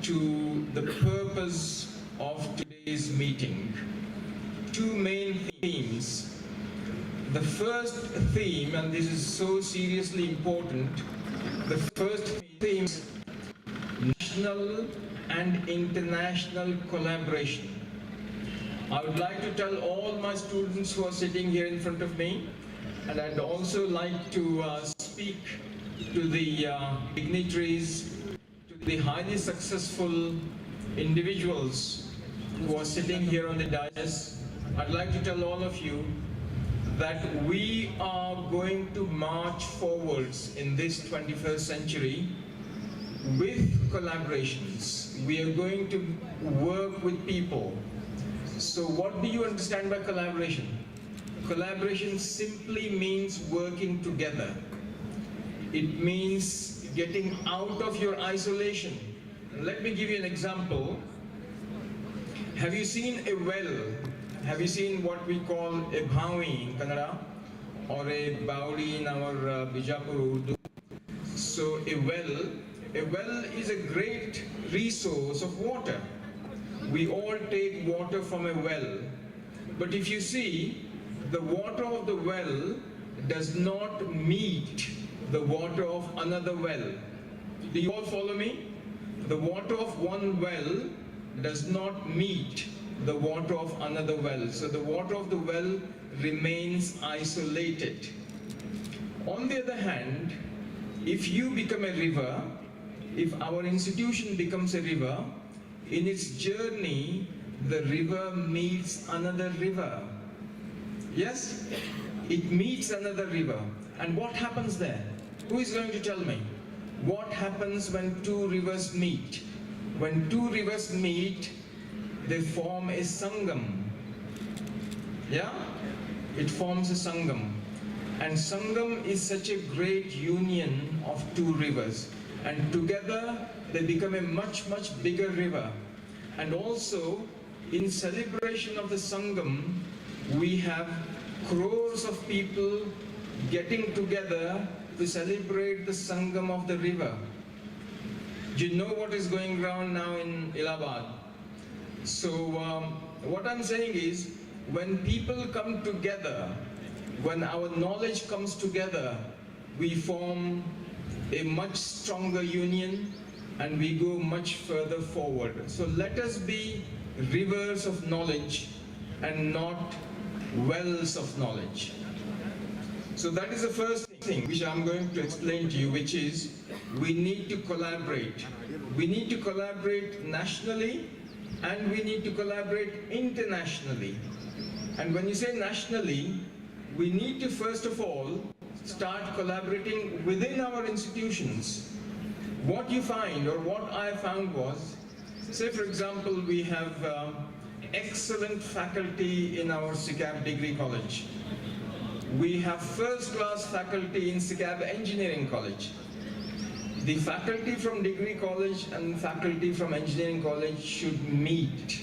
to the purpose of today's meeting. Two main themes. The first theme, and this is so seriously important, the first theme is national and international collaboration. I would like to tell all my students who are sitting here in front of me, and I'd also like to speak to the dignitaries, to the highly successful individuals who are sitting here on the dais. I'd like to tell all of you that we are going to march forwards in this 21st century with collaborations. We are going to work with people. So what do you understand by collaboration? Collaboration simply means working together. It means getting out of your isolation. Let me give you an example. Have you seen a well? Have you seen what we call a bhawi in Kannada or a baudi in our VIJAYAPUR Urdu? So a well is a great resource of water. We all take water from a well. But if you see, the water of the well does not meet the water of another well. Do you all follow me? The water of one well does not meet the water of another well. So the water of the well remains isolated. On the other hand, if you become a river, if our institution becomes a river, in its journey, the river meets another river. Yes? It meets another river. And what happens there? Who is going to tell me? What happens when two rivers meet? When two rivers meet, they form a sangam. Yeah? It forms a sangam. And sangam is such a great union of two rivers. And together, they become a much, much bigger river. And also, in celebration of the Sangam, we have crores of people getting together to celebrate the Sangam of the river. Do you know what is going around now in Allahabad? So, what I'm saying is, when people come together, when our knowledge comes together, we form a much stronger union and we go much further forward. So let us be rivers of knowledge and not wells of knowledge. So that is the first thing which I'm going to explain to you, which is we need to collaborate. We need to collaborate nationally and we need to collaborate internationally. And when you say nationally, we need to first of all start collaborating within our institutions. What you find, or what I found was, say for example, we have excellent faculty in our SECAB degree college. We have first-class faculty in SECAB engineering college. The faculty from degree college and faculty from engineering college should meet,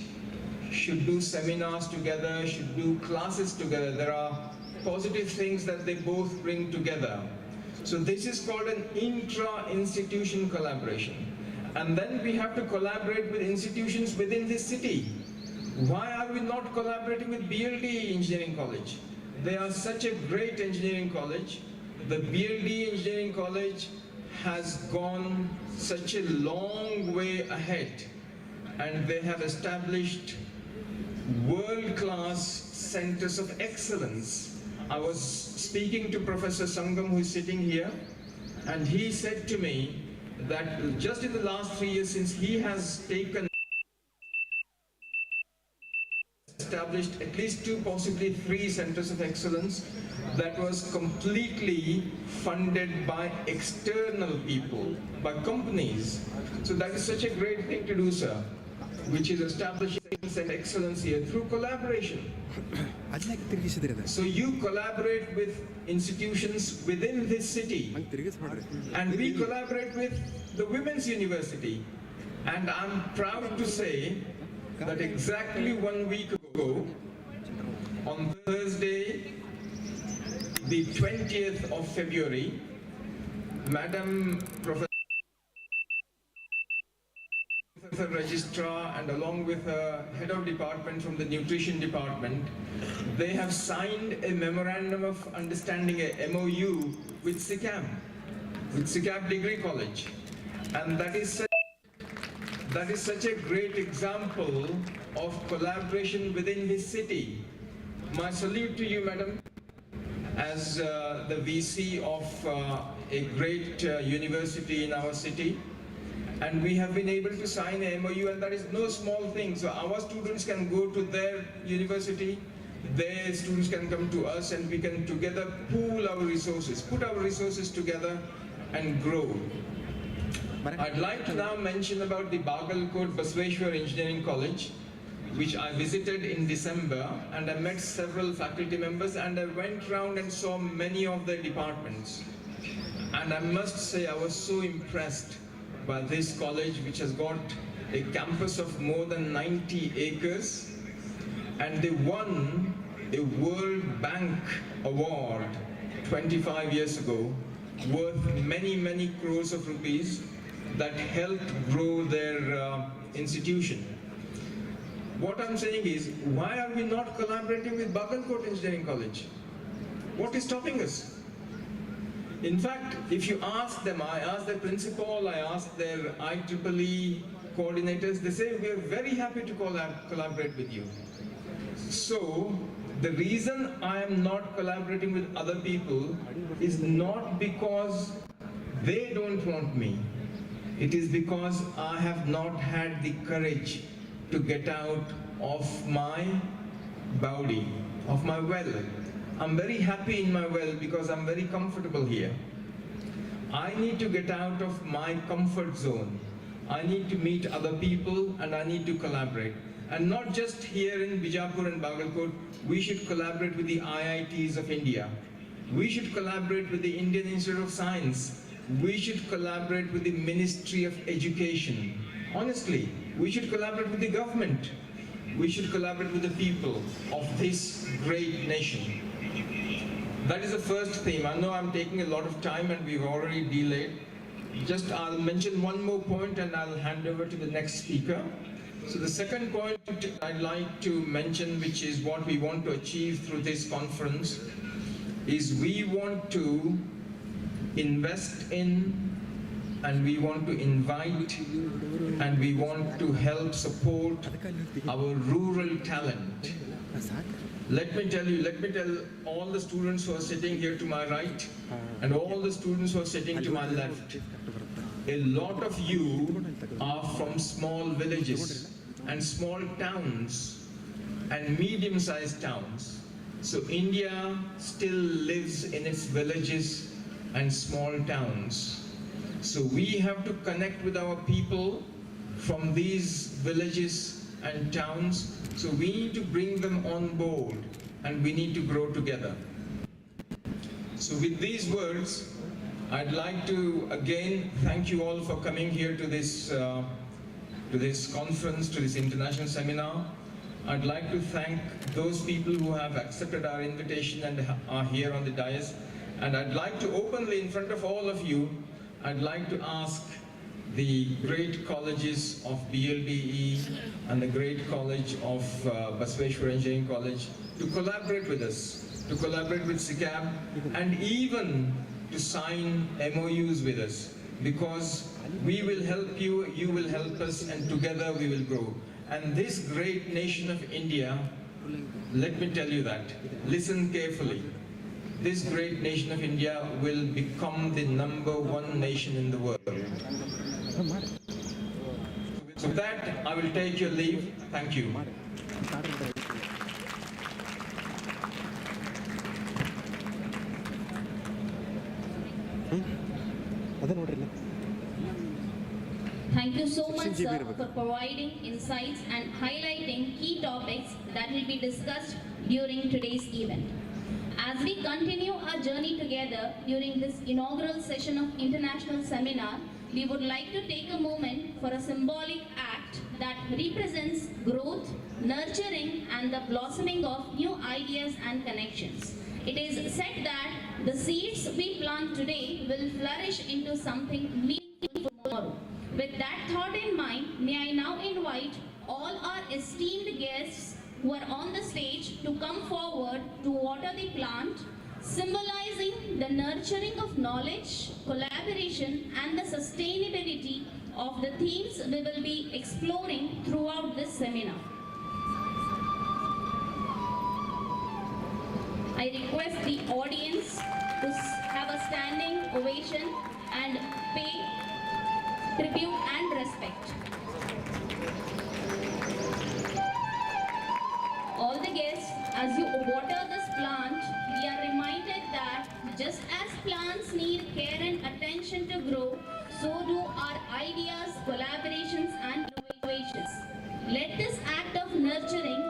should do seminars together, should do classes together. There are positive things that they both bring together. So this is called an intra-institution collaboration. And then we have to collaborate with institutions within this city. Why are we not collaborating with BLD Engineering College? They are such a great engineering college. The BLD Engineering College has gone such a long way ahead. And they have established world-class centers of excellence. I was speaking to Professor Sangam, who is sitting here, and he said to me that just in the last 3 years since he has established at least 2, possibly 3 centers of excellence that was completely funded by external people, by companies. So that is such a great thing to do, sir, which is establishing excellence here through collaboration. So you collaborate with institutions within this city, and we collaborate with the Women's University. And I'm proud to say that exactly 1 week ago, on Thursday, the 20th of February, Madam Professor with a registrar and along with a head of department from the nutrition department, they have signed a memorandum of understanding, a MOU with SECAB Degree College. And that is such a great example of collaboration within this city. My salute to you, madam, as the VC of a great university in our city. And we have been able to sign a MOU, and that is no small thing. So our students can go to their university, their students can come to us, and we can together pool our resources, put our resources together and grow. I'd like to now mention about the Bagalkot Basveshwar Engineering College, which I visited in December, and I met several faculty members, and I went around and saw many of their departments. And I must say I was so impressed by this college, which has got a campus of more than 90 acres, and they won a World Bank award 25 years ago worth many crores of rupees that helped grow their institution. What I'm saying is, why are we not collaborating with Bagalkot Engineering College? What is stopping us? In fact, if you ask them, I asked their principal, I asked their IEEE coordinators, they say, we are very happy to collaborate with you. So, the reason I am not collaborating with other people is not because they don't want me. It is because I have not had the courage to get out of my body, of my well. I'm very happy in my well because I'm very comfortable here. I need to get out of my comfort zone. I need to meet other people and I need to collaborate. And not just here in Vijayapur and Bagalkot, we should collaborate with the IITs of India. We should collaborate with the Indian Institute of Science. We should collaborate with the Ministry of Education. Honestly, we should collaborate with the government. We should collaborate with the people of this great nation. That is the first theme. I know I'm taking a lot of time and we've already delayed. Just I'll mention one more point and I'll hand over to the next speaker. So the second point I'd like to mention, which is what we want to achieve through this conference, is we want to invest in, and we want to invite, and we want to help support our rural talent. Let me tell all the students who are sitting here to my right and all the students who are sitting to my left, a lot of you are from small villages and small towns and medium-sized towns. So India still lives in its villages and small towns. So we have to connect with our people from these villages and towns. So we need to bring them on board and we need to grow together. So with these words, I'd like to again thank you all for coming here to this conference, to this international seminar. I'd like to thank those people who have accepted our invitation and are here on the dais. And I'd like to openly, in front of all of you, I'd like to ask the great colleges of BLDE and the great college of Basveshwar Engineering College to collaborate with us, to collaborate with SECAB, and even to sign MOUs with us, because we will help you, you will help us, and together we will grow. And this great nation of India, let me tell you that, listen carefully. This great nation of India will become the #1 nation in the world. So with that, I will take your leave. Thank you. Thank you so much, sir, for providing insights and highlighting key topics that will be discussed during today's event. As we continue our journey together during this inaugural session of International Seminar, we would like to take a moment for a symbolic act that represents growth, nurturing, and the blossoming of new ideas and connections. It is said that the seeds we plant today will flourish into something meaningful tomorrow. With that thought in mind, may I now invite all our esteemed guests who are on the stage to come forward to water the plant, symbolizing the nurturing of knowledge, collaboration, and the sustainability of the themes we will be exploring throughout this seminar. I request the audience to have a standing ovation and pay tribute and respect. All the guests, as you water this plant, we are reminded that just as plants need care and attention to grow, so do our ideas, collaborations, and innovations. Let this act of nurturing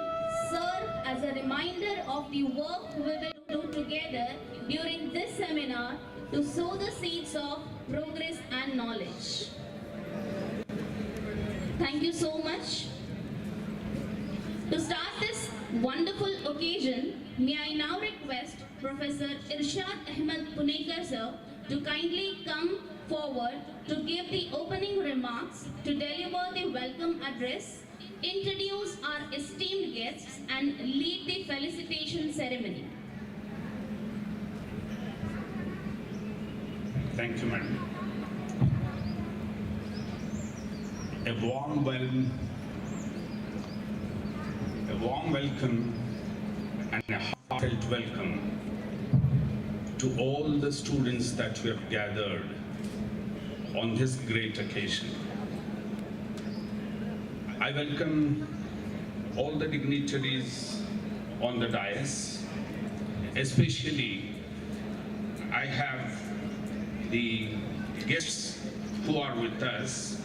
serve as a reminder of the work we will do together during this seminar to sow the seeds of progress and knowledge. Thank you so much. To start this wonderful occasion, may I now request Professor Irshad Ahmed Punekar sir to kindly come forward to give the opening remarks, to deliver the welcome address, introduce our esteemed guests, and lead the felicitation ceremony. Thank you, madam. A warm welcome and a heartfelt welcome to all the students that we have gathered on this great occasion. I welcome all the dignitaries on the dais, especially I have the guests who are with us,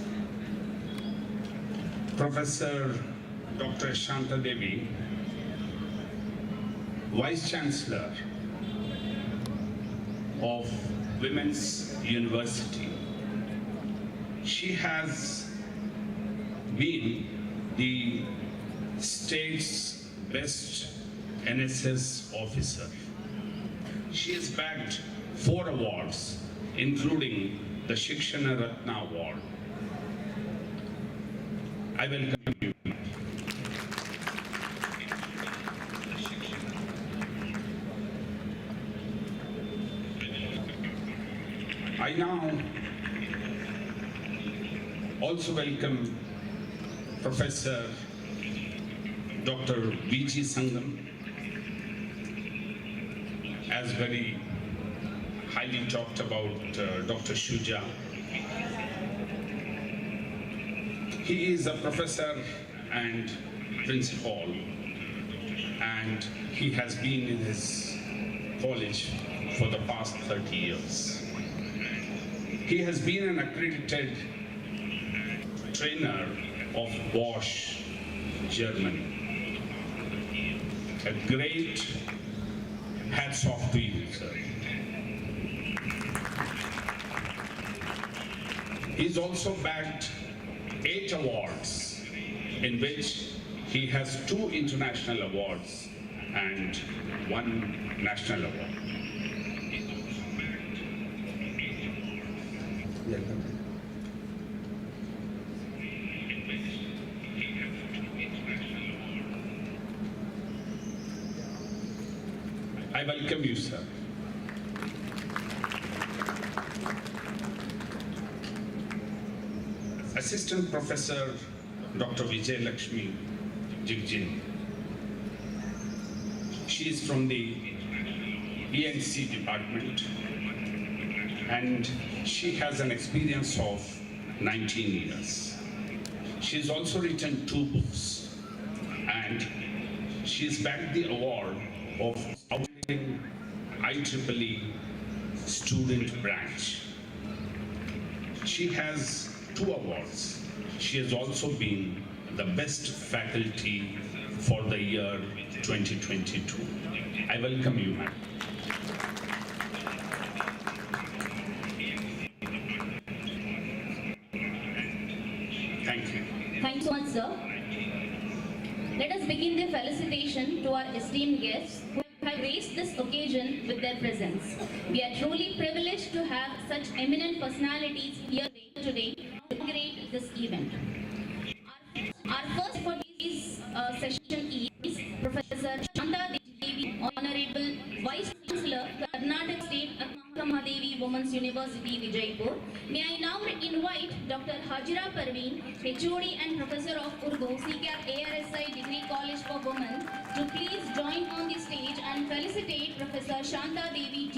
Professor Dr. Shanta Devi, Vice Chancellor of Women's University. She has been the state's best NSS officer. She has bagged 4 awards, including the Shikshana Ratna Award. I welcome you. I now also welcome Professor Dr. V.G. Sangam, as very highly talked about Dr. Shuja. He is a professor and principal, and he has been in his college for the past 30 years. He has been an accredited trainer of Bosch, Germany. A great hats off to you, sir. He's also bagged 8 awards, in which he has 2 international awards and 1 national award. I welcome you, sir. Assistant Professor Dr. Vijayalakshmi Jigjin. She is from the ENC department, and she has an experience of 19 years. She's also written 2 books, and she's bagged the award of Outstanding IEEE Student Branch. She has 2 awards. She has also been the best faculty for the year 2022. I welcome you, ma'am. Thank you. Thanks so much, sir. Let us begin the felicitation to our esteemed guests who have graced this occasion with their presence. We are truly privileged to have such eminent personalities here today to inaugurate this event. Our University, Vijayapur. May I now invite Dr. Hajira Parveen, HOD and Professor of Urdu, SECAB ARSI Degree College for Women, to please join on the stage and felicitate Professor Shanta Devi T.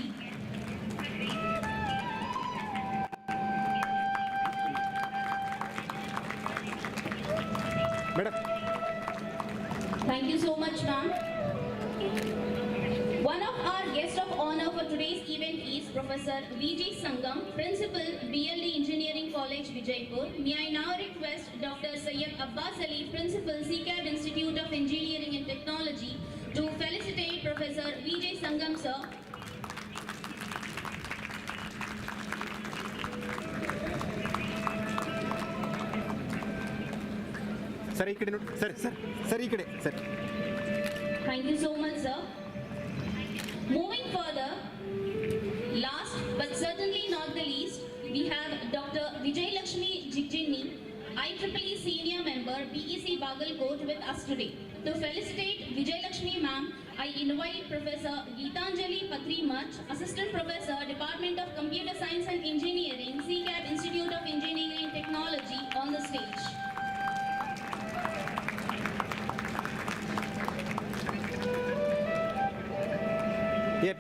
Madam. Thank you so much, ma'am. One of our guests of honor for today's event is Professor V.G. Sangam, Principal, BLD Engineering College, Vijayapur. May I now request Dr. Sayyid Abbas Ali, Principal, SECAB Institute of Engineering and Technology, to felicitate Professor V.J. Sangam, sir. Sir. Thank you so much, sir. Moving further, last but certainly not the least, we have Dr. Vijayalakshmi Jigjini, IEEE Senior Member, BEC Bagalkot, with us today. To felicitate Vijayalakshmi ma'am, I invite Professor Geetanjali Patrimach, Assistant Professor, Department of Computer Science and Engineering, SECAB Institute of Engineering and Technology, on the stage.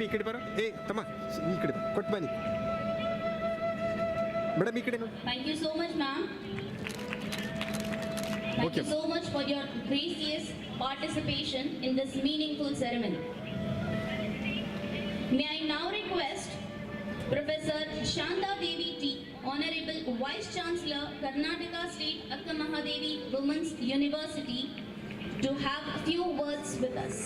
ಈ ಕಡೆ ಬರೋ ತಮ್ಮ ಈ ಕಡೆ ಕೊಟ್ಟು ಬನ್ನಿ madam ಈ ಕಡೆ ನೋಡಿ. Thank you so much, ma'am. Thank you so much for your gracious participation in this meaningful ceremony. May I now request Professor Shanta Devi T, Honorable Vice Chancellor, Karnataka State Akka Mahadevi Women's University, to have a few words with us.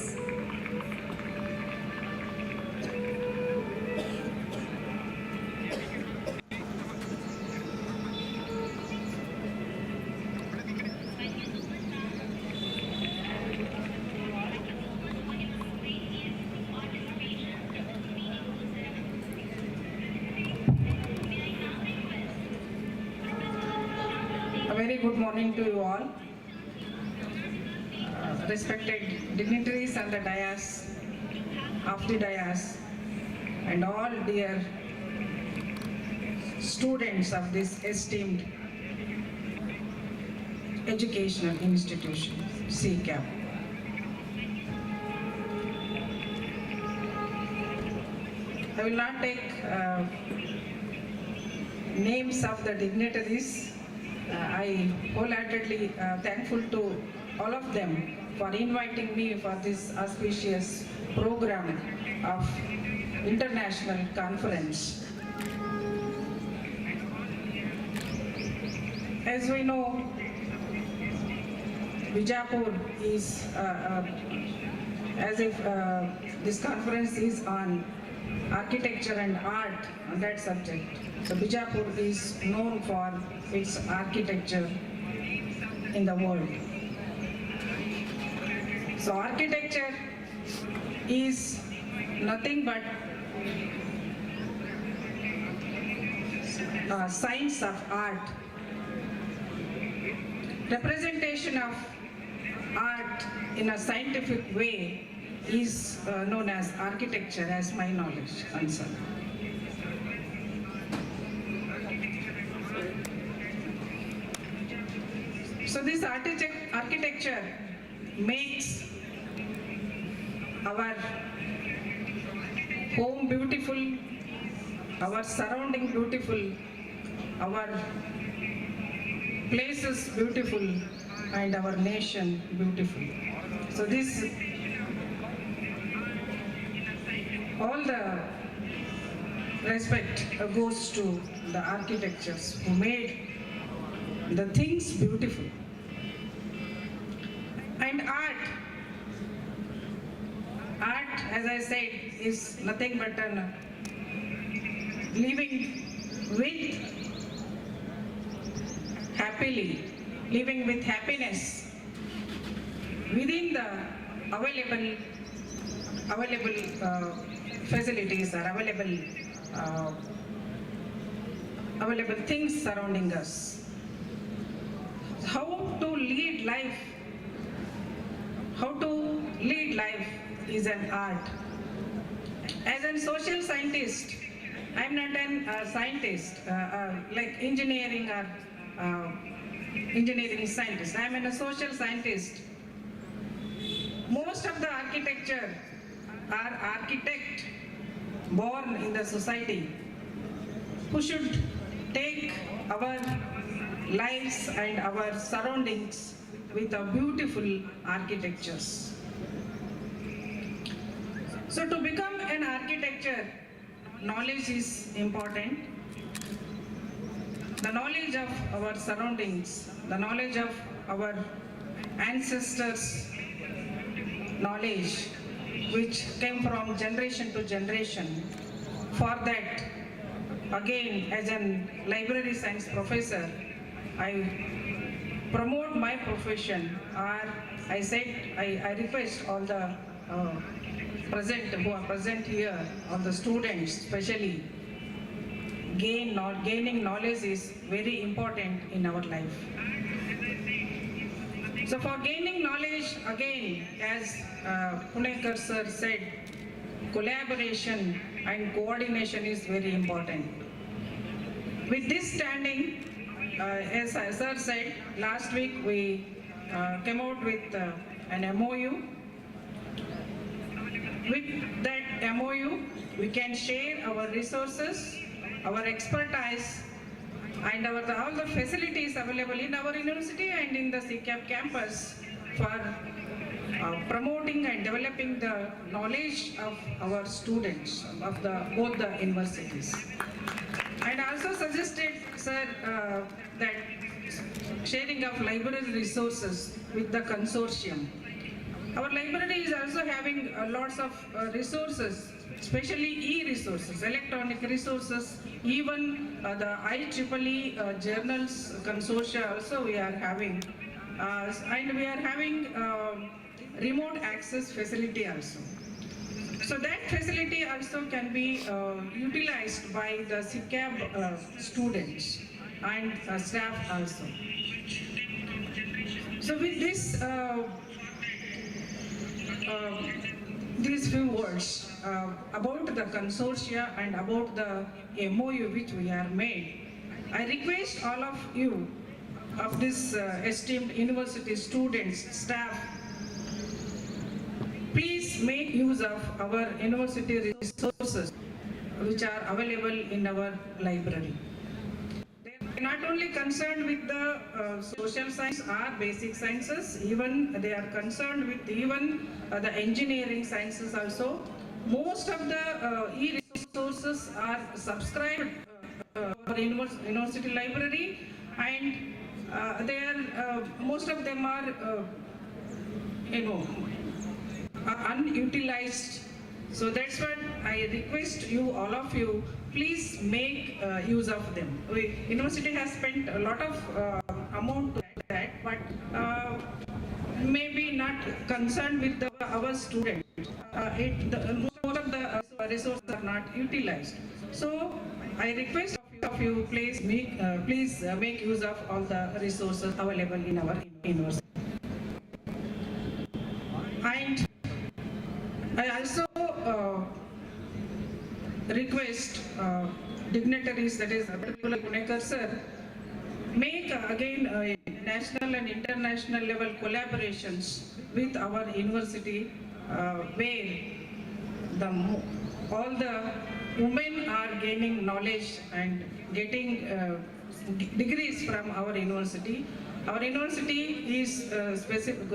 Very good morning to you all. Respected dignitaries and the dais, of the dais, and all dear students of this esteemed educational institution, SECAB. I will not take names of the dignitaries. I wholeheartedly thankful to all of them for inviting me for this auspicious program of international conference. As we know, Vijayapur is as if this conference is on architecture and art on that subject. So Vijayapur is known for its architecture in the world. So architecture is nothing but science of art. Representation of art in a scientific way is known as architecture, as my knowledge concerned. So this architecture makes our home beautiful, our surrounding beautiful, our places beautiful, and our nation beautiful. So this, all the respect goes to the architects who made the things beautiful. And art, as I said, is nothing but living with happily, living with happiness within the available facilities or available things surrounding us. How to lead life is an art. As a social scientist, I'm not a scientist, like engineering or engineering scientist. I'm a social scientist. Most of the architecture are architect born in the society who should take our lives and our surroundings with a beautiful architectures. So to become an architecture, knowledge is important. The knowledge of our surroundings, the knowledge of our ancestors' knowledge, which came from generation to generation. For that, again, as a library science professor, I promote my profession, or I said, I request all the who are present here, all the students especially, gaining knowledge is very important in our life. So for gaining knowledge, again, as Punekar sir said, collaboration and coordination is very important. With this standing, as sir said, last week we came out with an MOU. With that MOU, we can share our resources, our expertise, and all the facilities available in our university and in the SECAB campus for promoting and developing the knowledge of our students of both the universities. And also suggested, sir, that sharing of library resources with the consortium. Our library is also having lots of resources, especially e-resources, electronic resources, even the IEEE journals consortia also we are having. And we are having remote access facility also. So that facility also can be utilized by the SECAB students and staff also. So with this, these few words about the consortia and about the MOU which we have made, I request all of you, of this esteemed university students, staff, please make use of our university resources which are available in our library. They are not only concerned with the social science or basic sciences, even they are concerned with even the engineering sciences also. Most of the e-resources are subscribed for university library, and they are most of them are unutilized. So that's what I request you, all of you, please make use of them. University has spent a lot of amount to that, but maybe not concerned with our students. Most of the resources are not utilized. So I request of you, please make use of all the resources available in our university. And I also request dignitaries, that is particularly Punekar sir, make again national and international level collaborations with our university where all the women are gaining knowledge and getting degrees from our university. Our university is specific,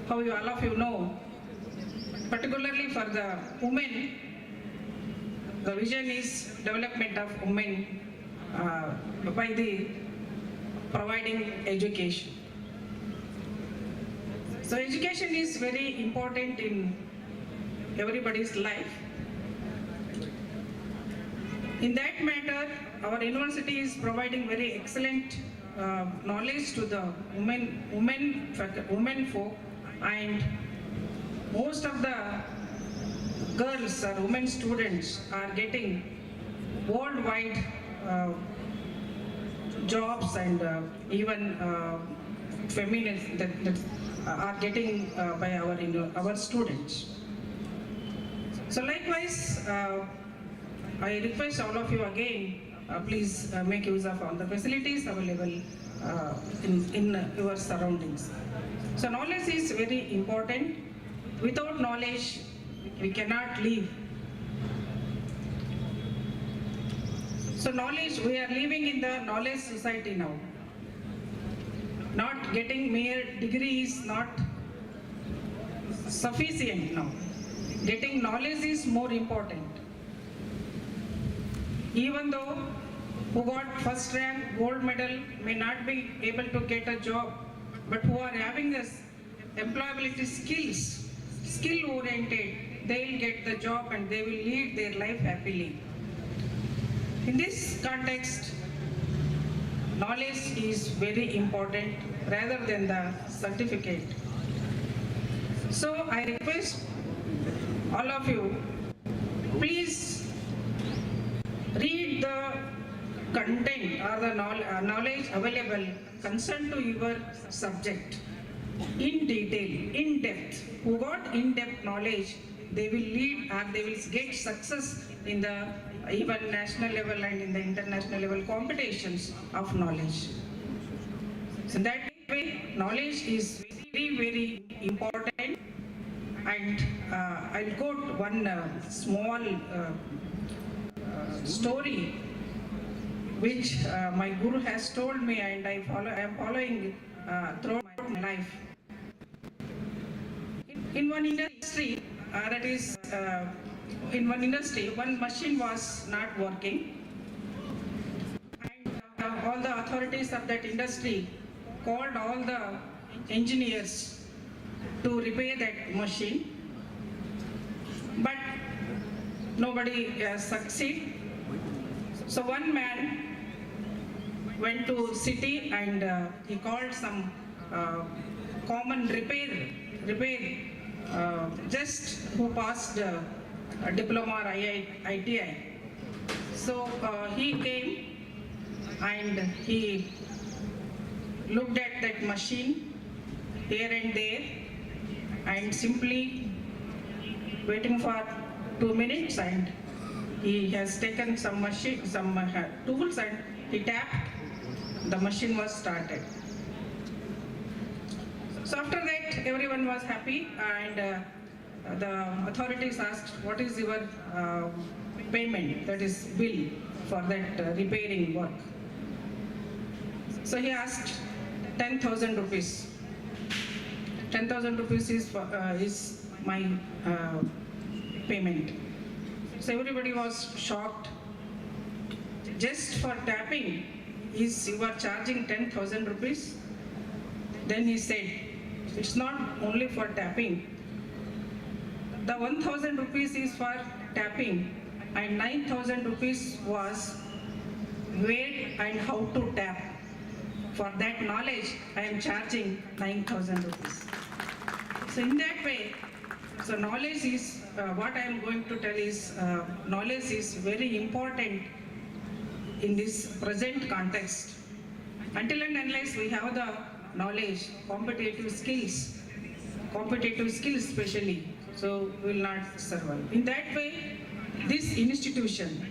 how all of you know, particularly for the women, the vision is development of women by the providing education. So education is very important in everybody's life. In that matter, our university is providing very excellent knowledge to the women folk, and most of the girls or women students are getting worldwide jobs, and even feminists that are getting by our students. So likewise, I request all of you again, please make use of all the facilities available in your surroundings. So knowledge is very important. Without knowledge, we cannot live. So knowledge, we are living in the knowledge society now. Not getting mere degree is not sufficient now. Getting knowledge is more important. Even though who got first rank, gold medal may not be able to get a job, but who are having this employability skills, skill oriented, they will get the job and they will lead their life happily. In this context, knowledge is very important rather than the certificate. So I request all of you, please read the content or the knowledge available concerned to your subject in detail, in depth. Who got in-depth knowledge, they will lead or they will get success in the even national level and in the international level competitions of knowledge. So that way, knowledge is very, very important. And I'll quote one small story which my guru has told me, and I am following throughout my life. In one industry, one machine was not working, and all the authorities of that industry called all the engineers to repair that machine, but nobody succeeded. So one man went to city and he called some common repair just who passed a diploma or ITI. So he came and he looked at that machine here and there and simply waiting for 2 minutes, and he has taken some tools and he tapped, the machine was started. So after that, everyone was happy, and the authorities asked, what is your payment, that is bill for that repairing work? So he asked 10,000 rupees. 10,000 rupees is my payment. So everybody was shocked. Just for tapping, you are charging 10,000 rupees? Then he said, it's not only for tapping. The 1,000 rupees is for tapping and 9,000 rupees was where and how to tap. For that knowledge, I am charging 9,000 rupees. So in that way, so knowledge is, what I am going to tell is, knowledge is very important in this present context. Until and unless we have the knowledge, competitive skills especially, so we will not survive. In that way, this institution,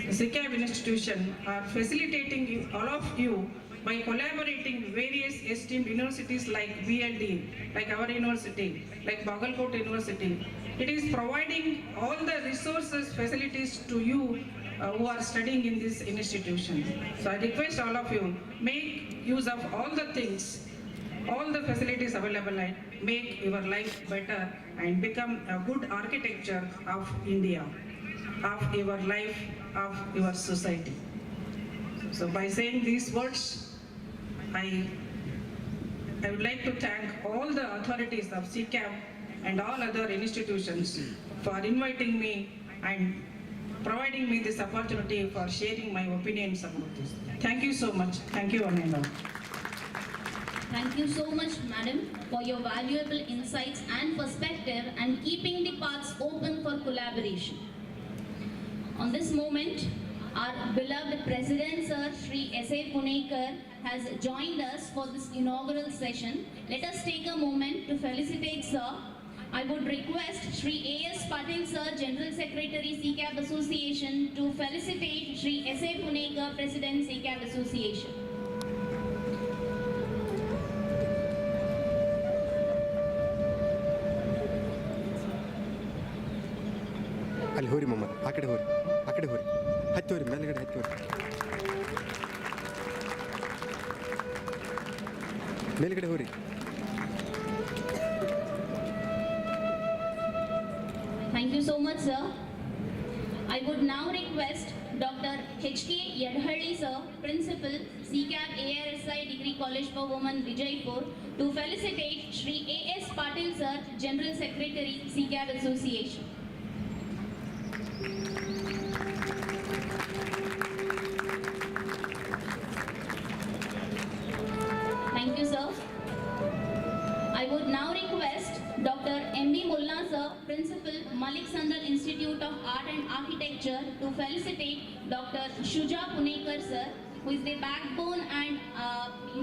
the SECAB institution, are facilitating all of you by collaborating with various esteemed universities like BLD, like our university, like Bagalkot University. It is providing all the resources, facilities to you who are studying in this institution. So I request all of you, make use of all the things, all the facilities available, and make your life better and become a good architecture of India, of your life, of your society. So by saying these words, I would like to thank all the authorities of SECAB and all other institutions for inviting me and providing me this opportunity for sharing my opinions about this. Thank you so much. Thank you, one and all. Thank you so much, madam, for your valuable insights and perspective and keeping the paths open for collaboration. On this moment, our beloved President Sir Shri S.A. Punekar has joined us for this inaugural session. Let us take a moment to felicitate Sir I would request Shri A.S. Patil Sir, General Secretary, SECAB Association, to felicitate Shri S.A. Punekar, President, SECAB Association. ಅಲ್ಲಿ ಹೋರಿ ಮಮ್ಮ ಆ ಕಡೆ ಹೋರಿ ಹತ್ತಿ ಹೋರಿ ಮೇಲ್ಗಡೆ ಹತ್ತಿ ಹೋರಿ ಮೇಲ್ಗಡೆ ಹೋರಿ. Thank you so much, sir. I would now request Dr. H.K. Yadhalli, sir, Principal, SECAB ARSI Degree College for Women, Vijayapur, to felicitate Shri A.S. Patil, sir, General Secretary, SECAB Association. Thank you, sir. I would now request Dr. M.B. Mullah, sir, Principal, Malik Sandal Institute of Art and Architecture, to felicitate Dr. Shuja Punekar, sir, who is the backbone and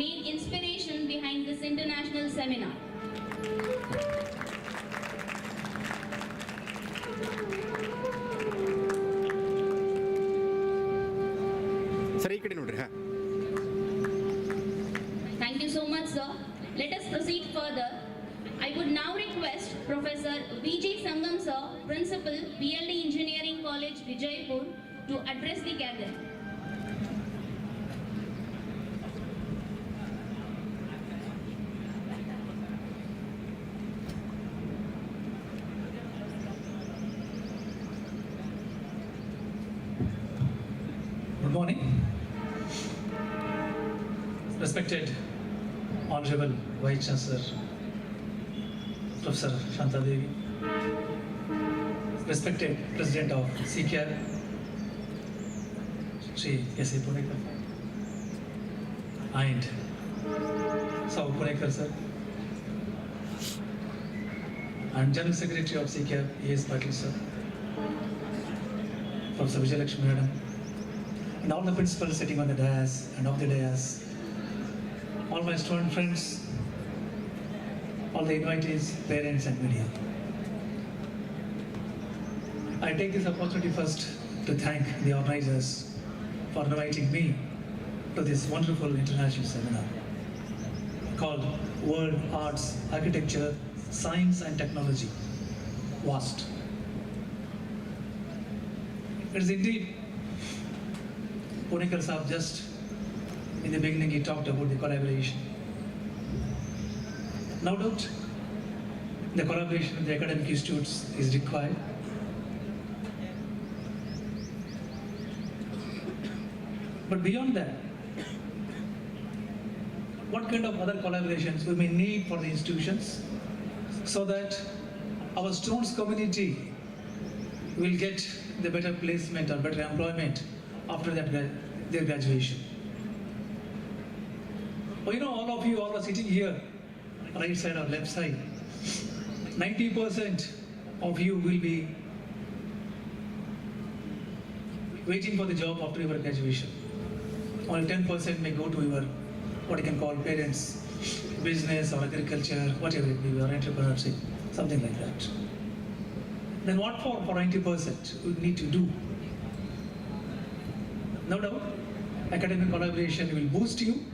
main inspiration behind this international seminar. ಸರಿ ಈ ಕಡೆ ನೋಡ್ರಿ. ಹಾಂ, Thank you so much, sir. Let us proceed further. I would now request Professor V.J. Sangam, sir, Principal, PLD Engineering College, Vijayapur, to address the gathering. Good morning. Respected Honorable Vice Chancellor, Professor Shanta Devi, respected President of SECAB, Shri S.A. Punekar, and Sav Punekar, sir, and General Secretary of SECAB, A.S. Patil, sir, Professor Vijayalakshmi, madam, and all the principals sitting on the dais and off the dais, all my student friends, all the invitees, parents and media. I take this opportunity first to thank the organizers for inviting me to this wonderful international seminar called World Arts, Architecture, Science and Technology, WAAST. It is indeed, Punekar Saab, just in the beginning he talked about the collaboration. No doubt, the collaboration with the academic institutes is required. But beyond that, what kind of other collaborations we may need for the institutions so that our students community will get the better placement or better employment after that their graduation. Oh, you know, all of you all are sitting here, right side or left side. 90% of you will be waiting for the job after your graduation. Only 10% may go to your, what you can call, parents, business or agriculture, whatever it may be, or entrepreneurship, something like that. Then what for 90% we need to do? No doubt, academic collaboration will boost you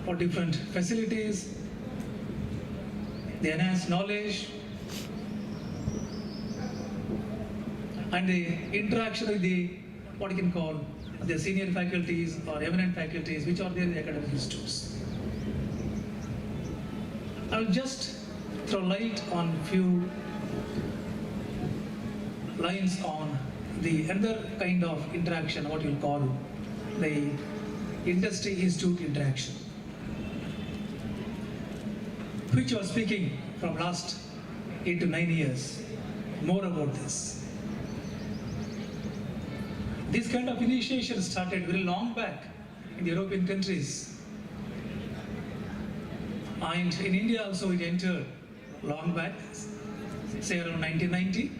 for different facilities, the enhanced knowledge, and the interaction with the, what you can call, the senior faculties or eminent faculties which are there in the academic institutes. I will just throw light on few lines on the other kind of interaction, what you call the industry institute interaction, which was speaking from last 8 to 9 years more about this. This kind of initiation started very long back in the European countries, and in India also it entered long back, say around 1990,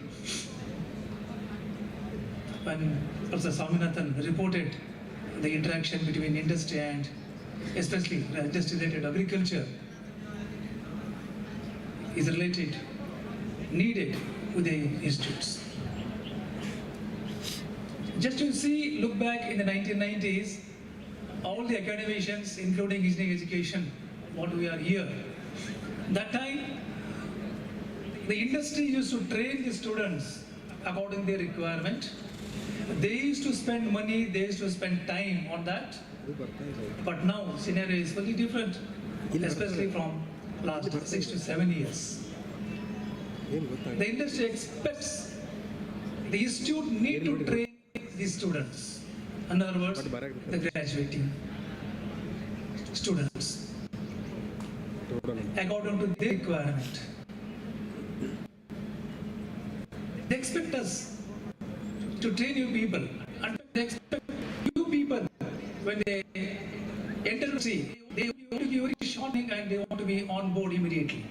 when Professor Swaminathan reported the interaction between industry and especially industry related agriculture is related, needed with the institutes. Just to see, look back in the 1990s, all the academicians, including engineering education, what we are here. That time, the industry used to train the students according to their requirement. They used to spend money, they used to spend time on that. But now, scenario is fully different, especially from last 6 to 7 years. The industry expects, the institute need to train these students. In other words, the graduating students, according to their requirement. They expect us to train you people, and they expect you people when they enter the sea, they want to be very shocking and they want to be on board immediately.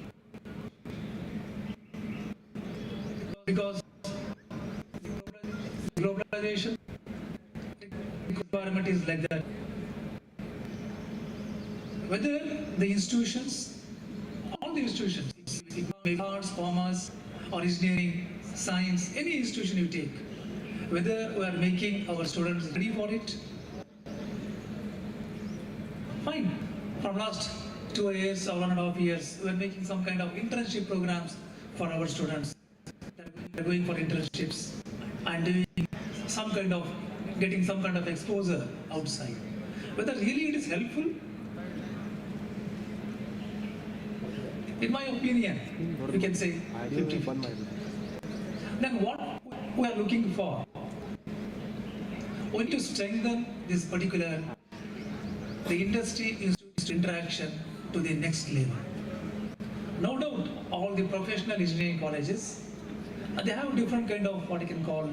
Because globalization requirement is like that. Whether the institutions, all the institutions, arts, commerce, or engineering, science, any institution you take, whether we are making our students ready for it, fine. From last 2 years or 1.5 years, we are making some kind of internship programs for our students. They are going for internships and doing some kind of, getting some kind of exposure outside. Whether really it is helpful, in my opinion, we can say 50-50. Then what we are looking for? We need to strengthen this particular, the industry institute interaction to the next level. No doubt, all the professional engineering colleges, they have different kind of what you can call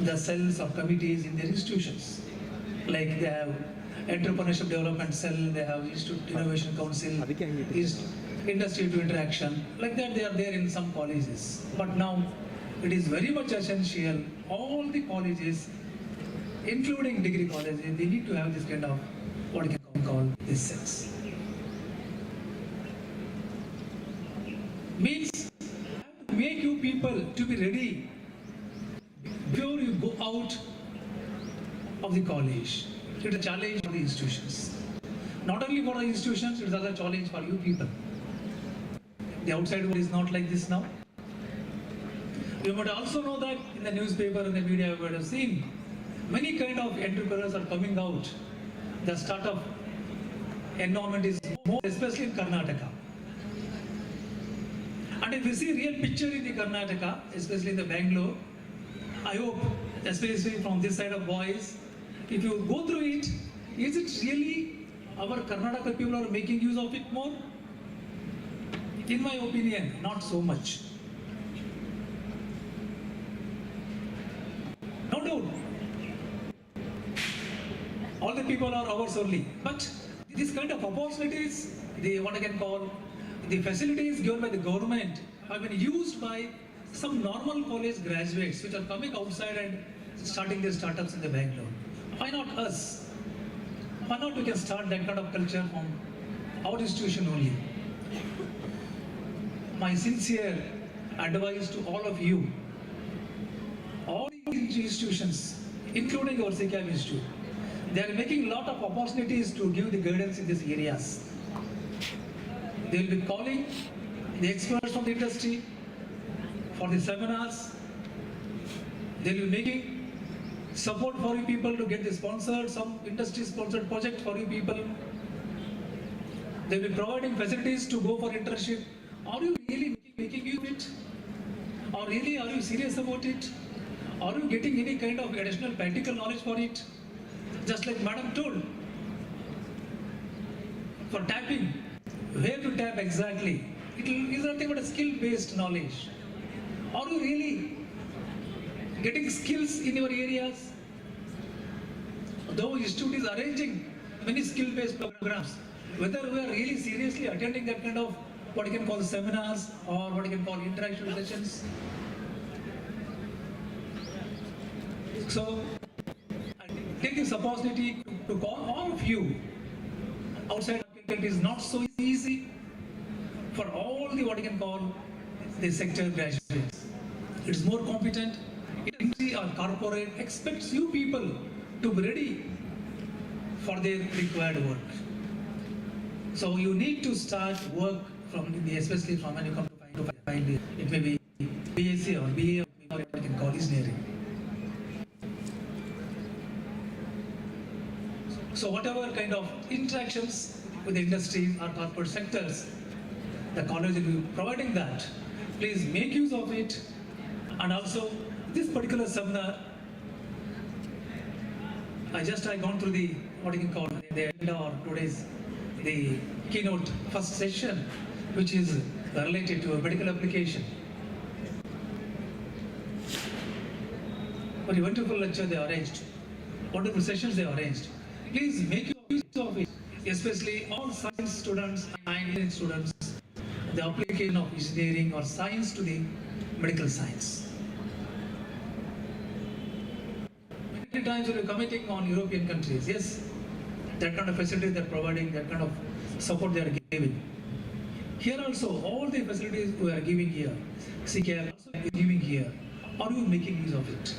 the cells or committees in their institutions. Like they have entrepreneurship development cell, they have institute innovation council, industry to interaction. Like that, they are there in some colleges. But now, it is very much essential. All the colleges, including degree colleges, they need to have this kind of what you can call this cells. Means make you people to be ready before you go out of the college. It's a challenge for the institutions. Not only for the institutions, it's also a challenge for you people. The outside world is not like this now. You might also know that in the newspaper and the media you might have seen many kind of entrepreneurs are coming out. The startup environment is more, especially in Karnataka. And if you see real picture in the Karnataka, especially in the Bangalore, I hope, especially from this side of boys, if you go through it, is it really our Karnataka people are making use of it more? In my opinion, not so much. No doubt, all the people are ours only, but this kind of opportunities, the what I can call the facilities given by the government have been used by some normal college graduates which are coming outside and starting their startups in the Bangalore. Why not us? Why not we can start that kind of culture from our institution only? My sincere advice to all of you, all these institutions, including our SECAB Institute, they are making a lot of opportunities to give the guidance in these areas. They will be calling the experts from the industry for the seminars. They will be making support for you people to get the sponsored, some industry sponsored project for you people. They will be providing facilities to go for internship. Are you really making use of it? Or really are you serious about it? Are you getting any kind of additional practical knowledge for it? Just like Madam told, for tapping, where to tap exactly, it is nothing but a skill-based knowledge. Are you really getting skills in your areas? Though institute is arranging many skill-based programs, whether we are really seriously attending that kind of what you can call seminars or what you can call interaction sessions. So, I take this opportunity to call all of you outside. It is not so easy for all the what you can call the sector graduates. It is more competent. Industry or corporate expects you people to be ready for their required work. So you need to start work especially from when you come to find it. It may be BSc or BA or you can call engineering. So whatever kind of interactions with the industry or corporate sectors, the college will be providing that. Please make use of it. And also this particular seminar, I gone through the what you can call the agenda or today's the keynote first session, which is related to a medical application. Very wonderful lecture they arranged, wonderful sessions they arranged. Please make use of it, especially all science students and engineering students, the application of engineering or science to the medical science. Many times we are commenting on European countries, yes, that kind of facilities they are providing, that kind of support they are giving. Here also, all the facilities we are giving here, SECAB also giving here, are you making use of it?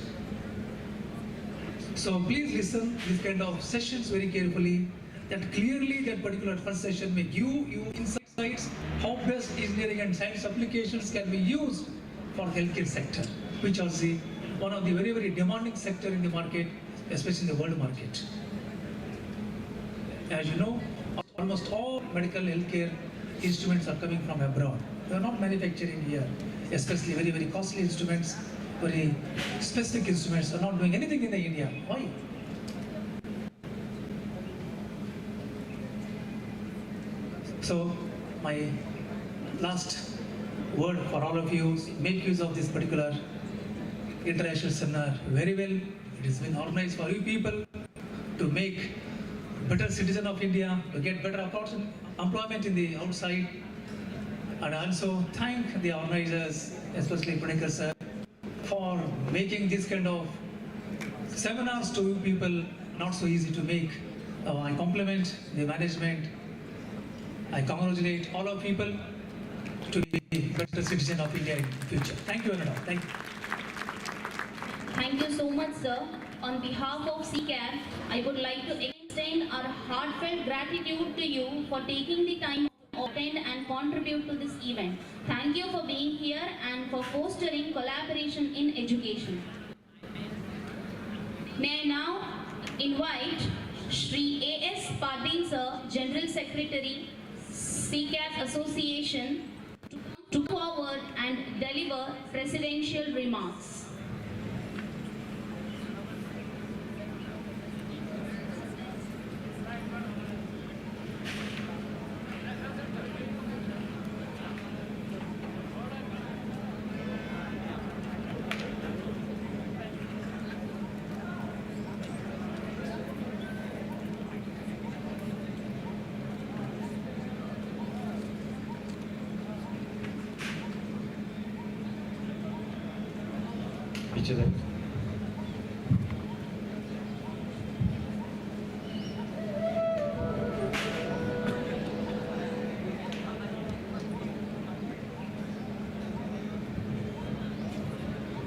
So please listen these kind of sessions very carefully, that clearly that particular first session may give you insights how best engineering and science applications can be used for healthcare sector, which are one of the very, very demanding sector in the market, especially in the world market. As you know, almost all medical healthcare instruments are coming from abroad. They are not manufacturing here, especially very, very costly instruments, very specific instruments are not doing anything in the India. Why? So my last word for all of you, make use of this particular international seminar very well. It has been organized for you people to make better citizen of India, to get better employment in the outside, and also thank the organizers, especially Punetkar sir, for making this kind of seminars to you people not so easy to make. I compliment the management. I congratulate all of people to be better citizen of India in the future. Thank you, Anna. Thank you. Thank you so much, sir. On behalf of SECAB, I would like to extend our heartfelt gratitude to you for taking the time to attend and contribute to this event. Thank you for being here and for fostering collaboration in education. May I now invite Shri A.S. Patil sir, General Secretary, SECAB Association, to come forward and deliver presidential remarks.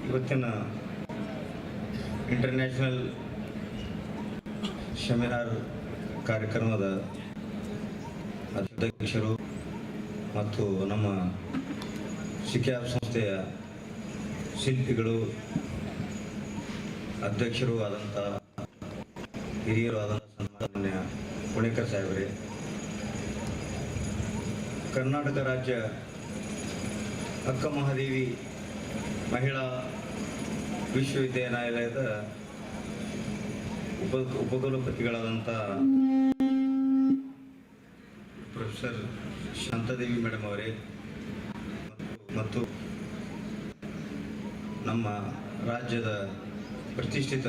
ಇವತ್ತಿನ international seminar ಕಾರ್ಯಕ್ರಮದ ಅಧ್ಯಕ್ಷರು ಮತ್ತು ನಮ್ಮ SECAB ಸಂಸ್ಥೆಯ ಶಿಲ್ಪಿಗಳು, ಅಧ್ಯಕ್ಷರು ಆದಂಥ ಹಿರಿಯರು ಆದಂಥ ಸನ್ಮಾನ್ಯ ಪುಣೇಕರ್ ಸಾಹೇಬರೇ, ಕರ್ನಾಟಕ ರಾಜ್ಯ ಅಕ್ಕ ಮಹಾದೇವಿ ಮಹಿಳಾ ವಿಶ್ವವಿದ್ಯಾನಿಲಯದ ಉಪಕುಲಪತಿಗಳಾದಂಥ ಪ್ರೊಫೆಸರ್ ಶಾಂತಾದೇವಿ ಮೇಡಮ್ ಅವರೇ ಮತ್ತು ನಮ್ಮ ರಾಜ್ಯದ ಪ್ರತಿಷ್ಠಿತ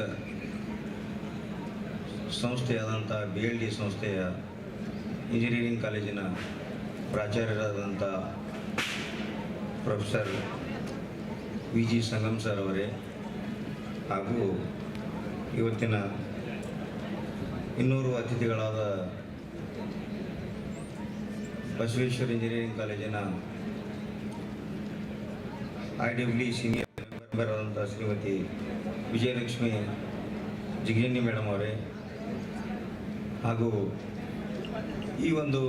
ಸಂಸ್ಥೆಯಾದಂಥ BLD ಸಂಸ್ಥೆಯ ಇಂಜಿನಿಯರಿಂಗ್ ಕಾಲೇಜಿನ ಪ್ರಾಚಾರ್ಯರಾದಂಥ ಪ್ರೊಫೆಸರ್ VG ಸಂಗಮ್ ಸರ್ ಅವರೇ, ಹಾಗೂ ಇವತ್ತಿನ ಇನ್ನೂರು ಅತಿಥಿಗಳಾದ ಬಸವೇಶ್ವರ ಇಂಜಿನಿಯರಿಂಗ್ ಕಾಲೇಜಿನ IEEE ಸೀನಿಯರ್ ಮೆಂಬರ್ ಆದಂಥ ಶ್ರೀಮತಿ ವಿಜಯಲಕ್ಷ್ಮಿ ಜಿಗೇನಿ ಮೇಡಮ್ ಅವರೇ, ಹಾಗೂ ಈ ಒಂದು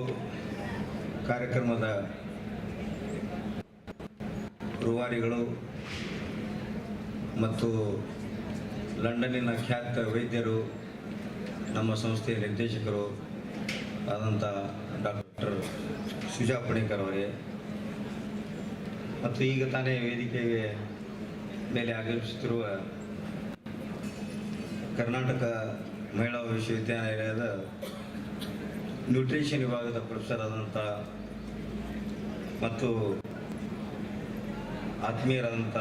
ಕಾರ್ಯಕ್ರಮದ ರೂವಾರಿಗಳು ಮತ್ತು ಲಂಡನ್ನಿನ ಖ್ಯಾತ ವೈದ್ಯರು, ನಮ್ಮ ಸಂಸ್ಥೆಯ ನಿರ್ದೇಶಕರು ಆದಂಥ ಡಾಕ್ಟರ್ ಸುಜಾ ಪುಣೇಕರ್ ಅವರೇ, ಮತ್ತು ಈಗ ತಾನೇ ವೇದಿಕೆಗೆ ಮೇಲೆ ಆಗಮಿಸುತ್ತಿರುವ ಕರ್ನಾಟಕ ಮಹಿಳಾ ವಿಶ್ವವಿದ್ಯಾನಿಲಯದ ನ್ಯೂಟ್ರಿಷನ್ ವಿಭಾಗದ ಪ್ರೊಫೆಸರ್ ಆದಂಥ ಮತ್ತು ಆತ್ಮೀಯರಾದಂಥ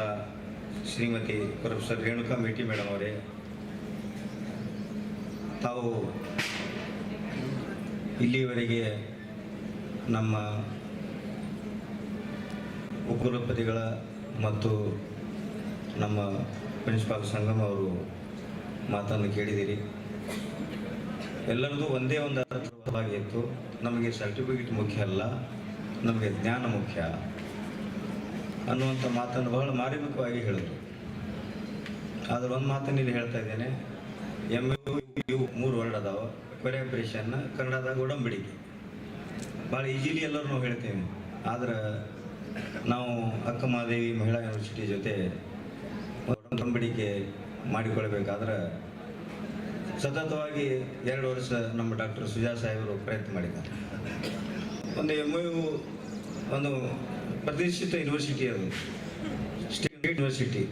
ಶ್ರೀಮತಿ ಪ್ರೊಫೆಸರ್ ರೇಣುಕಾ ಮೇಟಿ ಮೇಡಮ್ ಅವರೇ, ತಾವು ಇಲ್ಲಿಯವರೆಗೆ ನಮ್ಮ ಉಪಕುಲಪತಿಗಳ ಮತ್ತು ನಮ್ಮ ಪ್ರಿನ್ಸಿಪಾಲ್ ಸಂಗಮ್ ಅವರು ಮಾತನ್ನು ಕೇಳಿದಿರಿ. ಎಲ್ಲರದು ಒಂದೇ ಒಂದು ಅರ್ಥವಾಗಿತ್ತು, ನಮಗೆ ಸರ್ಟಿಫಿಕೇಟ್ ಮುಖ್ಯ ಅಲ್ಲ, ನಮಗೆ ಜ್ಞಾನ ಮುಖ್ಯ ಅನ್ನುವಂಥ ಮಾತನ್ನು ಬಹಳ ಮಾರ್ಮಿಕವಾಗಿ ಹೇಳಿದ್ರು. ಆದರೆ ಒಂದು ಮಾತನ್ನು ಇಲ್ಲಿ ಹೇಳ್ತಾ ಇದ್ದೇನೆ, MOU 3 ವರ್ಡ್ ಅದಾವ, ಕೊಲ್ಯಾಬ್ರೇಷನ್ ಕನ್ನಡದಾಗ ಒಡಂಬಡಿಕೆ. ಭಾಳ ಈಜಿಲಿ ಎಲ್ಲರೂ ನಾವು ಹೇಳ್ತೇವೆ, ಆದ್ರೆ ನಾವು ಅಕ್ಕ ಮಹಾದೇವಿ ಮಹಿಳಾ ಯೂನಿವರ್ಸಿಟಿ ಜೊತೆ ಒಡಂಬಡಿಕೆ ಮಾಡಿಕೊಳ್ಬೇಕಾದ್ರೆ ಸತತವಾಗಿ 2 ವರ್ಷ ನಮ್ಮ ಡಾಕ್ಟರ್ ಸುಜಾ ಸಾಹೇಬರು ಪ್ರಯತ್ನ ಮಾಡಿದ್ದಾರೆ. ಒಂದು MOU ಒಂದು ಪ್ರತಿಷ್ಠಿತ ಯೂನಿವರ್ಸಿಟಿ, ಅದು ಸ್ಟೇಟ್ ಯೂನಿವರ್ಸಿಟಿ,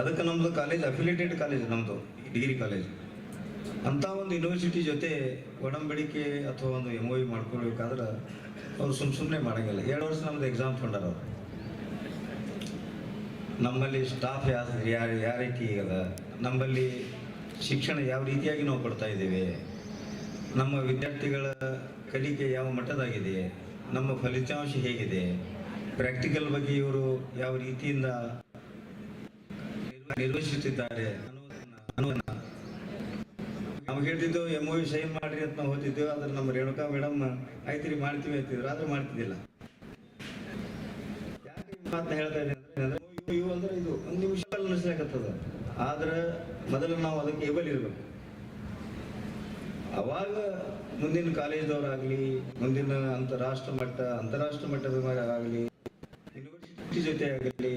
ಅದಕ್ಕೆ ನಮ್ಮದು ಕಾಲೇಜ್ ಅಫಿಲಿಯೇಟೆಡ್ ಕಾಲೇಜ್, ನಮ್ಮದು ಡಿಗ್ರಿ ಕಾಲೇಜ್. ಅಂಥ ಒಂದು ಯೂನಿವರ್ಸಿಟಿ ಜೊತೆ ಒಡಂಬಡಿಕೆ ಅಥವಾ ಒಂದು MOU ಮಾಡ್ಕೊಳ್ಬೇಕಾದ್ರೆ ಅವ್ರು ಸುಮ್ಮನೆ ಮಾಡೋಂಗಿಲ್ಲ. 2 ವರ್ಷ ನಮ್ಮದು ಎಕ್ಸಾಮ್ ತೊಗೊಂಡಾರ ಅವರು. ನಮ್ಮಲ್ಲಿ ಸ್ಟಾಫ್ ಯಾವ ರೀತಿ ಅದ, ನಮ್ಮಲ್ಲಿ ಶಿಕ್ಷಣ ಯಾವ ರೀತಿಯಾಗಿ ನಾವು ಕೊಡ್ತಾ ಇದ್ದೇವೆ, ನಮ್ಮ ವಿದ್ಯಾರ್ಥಿಗಳ ಕಲಿಕೆ ಯಾವ ಮಟ್ಟದಾಗಿದೆ, ನಮ್ಮ ಫಲಿತಾಂಶ ಹೇಗಿದೆ, ಪ್ರಾಕ್ಟಿಕಲ್ ಬಗ್ಗೆ ಇವರು ಯಾವ ರೀತಿಯಿಂದ ನಿರ್ವಹಿಸುತ್ತಿದ್ದಾರೆ ಅನ್ನೋದನ್ನ ನಾವು ಹೇಳ್ತಿದ್ದೆವು. MOU ಸೈನ್ ಮಾಡ್ರಿ ಅಂತ ನಾವು ಹೋಗ್ತಿದ್ದೆವು. ಆದ್ರೆ ನಮ್ಮ ರೇಣುಕಾ ಮೇಡಮ್ ಆಯ್ತು ಮಾಡ್ತೀವಿ ಅಂತಿದ್ರು, ಆದ್ರೆ ಮಾಡ್ತಿದ್ದಿಲ್ಲ. ಯಾಕೆ ಮಾತನ್ನ ಹೇಳ್ತಾ ಇದ್ದೀನಿ ಅಂದ್ರೆ ಇದು ಒಂದು ನಿಮಿಷ ಅನಿಸ್ಲಾಕತ್ತದ, ಆದ್ರೆ ಮೊದಲು ನಾವು ಅದಕ್ಕೆ ಏಬಲ್ ಇರಬೇಕು. ಅವಾಗ ಮುಂದಿನ ಕಾಲೇಜ್ದವರಾಗಲಿ, ಮುಂದಿನ ಅಂತಾರಾಷ್ಟ್ರ ಮಟ್ಟದ ಆಗಲಿ, ಯೂನಿವರ್ಸಿಟಿ ಜೊತೆ ಆಗಲಿ,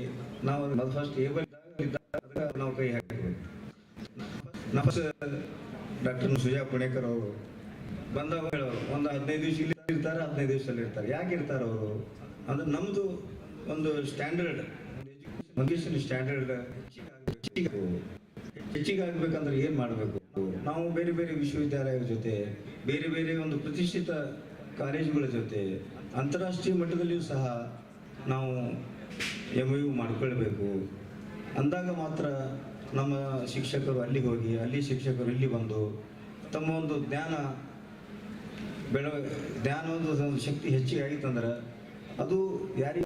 ನಾವು ಫಸ್ಟ್ ಏಬಲ್ ಇದ್ದಾಗ ನಾವು ಕೈ ಹಾಕಬೇಕು. ನಮ್ಮ ಡಾಕ್ಟರ್ ಸುಜಾ ಪುಣೇಕರ್ ಅವರು ಬಂದಾಗ ಹೇಳೋರು, ಒಂದು 15 ದಿವಸ ಇಲ್ಲಿ ಇರ್ತಾರೆ, 15 ದಿವಸದಲ್ಲಿ ಇರ್ತಾರೆ. ಯಾಕೆ ಇರ್ತಾರೆ ಅವರು ಅಂದ್ರೆ ನಮ್ಮದು ಒಂದು ಸ್ಟ್ಯಾಂಡರ್ಡ್, ಎಜುಕೇಷನ್ ಸ್ಟ್ಯಾಂಡರ್ಡ್ ಹೆಚ್ಚಿಗೆ ಆಗಬೇಕಂದ್ರೆ ಏನು ಮಾಡಬೇಕು? ನಾವು ಬೇರೆ ಬೇರೆ ವಿಶ್ವವಿದ್ಯಾಲಯಗಳ ಜೊತೆ, ಬೇರೆ ಬೇರೆ ಒಂದು ಪ್ರತಿಷ್ಠಿತ ಕಾಲೇಜುಗಳ ಜೊತೆ, ಅಂತಾರಾಷ್ಟ್ರೀಯ ಮಟ್ಟದಲ್ಲಿಯೂ ಸಹ ನಾವು MOU ಮಾಡಿಕೊಳ್ಬೇಕು. ಅಂದಾಗ ಮಾತ್ರ ನಮ್ಮ ಶಿಕ್ಷಕರು ಅಲ್ಲಿಗೆ ಹೋಗಿ, ಅಲ್ಲಿ ಶಿಕ್ಷಕರು ಇಲ್ಲಿ ಬಂದು ತಮ್ಮ ಒಂದು ಜ್ಞಾನದ ಶಕ್ತಿ ಹೆಚ್ಚಿಗೆ ಆಗಿತ್ತಂದ್ರೆ ಅದು ಯಾರಿಗೆ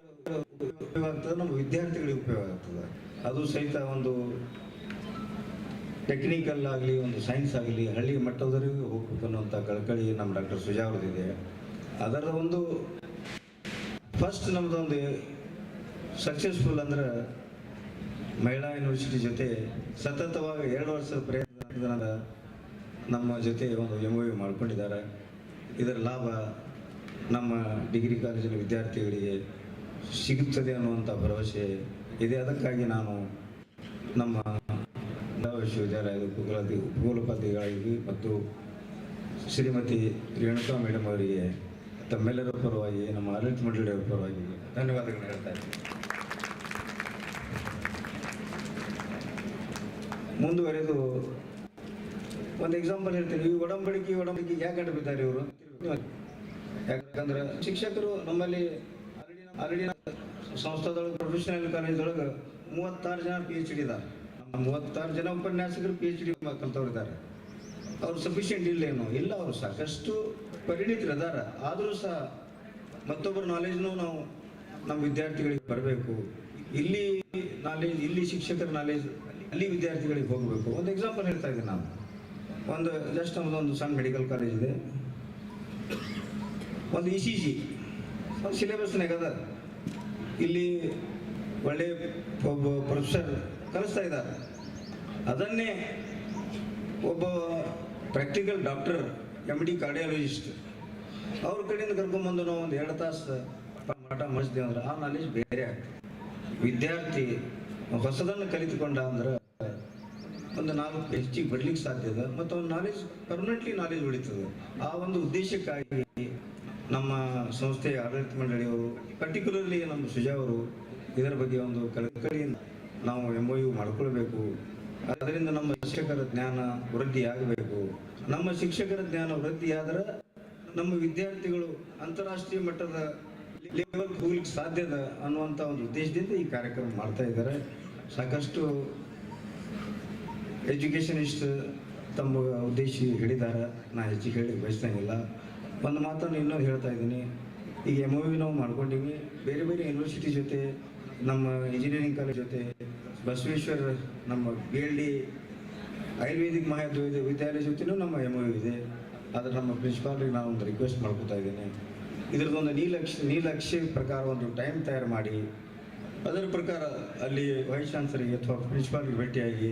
ಉಪಯೋಗ ಆಗ್ತದೆ? ನಮ್ಮ ವಿದ್ಯಾರ್ಥಿಗಳಿಗೆ ಉಪಯೋಗ ಆಗ್ತದೆ. ಅದು ಸಹಿತ ಒಂದು ಟೆಕ್ನಿಕಲ್ ಆಗಲಿ, ಒಂದು ಸೈನ್ಸ್ ಆಗಲಿ, ಹಳ್ಳಿ ಮಟ್ಟದವರೆಗೂ ಹೋಗ್ಬೇಕು ಅನ್ನುವಂಥ ಕಳಕಳಿ ನಮ್ಮ ಡಾಕ್ಟರ್ ಸುಜಾ ಅವ್ರದ್ದಿದೆ. ಅದರ ಒಂದು ಫಸ್ಟ್ ನಮ್ಮದೊಂದು ಸಕ್ಸಸ್ಫುಲ್ ಅಂದ್ರೆ ಮಹಿಳಾ ಯೂನಿವರ್ಸಿಟಿ ಜೊತೆ ಸತತವಾಗಿ 2 ವರ್ಷದ ಪ್ರಯತ್ನ ನಮ್ಮ ಜೊತೆ ಒಂದು MOU ಮಾಡ್ಕೊಂಡಿದ್ದಾರೆ. ಇದರ ಲಾಭ ನಮ್ಮ ಡಿಗ್ರಿ ಕಾಲೇಜಿನ ವಿದ್ಯಾರ್ಥಿಗಳಿಗೆ ಸಿಗುತ್ತದೆ ಅನ್ನುವಂಥ ಭರವಸೆ ಇದೆ. ಅದಕ್ಕಾಗಿ ನಾನು ನಮ್ಮ ವಿಶ್ವವಿದ್ಯಾಲಯದ ಉಪಕುಲಪತಿಗಳಿಗೆ ಮತ್ತು ಶ್ರೀಮತಿ ರೇಣುಕಾ ಮೇಡಮ್ ಅವರಿಗೆ ತಮ್ಮೆಲ್ಲರ ಪರವಾಗಿ, ನಮ್ಮ ಆಡಳಿತ ಮಂಡಳಿಯವರ ಪರವಾಗಿ ಧನ್ಯವಾದಗಳನ್ನು ಹೇಳ್ತಾ ಇದ್ದೀನಿ. ಮುಂದುವರೆದು ಒಂದು ಎಕ್ಸಾಂಪಲ್ ಹೇಳ್ತೀನಿ. ಈ ಒಡಂಬಡಿಕೆ ಯಾಕೆ ಗಂಟು ಬಿದ್ದಾರೆ ಇವರು? ಯಾಕಂದ್ರೆ ಶಿಕ್ಷಕರು ನಮ್ಮಲ್ಲಿ ಆಲ್ರೆಡಿ ಸಂಸ್ಥಾದೊಳಗೆ ಪ್ರೊಫೆಷನಲ್ ಕಾಲೇಜೊಳಗೆ 36 ಜನ PhD ಇದ್ದಾರೆ. 36 ಜನ ಉಪನ್ಯಾಸಕರು PhD ಕಲ್ತವ್ರಿದ್ದಾರೆ. ಅವ್ರು ಸಫಿಷಿಯೆಂಟ್ ಇಲ್ಲ, ಅವರು ಸಾಕಷ್ಟು ಪರಿಣಿತರಿದ್ದಾರೆ. ಆದರೂ ಸಹ ಮತ್ತೊಬ್ಬರ ನಾಲೆಜ್ನೂ ನಾವು ನಮ್ಮ ವಿದ್ಯಾರ್ಥಿಗಳಿಗೆ ಬರಬೇಕು. ಇಲ್ಲಿ ಶಿಕ್ಷಕರ ನಾಲೆಜ್ ಅಲ್ಲಿ ವಿದ್ಯಾರ್ಥಿಗಳಿಗೆ ಹೋಗಬೇಕು. ಒಂದು ಎಕ್ಸಾಂಪಲ್ ಹೇಳ್ತಾ ಇದ್ದೀನಿ ನಾನು. ಜಸ್ಟ್ ನಮ್ಮದೊಂದು ಸಣ್ಣ ಮೆಡಿಕಲ್ ಕಾಲೇಜ್ ಇದೆ. ಒಂದು ECG ಒಂದು ಸಿಲೆಬಸ್ನಾಗ ಅದ. ಇಲ್ಲಿ ಒಳ್ಳೆಯ ಒಬ್ಬ ಪ್ರೊಫೆಸರ್ ಕಲಿಸ್ತಾ ಇದ್ದಾರೆ. ಅದನ್ನೇ ಒಬ್ಬ ಪ್ರಾಕ್ಟಿಕಲ್ ಡಾಕ್ಟರ್ MD ಕಾರ್ಡಿಯಾಲಜಿಸ್ಟ್ ಅವ್ರ ಕಡೆಯಿಂದ ಕರ್ಕೊಂಡ್ಬಂದು ನಾವು ಒಂದು 2 ತಾಸು ಪಾಠ ಮಾಡಿಸ್ತೀವಿ ಅಂದ್ರೆ ಆ ನಾಲೆಜ್ ಬೇರೆ ಆಗ್ತದೆ. ವಿದ್ಯಾರ್ಥಿ ಹೊಸದನ್ನು ಕಲಿತುಕೊಂಡ ಅಂದ್ರೆ ಒಂದು 4 ಹೆಚ್ಚಿಗೆ ಬರ್ಲಿಕ್ಕೆ ಸಾಧ್ಯ ಇದೆ ಮತ್ತು ಒಂದು ನಾಲೆಜ್ ಪರ್ಮನೆಂಟ್ಲಿ ನಾಲೆಜ್ ಉಳಿತದೆ. ಆ ಒಂದು ಉದ್ದೇಶಕ್ಕಾಗಿ ನಮ್ಮ ಸಂಸ್ಥೆಯ ಆಡಳಿತ ಮಂಡಳಿಯವರು, ಪರ್ಟಿಕ್ಯುಲರ್ಲಿ ನಮ್ಮ ಸುಜಾ ಅವರು ಇದರ ಬಗ್ಗೆ ಒಂದು ಕಳಕಳಿಯಿಂದ ನಾವು MOU ಮಾಡ್ಕೊಳ್ಬೇಕು. ಅದರಿಂದ ನಮ್ಮ ಶಿಕ್ಷಕರ ಜ್ಞಾನ ವೃದ್ಧಿಯಾಗಬೇಕು. ನಮ್ಮ ಶಿಕ್ಷಕರ ಜ್ಞಾನ ವೃದ್ಧಿಯಾದರೆ ನಮ್ಮ ವಿದ್ಯಾರ್ಥಿಗಳು ಅಂತಾರಾಷ್ಟ್ರೀಯ ಮಟ್ಟದ ಲೆವೆಲ್ ಹೋಗ್ಲಿಕ್ಕೆ ಸಾಧ್ಯದ ಅನ್ನುವಂಥ ಒಂದು ಉದ್ದೇಶದಿಂದ ಈ ಕಾರ್ಯಕ್ರಮ ಮಾಡ್ತಾ ಇದ್ದಾರೆ. ಸಾಕಷ್ಟು ಎಜುಕೇಷನಿಸ್ಟ್ ತಮ್ಮ ಉದ್ದೇಶ ಹಿಡಿದಾರೆ. ನಾನು ಹೆಚ್ಚಿಗೆ ಹೇಳಿ ಬಯಸ್ತಂಗಿಲ್ಲ. ಒಂದು ಮಾತನ್ನು ಇನ್ನೊಂದು ಹೇಳ್ತಾ ಇದ್ದೀನಿ. ಈಗ MOU ನಾವು ಮಾಡ್ಕೊಂಡಿವಿ. ಬೇರೆ ಬೇರೆ ಯೂನಿವರ್ಸಿಟಿ ಜೊತೆ, ನಮ್ಮ ಇಂಜಿನಿಯರಿಂಗ್ ಕಾಲೇಜ್ ಜೊತೆ, ಬಸವೇಶ್ವರ ನಮ್ಮ BLD ಆಯುರ್ವೇದಿಕ್ ವಿದ್ಯಾಲಯ ಜೊತೆನೂ ನಮ್ಮ MOU ಇದೆ. ಆದರೆ ನಮ್ಮ ಪ್ರಿನ್ಸಿಪಾಲ್ಗೆ ನಾನು ಒಂದು ರಿಕ್ವೆಸ್ಟ್ ಮಾಡ್ಕೊತಾ ಇದ್ದೀನಿ. ಇದರದ್ದೊಂದು ನೀಲಕ್ಷೆ ಪ್ರಕಾರ ಒಂದು ಟೈಮ್ ತಯಾರು ಮಾಡಿ ಅದರ ಪ್ರಕಾರ ಅಲ್ಲಿ ವೈಸ್ ಚಾನ್ಸಲರ್ಗೆ ಅಥವಾ ಪ್ರಿನ್ಸಿಪಾಲ್ಗೆ ಭೇಟಿಯಾಗಿ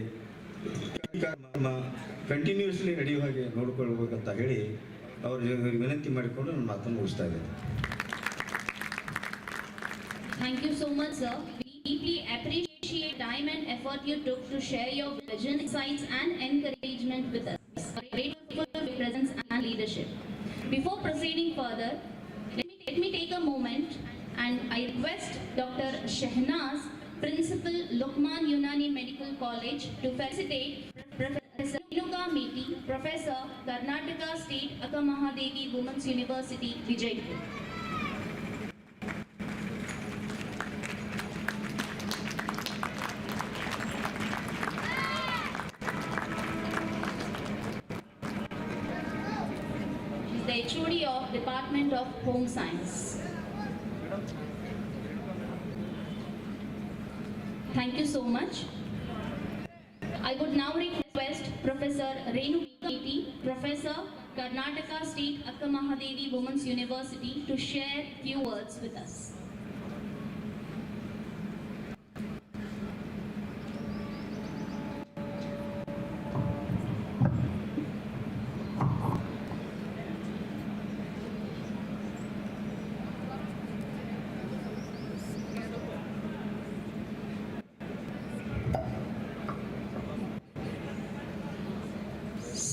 ಕಂಟಿನ್ಯೂಸ್ಲಿ ನಡೆಯುವ ಹಾಗೆ ನೋಡಿಕೊಳ್ಬೇಕಂತ ಹೇಳಿ ಅವ್ರಿಗೆ ವಿನಂತಿ ಮಾಡಿಕೊಂಡು ನನ್ನ ಮಾತನ್ನು ಮುಗಿಸ್ತಾ ಇದ್ದೇನೆ. Thank you so much, sir. We deeply appreciate time and effort you took to share your vision, insights and encouragement with us. We are grateful for your presence and leadership. Before proceeding further, let me take a moment and I request Dr. Shehnaz, Principal Luqman Unani Medical College, to felicitate Professor Inaugural, Professor, Karnataka State Akkamahadevi Women's University, Vijayapur. The HOD of Department of Home Science. Thank you so much. I would now request Professor Rainwater, Professor, Karnataka State Akkamahadevi Women's University, to share few words with us.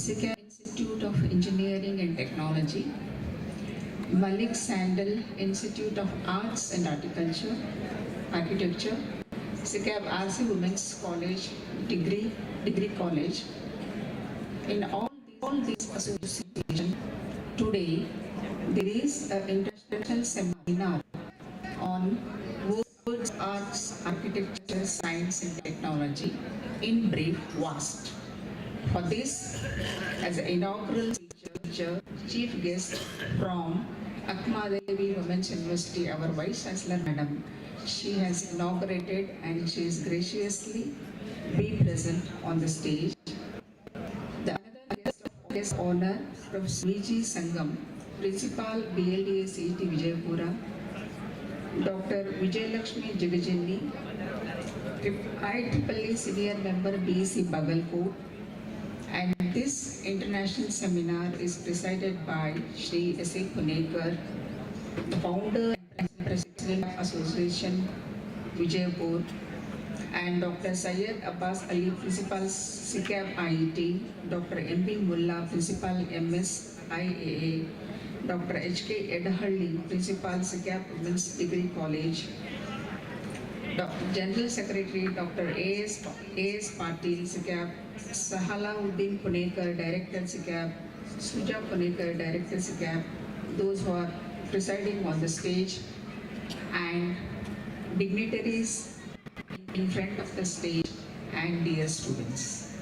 SECAB Institute of Engineering and Technology, Malik Sandal Institute of Arts and Architecture, SECAB RC Women's College, Degree College. In all these associations, today there is an international seminar on words, arts, architecture, science and technology, in brief WAAST. For this, as an inaugural speaker, chief guest from Akkamahadevi Women's University, our Vice Chancellor Madam, she has inaugurated and she is graciously be present on the stage. The other guest of honor, Professor V.G. Sangam, Principal BLD CET Vijayapura, Dr. Vijayalakshmi Jagajini, IEEE Senior Member BEC Bagalkot. And this international seminar is presided by Shri S.A. Punekar, the founder and president of Association Vijayapur, and Dr. Syed Abbas Ali, Principal SECAB IET, Dr. M.B. Mullah, Principal MS IAA, Dr. H.K. Edahalli, Principal SECAB Women's Degree College, General Secretary Dr. A.S. Patil, SECAB, Sahalauddin Punekar, Director SECAB, Suja Punekar, Director SECAB, those who are presiding on the stage, and dignitaries in front of the stage, and dear students.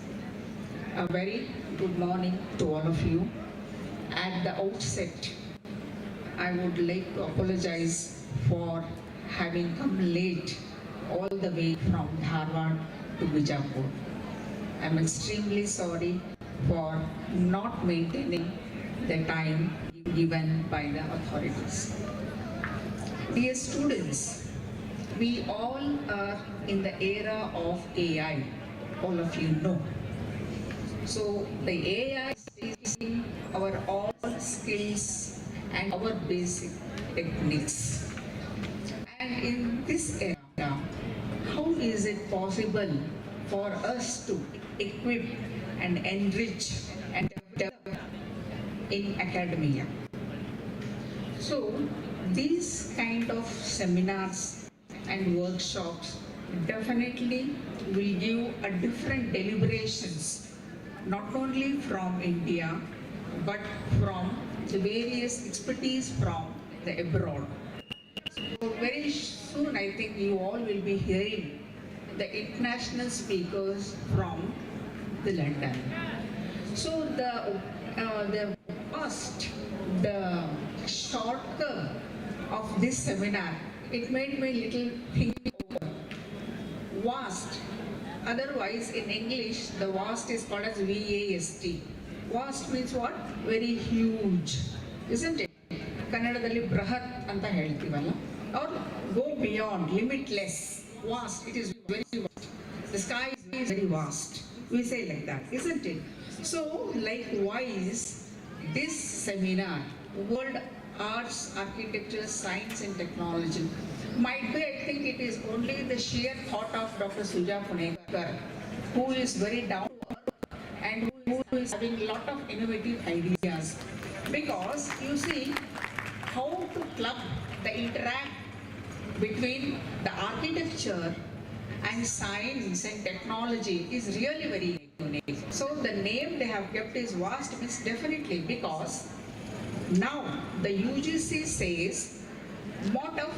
A very good morning to all of you. At the outset, I would like to apologize for having come late all the way from Dharwad to Vijayapur. I am extremely sorry for not maintaining the time given by the authorities. Dear students, we all are in the era of AI, all of you know. So the AI is using our all skills and our basic techniques. And in this era, how is it possible for us to equip and enrich and develop in academia? So these kind of seminars and workshops definitely will give a different deliberations, not only from India, but from the various expertise from the abroad. So very soon, I think you all will be hearing the international speakers from the London. So the first, the short term of this seminar, it made me little think over. WAAST. Otherwise, in English, the WAAST is called as VAST. WAAST means what? Very huge, isn't it? Kannadadalli brahat anta heltivalla. Or go beyond, limitless. Vast, it is very vast. The sky is very vast. We say like that, isn't it? So, likewise, this seminar, World Arts, Architecture, Science and Technology, might be, I think it is only the sheer thought of Dr. Suja Punekar, who is very down to earth and who is having a lot of innovative ideas. Because you see how to club the interact between the architecture and science and technology is really very unique. So the name they have kept is WAAST means definitely because now the UGC says lot of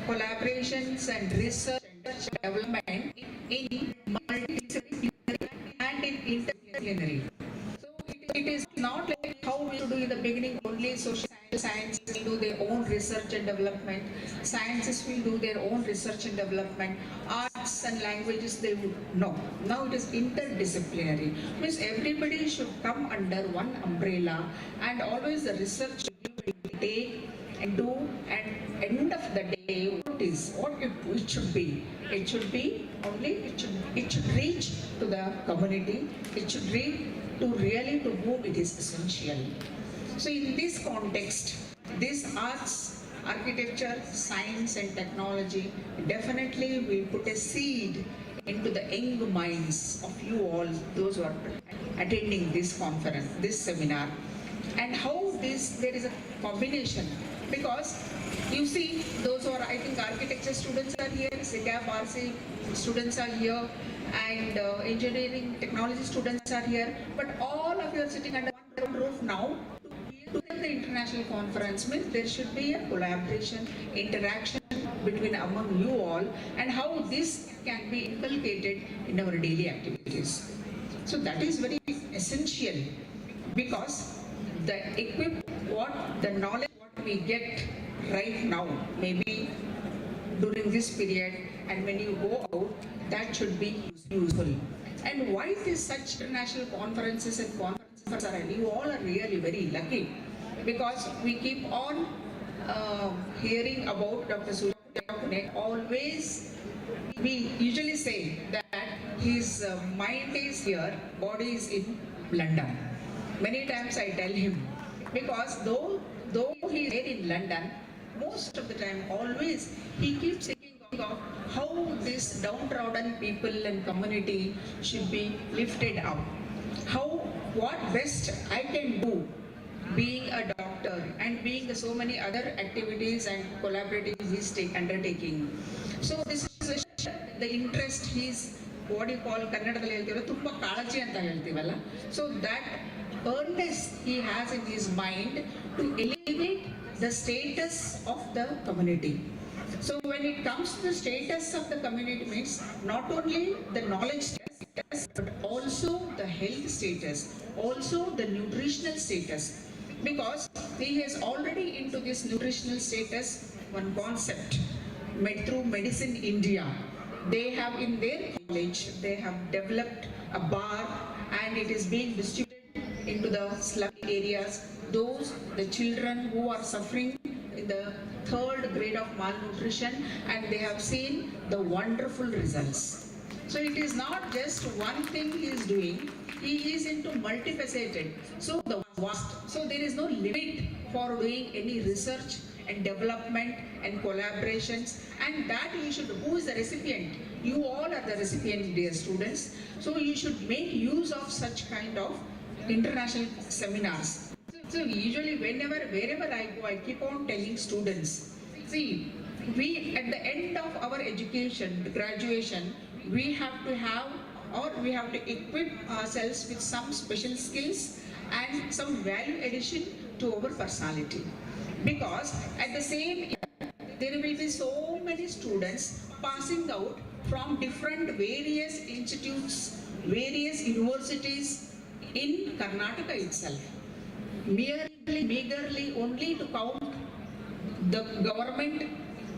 collaborations and research and development in multidisciplinary and in interdisciplinary. So it is not like how we do in the beginning only social science will do their own research and development, sciences will do their own research and development, arts and languages they would no. Now it is interdisciplinary, means everybody should come under one umbrella and always the research will take and do, and end of the day what it should be. It should be only it should reach to the community, it should reach to really to whom it is essential. So in this context, this arts, architecture, science and technology definitely will put a seed into the young minds of you all, those who are attending this conference, this seminar. And how there is a combination, because you see those who are, I think architecture students are here, SECAB, RC students are here, and engineering technology students are here, but all of you are sitting under one roof now. To the international conference means there should be a collaboration, interaction between among you all, and how this can be inculcated in our daily activities. So that is very essential, because the knowledge what we get right now, maybe during this period, and when you go out, that should be useful. And why is such international conferences and conferences are, you all are really very lucky, because we keep on hearing about Dr. Suja Punekar. Always, we usually say that his mind is here, body is in London. Many times I tell him, because though he is there in London, most of the time, always, he keeps thinking of how this downtrodden people and community should be lifted up. What best I can do, being a doctor and being so many other activities and collaboratives he's undertaking. So this is the interest he's, what you call Kannadadalli heltivalla, tumba kalaji anta heltivalla. So that earnest he has in his mind to elevate the status of the community. So when it comes to the status of the community, means not only the knowledge status, but also the health status, also the nutritional status. Because he is already into this nutritional status, one concept, through Medicine India. They have in their college, they have developed a bar, and it is being distributed into the slum areas. The children who are suffering in the 3rd grade of malnutrition, and they have seen the wonderful results. So it is not just one thing he is doing, he is into multifaceted. So the WAAST, so there is no limit for doing any research and development and collaborations, and that you should, who is the recipient? You all are the recipient, dear students. So you should make use of such kind of international seminars. So usually wherever I go, I keep on telling students, see, we at the end of our education, the graduation, we have to have, or we have to equip ourselves with some special skills and some value addition to our personality. Because at the same year, there will be so many students passing out from different various institutes, various universities in Karnataka itself. Meagerly only to count the government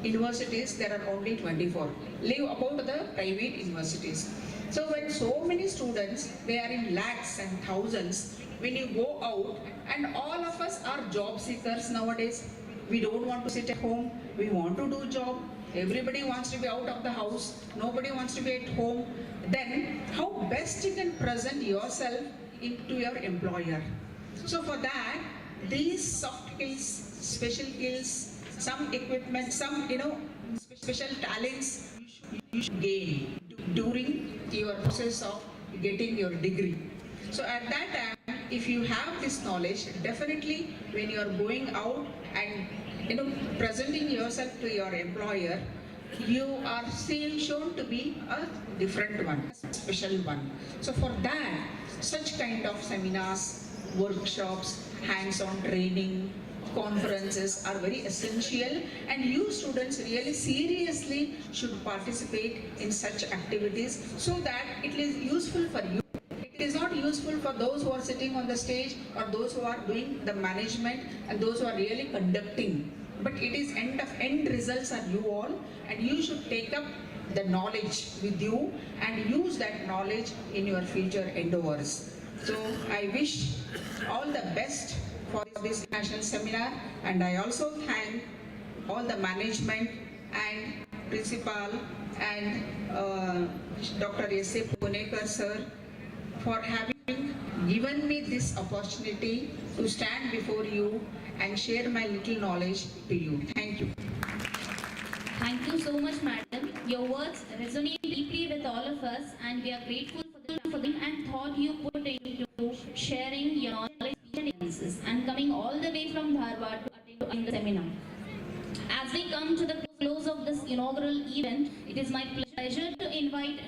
universities, there are only 24. Leave about the private universities. So when so many students, they are in lakhs and thousands, when you go out, and all of us are job seekers nowadays. We don't want to sit at home, we want to do job. Everybody wants to be out of the house, nobody wants to be at home. Then how best you can present yourself into your employer. So for that, these soft skills, special skills, some equipment, some special talents you should gain during your process of getting your degree. So at that time, if you have this knowledge, definitely when you are going out and presenting yourself to your employer, you are shown to be a different one, a special one. So for that, such kind of seminars, workshops, hands-on training, conferences are very essential, and you students really seriously should participate in such activities so that it is useful for you. It is not useful for those who are sitting on the stage or those who are doing the management and those who are really conducting. But it is end results are you all, and you should take up the knowledge with you and use that knowledge in your future endeavors. So I wish all the best for this national seminar, and I also thank all the management and principal and Dr. S.A. Punekar sir for having given me this opportunity to stand before you and share my little knowledge to you. Thank you. Thank you so much, madam. Your words resonate deeply with all of us, and we are grateful for them and thought you put into sharing your knowledge and experiences and coming all the way from Dharwad to attend the seminar. As we come to the close of this inaugural event, it is my pleasure to invite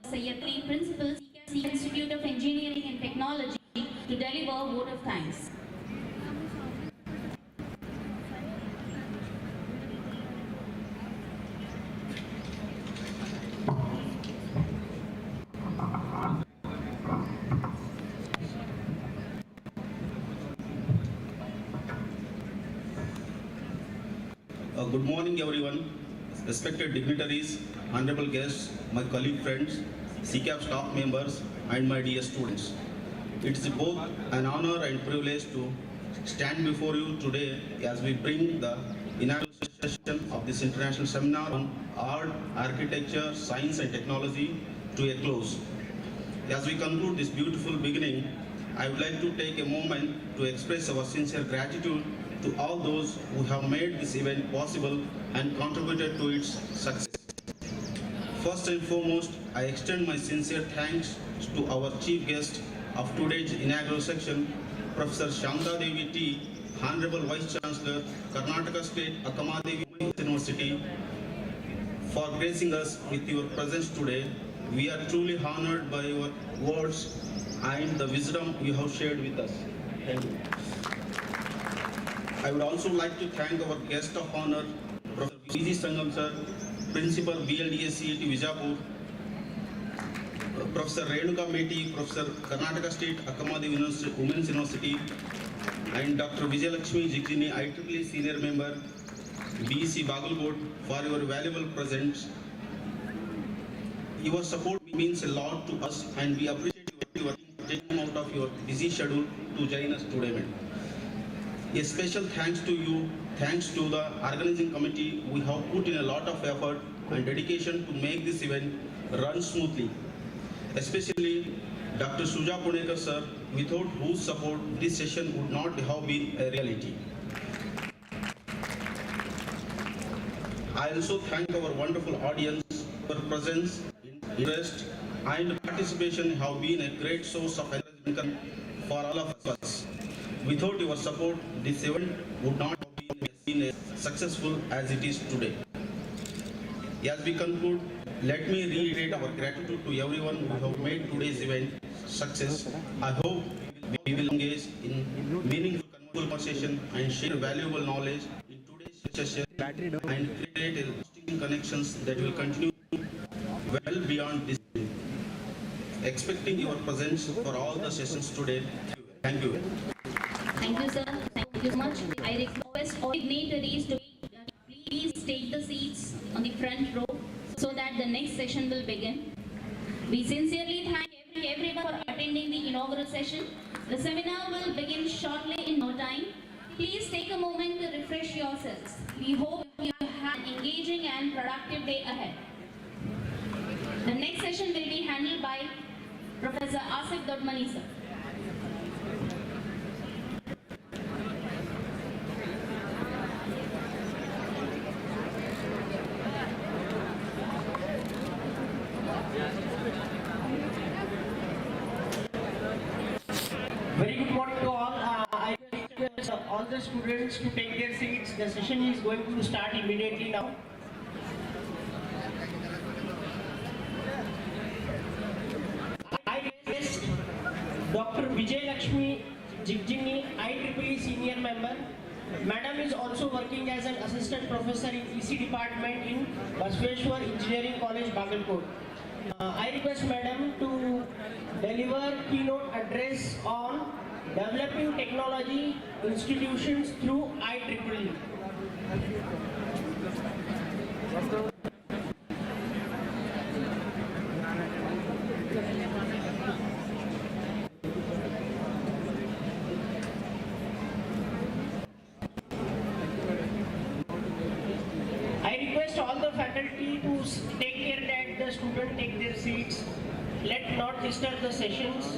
Sayatri Principal, SECAB Institute of Engineering and Technology, to deliver a vote of thanks. Good morning, everyone. Respected dignitaries, honorable guests, my colleague friends, SECAB staff members, and my dear students. It is both an honor and privilege to stand before you today as we bring the inaugural session of this international seminar on art, architecture, science, and technology to a close. As we conclude this beautiful beginning, I would like to take a moment to express our sincere gratitude to all those who have made this event possible and contributed to its success. First and foremost, I extend my sincere thanks to our chief guest of today's inaugural section, Professor Shanta Devi T, Honorable Vice Chancellor, Karnataka State Akamadevi University, for gracing us with your presence today. We are truly honored by your words and the wisdom you have shared with us. Thank you. I would also like to thank our guest of honor, Professor V.G. Sangam sir, Principal BLDSCET Vijayapur, Professor Renuka Meti, Professor Karnataka State Akamadevi Women's University, and Dr. Vijayalakshmi Jigini, IEEE Senior Member, BEC Bagalkot, for your valuable presence. Your support means a lot to us, and we appreciate your taking out of your busy schedule to join us today. A special thanks to you. thanks to the organizing committee, we have put in a lot of effort and dedication to make this event run smoothly. Especially Dr. Suja Punekar sir, without whose support this session would not have been a reality. I also thank our wonderful audience. Your presence, interest and participation have been a great source of encouragement for all of us. Without your support, this event would not have been as successful as it is today. As we conclude, let me reiterate our gratitude to everyone who have made today's event success. I hope we will engage in meaningful conversation and share valuable knowledge in today's session and create lasting connections that will continue well beyond this. Expecting your presence for all the sessions today. Thank you. Thank you, sir. Thank you so much. I request all dignitaries to please take the seats on the front row so that the next session will begin. We sincerely thank everyone for attending the inaugural session. The seminar will begin shortly in no time. Please take a moment to refresh yourselves. We hope you have an engaging and productive day ahead. The next session will be handled by Professor Asif Dodmani, sir. Very good morning to all. I request all the students to take their seats. The session is going to start immediately now. I request Dr. Vijayalakshmi Jigjini, IEEE senior member. Madam is also working as an assistant professor in EC department in Basveshwar Engineering College, Bagalkot. I request Madam to deliver keynote address on developing technology institutions through IEEE. I request all the faculty to take care that the students take their seats. Let not disturb the sessions.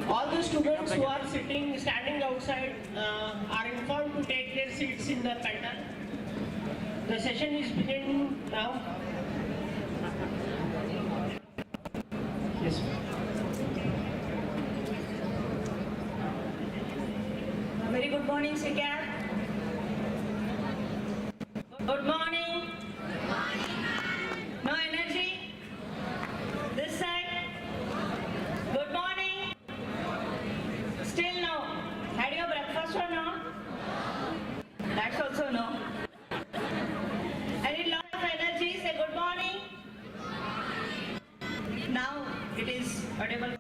All the students who are standing outside are informed to take their seats in the panel. The session is beginning now. Yes. Very good morning, SECAB. Good morning. No energy? This side? Good morning. Still no. Had your breakfast or no? That's also no. I need lot of energy. Say good morning. Now it is audible.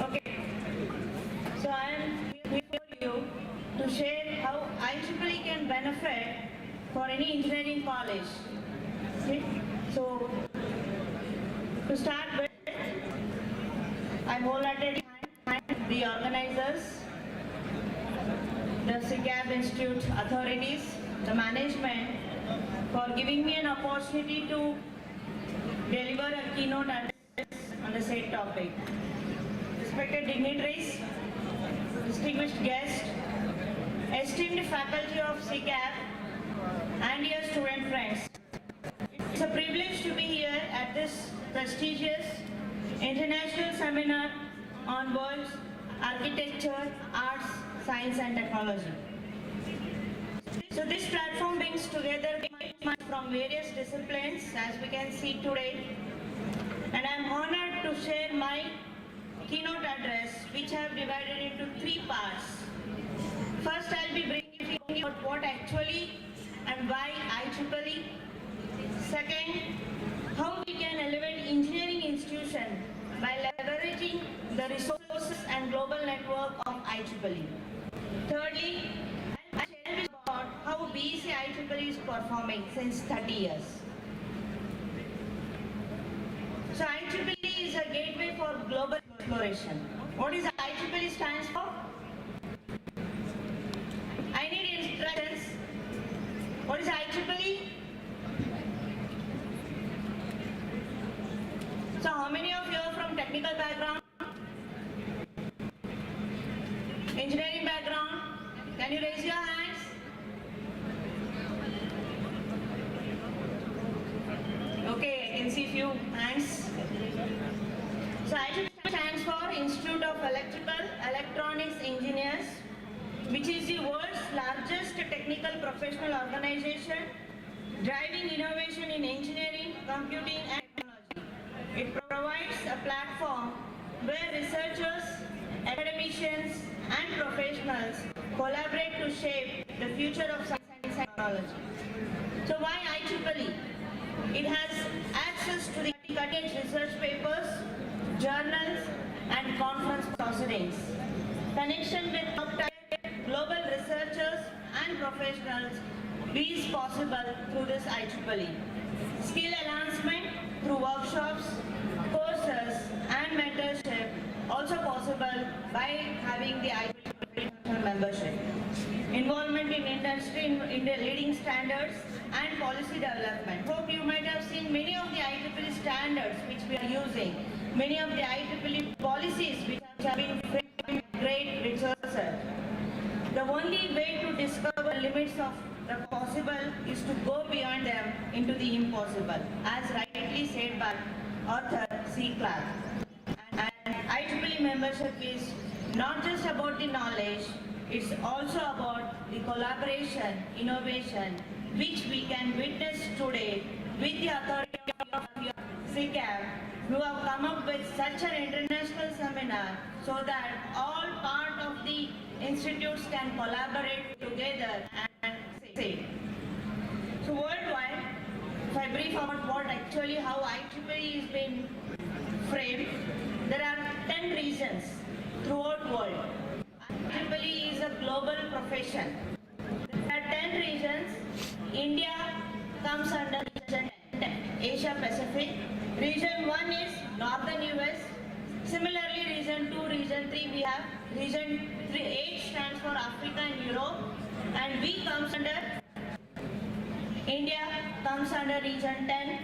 Okay. So I am here for you to share how IEEE can benefit for any engineering college. Okay? So, to start with, I wholeheartedly thank the organizers, the SECAB Institute authorities, the management for giving me an opportunity to deliver a keynote address on the said topic. Respected dignitaries, distinguished guests, esteemed faculty of SECAB, and your student friends. It's a privilege to be here at this prestigious international seminar on world's architecture, arts, science and technology. So this platform brings together people from various disciplines, as we can see today, and I am honored to share my keynote address, which I have divided into 3 parts. First, I'll be bringing about what actually and why IEEE. Second, how we can elevate engineering institutions by leveraging the resources and global network of IEEE. Thirdly, I'll share about how BEC IEEE is performing since 30 years. So IEEE is a gateway for global exploration. What is IEEE stands for? What is IEEE? So how many of you are from technical background? Engineering background? Can you raise your hands? Okay, I can see few hands. So IEEE stands for Institute of Electrical Electronics Engineers, which is the world's largest technical professional organization driving innovation in engineering, computing and technology. It provides a platform where researchers, academicians and professionals collaborate to shape the future of science and technology. So why IEEE? It has access to the cutting-edge research papers, journals and conference proceedings. Connection with global researchers and professionals is possible through this IEEE. Skill enhancement through workshops, courses and mentorship also possible by having the IEEE membership. Involvement in industry in the leading standards and policy development. Hope you might have seen many of the IEEE standards which we are using, many of the IEEE policies which have been framed with great researchers. The only way to discover the limits of the possible is to go beyond them into the impossible, as rightly said by author SECAB. And IEEE membership is not just about the knowledge, it's also about the collaboration, innovation, which we can witness today with the authority of SECAB, who have come up with such an international seminar so that all part of the institutes can collaborate together and say. So worldwide, if I brief about what actually how IEEE is being framed, there are 10 regions throughout the world. IEEE is a global profession. There are 10 regions. India comes under region 10, Asia Pacific. Region 1 is Northern US. Similarly, region 2, region 3 we have. Region 8 stands for Africa and Europe. And we comes under, India comes under region 10.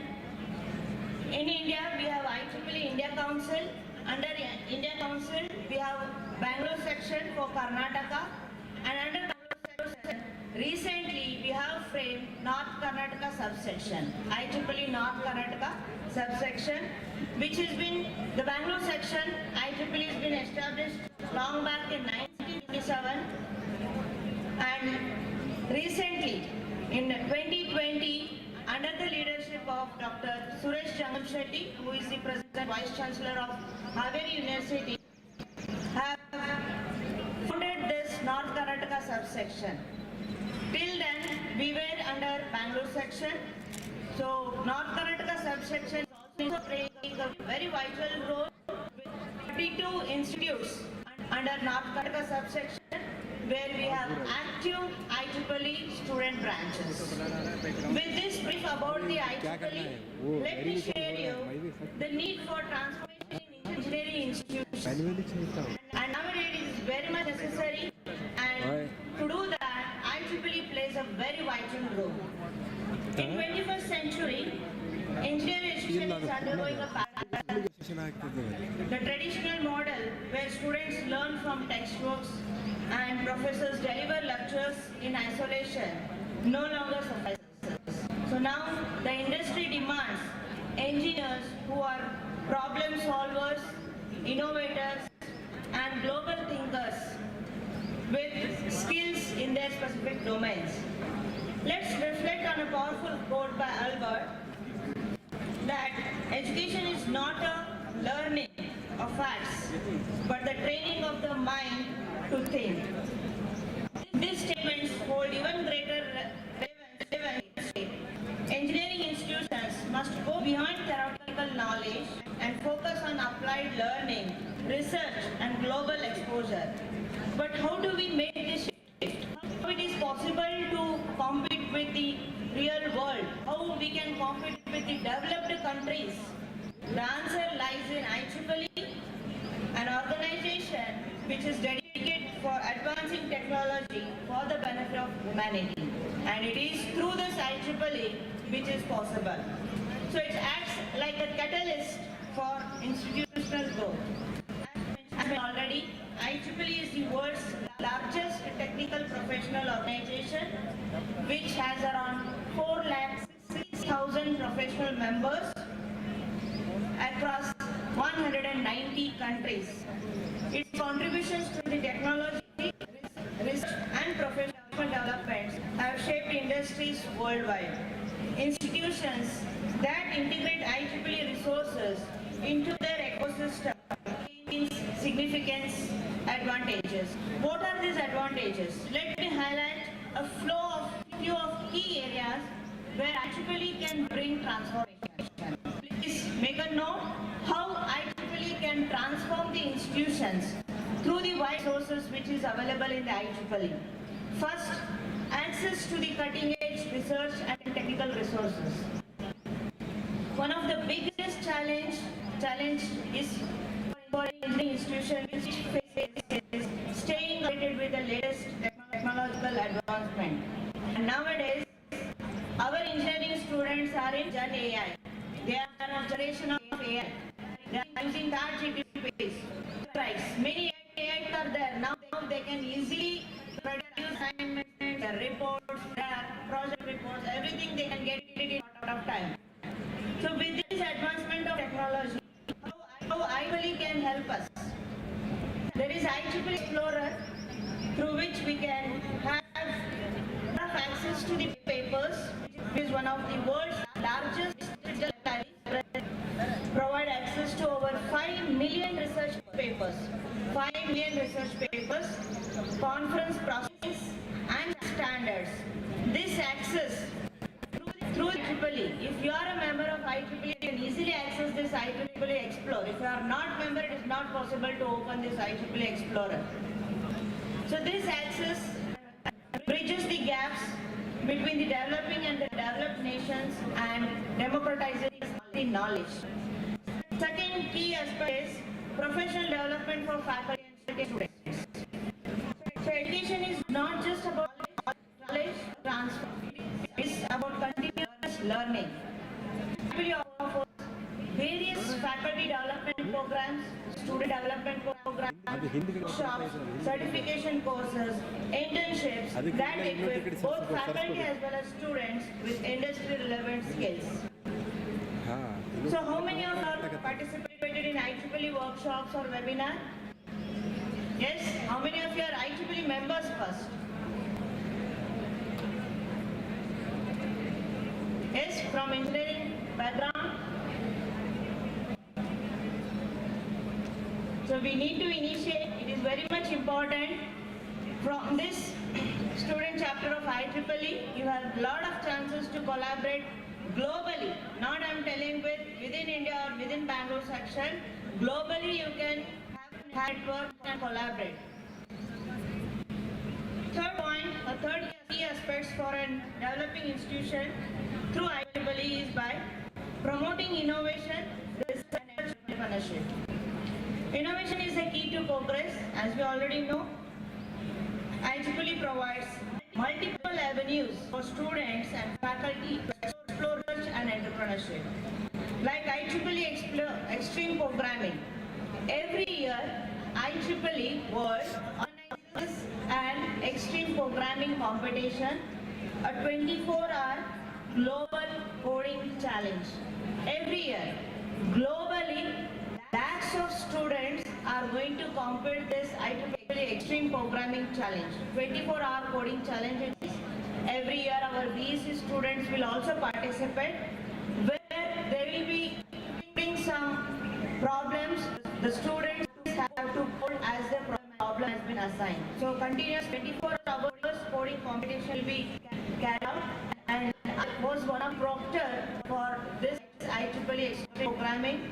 In India, we have IEEE India Council. Under India Council, we have Bangalore section for Karnataka. And under Bangalore section, recently we have framed North Karnataka subsection, IEEE North Karnataka subsection, which has been, the Bangalore section, IEEE has been established long back in 1957. And recently, in 2020, under the leadership of Dr. Suresh Shetty, who is the President Vice Chancellor of Haveri University, have founded this North Karnataka subsection. Till then, we were under Bangalore section. So, North Karnataka subsection is also playing a very vital role with 32 institutes under North Karnataka subsection, where we have active IEEE student branches. With this brief about the IEEE, let me share you the need for transformation in engineering institutions. And nowadays it is very much necessary, and to do that, IEEE plays a very vital role. In 21st century, engineering education is undergoing a pattern. The traditional model where students learn from textbooks and professors deliver lectures in isolation no longer suffices. So now the industry demands engineers who are problem solvers, innovators and global thinkers with skills in their specific domains. Let's reflect on a powerful quote by Albert that education is not a learning of facts, but the training of the mind to think. These statements hold even greater relevance. Engineering institutions must go beyond theoretical knowledge and focus on applied learning, research and global exposure. But how do we make this shift? How it is possible to compete with the real world? How we can compete with the developed countries? The answer lies in IEEE, an organization which is dedicated for advancing technology for the benefit of humanity. and it is through this IEEE which is possible. So it acts like a catalyst for institutional growth. As mentioned already, IEEE is the world's largest technical professional organization, which has around 4,06,000 professional members across 190 countries. Its contributions to the technology, research and professional development have shaped industries worldwide. Institutions that integrate IEEE resources into their ecosystem gain significant advantages. What are these advantages? Let me highlight a few of key areas where IEEE can bring transformation. Please make a note how IEEE can transform the institutions through the wide sources which is available in the IEEE. First, access to the cutting-edge research and technical resources. One of the biggest challenge is for any institution which faces staying updated with the latest technological advancement. And nowadays, our engineering students are in Gen AI. They are a generation of AI. They are using ChatGPT. Many AI are there. Now they can easily produce assignments, their reports, their project reports, everything they can get it in a lot of time. So with this advancement of technology, how IEEE can help us? There is IEEE Explorer, through which we can have access to the papers, which is one of the world's largest digital libraries, provide access to over 5 million research papers, conference processes and standards. This access through IEEE, if you are a member of IEEE, you can easily access this IEEE Explorer. If you are not a member, it is not possible to open this IEEE Explorer. So this access bridges the gaps between the developing and the developed nations and democratizes the knowledge. Second key aspect is professional development for faculty and students. So education is not just about knowledge transfer, it is about continuous learning. We offer various faculty development programs, student development programs, workshops, certification courses, internships that equip both faculty as well as students with industry relevant skills. So how many of you have participated in IEEE workshops or webinar? Yes? How many of you are IEEE members first? Yes? From engineering background? So we need to initiate, it is very much important. From this student chapter of IEEE, you have a lot of chances to collaborate globally. Not I'm telling within India or within Bangalore section. Globally you can have network and collaborate. Third point, a third key aspects for a developing institution through IEEE is by promoting innovation, research and entrepreneurship. Innovation is the key to progress, as we already know. IEEE provides multiple avenues for students and faculty to explore research and entrepreneurship. Like IEEE Extreme Programming. Every year, IEEE World organizes an extreme programming competition, a 24-hour global coding challenge. Every year, globally, lakhs of students are going to compete this IEEE Extreme Programming Challenge, 24-hour coding challenge. Every year our VEC students will also participate, where they will be doing some problems. The students have to code as the problem has been assigned. So continuous 24 hours coding competition will be carried out, and I was one of proctor for this IEEE Extreme Programming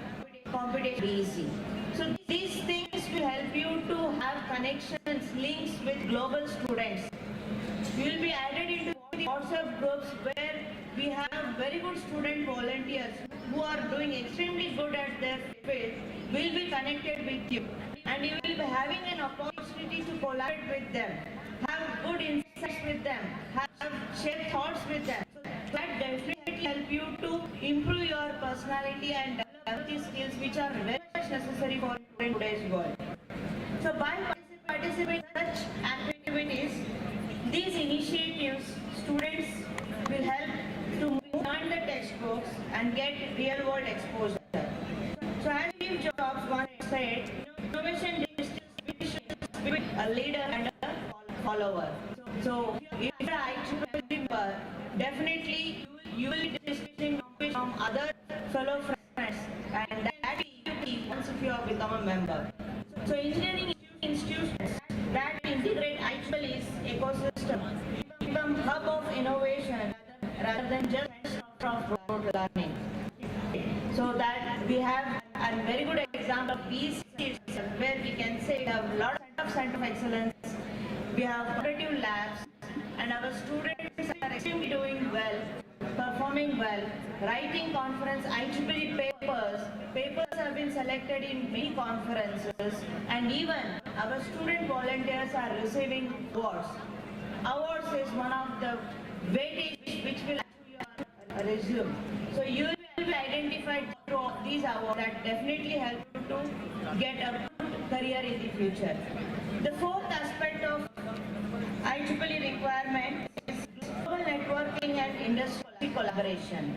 competition VEC. So these things will help you to have connections, links with global students. You will be added into the WhatsApp groups where we have very good student volunteers who are doing extremely good at their field. Will be connected with you, and you will be having an opportunity to collaborate with them, have good insights with them, have share thoughts with them. So that definitely help you to improve your personality and develop the skills which are very much necessary for today's world. So by participating in such activities, these initiatives, students will help to move beyond the textbooks and get real world exposure. So as Steve Jobs once said, innovation distinguishes between a leader and a follower. So if you're an IEEE member, definitely you will be distinguished from other fellow friends, and that will be key once if you have become a member. So engineering institutions that integrate IEEE's ecosystem become hub of innovation rather than just from rote learning. So that we have a very good example of these cities where we can say we have a lot of center of excellence, we have cooperative labs, and our students are extremely doing well, performing well, writing conference IEEE papers. Papers have been selected in many conferences, and even our student volunteers are receiving awards. Awards is one of the weightage which will add to your resume. So you will be identified through these awards that definitely help you to get a good career in the future. The fourth aspect of IEEE requirement is global networking and industry collaboration.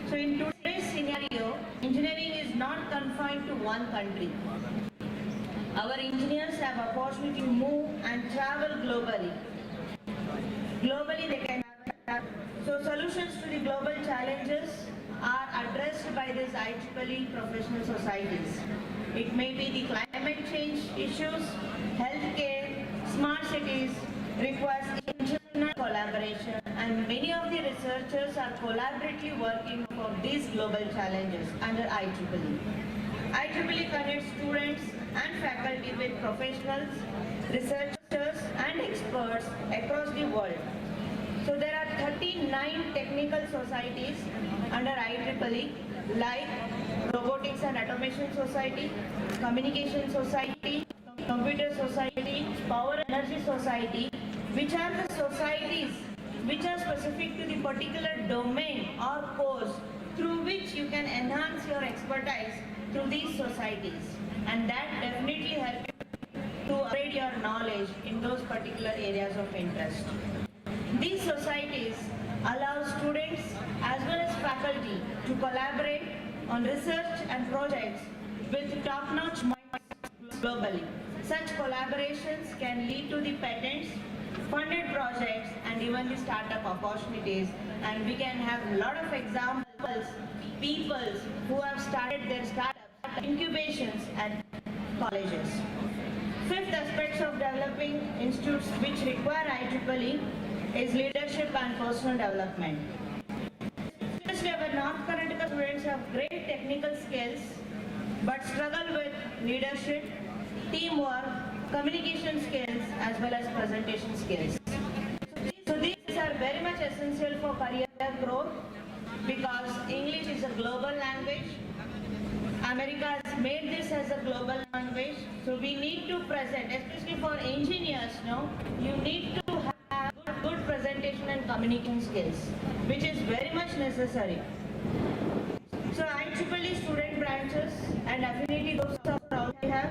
So in today's scenario, engineering is not confined to one country. Our engineers have opportunity to move and travel globally. Globally they can have, so solutions to the global challenges are addressed by these IEEE professional societies. It may be the climate change issues, healthcare, smart cities, requires international collaboration, and many of the researchers are collaboratively working for these global challenges under IEEE. IEEE connects students and faculty with professionals, researchers and experts across the world. So there are 39 technical societies under IEEE like Robotics and Automation Society, Communication Society, Computer Society, Power Energy Society, which are the societies which are specific to the particular domain or course through which you can enhance your expertise through these societies, and that definitely helps you to upgrade your knowledge in those particular areas of interest. These societies allow students as well as faculty to collaborate on research and projects with top-notch minds globally. Such collaborations can lead to the patents, funded projects, and even the startup opportunities, and we can have a lot of examples, people who have started their startups, incubations at colleges. Fifth aspects of developing institutes which require IEEE is leadership and personal development. Especially our North Karnataka students have great technical skills but struggle with leadership, teamwork, communication skills as well as presentation skills. So these are very much essential for career growth because English is a global language. America has made this as a global language, so we need to present, especially for engineers, you need to have good presentation and communication skills, which is very much necessary. So IEEE student branches and affinity groups are all we have.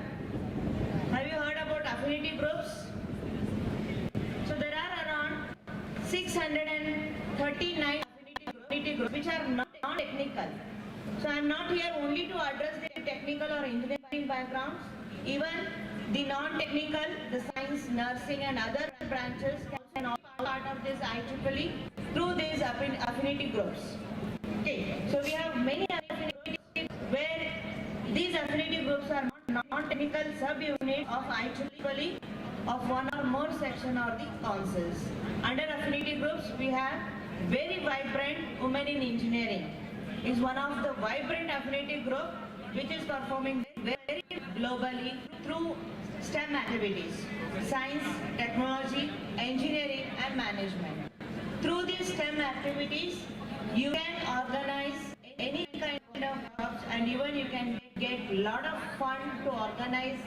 Have you heard about affinity groups? So there are around 639 affinity groups which are non-technical. So I am not here only to address the technical or engineering backgrounds. Even the non-technical, the science, nursing and other branches can all be part of this IEEE through these affinity groups. Okay, so we have many affinity groups where these affinity groups are non-technical sub-unit of IEEE of one or more section or the councils. Under affinity groups, we have very vibrant women in engineering. Is one of the vibrant affinity group which is performing very globally through STEM activities, science, technology, engineering and management. Through these STEM activities, you can organize any kind of jobs and even you can get a lot of fun to organize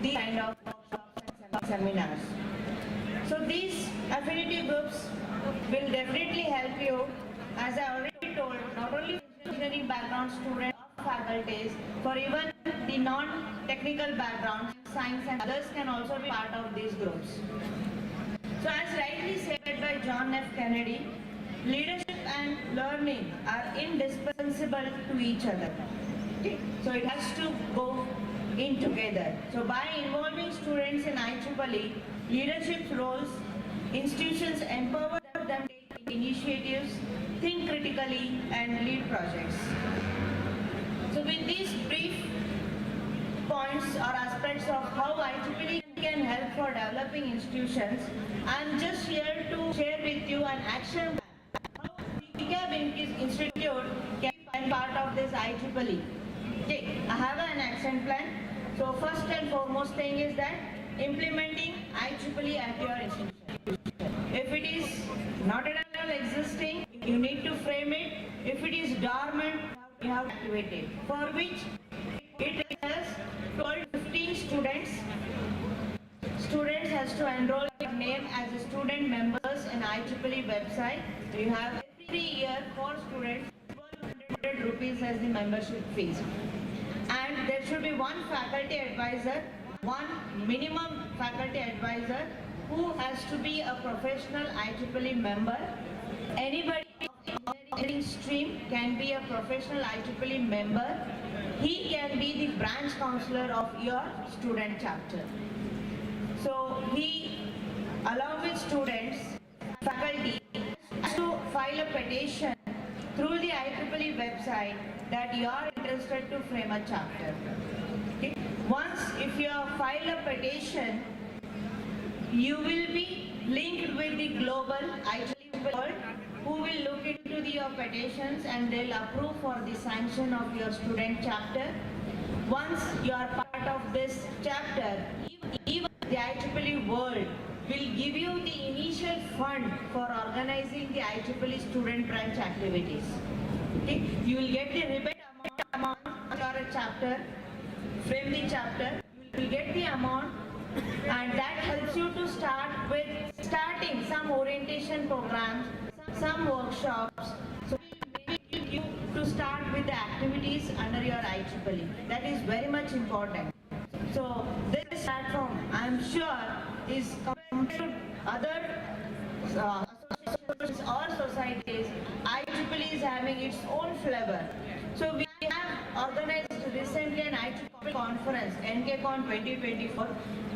these kind of workshops and seminars. So these affinity groups will definitely help you. As I already told, not only engineering background students or faculties, for even the non-technical backgrounds, science and others can also be part of these groups. So as rightly said by John F. Kennedy, leadership and learning are indispensable to each other. Okay? So it has to go in together. So by involving students in IEEE leadership roles, institutions empower them to take initiatives, think critically and lead projects. So with these brief points or aspects of how IEEE can help for developing institutions, I am just here to share with you an action plan how SECAB Institute can be part of this IEEE. Okay, I have an action plan. So first and foremost thing is that implementing IEEE at your institution. If it is not at all existing, you need to frame it. If it is dormant, you have to activate it. For which it has 12-15 students. Students has to enroll their name as a student members in IEEE website. So you have every year for students 1,200 rupees as the membership fees. And there should be one faculty advisor, one minimum faculty advisor who has to be a professional IEEE member. Anybody of engineering stream can be a professional IEEE member. He can be the branch counselor of your student chapter. So he, along with students, faculty, has to file a petition through the IEEE website that you are interested to frame a chapter. Okay? Once if you file a petition, you will be linked with the global IEEE world who will look into your petitions and they'll approve for the sanction of your student chapter. Once you are part of this chapter, even the IEEE world will give you the initial fund for organizing the IEEE student branch activities. Okay? You will get the rebate amount for a chapter, frame the chapter, you will get the amount, and that helps you to start with starting some orientation programs, some workshops. So it will make you to start with the activities under your IEEE. That is very much important. So this platform, I am sure, is compared to other associations or societies, IEEE is having its own flavor. So we have organized recently an IEEE conference, NKCon 2024,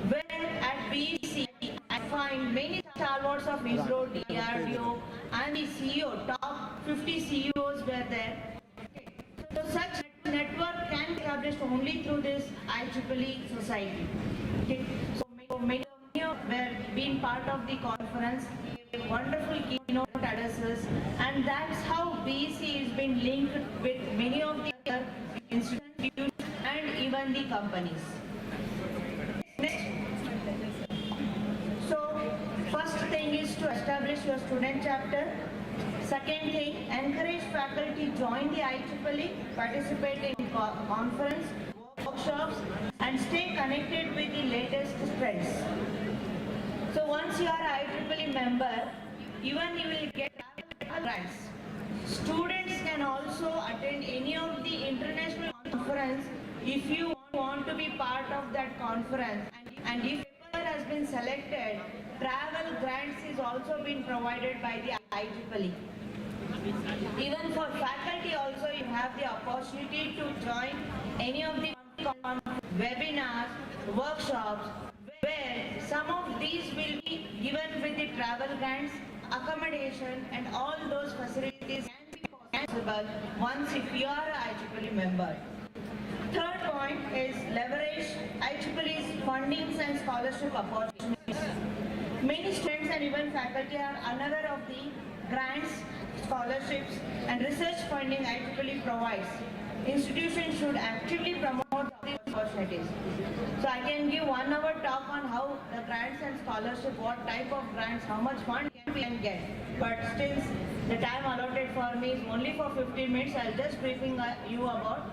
where at BEC I find many stalwarts of ISRO, DRDO, and the CEO, top 50 CEOs were there. So such network can be established only through this IEEE society. Okay. So many were being part of the conference, wonderful keynote addresses, and that's how BEC is being linked with many of the other institutions and even the companies. Next. So first thing is to establish your student chapter. Second thing, encourage faculty join the IEEE, participate in conference, workshops, and stay connected with the latest trends. So once you are an IEEE member, even you will get travel grants. Students can also attend any of the international conference if you want to be part of that conference. And if paper has been selected, travel grants is also been provided by the IEEE. Even for faculty also, you have the opportunity to join any of the webinars, workshops, where some of these will be given with the travel grants, accommodation, and all those facilities can be possible once if you are an IEEE member. Third point is leverage IEEE's fundings and scholarship opportunities. Many students and even faculty are unaware of the grants, scholarships, and research funding IEEE provides. Institutions should actively promote these opportunities. So I can give 1 hour talk on how the grants and scholarship, what type of grants, how much fund can we get. But since the time allotted for me is only for 15 minutes, I'll just briefing you about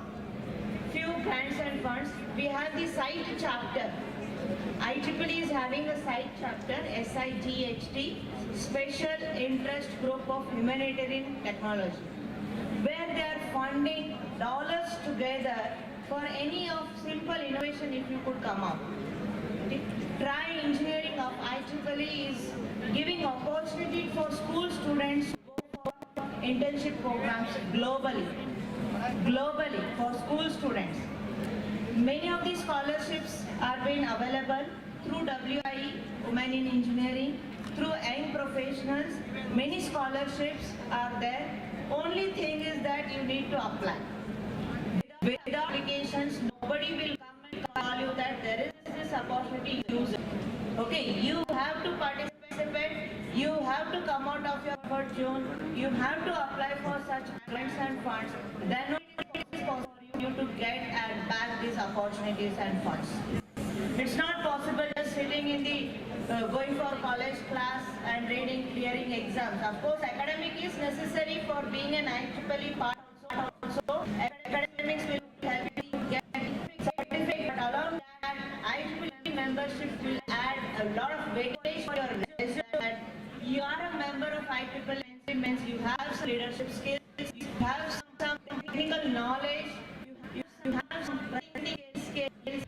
few grants and funds. We have the site chapter. IEEE is having a side chapter, SIGHT, Special Interest Group of Humanitarian Technology, where they are funding dollars together for any of simple innovation if you could come up. Try Engineering of IEEE is giving opportunity for school students to go for internship programs globally for school students. Many of these scholarships are being available through WIE, Women in Engineering, through young professionals. Many scholarships are there. Only thing is that you need to apply. Without applications, nobody will come and call you that there is this opportunity, use it. Okay, you have to participate, you have to come out of your comfort zone, you have to apply for such grants and funds, then it is possible for you to get and back these opportunities and funds. It's not possible just sitting in the going for college class and reading, clearing exams. Of course, academic is necessary for being an IEEE part also. Academics will help you get certificate, but along that, IEEE membership will add a lot of weightage for your resume. That you are a member of IEEE means you have some leadership skills, you have some technical knowledge, you have some practical skills,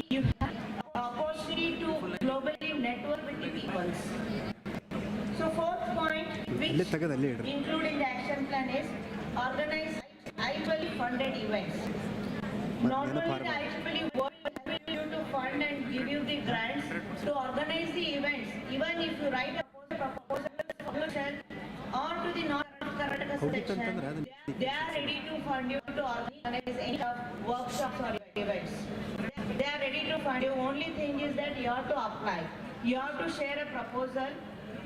you have opportunity to globally network with the peoples. So fourth point, which including the action plan, is organize IEEE funded events. Not only the IEEE will help you to fund and give you the grants to organize the events. Even if you write a proposal or to the North Karnataka section, they are ready to fund you to organize any workshops or events. They are ready to fund you. Only thing is that you have to apply. You have to share a proposal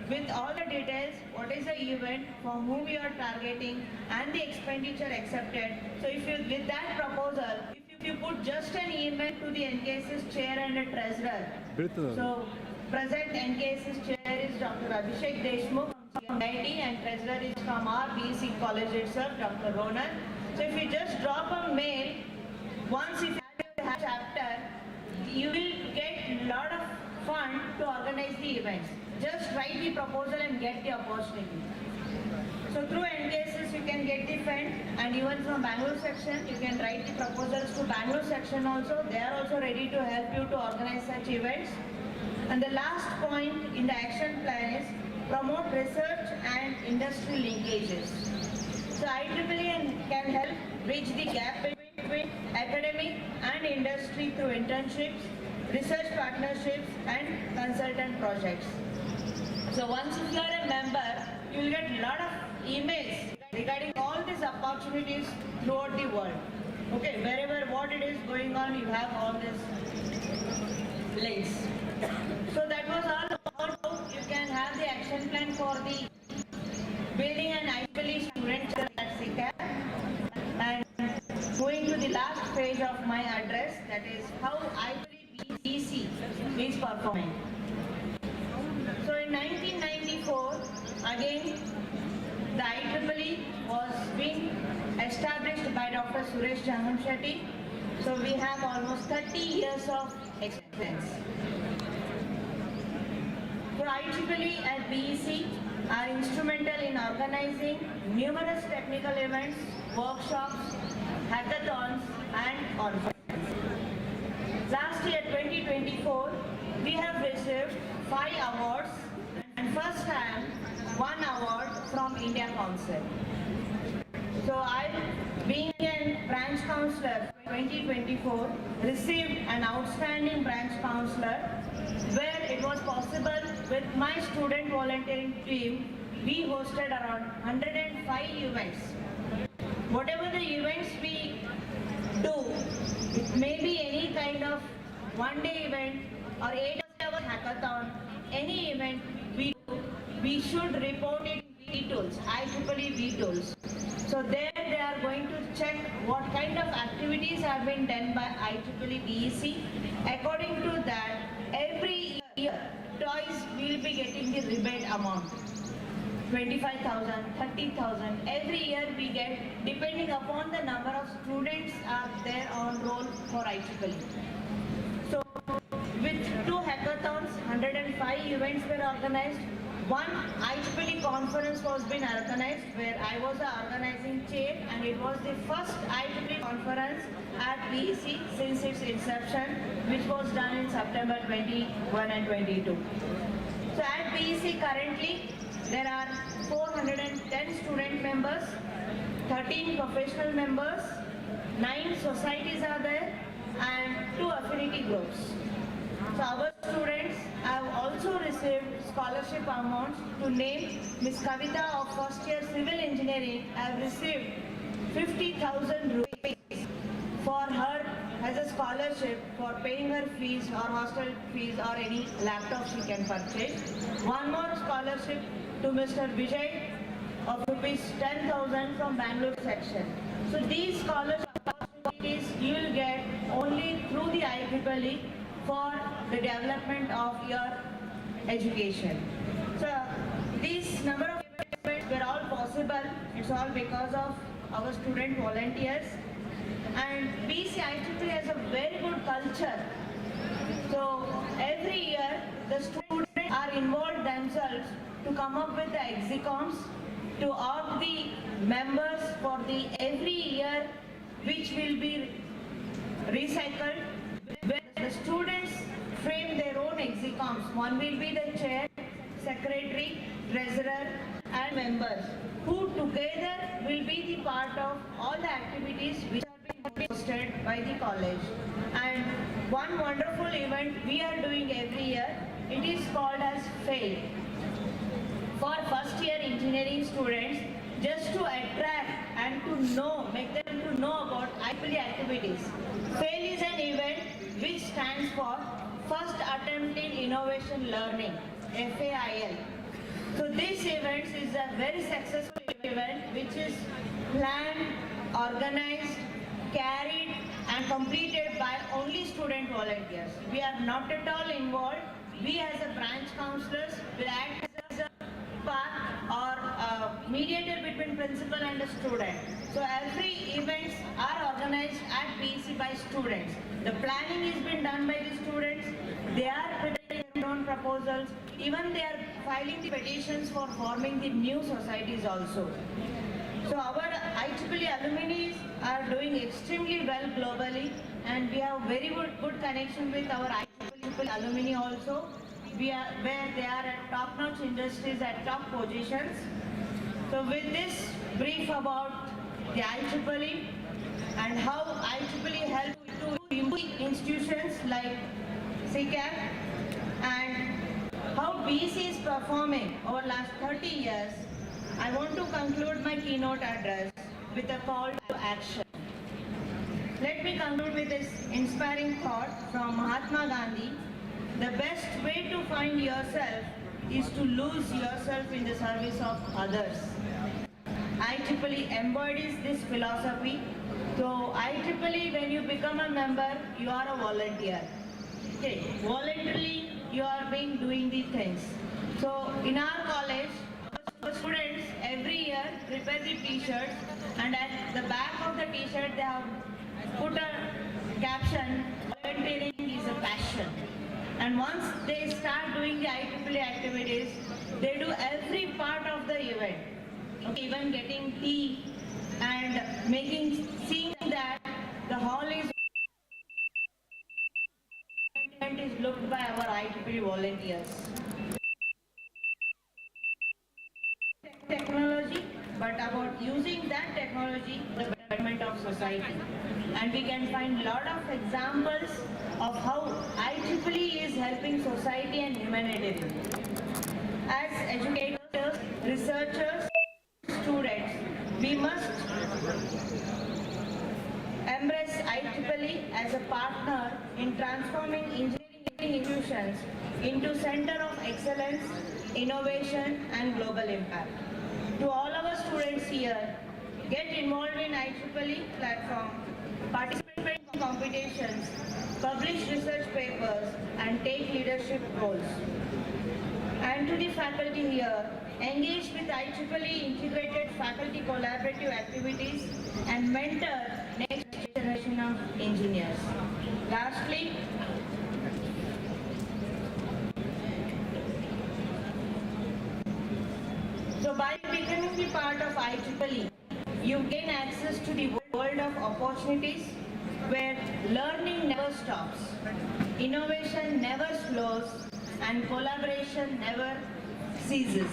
with all the details, what is the event, for whom you are targeting, and the expenditure accepted. So if you, with that proposal, if you put just an email to the NKSS chair and a treasurer, so present NKSS chair is Dr. Abhishek Deshmukh from IIT and treasurer is from our BC college itself, Dr. Ronan. So if you just drop a mail, once if you have a chapter, you will get a lot of fund to organize the events. Just write the proposal and get the opportunity. So through NKSS you can get the fund, and even from Bangalore section you can write the proposals to Bangalore section also. They are also ready to help you to organize such events. And the last point in the action plan is promote research and industry linkages. So IEEE can help bridge the gap between academic and industry through internships, research partnerships and consultant projects. So once you are a member, you will get a lot of emails regarding all these opportunities throughout the world. Okay, wherever what it is going on, you have all these links. So that was all about you can have the action plan for the building an IEEE student at SECAB. And going to the last page of my address, that is how IEEE BC is performing. So in 1994, again, the IEEE was being established by Dr. Suresh Jangamshetty. So we have almost 30 years of experience. So IEEE and BEC are instrumental in organizing numerous technical events, workshops, hackathons, and conferences. Last year, 2024, we have received 5 awards, and first time 1 award from India Council. So I, being a branch counselor 2024, received an outstanding branch counselor, where it was possible with my student volunteering team, we hosted around 105 events. Whatever the events we do, it may be any kind of one-day event or 8-hour hackathon, any event we do, we should report it in V-Tools, IEEE V-Tools. So there they are going to check what kind of activities have been done by IEEE BEC. According to that, every year, toys will be getting the rebate amount. 25,000, 30,000, every year we get, depending upon the number of students are there on roll for IEEE. So with 2 hackathons, 105 events were organized. One IEEE conference was been organized where I was the organizing chair, and it was the first IEEE conference at BEC since its inception, which was done in September 21 and 22. So at BEC currently there are 410 student members, 13 professional members, 9 societies are there, and 2 affinity groups. So our students have also received scholarship amounts. To name, Ms. Kavita of first year civil engineering have received 50,000 rupees for her as a scholarship for paying her fees or hostel fees or any laptop she can purchase. One more scholarship to Mr. Vijay of rupees 10,000 from Bangalore section. So these scholarship opportunities you will get only through the IEEE for the development of your education. So these number of events were all possible. It's all because of our student volunteers. And BC IEEE has a very good culture. So every year the students are involved themselves to come up with the execoms, to opt the members for the every year which will be recycled, where the students frame their own execoms. One will be the chair, secretary, treasurer and members, who together will be the part of all the activities which are being hosted by the college. And one wonderful event we are doing every year, it is called as FAIL. For first year engineering students, just to attract and to know, make them to know about IEEE activities. FAIL is an event which stands for First Attempt in Innovation Learning, FAIL. So this event is a very successful event which is planned, organized, carried and completed by only student volunteers. We are not at all involved. We as a branch counselors will act as a part or mediator between principal and a student. So every events are organized at BEC by students. The planning is being done by the students. They are preparing their own proposals. Even they are filing the petitions for forming the new societies also. So our IEEE alumni are doing extremely well globally, and we have very good connection with our IEEE alumni also. Where they are at top-notch industries at top positions. So with this brief about the IEEE and how IEEE helps to improve institutions like SECAB and how BC is performing over last 30 years, I want to conclude my keynote address with a call to action. Let me conclude with this inspiring thought from Mahatma Gandhi. The best way to find yourself is to lose yourself in the service of others. IEEE embodies this philosophy. So IEEE, when you become a member, you are a volunteer. Okay, voluntarily you are doing the things. So in our college, our students every year prepare the t-shirts, and at the back of the t-shirt they have put a caption, volunteering is a passion. And once they start doing the IEEE activities, they do every part of the event. Okay, even getting tea and seeing that the hall is looked by our IEEE volunteers. Technology, but about using that technology for the betterment of society. And we can find a lot of examples of how IEEE is helping society and humanity. As educators, researchers, students, we must embrace IEEE as a partner in transforming engineering institutions into center of excellence, innovation and global impact. To all our students here, get involved in IEEE platform, participate in competitions, publish research papers and take leadership roles. And to the faculty here, engage with IEEE integrated faculty collaborative activities and mentor next generation of engineers. Lastly, by becoming the part of IEEE, you gain access to the world of opportunities where learning never stops, innovation never slows, and collaboration never ceases.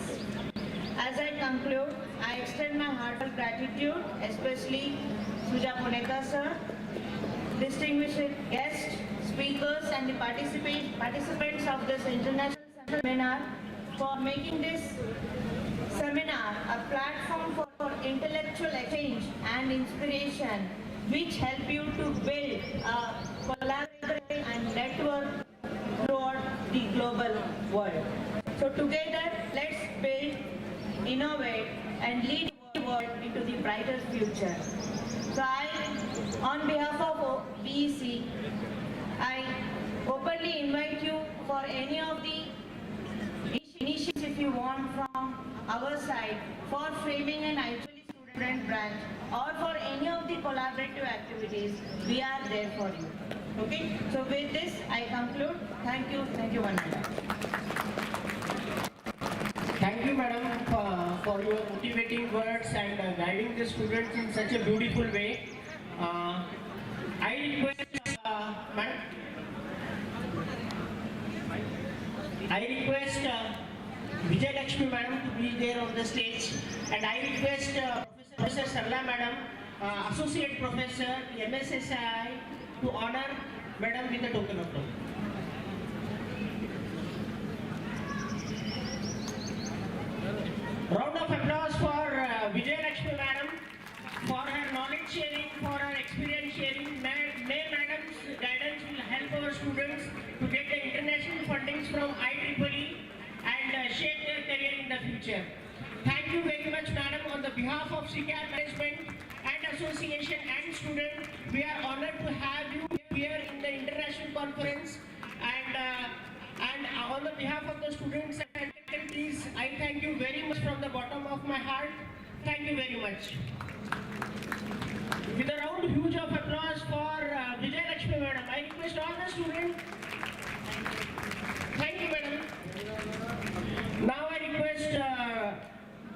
As I conclude, I extend my heartfelt gratitude, especially Suja Punekar sir, distinguished guests, speakers, and the participants of this international seminar for making this seminar a platform for intellectual exchange and inspiration, which help you to build a collaborative and network throughout the global world. So together, let's build, innovate, and lead the world into the brighter future. So I, on behalf of BEC, I openly invite you for any of the initiatives if you want from our side for framing an IEEE student branch or for any of the collaborative activities, we are there for you. Okay? So with this, I conclude. Thank you one and all. Thank you, madam, for your motivating words and guiding the students in such a beautiful way. I request, madam, Vijayalakshmi madam to be there on the stage, and I request Professor Sarla madam, Associate Professor, MSSI, to honor madam with a token of love. Round of applause for Vijayalakshmi madam for her knowledge sharing, for her experience sharing. May madam's guidance will help our students to get the international fundings from IEEE and shape their career in the future. Thank you very much, madam. On the behalf of SECAB management and association and student, we are honored to have you here in the international conference. And on the behalf of the students and faculties, I thank you very much from the bottom of my heart. Thank you very much. With a round huge of applause for Vijayalakshmi madam, I request all the students. Thank you, madam. Now I request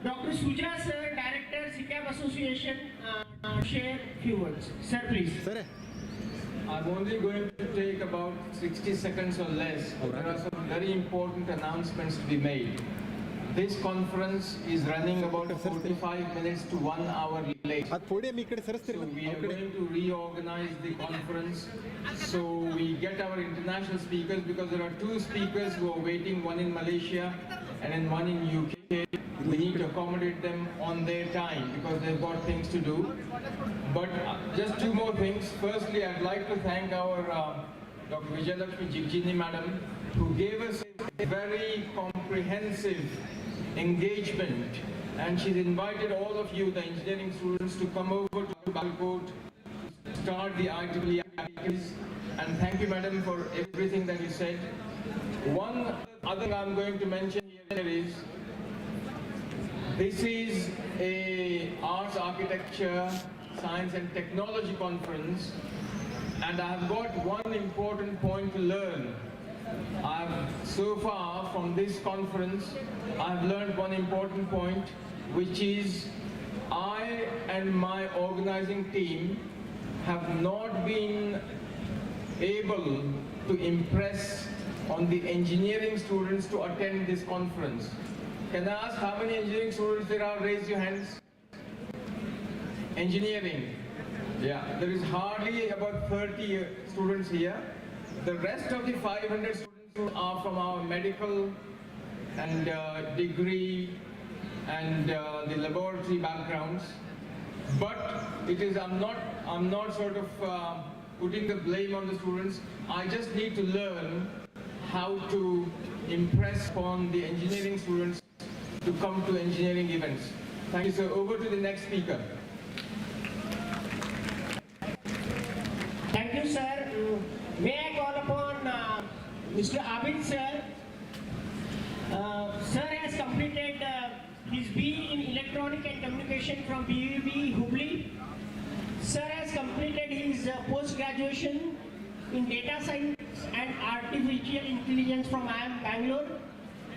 Dr. Suja sir, Director, SECAB Association, share few words. Sir, please. Sir. I'm only going to take about 60 seconds or less. There are some very important announcements to be made. This conference is running about 45 minutes to 1 hour late. So we are going to reorganize the conference so we get our international speakers, because there are 2 speakers who are waiting, one in Malaysia and one in UK. We need to accommodate them on their time because they've got things to do. But just 2 more things. Firstly, I'd like to thank our Dr. Vijayalakshmi Jigjini madam, who gave us a very comprehensive engagement, and she's invited all of you, the engineering students, to come over to Balcourt to start the IEEE activities. And thank you, madam, for everything that you said. One other I'm going to mention here is, this is a arts, architecture, science and technology conference, and I've got one important point to learn. So far from this conference, I've learned one important point, which is I and my organizing team have not been able to impress on the engineering students to attend this conference. Can I ask how many engineering students there are? Raise your hands. Engineering. Yeah, there is hardly about 30 students here. The rest of the 500 students are from our medical and degree and the laboratory backgrounds. But it is, I'm not sort of putting the blame on the students. I just need to learn how to impress upon the engineering students to come to engineering events. Thank you, sir. Over to the next speaker. Thank you, sir. May I call upon Mr. Abid, sir? Sir has completed his BE in Electronic and Communication from BUB Hubli. Sir has completed his post-graduation in Data Science and Artificial Intelligence from IIM Bangalore.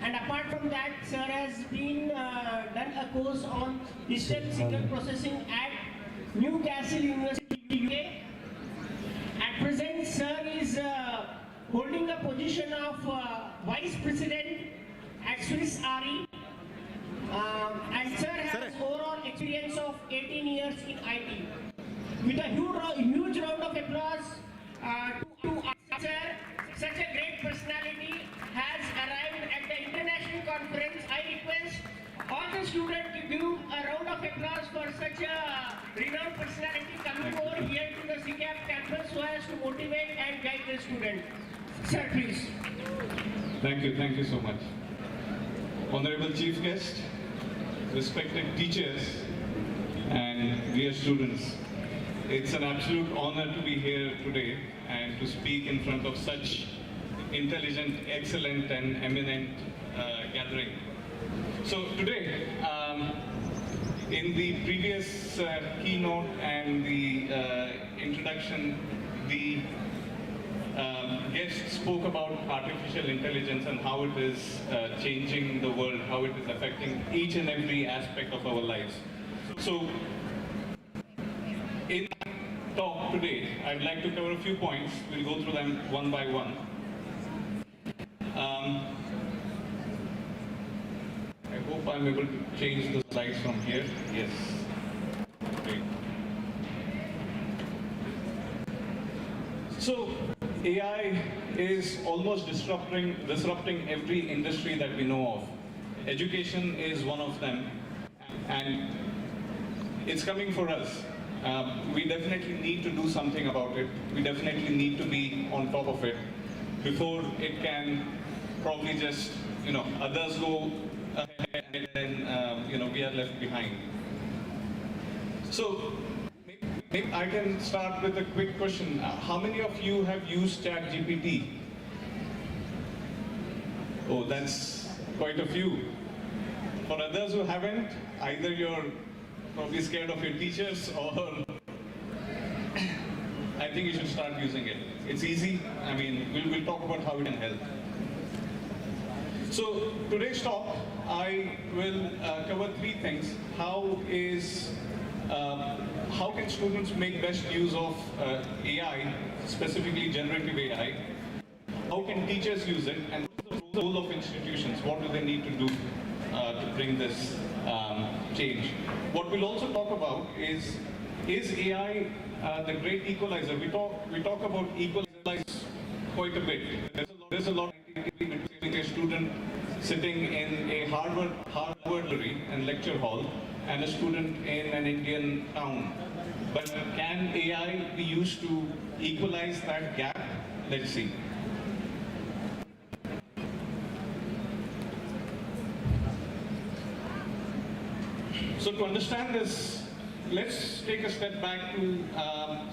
And apart from that, sir has been done a course on digital signal processing at Newcastle University, UK. At present, sir is holding the position of Vice President at Swiss RE. And sir has overall experience of 18 years in IT. With a huge round of applause to our sir, such a great personality has arrived at the international conference. I request all the students to give a round of applause for such a renowned personality coming over here to the SECAB campus so as to motivate and guide the students. Sir, please. Thank you so much. Honorable Chief Guest, respected teachers, and dear students, it's an absolute honor to be here today and to speak in front of such intelligent, excellent, and eminent gathering. So today, in the previous keynote and the introduction, the guest spoke about artificial intelligence and how it is changing the world, how it is affecting each and every aspect of our lives. So, in my talk today, I'd like to cover a few points. We'll go through them one by one. I hope I'm able to change the slides from here. Yes. Great. So, AI is almost disrupting every industry that we know of. Education is one of them, and it's coming for us. We definitely need to do something about it. We definitely need to be on top of it before it can probably just, others go ahead and then, we are left behind. So, maybe I can start with a quick question. How many of you have used ChatGPT? Oh, that's quite a few. For others who haven't, either you're probably scared of your teachers or I think you should start using it. It's easy. I mean, we'll talk about how it can help. So today's talk, I will cover three things. How can students make best use of AI, specifically generative AI? How can teachers use it? And what's the role of institutions? What do they need to do to bring this change? What we'll also talk about is AI the great equalizer? We talk about equalize quite a bit. There's a lot between a student sitting in a Harvard library and lecture hall and a student in an Indian town. But can AI be used to equalize that gap? Let's see. So to understand this, let's take a step back to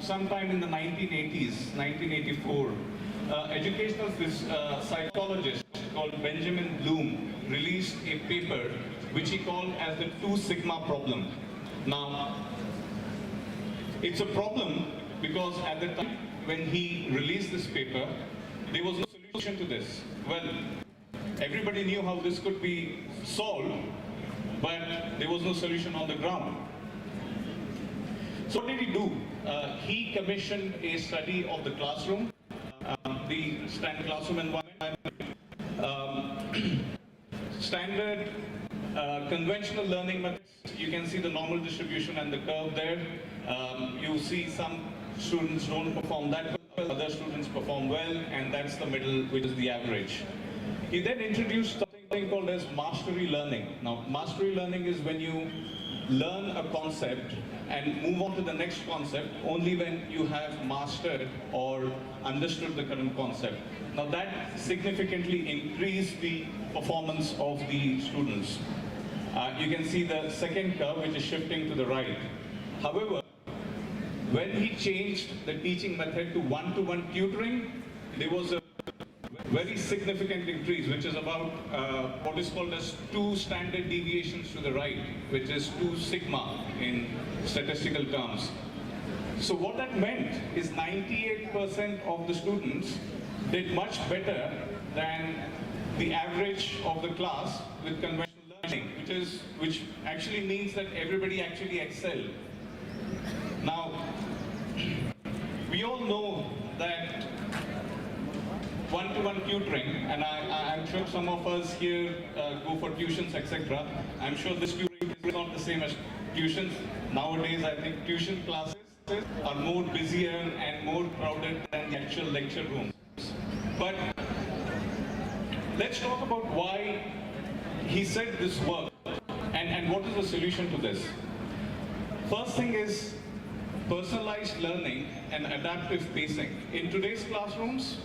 sometime in the 1980s, 1984. Educational psychologist called Benjamin Bloom released a paper which he called as the 2 sigma problem. Now, it's a problem because at the time when he released this paper, there was no solution to this. Well, everybody knew how this could be solved, but there was no solution on the ground. So what did he do? He commissioned a study of the classroom, the standard classroom environment, standard conventional learning methods. You can see the normal distribution and the curve there. You see some students don't perform that well, other students perform well, and that's the middle, which is the average. He then introduced something called as mastery learning. Now, mastery learning is when you learn a concept and move on to the next concept only when you have mastered or understood the current concept. Now that significantly increased the performance of the students. You can see the second curve which is shifting to the right. However, when he changed the teaching method to one-to-one tutoring, there was a very significant increase, which is about what is called as 2 standard deviations to the right, which is 2 sigma in statistical terms. So what that meant is 98% of the students did much better than the average of the class with conventional learning, which actually means that everybody actually excel. Now, we all know that one-to-one tutoring, and I'm sure some of us here go for tuitions, etc. I'm sure this tutoring is not the same as tuitions. Nowadays, I think tuition classes are more busier and more crowded than the actual lecture rooms. But let's talk about why he said this work and what is the solution to this. First thing is personalized learning and adaptive pacing. In today's classrooms,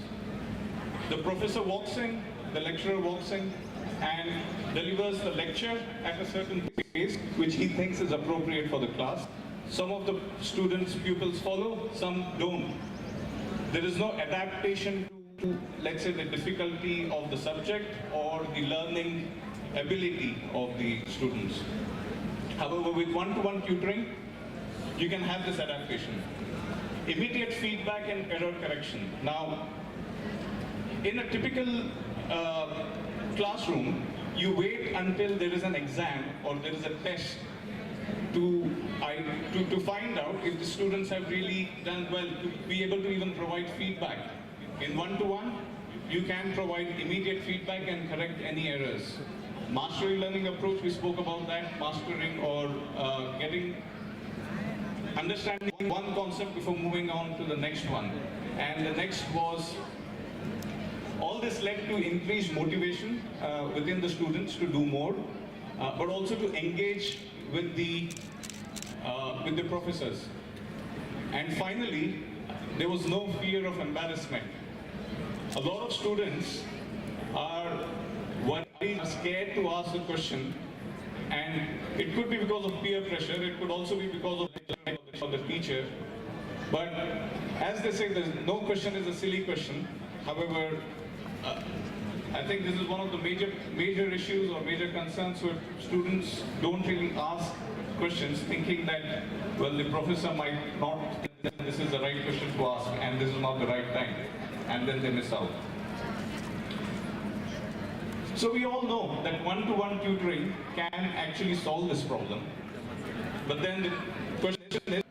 the professor walks in, the lecturer walks in and delivers the lecture at a certain pace which he thinks is appropriate for the class. Some of the students, pupils follow, some don't. There is no adaptation to, let's say, the difficulty of the subject or the learning ability of the students. However, with one-to-one tutoring, you can have this adaptation. Immediate feedback and error correction. Now, in a typical classroom, you wait until there is an exam or there is a test to find out if the students have really done well, to be able to even provide feedback. In one-to-one, you can provide immediate feedback and correct any errors. Mastery learning approach, we spoke about that, mastering or understanding one concept before moving on to the next one. And the next was, all this led to increased motivation within the students to do more, but also to engage with the professors. And finally, there was no fear of embarrassment. A lot of students are worried, scared to ask a question, and it could be because of peer pressure, it could also be because of the teacher. But as they say, no question is a silly question. However, I think this is one of the major issues or major concerns where students don't really ask questions thinking that, well, the professor might not think this is the right question to ask and this is not the right time, and then they miss out. So we all know that one-to-one tutoring can actually solve this problem, but then the question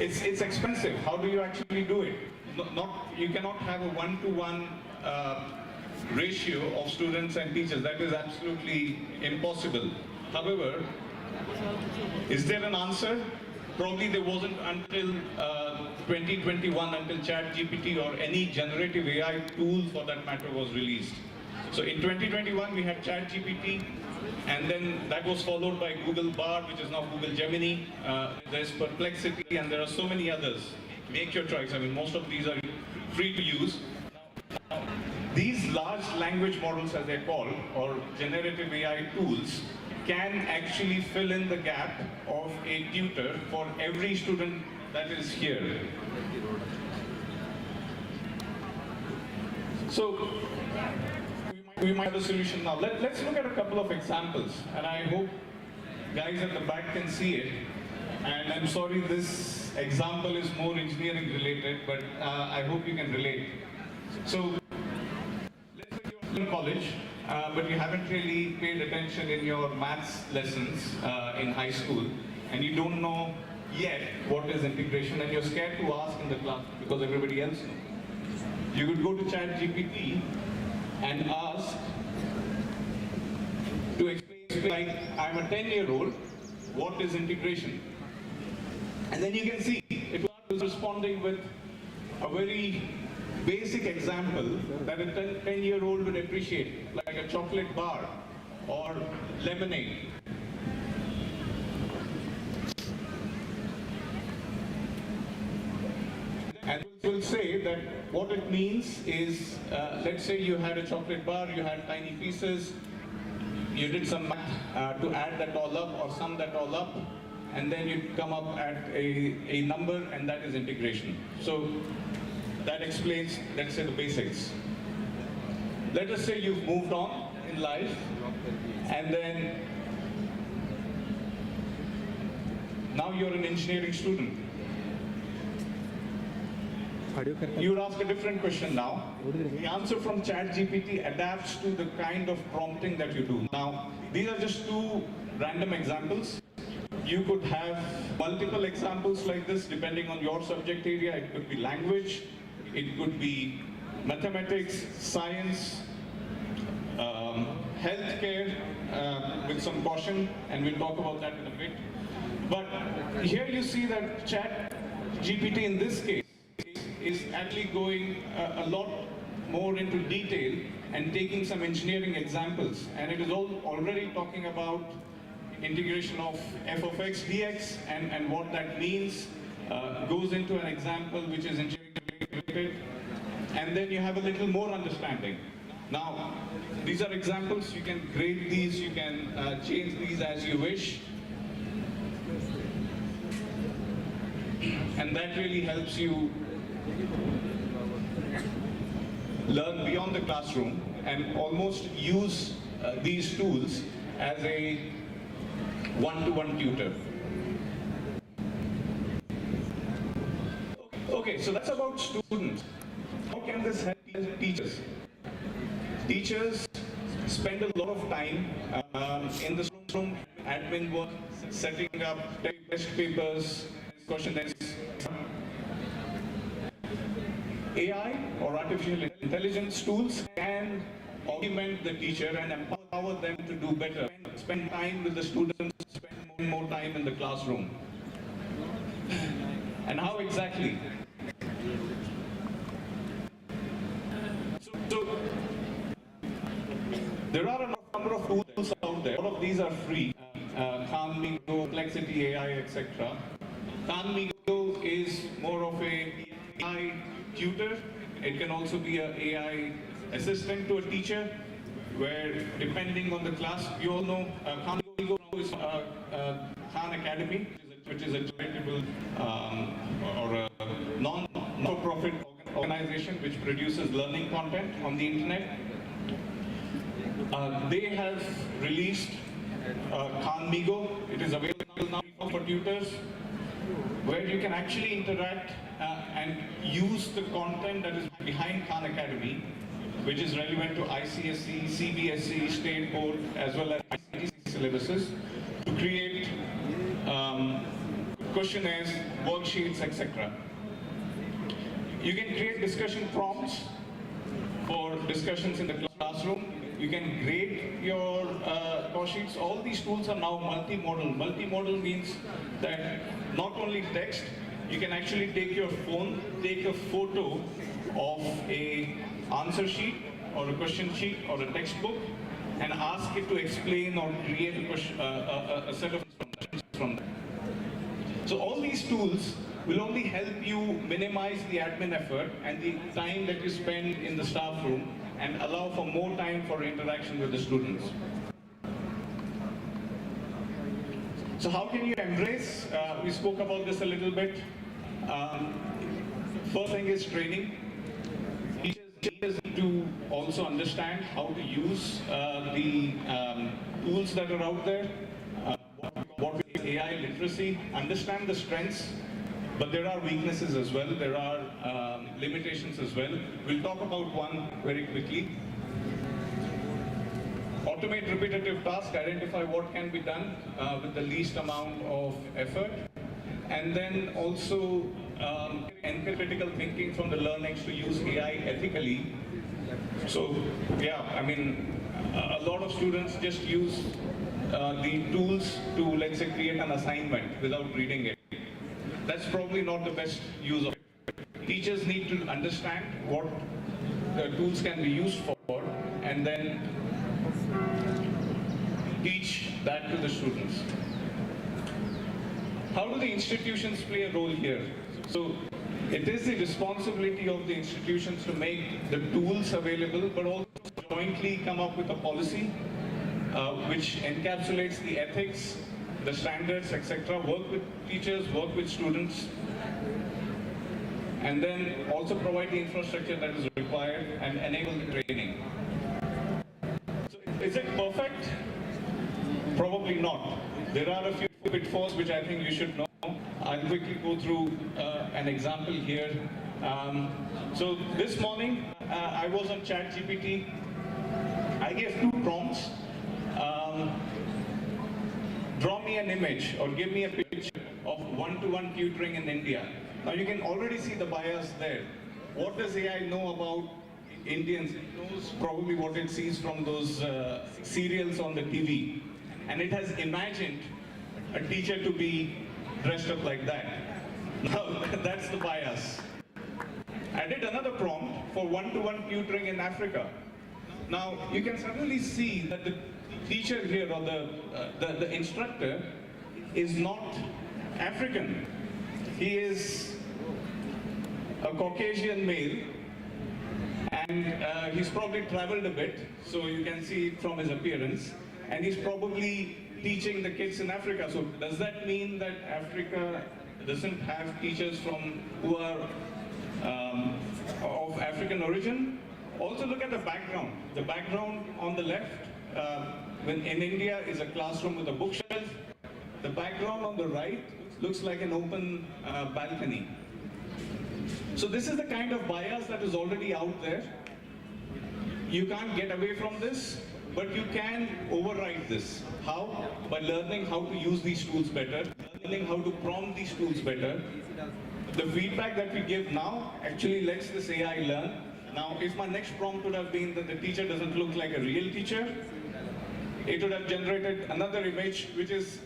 is, it's expensive. How do you actually do it? You cannot have a one-to-one ratio of students and teachers. That is absolutely impossible. However, is there an answer? Probably there wasn't until 2021, until ChatGPT or any generative AI tool for that matter was released. So in 2021 we had ChatGPT, and then that was followed by Google Bard, which is now Google Gemini. There's Perplexity, and there are so many others. Make your choice. I mean, most of these are free to use. These large language models, as they're called, or generative AI tools, can actually fill in the gap of a tutor for every student that is here. So we might have a solution now. Let's look at a couple of examples, and I hope guys at the back can see it. And I'm sorry, this example is more engineering related, but I hope you can relate. So let's say you're in college, but you haven't really paid attention in your maths lessons in high school, and you don't know yet what is integration, and you're scared to ask in the class because everybody else knows. You could go to ChatGPT and ask to explain, like, I'm a 10-year-old, what is integration? And then you can see it was responding with a very basic example that a 10-year-old would appreciate, like a chocolate bar or lemonade. And it will say that what it means is, let's say you had a chocolate bar, you had tiny pieces, you did some math to add that all up or sum that all up, and then you come up at a number, and that is integration. So that explains, let's say, the basics. Let us say you've moved on in life, and then now you're an engineering student. You would ask a different question now. The answer from ChatGPT adapts to the kind of prompting that you do. Now, these are just two random examples. You could have multiple examples like this depending on your subject area. It could be language, it could be mathematics, science, healthcare, with some caution, and we'll talk about that in a bit. But here you see that ChatGPT in this case is actually going a lot more into detail and taking some engineering examples, and it is already talking about integration of f of x dx and what that means, goes into an example which is engineering related, and then you have a little more understanding. Now, these are examples, you can grade these, you can change these as you wish, and that really helps you learn beyond the classroom and almost use these tools as a one-to-one tutor. Okay, so that's about students. How can this help teachers? Teachers spend a lot of time in the room, admin work, setting up test papers, questions. AI or artificial intelligence tools can augment the teacher and empower them to do better, spend time with the students, spend more time in the classroom. And how exactly? So there are a number of tools out there. All of these are free. Khanmigo, Complexity AI, etc. Khanmigo is more of a AI tutor. It can also be an AI assistant to a teacher, where depending on the class, you all know Khanmigo is Khan Academy, which is a charitable or a non-profit organization which produces learning content on the internet. They have released Khanmigo. It is available now for tutors, where you can actually interact and use the content that is behind Khan Academy, which is relevant to ICSE, CBSE, State Board, as well as ICT syllabuses, to create questionnaires, worksheets, etc. You can create discussion prompts for discussions in the classroom. You can grade your course sheets. All these tools are now multimodal. Multimodal means that not only text, you can actually take your phone, take a photo of a answer sheet or a question sheet or a textbook, and ask it to explain or create a set of questions from that. So all these tools will only help you minimize the admin effort and the time that you spend in the staff room, and allow for more time for interaction with the students. So how can you embrace? We spoke about this a little bit. First thing is training. Teachers need to also understand how to use the tools that are out there. What is AI literacy? Understand the strengths, but there are weaknesses as well. There are limitations as well. We'll talk about one very quickly. Automate repetitive tasks, identify what can be done with the least amount of effort. And then also encourage critical thinking from the learners to use AI ethically. So yeah, I mean, a lot of students just use the tools to, let's say, create an assignment without reading it. That's probably not the best use of it. Teachers need to understand what the tools can be used for, and then teach that to the students. How do the institutions play a role here? So it is the responsibility of the institutions to make the tools available, but also jointly come up with a policy which encapsulates the ethics, the standards, etc. Work with teachers, work with students, and then also provide the infrastructure that is required and enable the training. So is it perfect? Probably not. There are a few pitfalls which I think you should know. I'll quickly go through an example here. So this morning I was on ChatGPT. I gave 2 prompts. draw me an image or give me a picture of one-to-one tutoring in India. Now you can already see the bias there. What does AI know about Indians? It knows probably what it sees from those serials on the TV. And it has imagined a teacher to be dressed up like that. Now that's the bias. I did another prompt for one-to-one tutoring in Africa. Now you can suddenly see that the teacher here or the instructor is not African. He is a Caucasian male, and he's probably traveled a bit, so you can see it from his appearance, and he's probably teaching the kids in Africa. So does that mean that Africa doesn't have teachers who are of African origin? Also look at the background. The background on the left, when in India, is a classroom with a bookshelf. The background on the right looks like an open balcony. So this is the kind of bias that is already out there. You can't get away from this, but you can override this. How? By learning how to use these tools better, learning how to prompt these tools better. The feedback that we give now actually lets this AI learn. Now, if my next prompt would have been that the teacher doesn't look like a real teacher, it would have generated another image which is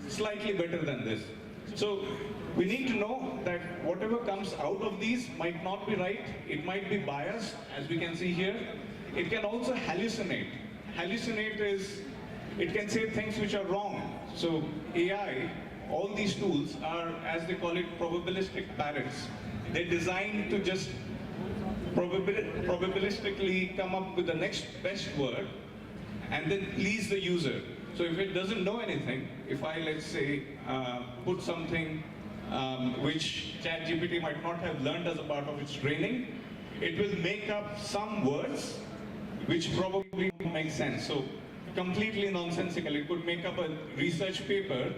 slightly better than this. So we need to know that whatever comes out of these might not be right. It might be biased, as we can see here. It can also hallucinate. Hallucinate is, it can say things which are wrong. So AI, all these tools are, as they call it, probabilistic parrots. They're designed to just probabilistically come up with the next best word and then please the user. So if it doesn't know anything, if I, let's say, put something which ChatGPT might not have learned as a part of its training, it will make up some words which probably don't make sense. So completely nonsensical. It could make up a research paper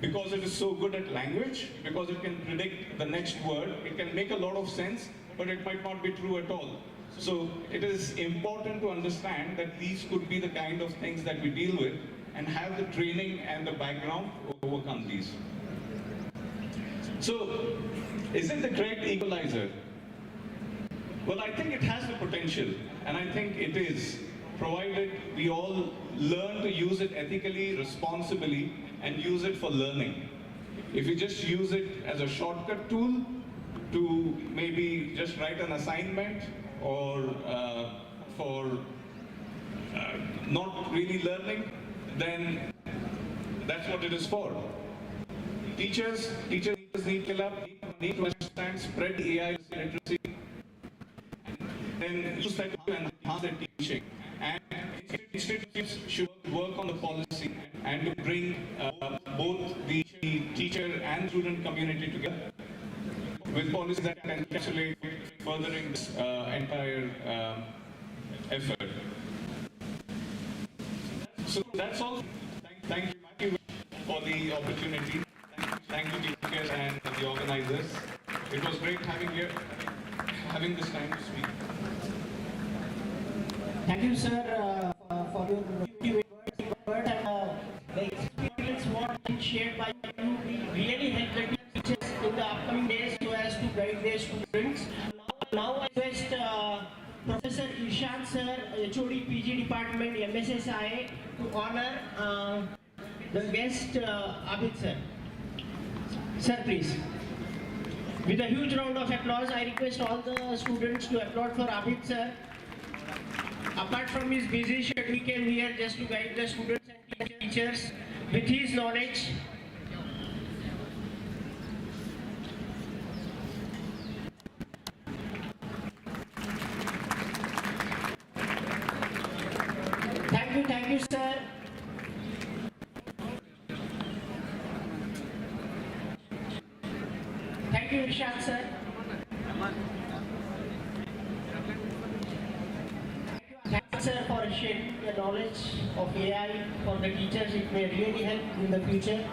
because it is so good at language, because it can predict the next word. It can make a lot of sense, but it might not be true at all. So it is important to understand that these could be the kind of things that we deal with and have the training and the background to overcome these. So, is it the great equalizer? Well, I think it has the potential, and I think it is, provided we all learn to use it ethically, responsibly, and use it for learning. If you just use it as a shortcut tool to maybe just write an assignment or for not really learning, then that's what it is for. Teachers need to understand, spread AI literacy, then use that to enhance their teaching. And institutes should work on the policy and to bring both the teacher and student community together with policies that can encapsulate furthering this entire effort. So that's all. Thank you for the opportunity. Thank you, teachers and the organizers. It was great having this time to speak. Thank you, sir, for your words and the experience what been shared by you will really help the teachers in the upcoming days so as to guide their students. Now I request Professor Ishant sir, HOD PG Department, MSSI, to honor the guest Abid sir. Sir, please. With a huge round of applause, I request all the students to applaud for Abid sir. Apart from his busy schedule, he came here just to guide the students and teachers with his knowledge. Thank you, sir. Thank you, Ishant, sir. Thank you, sir, for sharing the knowledge of AI for the teachers. It may really help in the future.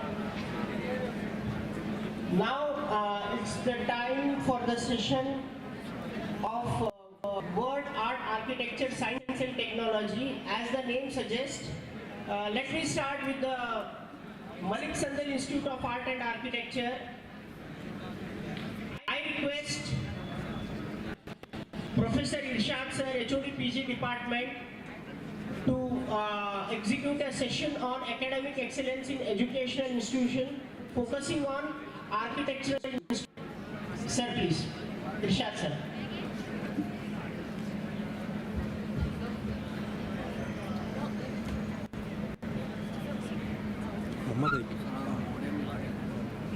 Now it's the time for the session of Word, Art, Architecture, Science and Technology. As the name suggests, Let me start with the Malik Sandal Institute of Art and Architecture. I request Professor Irshad Sir, HOD PG Department, to execute a session on academic excellence in educational institution focusing on architectural. Sir, please. Irshad Sir.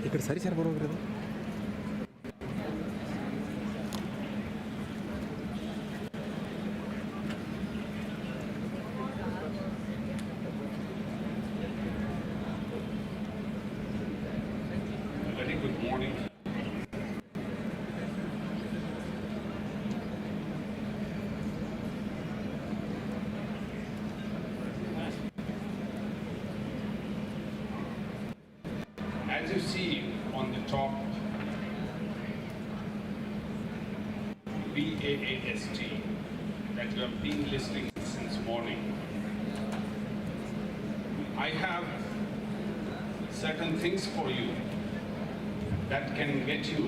ఇక్కడ సరి సరి బరోబర్ కదా. Very good morning. As you see on the top, WAAST, that you have been listening since morning, I have certain things for you that can get you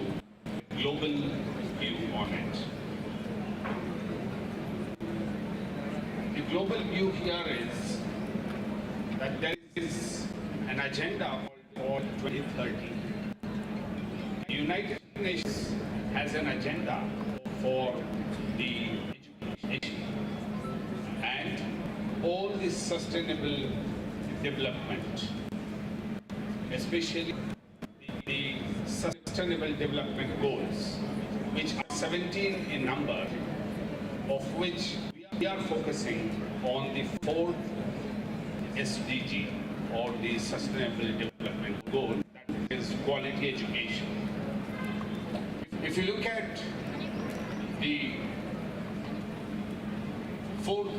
a global view on it. The global view here is that there is an agenda for 2030. The United Nations has an agenda for the education and all the sustainable development, especially the sustainable development goals, which are 17 in number, of which we are focusing on the 4th SDG, or the sustainable development goal, that is quality education. If you look at the 4th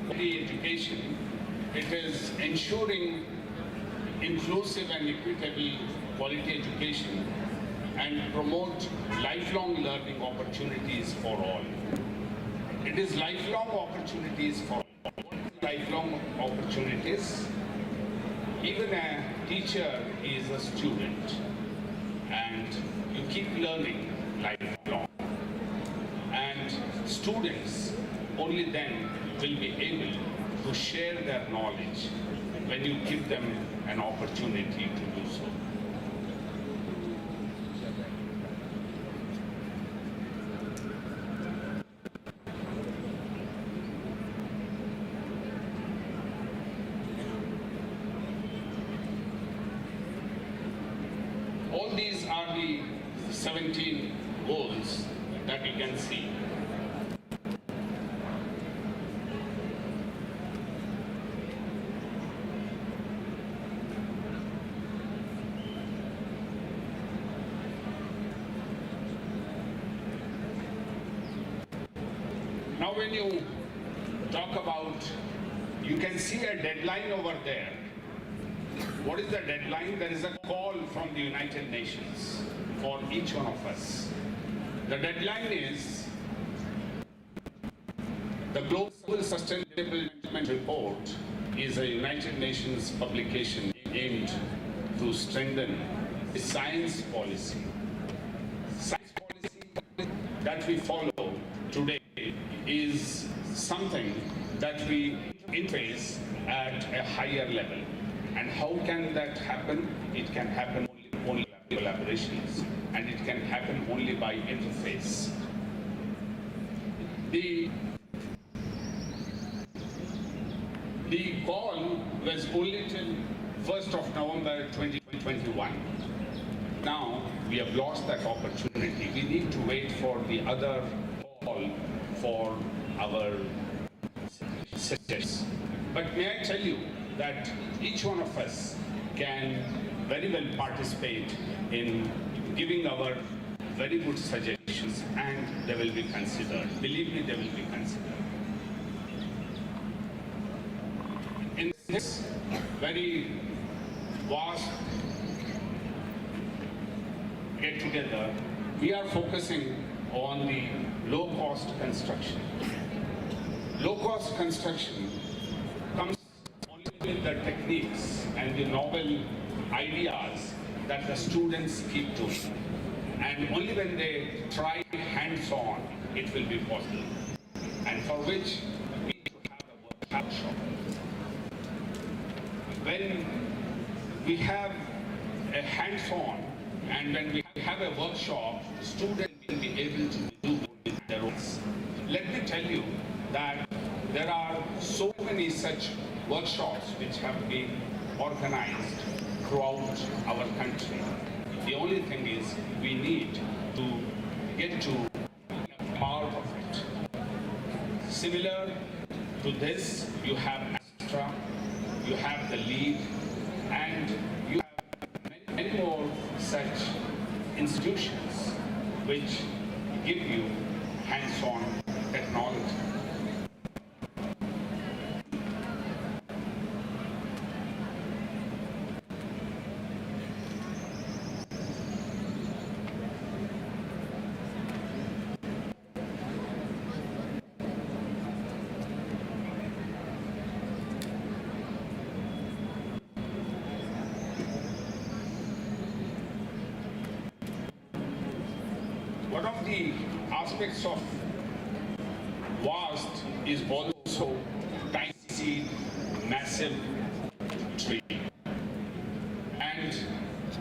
quality education, it is ensuring inclusive and equitable quality education and promote lifelong learning opportunities for all. It is lifelong opportunities for all. Lifelong opportunities. Even a teacher is a student, and you keep learning lifelong. And students only then will be able to share their knowledge when you give them an opportunity to do so. All these are the 17 goals that you can see. Now when you talk about, you can see a deadline over there. What is the deadline? There is a call from the United Nations for each one of us. The deadline is the Global Sustainable Development Report is a United Nations publication aimed to strengthen the science policy. Science policy that we follow today is something that we interface at a higher level. And how can that happen? It can happen only by collaborations, and it can happen only by interface. The call was only till 1st of November 2021. Now we have lost that opportunity. We need to wait for the other call for our success. But may I tell you that each one of us can very well participate in giving our very good suggestions, and they will be considered. Believe me, they will be considered. In this very vast get-together, we are focusing on the low-cost construction. Low-cost construction comes only techniques and the novel ideas that the students keep doing. And only when they try hands-on, it will be possible. And for which we need to have a workshop. When we have a hands-on and when we have a workshop, students will be able to do their own. Let me tell you that there are so many such workshops which have been organized throughout our country. The only thing is we need to get to a part of it. Similar to this, you have Astra, you have the Lead, and you have many more such institutions which give you hands-on technology. One of the aspects of WAAST is also tiny seed, massive tree. And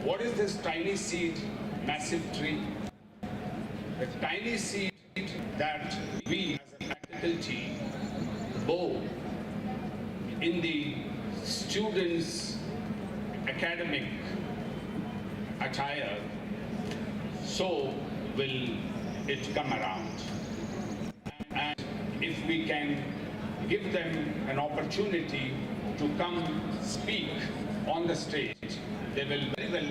what is this tiny seed, massive tree? The tiny seed that we as a faculty bow in the students' academic attire, so will it come around. And if we can give them an opportunity to come speak on the stage, they will very well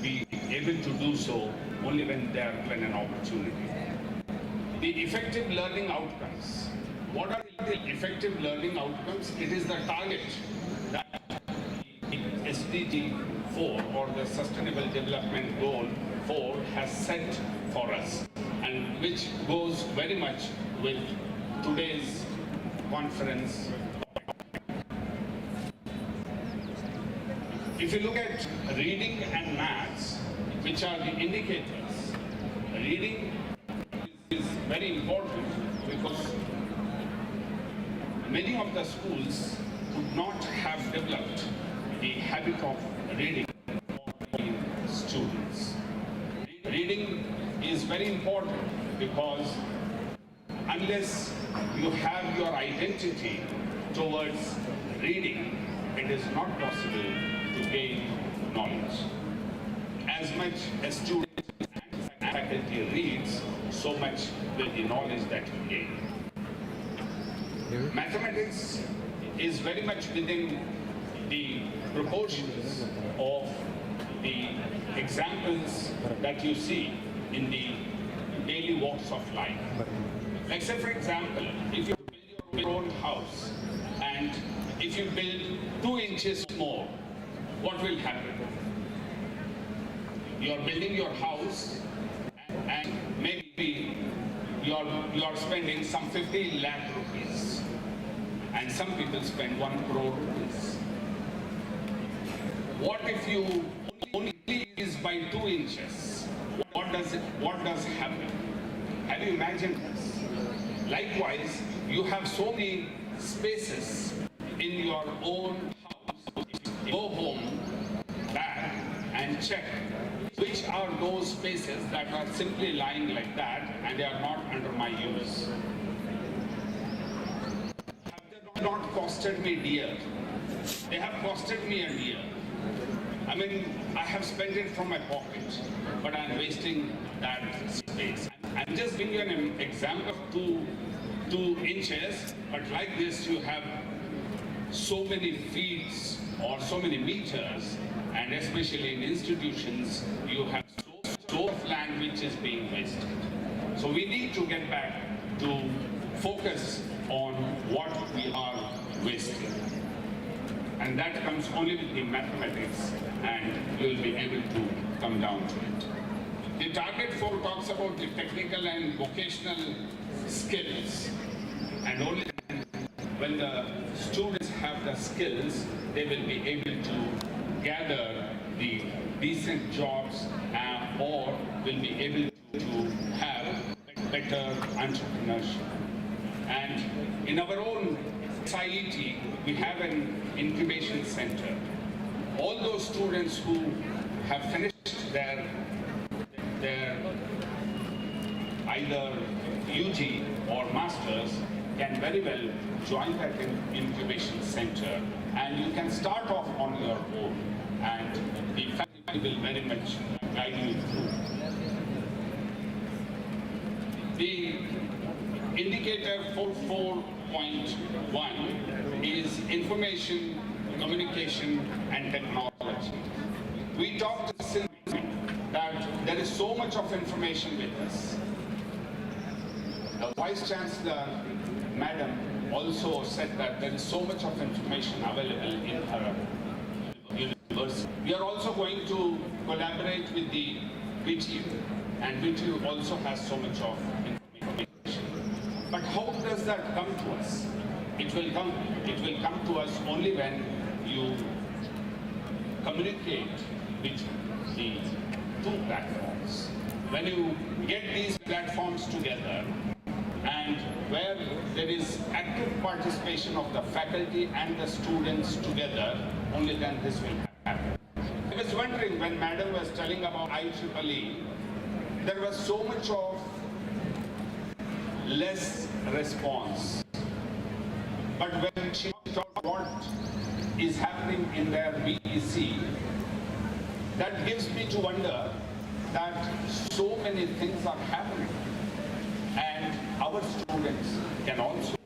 be able to do so only when they are given an opportunity. The effective learning outcomes. What are the effective learning outcomes? It is the target that the SDG 4 or the Sustainable Development Goal 4 has set for us, and which goes very much with today's conference. If you look at reading and maths, which are the indicators, reading is very important because many of the schools would not have developed the habit of reading for the students. Reading is very important because unless you have your identity towards reading, it is not possible to gain knowledge. As much as students and faculty reads, so much will the knowledge that you gain. Mathematics is very much within the proportions of the examples that you see in the daily walks of life. Like say for example, if you build your own house and if you build 2 inches more, what will happen? You are building your house and maybe you are spending some 50 lakh rupees and some people spend 1 crore rupees. What if you only is by 2 inches? What does happen? Have you imagined this? Likewise, you have so many spaces in your own house. Go home, back, and check which are those spaces that are simply lying like that and they are not under my use. Have they not costed me dear? They have costed me a dear. I mean, I have spent it from my pocket, but I'm wasting that space. I'm just giving you an example of 2 inches, but like this you have so many feet or so many meters, and especially in institutions, you have so much land which is being wasted. So we need to get back to focus on what we are wasting. And that comes only with the mathematics, and you will be able to come down to it. The target 4 talks about the technical and vocational skills, and only when the students have the skills, they will be able to gather the decent jobs or will be able to have better entrepreneurship. And in our own society, we have an incubation center. All those students who have finished their either UG or masters can very well join that incubation center, and you can start off on your own, and the faculty will very much guide you through. The indicator 44.1 is information, communication, and technology. We talked since that there is so much of information with us. The Vice Chancellor, Madam, also said that there is so much of information available in her university. We are also going to collaborate with the VIJAYAPUR, and VIJAYAPUR also has so much of information. But how does that come to us? It will come to us only when you communicate with the two platforms. When you get these platforms together, and where there is active participation of the faculty and the students together, only then this will happen. I was wondering, when Madam was telling about IEEE, there was so much of less response. But when she talked what is happening in their VEC, that gives me to wonder that so many things are happening. And our students can also,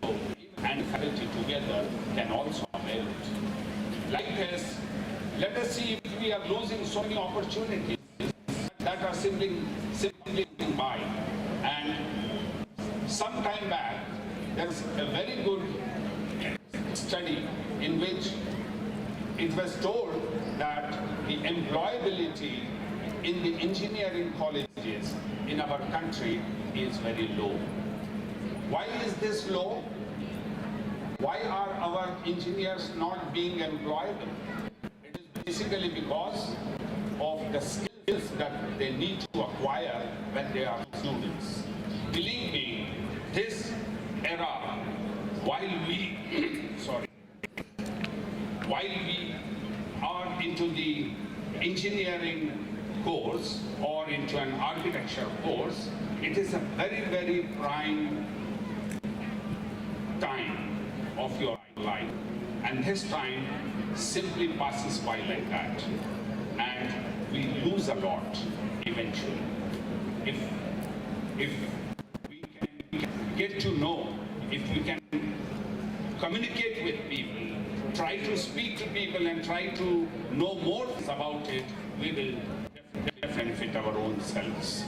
and faculty together, can also avail it. Like this, let us see if we are losing so many opportunities that are simply by. And some time back, there was a very good study in which it was told that the employability in the engineering colleges in our country is very low. Why is this low? Why are our engineers not being employable? It is basically because of the skills that they need to acquire when they are students. Believe me, this era, while we are into the engineering course or into an architecture course, it is a very, very prime time of your life. And this time simply passes by like that. And we lose a lot eventually. If we can get to know, if we can communicate with people, try to speak to people and try to know more about it, we will benefit our own selves.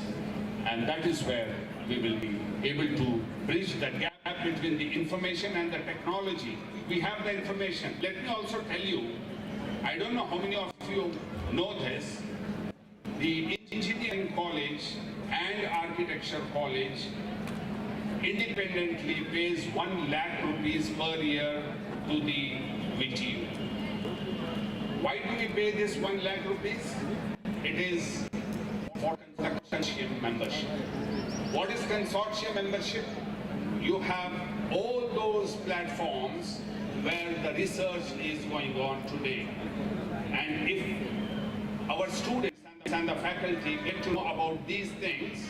And that is where we will be able to bridge the gap between the information and the technology. We have the information. Let me also tell you, I don't know how many of you know this, the engineering college and architecture college independently pays 1 lakh rupees per year to the VIJAYAPUR. Why do we pay this 1 lakh rupees? It is for consortium membership. What is consortium membership? You have all those platforms where the research is going on today. And if our students and the faculty get to know about these things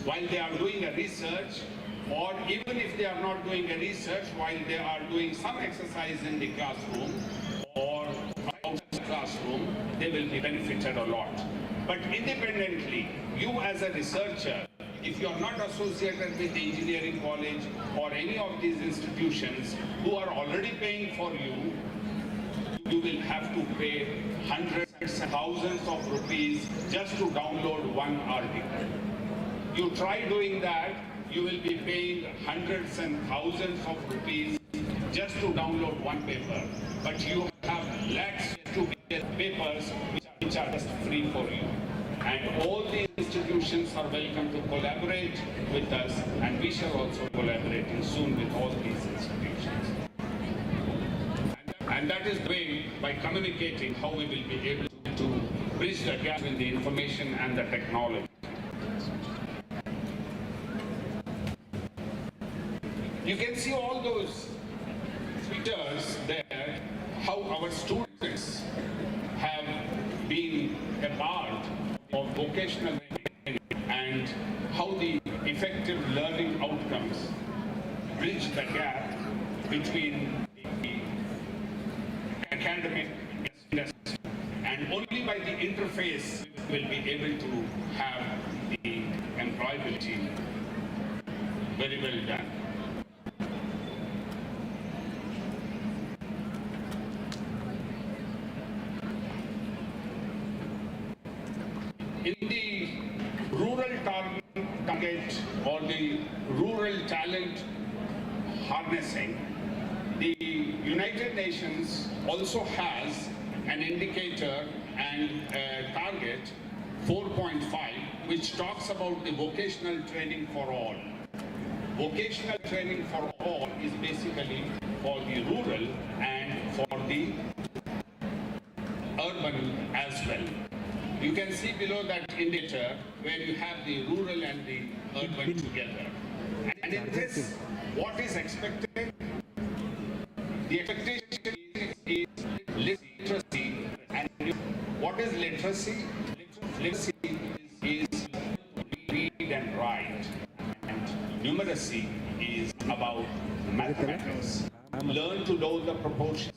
while they are doing a research, or even if they are not doing a research, while they are doing some exercise in the classroom or outside the classroom, they will be benefited a lot. But independently, you as a researcher, if you are not associated with the engineering college or any of these institutions who are already paying for you, you will have to pay hundreds and thousands of rupees just to download one article. You try doing that, you will be paying hundreds and thousands of rupees just to download one paper. But you have lakhs to get papers which are just free for you. And all these institutions are welcome to collaborate with us, and we shall also collaborate soon with all these institutions. that is the way, by communicating, how we will be able to bridge the gap in the information and the technology. You can see all those features there, how our students have been a part of vocational training and how the effective learning outcomes bridge the gap between the academic industry, and only by the interface will be able to have the employability very well done. In the rural target or the rural talent harnessing, the United Nations also has an indicator and a target 4.5, which talks about the vocational training for all. Vocational training for all is basically for the rural and for the urban as well. You can see below that indicator where you have the rural and the urban together. And in this, what is expected? The expectation is literacy. And what is literacy? Literacy is read and write. And numeracy is about mathematics. Learn to know the proportions.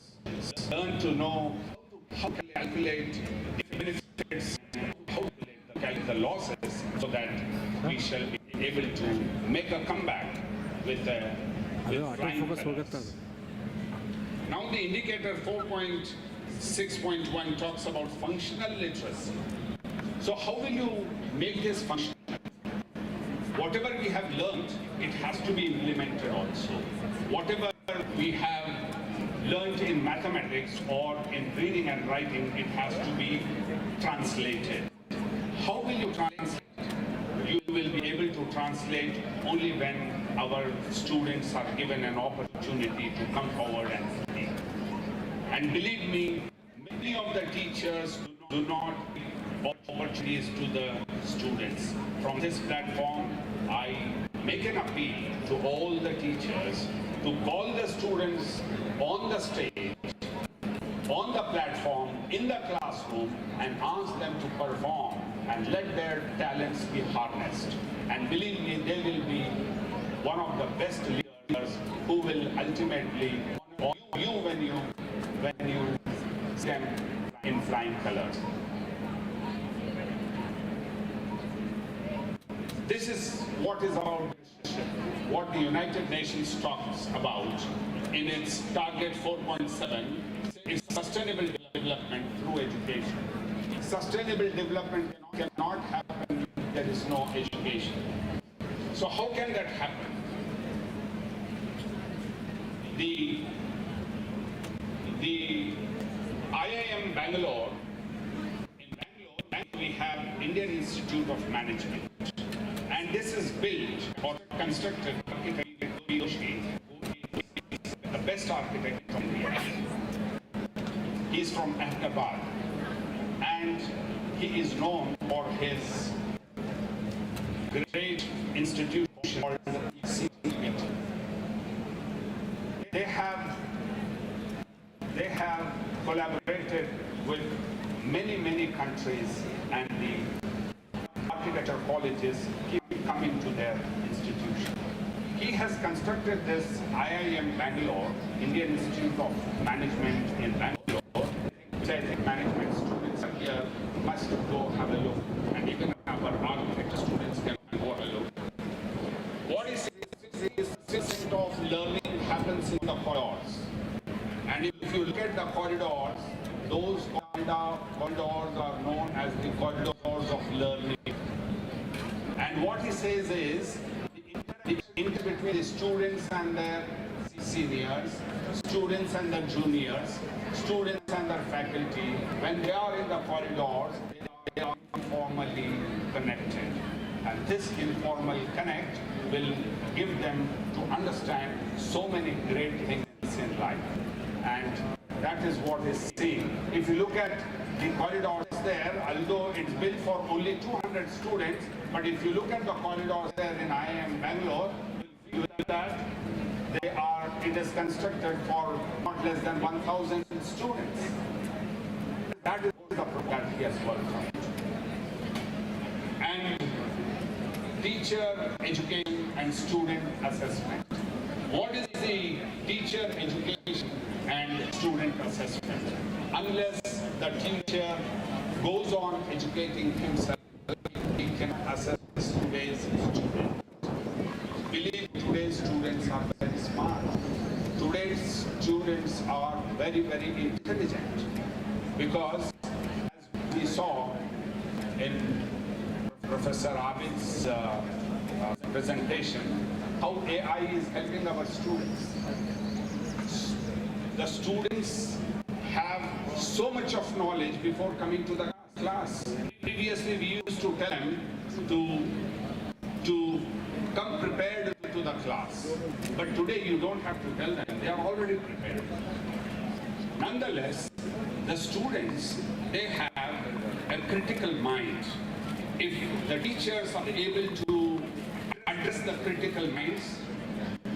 Learn to know how to calculate the benefits, how to calculate the losses, so that we shall be able to make a comeback with flying colors. Now the indicator 4.6.1 talks about functional literacy. So how will you make this functional? Whatever we have learned, it has to be implemented also. Whatever we have learned in mathematics or in reading and writing, it has to be translated. How will you translate? You will be able to translate only when our students are given an opportunity to come forward and speak. And believe me, many of the teachers do not give opportunities to the students. From this platform, I make an appeal to all the teachers to call the students on the stage, on the platform, in the classroom, and ask them to perform and let their talents be harnessed. And believe me, they will be one of the best leaders who will ultimately honor you when you see them in flying colors. This is what is about what the United Nations talks about in its target 4.7 is sustainable development through education. Sustainable development cannot happen if there is no education. So how can that happen? The IIM Bangalore, in Bangalore we have Indian Institute of Management. And this is built or constructed by architect Yoshi, who is the best architect from India. He is from Ahmedabad, and he is known for his great institution called SECAB. They have collaborated with many countries, and the architecture colleges keep coming to their institution. He has constructed this IIM Bangalore, Indian Institute of Management in Bangalore, which I think management students here must go have a look, and even our architecture students can go have a look. What is this of learning happens in the corridors. And if you look at the corridors, those corridors are known as the corridors of learning. And what he says is, the interaction between the students and their seniors, students and the juniors, students and their faculty, when they are in the corridors, they are informally connected. And this informal connect will give them to understand so many great things in life. And That is what is seen. If you look at the corridors there, although it's built for only 200 students, but if you look at the corridors there in IIM Bangalore, you will feel that it is constructed for not less than 1,000 students. That is the program that he has worked on. And teacher education and student assessment. What is the teacher education and student assessment? Unless the teacher goes on educating himself, he can assess today's student. Believe today's students are very smart. Today's students are very, very intelligent, because as we saw in Professor Abid's presentation, how AI is helping our students. The students have so much of knowledge before coming to the class. Previously, we used to tell them to come prepared to the class. But today, you don't have to tell them. They are already prepared. Nonetheless, the students, they have a critical mind. If the teachers are able to address the critical minds,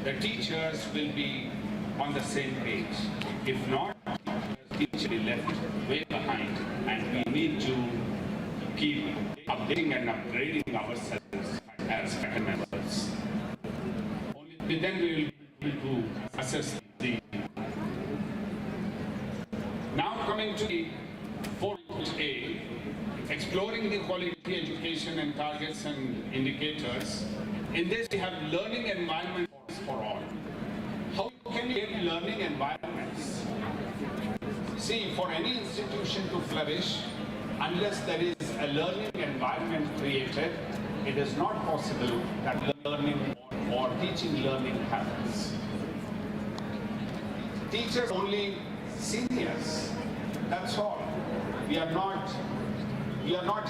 the teachers will be on the same page. If not, the teacher will be left way behind, and we need to keep updating and upgrading ourselves as faculty members. Only then we will be able to assess the. Now coming to the 4.A, exploring the quality education and targets and indicators. In this, we have learning environments for all. How can we get learning environments? See, for any institution to flourish, unless there is a learning environment created, it is not possible that learning or teaching learning happens. Teachers only seniors, that's all. We are not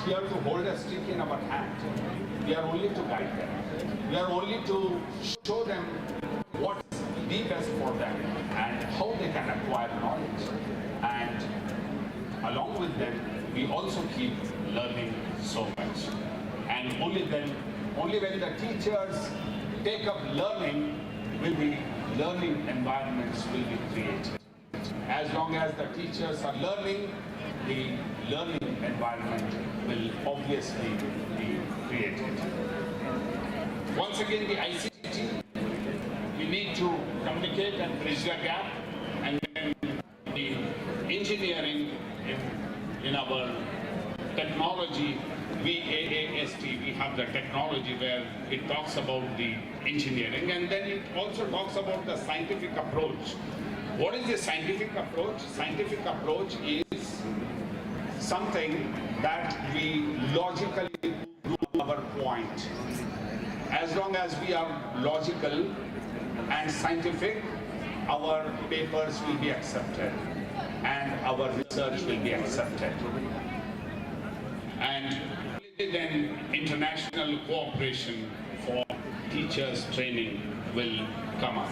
here to hold a stick in our hand. We are only to guide them. We are only to show them what's the best for them and how they can acquire knowledge. And along with them, we also keep learning so much. And only when the teachers take up learning, will the learning environments will be created. As long as the teachers are learning, the learning environment will obviously be created. Once again, the ICT, we need to communicate and bridge the gap, and then the engineering in our technology, VAAST, we have the technology where it talks about the engineering, and then it also talks about the scientific approach. What is the scientific approach? Scientific approach is something that we logically prove our point. As long as we are logical and scientific, our papers will be accepted and our research will be accepted. And then international cooperation for teachers' training will come up.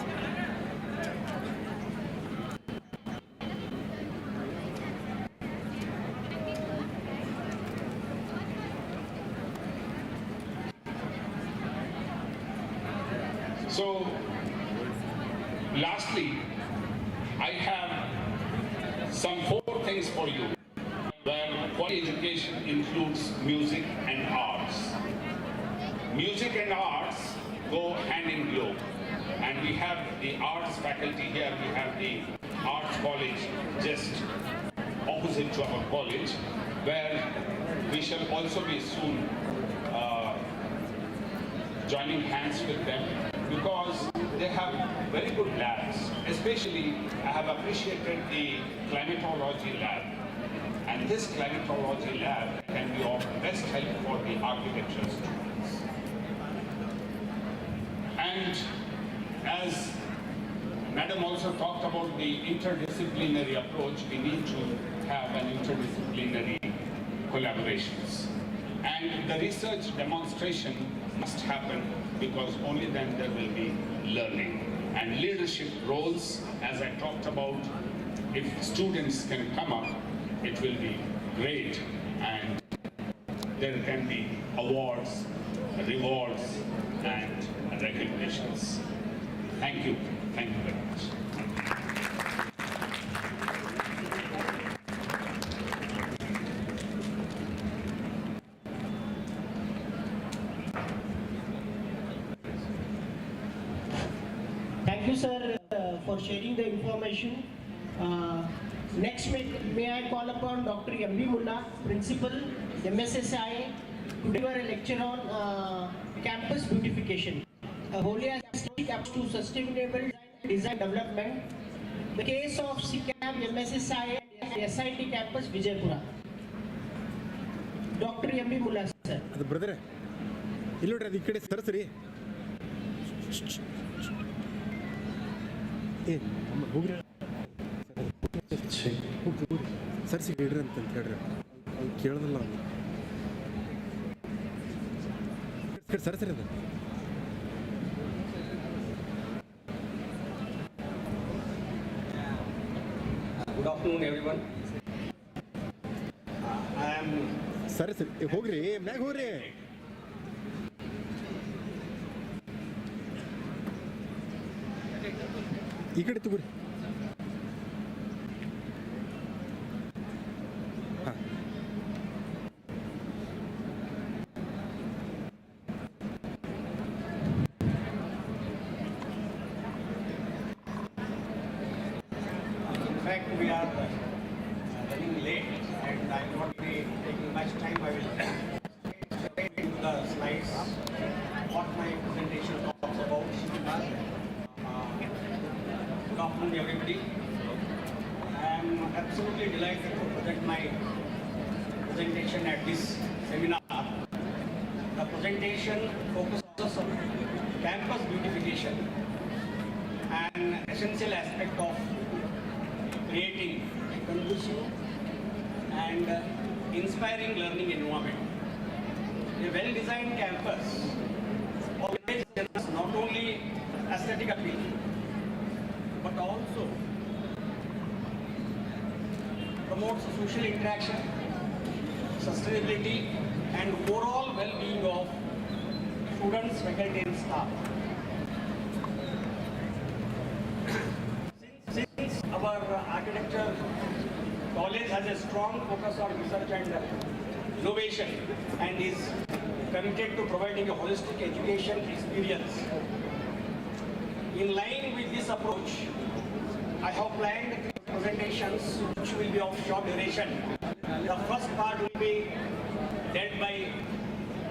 So, lastly, I have some 4 things for you, where quality education includes music and arts. Music and arts go hand in glove, and we have the arts faculty here. We have the arts college just opposite to our college, where we shall also be soon joining hands with them, because they have very good labs. Especially, I have appreciated the climatology lab. And this climatology lab can be of best help for the architecture students. And as Madam also talked about the interdisciplinary approach, we need to have an interdisciplinary collaborations. And the research demonstration must happen, because only then there will be learning. And leadership roles, as I talked about, if students can come up, it will be great, and there can be awards, rewards, and recognitions. Thank you. Thank you very much. Thank you, sir, for sharing the information. Next, may I call upon Dr. M.B. Mullah, Principal, MSSI, to deliver a lecture on campus beautification, a holistic approach to sustainable design development, the case of SECAB, MSSI, and SIT campus, Vijayapura. Dr. M.B. Mullah, sir. Brother, you look at the sir. Sir ಸಿಗ್ರಿ ಅಂತ ಹೇಳ್ರಿ ಅವ್ನು ಕೇಳೋದಿಲ್ಲ ಅವನು sir ಸರಿ ಅದು Good afternoon, everyone. I am. ಸರಿ ಸರಿ ಹೋಗ್ರಿ ಮ್ಯಾಗ ಹೋಗ್ರಿ ಈ ಕಡೆ ತಗೋರಿ In fact, we are running late, and I will not be taking much time. I will straight into the slides. What my presentation talks about. Good afternoon, everybody. I am absolutely delighted to present my presentation at this seminar. The presentation focuses on campus beautification, an essential aspect of creating a conducive and inspiring learning environment. A well-designed campus always generates not only aesthetic appeal, but also promotes social interaction, sustainability, and overall well-being of students, faculty, and staff. Since our architecture college has a strong focus on research and innovation and is committed to providing a holistic education experience, in line with this approach, I have planned 3 presentations which will be of short duration. The first part will be led by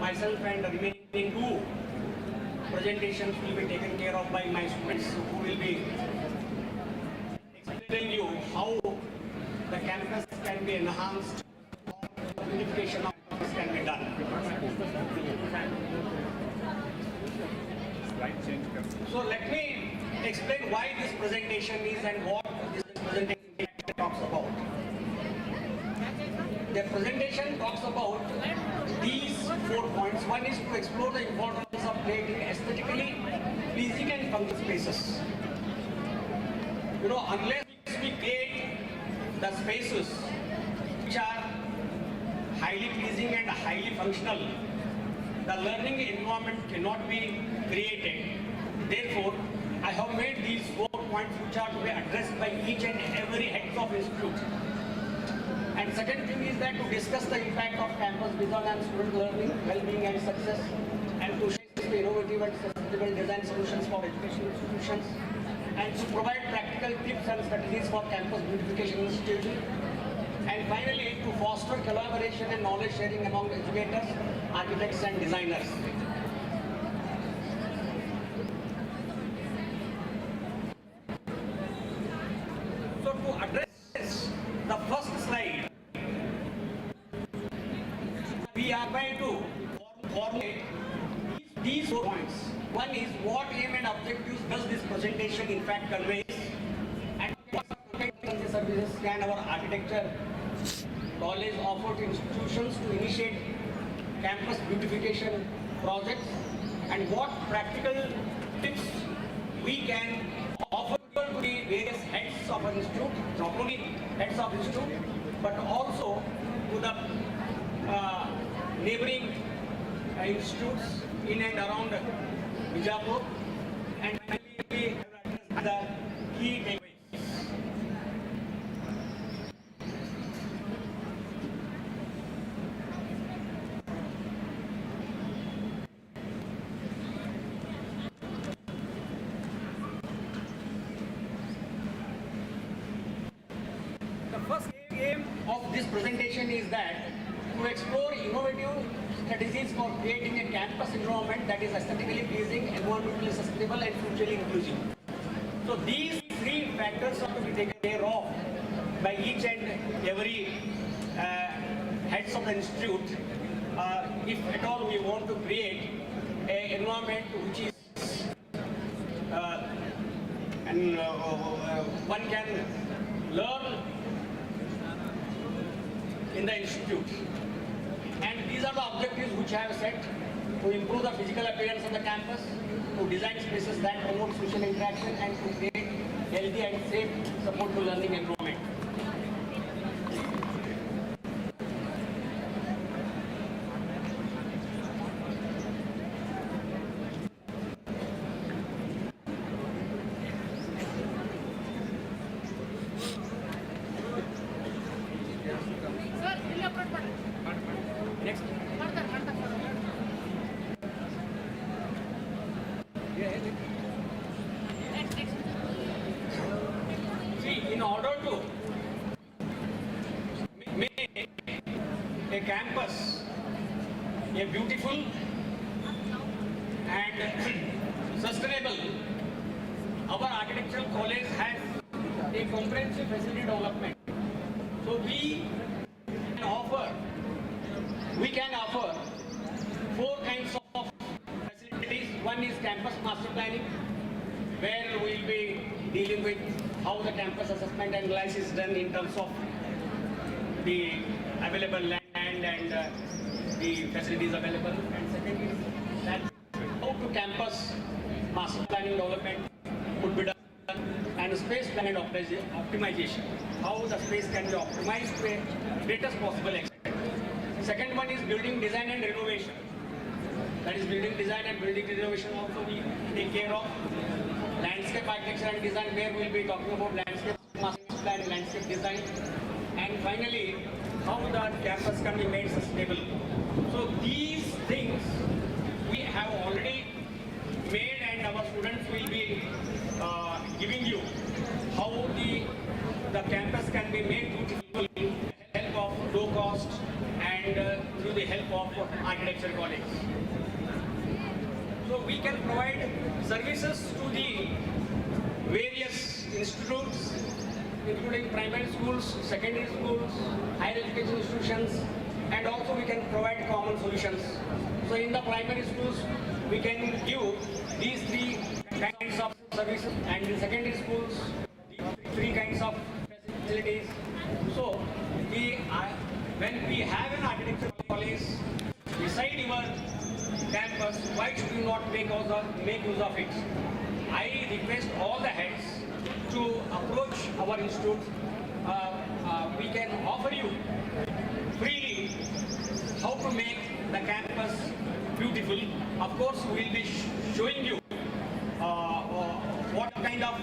myself, and the remaining 2 presentations will be taken care of by my students, who will be explaining you how the campus can be enhanced, or beautification of campus can be done. So let me explain why this presentation is and what this presentation talks about. The presentation talks about these 4 points. One is to explore the importance of creating aesthetically pleasing and functional spaces. You know, unless we create the spaces which are highly pleasing and highly functional, the learning environment cannot be created. Therefore, I have made these 4 points which are to be addressed by each and every head of institute. And second thing is that to discuss the impact of campus design on student learning, well-being and success, and to showcase the innovative and sustainable design solutions for educational institutions, and to provide practical tips and strategies for campus beautification institutions. And finally, to foster collaboration and knowledge sharing among educators, architects and designers. So to address the first slide, we are going to formulate these 4 points. One is what aim and objectives does this presentation in fact conveys, and what services can our architecture college offer to institutions to initiate campus beautification projects, and what practical tips we can offer to the various heads of an institute, not only heads of institute, but also to the neighboring institutes in and around Vijayapur, and finally the key takeaways. The first aim of this presentation is that to explore innovative strategies for creating a campus environment that is aesthetically pleasing, environmentally sustainable, and socially inclusive. So these three factors are to be taken care of by each and every heads of the institute if at all we want to create an environment which is one can learn in the institute. And these are the objectives which I have set: to improve the physical appearance of the campus, to design spaces that promote social interaction, and to create healthy and safe support to learning environment. Next. See, in order to make a campus a beautiful and sustainable, our architectural college has a comprehensive facility development. So we can offer four kinds of facilities. One is campus master planning, where we will be dealing with how the campus assessment and analysis is done in terms of the available land and the facilities available. And second is that how to campus master planning development could be done, and space plan and optimization, how the space can be optimized to a greatest possible extent. Second one is building design and renovation. That is building design and building renovation also we take care of. Landscape architecture and design, where we will be talking about landscape master plan, landscape design. And finally, how the campus can be made sustainable. So these things we have already made, and our students will be giving you how the campus can be made beautiful with the help of low cost and through the help of architecture college. So we can provide services to the various institutes, including primary schools, secondary schools, higher education institutions, and also we can provide common solutions. So in the primary schools, we can give these three kinds of services, and in secondary schools, these three kinds of facilities. So when we have an architecture college beside your campus, why should you not make use of it? I request all the heads to approach our institute. We can offer you freely how to make the campus beautiful. Of course, we will be showing you what kind of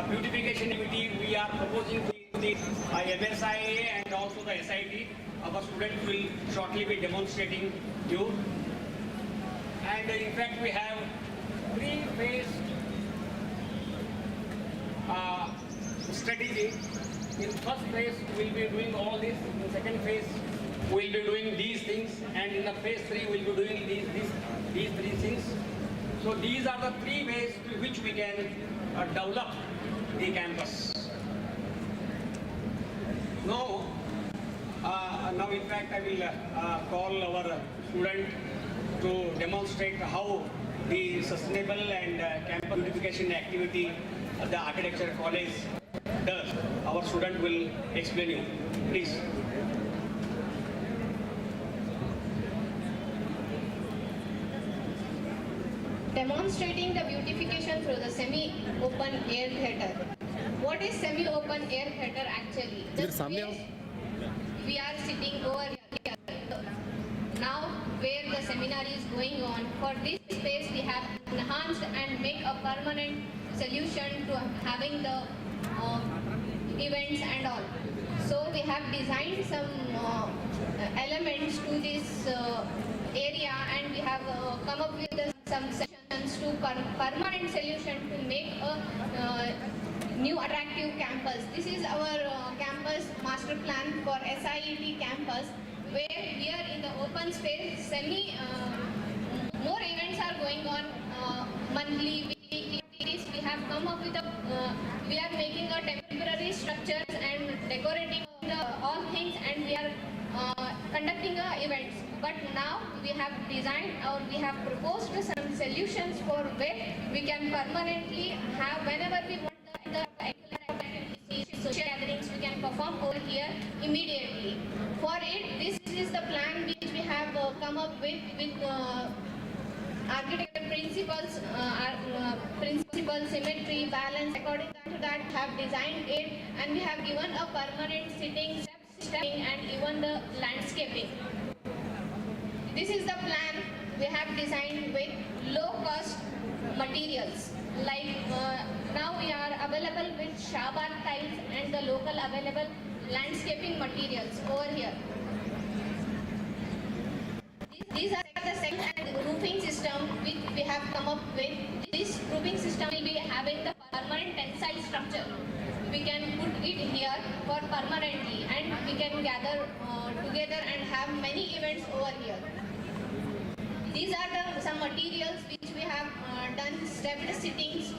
beautification activity we are proposing to the MSIA and also the SIT. Our students will shortly be demonstrating you. And in fact, we have three-phase strategy. In first phase, we will be doing all this. In second phase, we will be doing these things. And in the phase 3, we will be doing these three things. So these are the three ways to which we can develop the campus. Now in fact, I will call our student to demonstrate how the sustainable and campus beautification activity the architecture college does. Our student will explain you. Please. Demonstrating the beautification through the semi-open air theatre. what is semi-open air theatre actually? The space we are sitting over here, now where the seminar is going on, for this space we have enhanced and make a permanent solution to having the events and all. So we have designed some elements to this area, and we have come up with some sessions to permanent solution to make a new attractive campus. This is our campus master plan for SIET campus, where here in the open space more events are going on monthly, weekly. We have come up with we are making a temporary structures and decorating all things, and we are conducting events. But now we have designed or we have proposed some solutions for where we can permanently have, whenever we want the social gatherings, we can perform over here immediately. For it, this is the plan which we have come up with architecture principles, symmetry, balance. According to that, have designed it, and we have given a permanent sitting, and even the landscaping. This is the plan we have designed with low-cost materials. Like now we are available with Shabar tiles and the local available landscaping materials over here. These are the second and roofing system which we have come up with. This roofing system will be having the permanent tensile structure. We can put it here for permanently, and we can gather together and have many events over here. These are some materials which we have done stepped sittings,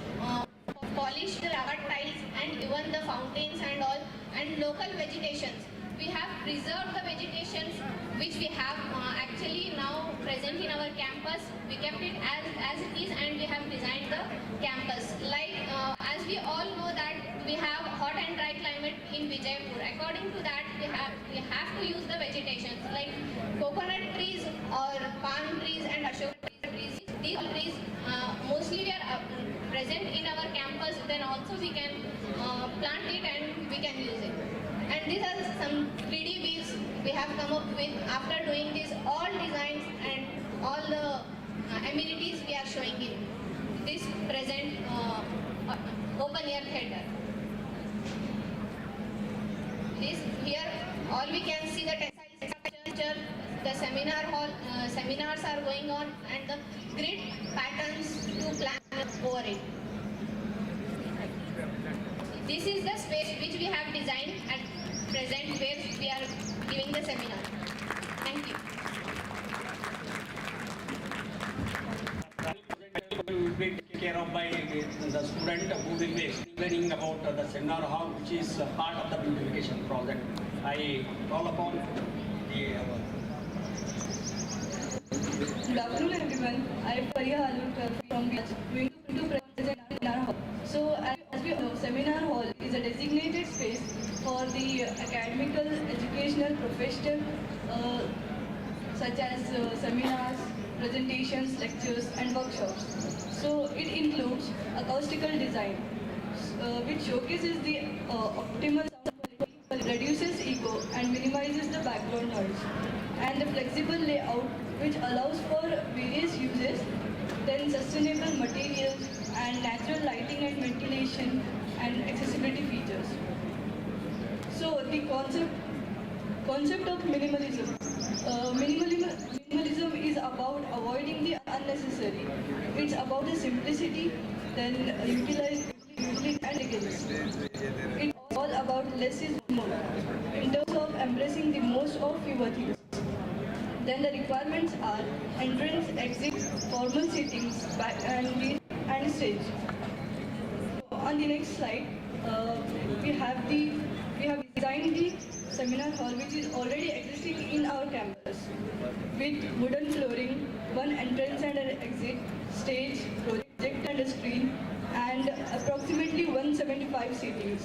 polished rubber tiles, and even the fountains and all, and local vegetations. We have preserved the vegetations which we have actually now present in our campus. We kept it as it is, and we have designed the campus. Like as we all know that we have hot and dry climate in Vijayapur. According to that, we have to use the vegetations like coconut trees or palm trees and ashok trees. These trees mostly we are present in our campus. Then also we can plant it and we can use it. And these are some 3D views we have come up with after doing this all designs and all the amenities we are showing in this present open air theatre. This here all we can see the tensile structure, the seminar hall, seminars are going on, and the grid patterns to plan over it. This is the space which we have designed at present where we are giving the seminar. Thank you. Will be taken care of by the student who will be explaining about the seminar hall, which is part of the beautification project. I call upon the Good afternoon everyone. I am Pariya Halur from going to present seminar hall. So as we know, seminar hall is a designated space for the academical, educational, professional such as seminars, presentations, lectures and workshops. So it includes acoustical design which showcases the optimal sound quality, reduces echo and minimizes the background noise, and the flexible layout which allows for various uses, then sustainable materials and natural lighting and ventilation and accessibility features. So the concept of minimalism. Minimalism is about avoiding the unnecessary. It's about the simplicity, then utility and elegance. It's all about less is more in terms of embracing the most of fewer things. Then the requirements are entrance, exit, formal seatings, back and stage. On the next slide, we have designed the seminar hall which is already existing in our campus with wooden flooring, one entrance and an exit, stage, projector and a screen, and approximately 175 seatings.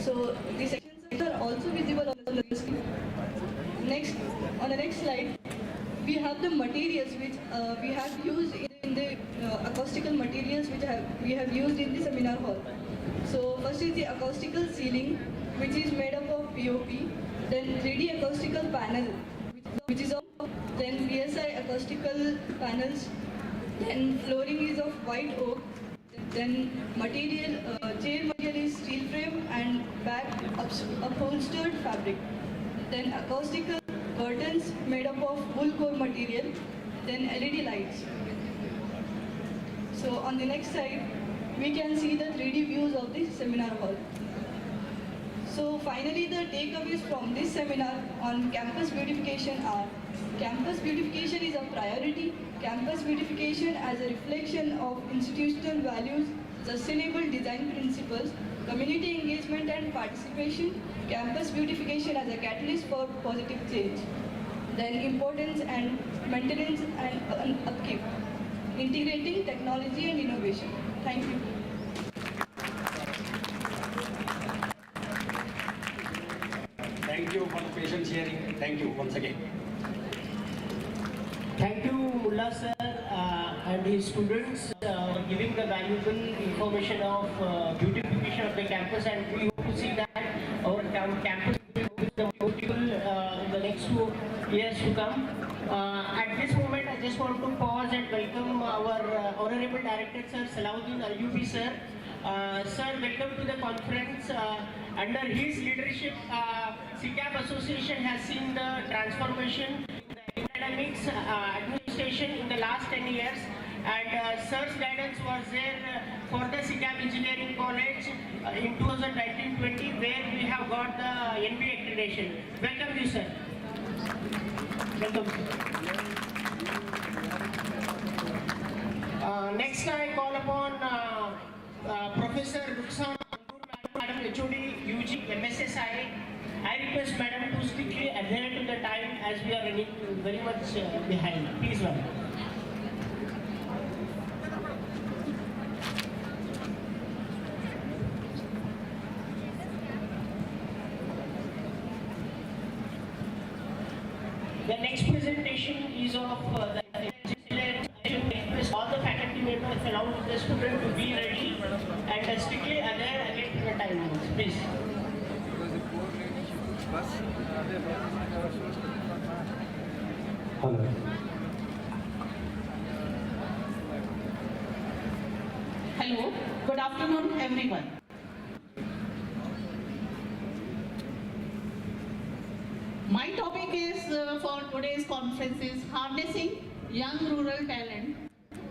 So the sections are also visible on the screen. On the next slide, we have the materials which we have used in the acoustical materials which we have used in the seminar hall. So first is the acoustical ceiling, which is made up of POP, then 3D acoustical panel, which is of then PSI acoustical panels, then flooring is of white oak, then material, chair material is steel frame and back upholstered fabric, then acoustical curtains made up of wool core material, then LED lights. So on the next slide, we can see the 3D views of the seminar hall. So finally, the takeaways from this seminar on campus beautification are: campus beautification is a priority. Campus beautification as a reflection of institutional values, sustainable design principles, community engagement and participation. Campus beautification as a catalyst for positive change. Then importance and maintenance and upkeep. Integrating technology and innovation. Thank you. Thank you for the patient sharing. Thank you once again. Thank you, Mullah sir and his students for giving the valuable information of beautification of the campus, and we hope to see that our campus will be the beautiful in the next 2 years to come. At this moment, I just want to pause and welcome our Honorable Director, Sir Salahuddin Ayubi, sir. Sir, welcome to the conference. Under his leadership, SECAB Association has seen the transformation in the academics administration in the last 10 years. And Sir's guidance was there for the SECAB Engineering College in 2019-20, where we have got the NBA accreditation. Welcome you, sir. Welcome. Next, I call upon Professor Ruxana Madam HOD UG MSSI. I request Madam to strictly adhere to the time as we are running very much behind. Please, Madam. The next presentation is of the all the faculty members along with the student to be ready and strictly adhere again to the timings. Please. Hello. Hello. Good afternoon, everyone. My topic is for today's conference is harnessing young rural talent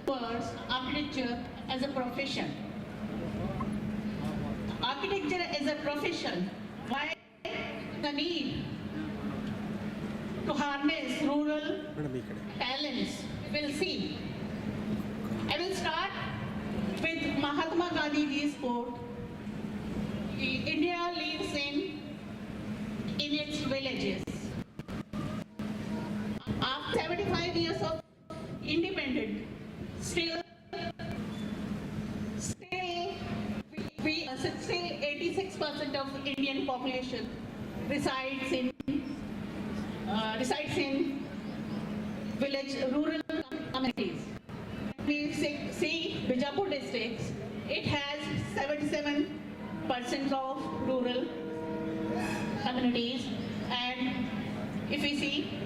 towards architecture as a profession. Architecture as a profession, why the need to harness rural talents? We'll see. I will start with Mahatma Gandhi's quote, India lives in its villages. After 75 years of independence, still 86% of Indian population resides in village, rural communities. We see VIJAYAPUR districts, it has 77% of rural communities, and if we see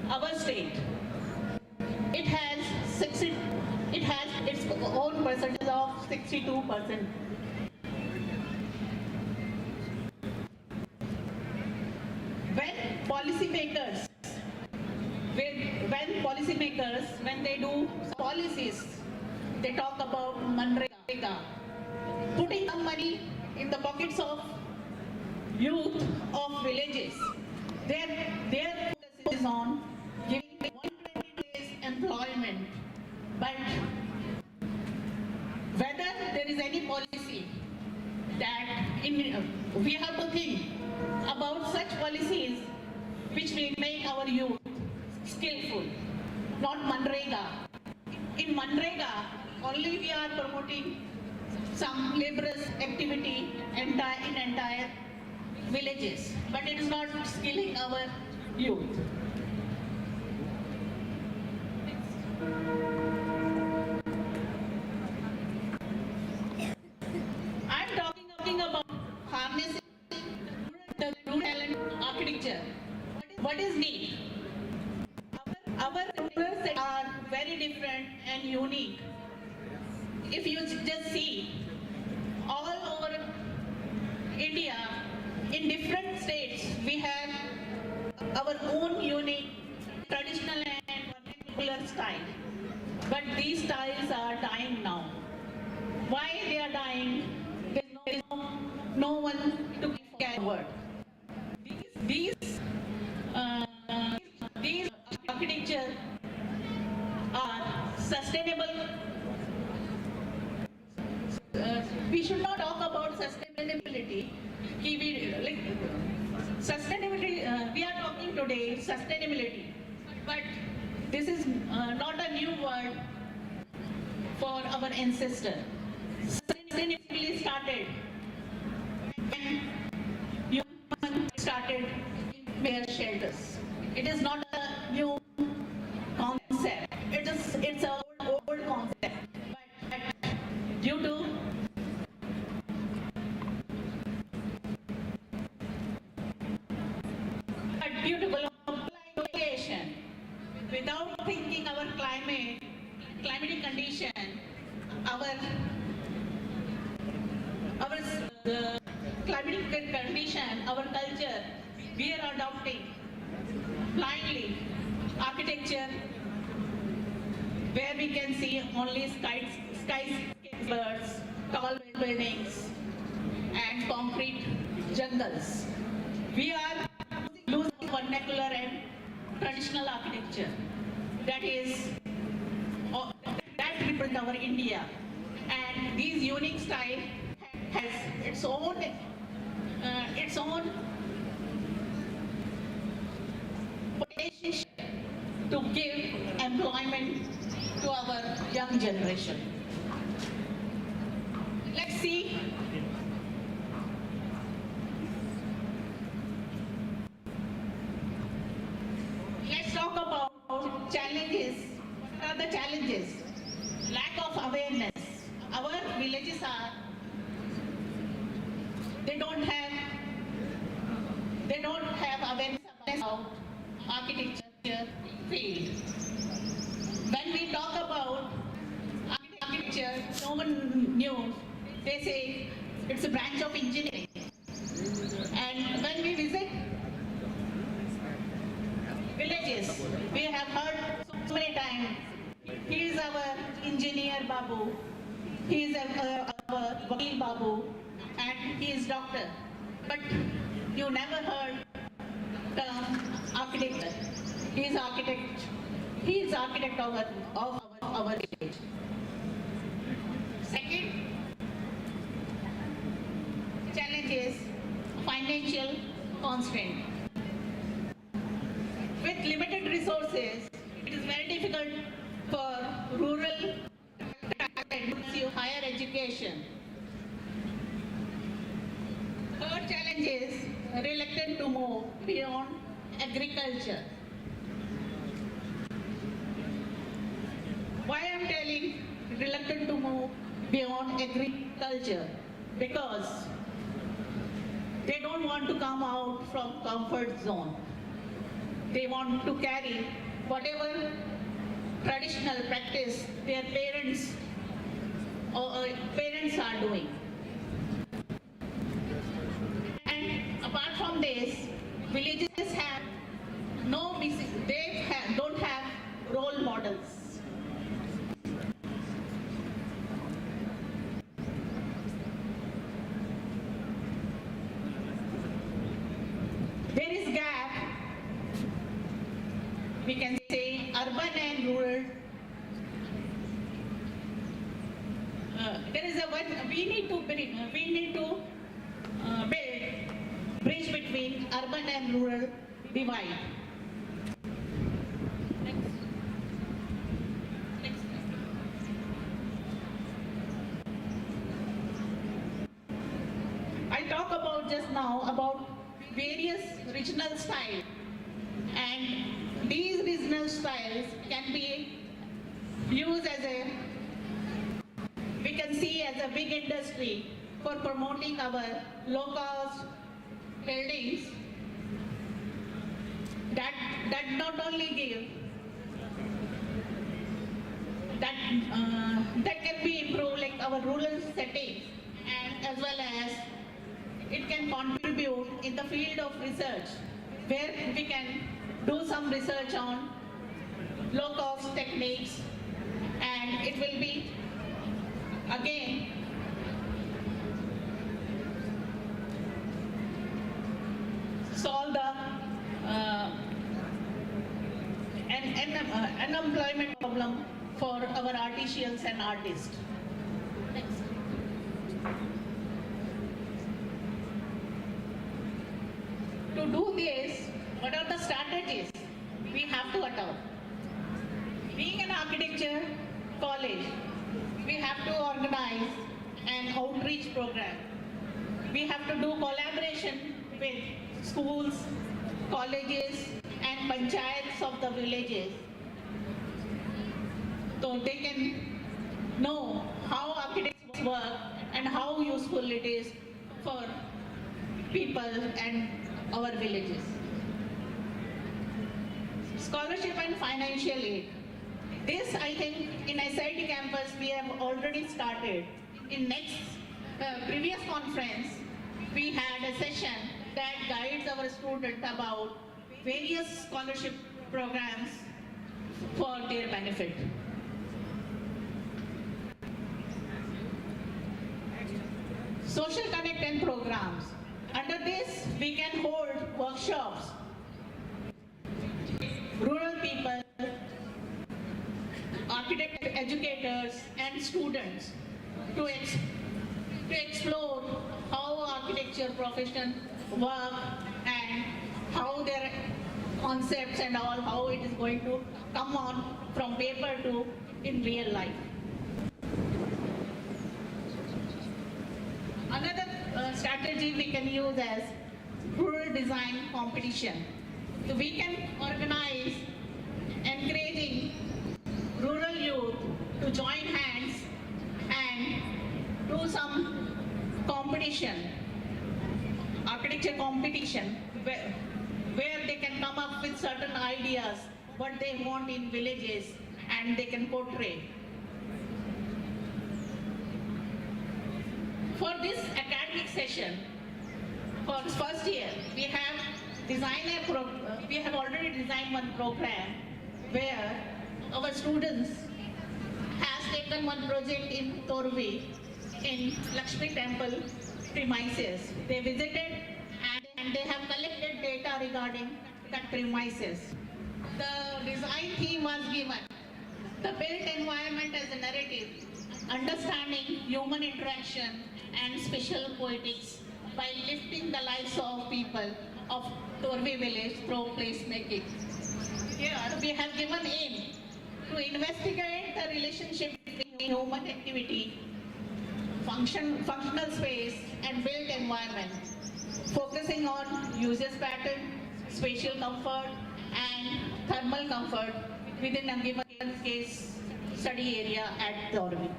our state, it has its own percentage of 62%. When they do policies, they talk about Manrega, putting some money in the pockets of youth of villages. Their focus is on giving 120 days employment, but whether there is any policy that we have to think about such policies which will make our youth skillful, not Manrega. In Manrega, only we are promoting some laborious activity in entire villages, but it is not skilling our youth. architecture. What is need? Our rulers are very different and unique. If you just see all over India, in different states, we have our own unique traditional and vernacular style. But these styles are dying now. Why they are dying? There is no one to carry forward. These architecture are sustainable. We should not talk about sustainability. Sustainability. We are talking today sustainability, but this is not a new word for our ancestors. Sustainability started when humans started their shelters. It is not a new concept. It's an old concept. But due to globalization, without thinking our climatic condition, our climatic condition, our culture, we are adopting blindly architecture where we can see only skyscrapers, tall buildings, and concrete jungles. We are losing vernacular and traditional architecture. That represents our India, and this unique style has its own potential to give employment to our young generation. Let's see. Let's talk about challenges. What are the challenges? Lack of awareness. Our villages they don't have awareness about architecture field. When we talk about architecture, no one knew. They say it's a branch of engineering. And when we visit villages, we have heard so many times, he is our engineer Babu, he is our Vakil Babu, and he is doctor. But you never heard term architect. He is architect. He is architect of our village. Second challenge is financial constraint. With limited resources, it is very difficult for rural to pursue higher education. Third challenge is reluctant to move beyond agriculture. Why I am telling reluctant to move beyond agriculture? Because they don't want to come out from comfort zone. They want to carry whatever traditional practice their parents are doing. And apart from this, villages have don't have role models. There is gap, we can say, urban and rural. There is we need to build bridge between urban and rural divide. Next. I talk about just now about various regional styles, and these regional styles can be used as we can see as a big industry for promoting our low-cost buildings not only give, that can be improved like our rural settings, and as well as it can contribute in the field of research, where we can do some research on low-cost techniques, and it will be again solve the unemployment problem for our artisans and artists. Next. To do this, what are the strategies we have to adopt? Being an architecture college, we have to organize an outreach program. We have to do collaboration with schools, colleges, and panchayats of the villages, so they can know how architects work and how useful it is for people and our villages. Scholarship and financial aid. This, I think, in SIT campus we have already started. In previous conference, we had a session that guides our students about various scholarship programs for their benefit. Social connect and programs. Under this, we can hold workshops. Rural people, architect educators and students to explore how architecture profession work and how their concepts and all, how it is going to come on from paper to in real life. Another strategy we can use as rural design competition. So we can organize encouraging rural youth to join hands and do some competition, architecture competition, where they can come up with certain ideas, what they want in villages, and they can portray. For this academic session, for first year, we have already designed one program where our students has taken one project in Torvi, in Lakshmi Temple premises. They visited and they have collected data regarding that premises. The design theme was given, the built environment as a narrative, understanding human interaction and special poetics by lifting the lives of people of Torvi village through placemaking. Here we have given aim to investigate the relationship between human activity, functional space and built environment, focusing on users pattern, spatial comfort and thermal comfort within a given case study area at Torvi.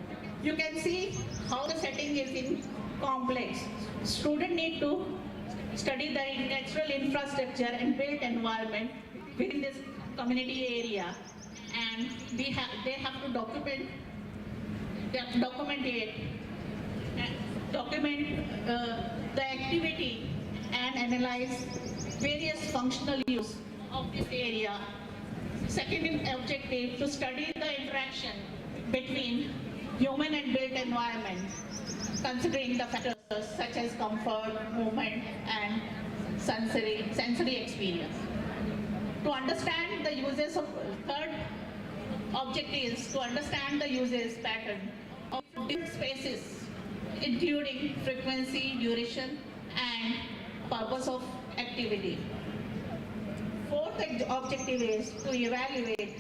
You can see how the setting is in complex. Students need to study the natural infrastructure and built environment within this community area, and they have to document the activity and analyze various functional use of this area. Second objective, to study the interaction between human and built environment, considering the factors such as comfort, movement, and sensory experience. To understand the uses of third objective is to understand the uses pattern of different spaces, including frequency, duration, and purpose of activity. Fourth objective is to evaluate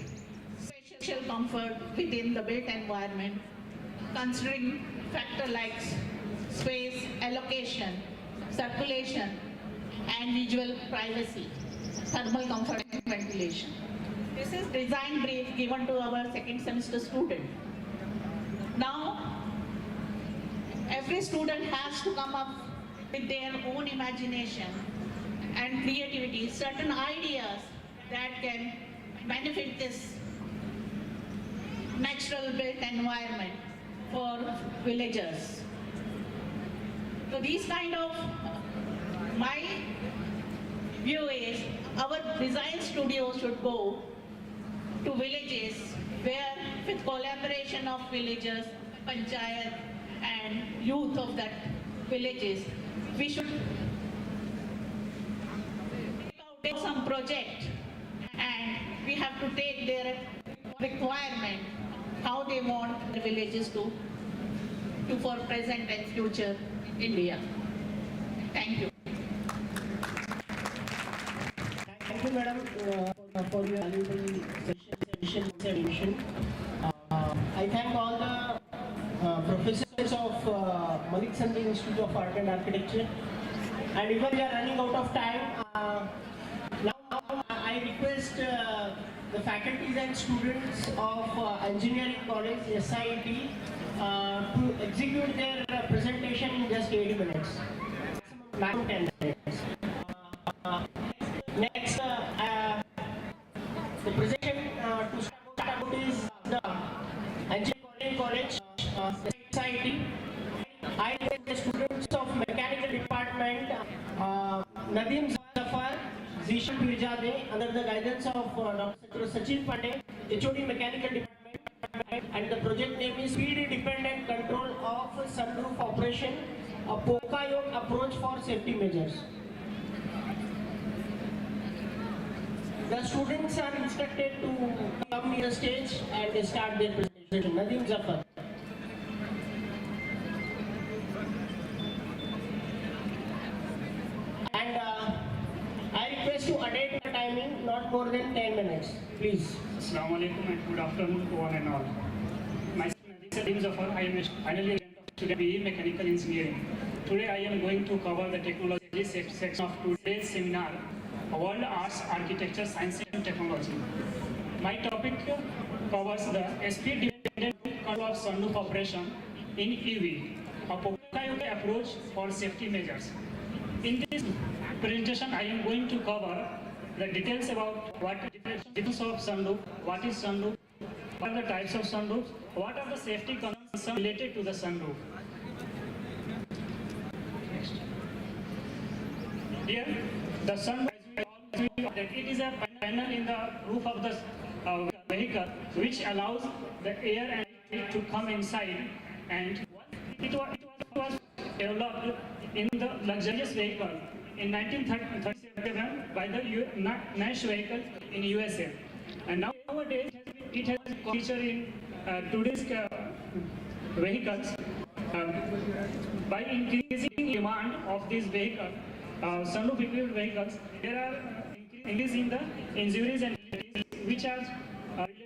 spatial comfort within the built environment, considering factors like space allocation, circulation, and visual privacy, thermal comfort and ventilation. This is design brief given to our second semester student. Now, every student has to come up with their own imagination and creativity, certain ideas that can benefit this natural built environment for villagers. So these kind of, my view is our design studio should go to villages where, with collaboration of villagers, panchayat and youth of that villages, we should take out some project and we have to take their requirement, how they want the villages to for present and future India. Thank you. Thank you, madam, for your valuable session. I thank all the professors of Malik Sandhi Institute of Art and Architecture. And even we are running out of time, now I request the faculties and students of Engineering College, SIT, to execute their presentation in just 80 minutes, maximum 10 minutes. Next, the presentation to start about is the Engineering College, SIT. I request the students of Mechanical Department, Nadeem Zafar, Zishan Pirjade, under the guidance of Dr. Sachin Pandey, HOD Mechanical Department, and the project name is Speed Independent Control of Sunroof Operation, a Pokayok approach for safety measures. The students are instructed to come near the stage and start their presentation. Nadeem Zafar. And I request to adhere to the timing, not more than 10 minutes, please. Assalamu alaikum and good afternoon to one and all. Myself is Nadeem Zafar. I am a final year student of BE Mechanical Engineering. Today I am going to cover the technology section of today's seminar, World Arts, Architecture, Science and Technology. My topic covers the speed-dependent control of sunroof operation in EV, a Pokayok approach for safety measures. In this presentation, I am going to cover the details about what are the differences of sunroof, what is sunroof, what are the types of sunroofs, what are the safety concerns related to the sunroof. Next. Here, the sunroof, it is a panel in the roof of the vehicle which allows the air and light to come inside, and it was developed in the luxurious vehicle in 1937 by the Nash vehicle in USA. And nowadays it has a feature in today's vehicles. By increasing demand of these vehicles, sunroof equipped vehicles, there are increase in the injuries and which are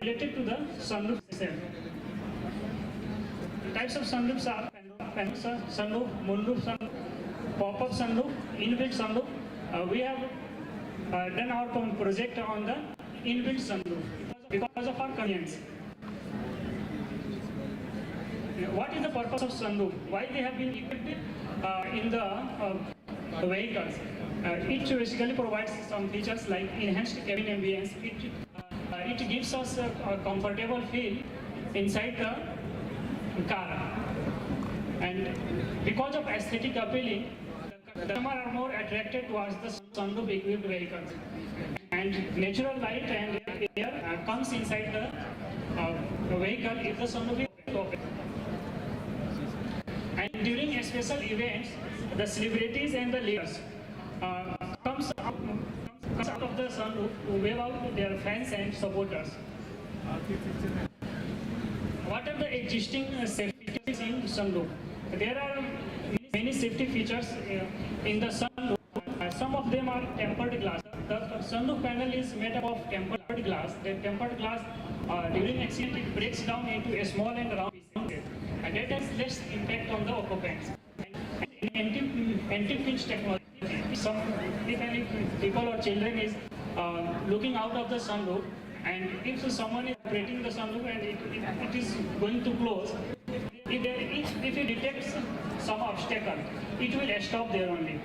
related to the sunroof itself. Types of sunroofs are sunroof, moonroof sunroof, pop-up sunroof, inbuilt sunroof. We have done our project on the inbuilt sunroof because of our convenience. What is the purpose of sunroof? Why they have been equipped in the vehicles? It basically provides some features like enhanced cabin ambience. It gives us a comfortable feel inside the car. And because of aesthetic appealing, the customers are more attracted towards the sunroof equipped vehicles. And natural light and air comes inside the vehicle if the sunroof is open. And during special events, the celebrities and the leaders comes out of the sunroof to wave out their fans and supporters. What are the existing safety features in sunroof? There are many safety features in the sunroof. Some of them are tempered glass. The sunroof panel is made up of tempered glass. The tempered glass, during accident, it breaks down into a small and round pieces, and that has less impact on the occupants. And anti-pinch technology. If any people or children is looking out of the sunroof, and if someone is operating the sunroof and it is going to close, if it detects some obstacle, it will stop there only.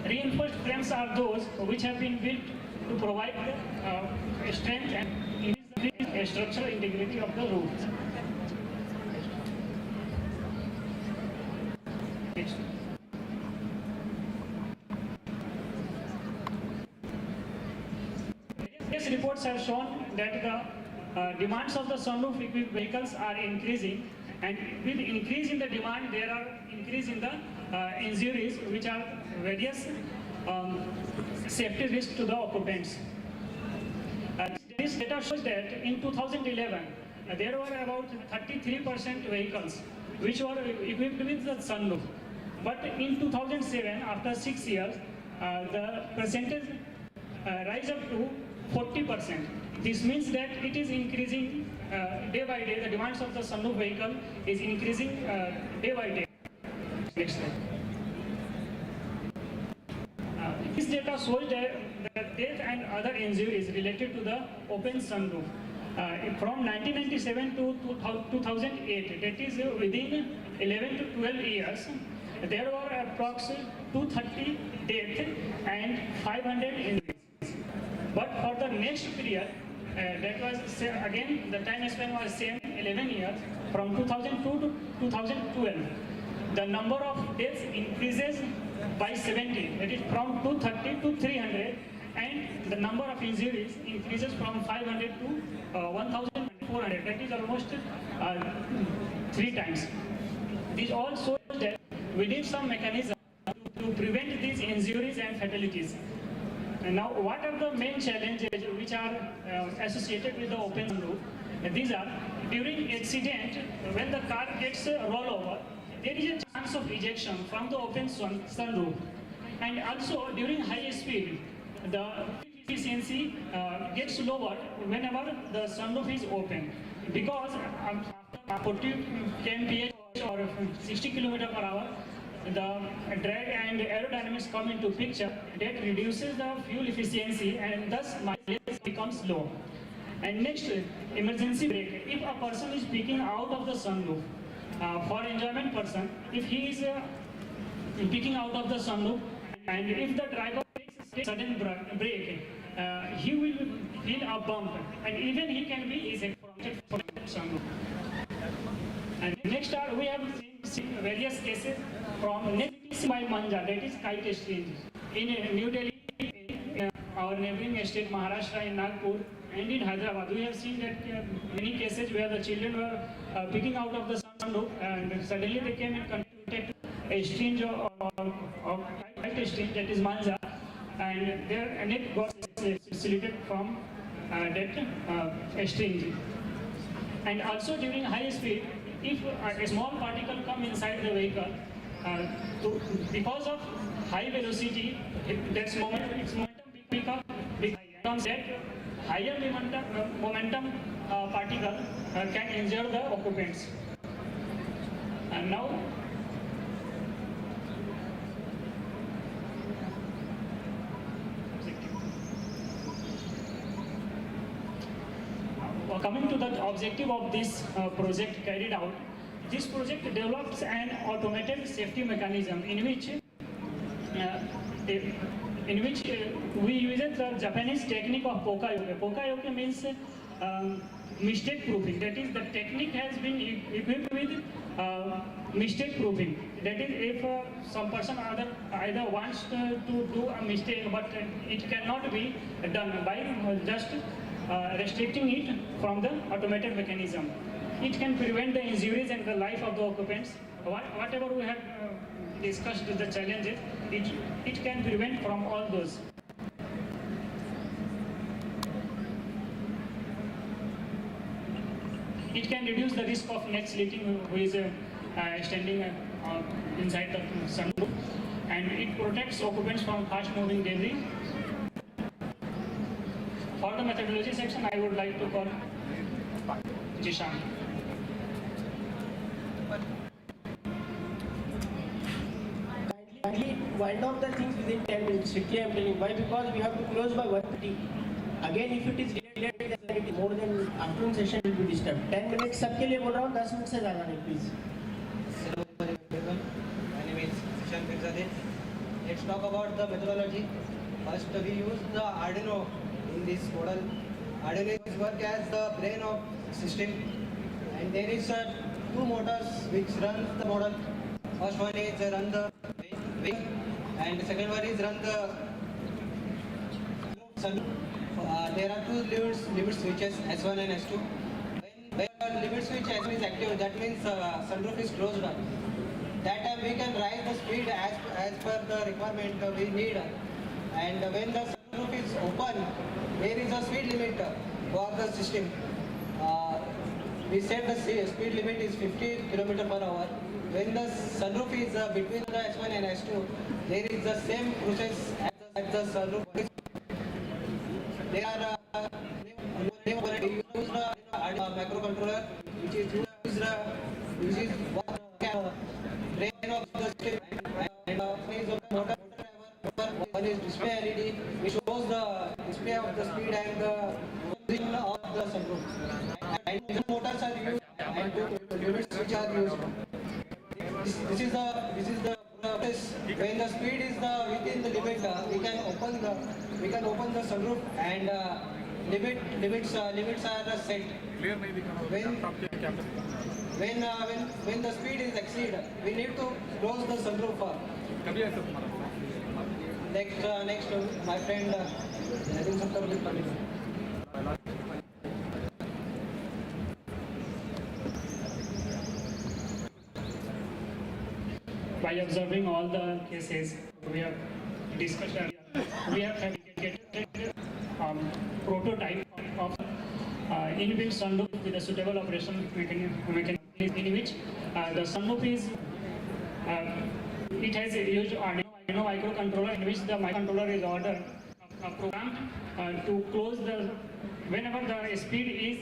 Reinforced frames are those which have been built to provide strength and increase structural integrity of the roof. Next. Various reports have shown that the demands of the sunroof equipped vehicles are increasing, and with increase in the demand, there are increase in the injuries, which are various safety risks to the occupants. This data shows that in 2011, there were about 33% vehicles which were equipped with the sunroof. But in 2007, after 6 years, the percentage rise up to 40%. This means that it is increasing day by day. The demands of the sunroof vehicle is increasing day by day. Next slide. This data shows that death and other injuries related to the open sunroof. From 1997 to 2008, that is within 11 to 12 years, there were approximately 230 deaths and 500 injuries. But for the next period, that was again the time span was same, 11 years, from 2002 to 2012. The number of deaths increases by 70, that is from 230 to 300, and the number of injuries increases from 500 to 1,400. That is almost 3 times. This all shows that we need some mechanism to prevent these injuries and fatalities. And now, what are the main challenges which are associated with the open sunroof? These are, during accident, when the car gets rollover, there is a chance of ejection from the open sunroof. And also, during high speed, the efficiency gets lower whenever the sunroof is open. Because after 40 kmph or 60 km/h, the drag and aerodynamics come into picture. That reduces the fuel efficiency and thus mileage becomes low. And next, emergency brake. If a person is peeking out of the sunroof for enjoyment person, if he is peeking out of the sunroof, and if the driver takes a sudden brake, he will feel a bump, and even he can be ejected from the sunroof. And next, we have seen various cases from next by Manja, that is kite exchange. In New Delhi, in our neighboring state Maharashtra, in Nagpur, and in Hyderabad, we have seen that many cases where the children were picking out of the sunroof, and suddenly they came in contact with exchange or kite exchange, that is Manja, and their net got facilitated from that exchange. And also during high speed, if a small particle come inside the vehicle, because of high velocity, its momentum becomes that higher momentum particle can injure the occupants. And now, coming to the objective of this project carried out, this project develops an automated safety mechanism in which we use the Japanese technique of pokayoke. Pokayoke means mistake proofing. That is, the technique has been equipped with mistake proofing. That is, if some person either wants to do a mistake, but it cannot be done by just restricting it from the automated mechanism. It can prevent the injuries and the life of the occupants. Whatever we have discussed the challenges, it can prevent from all those. It can reduce the risk of neck slitting who is standing inside the sunroof, and it protects occupants from fast moving debris. For the methodology section, I would like to call Jishan. Kindly wind up the things within 10 minutes. Strictly I am telling. Why? Because we have to close by 1:30. Again, if it is delayed, then it is more than afternoon session will be disturbed. 10 minutes सबके लिए बोल रहा हूँ, 10 minute से ज़्यादा नहीं, please. Hello everyone, my name is Shan. Let's talk about the methodology. First, we use the Arduino in this model. Arduino works as the brain of system, and there is two motors which run the model. First one is run the wing, and the second one is run the sun. There are two limit switches S1 and S2. When the limit switch S1 is active, that means sunroof is closed. That time we can raise the speed as per the requirement we need. And when the sunroof is open, there is a speed limit for the system. We said the speed limit is 50 km/h. When the sunroof is between the S1 and S2, there is the same process as the sunroof. They are use the microcontroller, which is brain of the system, and one is display LED, which shows the display of the speed and the position of the sunroof. And the motors are used and two units which are used. This is the process. When the speed is within the limit, we can open the sunroof, and limits are set. When the speed is exceeded, we need to close the sunroof. Next, my friend, I think Sankar will continue. By observing all the cases we have discussed earlier, we have fabricated prototype of inbuilt sunroof with a suitable operation mechanism in which the sunroof is it has used Arduino microcontroller, in which the microcontroller is ordered programmed to close whenever the speed is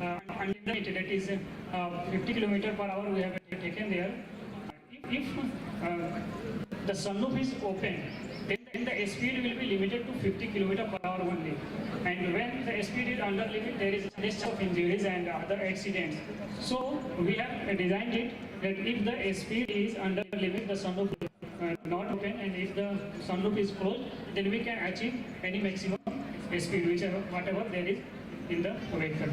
unlimited, that is 50 km/h we have taken there. If the sunroof is open, then the speed will be limited to 50 km/h only. And when the speed is under limit, there is a risk of injuries and other accidents. So we have designed it that if the speed is under limit, the sunroof is not open, and if the sunroof is closed, then we can achieve any maximum speed, whatever there is in the vehicle.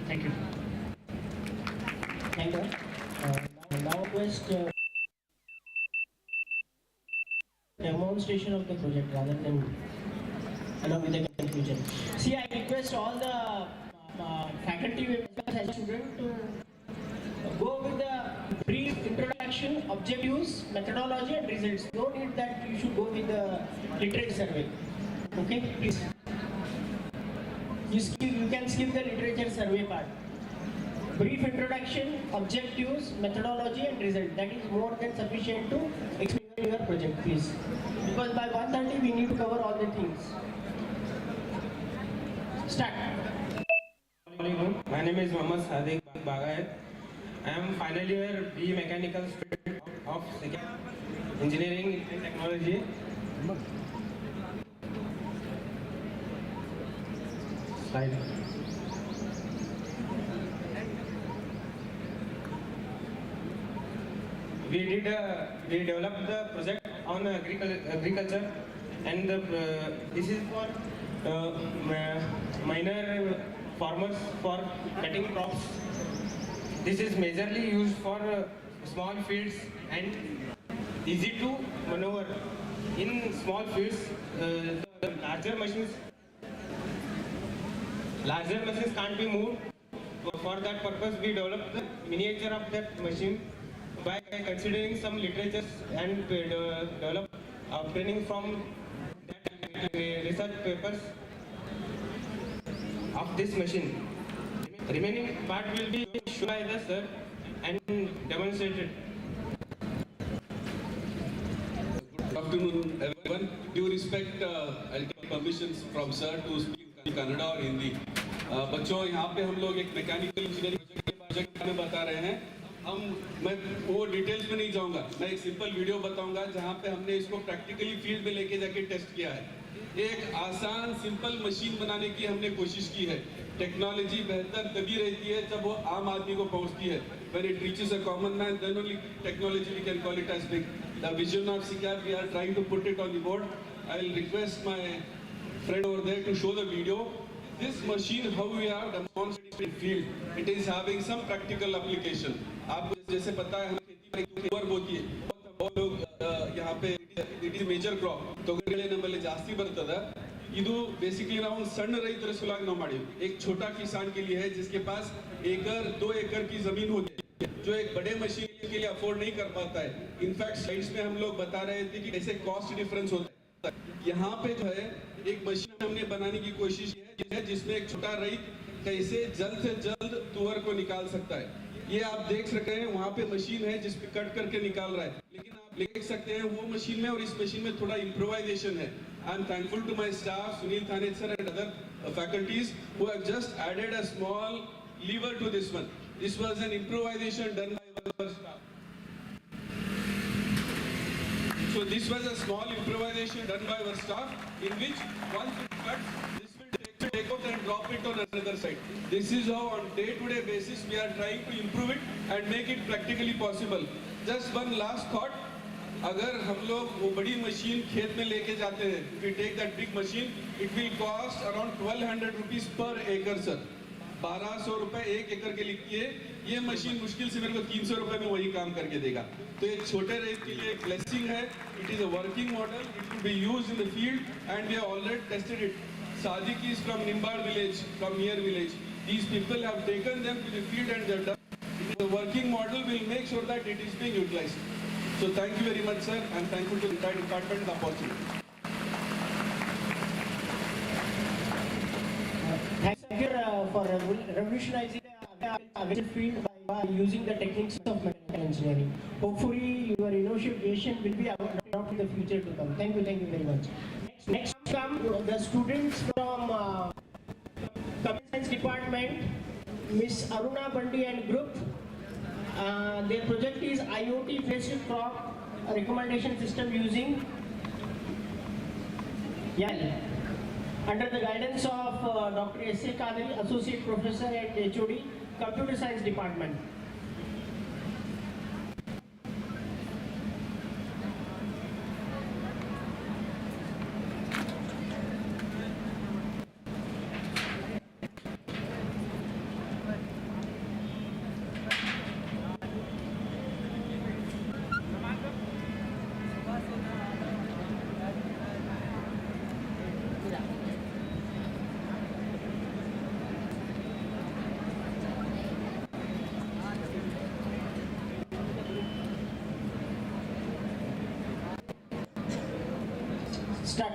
Thank you. Thank you. Now request demonstration of the project rather than along with the conclusion. See, I request all the faculty members and students to go with the brief introduction, objectives, methodology and results. No need that you should go with the literature survey. Okay, please. You can skip the literature survey part. Brief introduction, objectives, methodology and result. That is more than sufficient to explain your project, please. Because by 1:30 we need to cover all the things. Start. My name is Mohammad Sadiq Bagayat. I am final year BE Mechanical student of SECAB, Engineering and Technology. Slide. We developed the project on agriculture, and this is for minor farmers for cutting crops. This is majorly used for small fields and easy to maneuver. In small fields, the larger machines can't be moved. For that purpose, we developed the miniature of that machine by considering some literatures and obtaining from that research papers of this machine. Remaining part will be shown by the sir and demonstrated. Good afternoon, everyone. Due respect, I'll take permissions from sir to speak Kannada or Hindi. बच्चों यहाँ पे हम लोग एक mechanical engineering project में बता रहे हैं. मैं वो डिटेल्स में नहीं जाऊंगा. मैं एक सिंपल वीडियो बताऊंगा जहाँ पे हमने इसको प्रैक्टिकली फील्ड में लेके जाके टेस्ट किया है. एक आसान सिंपल मशीन बनाने की हमने कोशिश की है. टेक्नोलॉजी बेहतर तभी रहती है जब वो आम आदमी को पहुंचती है. When it reaches a common man, then only technology we can call it as big. the vision of SECAB, we are trying to put it on the board. I will request my friend over there to show the video. This machine, how we have demonstrated in field, it is having some practical application. आपको जैसे पता है हम खेती में work होती है, बहुत लोग यहाँ पे it is major crop, ತೊಗರಿಬೇಳೆ ನಮ್ಮಲ್ಲಿ ಜಾಸ್ತಿ ಬರ್ತದೆ. ಇದು बेसिकली ನಾವು ಸಣ್ಣ ರೈತರ ಸಲುವಾಗಿ ನಾವು ಮಾಡಿವಿ. एक छोटा किसान के लिए है जिसके पास 1 एकड़ 2 एकड़ की जमीन होती है, जो एक बड़े मशीन के लिए अफोर्ड नहीं कर पाता है. इनफैक्ट स्लाइड्स में हम लोग बता रहे थे कि कैसे कॉस्ट डिफरेंस होता है. यहाँ पे जो है एक मशीन हमने बनाने की कोशिश की है जिसमें एक छोटा रईत कैसे जल्द से जल्द तुअर को निकाल सकता है. ये आप देख सकते हैं वहाँ पे मशीन है जिसपे कट करके निकाल रहा है, लेकिन आप देख सकते हैं वो मशीन में और इस मशीन में थोड़ा इम्प्रोवाइजेशन है. I am thankful to my staff, Sunil Thanet sir and other faculties who have just added a small lever to this one. This was an improvisation done by our staff. So this was a small improvisation done by our staff in which once it cuts, this will take off and drop it on another side. This is how on day-to-day basis we are trying to improve it and make it practically possible. Just one last thought. अगर हम लोग वो बड़ी machine खेत में लेके जाते हैं, if we take that big machine, it will cost around 1200 rupees per acre sir. 1200 रुपए 1 एकड़ के लिए ये मशीन मुश्किल से मेरे को 300 रुपए में वही काम करके देगा. तो एक छोटे रेट के लिए एक ब्लेसिंग है. It is a working model. It will be used in the field and we have already tested it. Sadiq is from Nimbad village, from near village. These people have taken them to the field and they have done. It is a working model. We'll make sure that it is being utilized. So thank you very much, sir. I'm thankful to the entire department for the opportunity. Thank you for revolutionizing the aviation field by using the techniques of mechanical engineering. Hopefully, your innovation will be adopted in the future to come. Thank you very much. Next come the students from Computer Science Department, Miss Aruna Bandi and group. Their project is IoT-based crop recommendation system using YAL under the guidance of Dr. SECAB, Associate Professor at HOD, Computer Science Department. Start.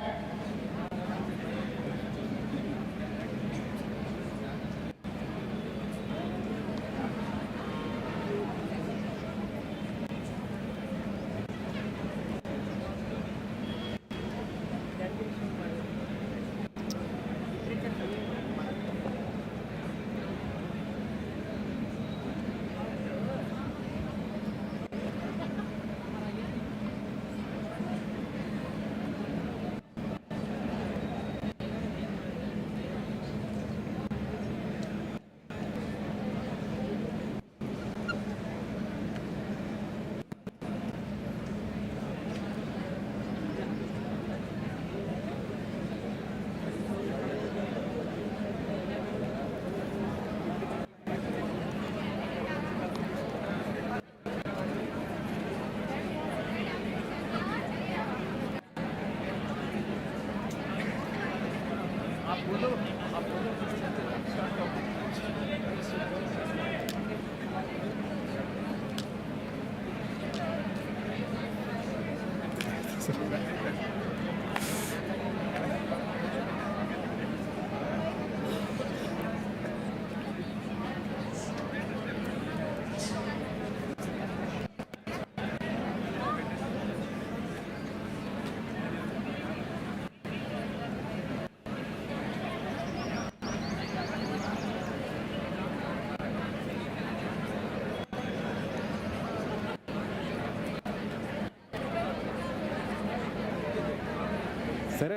Sir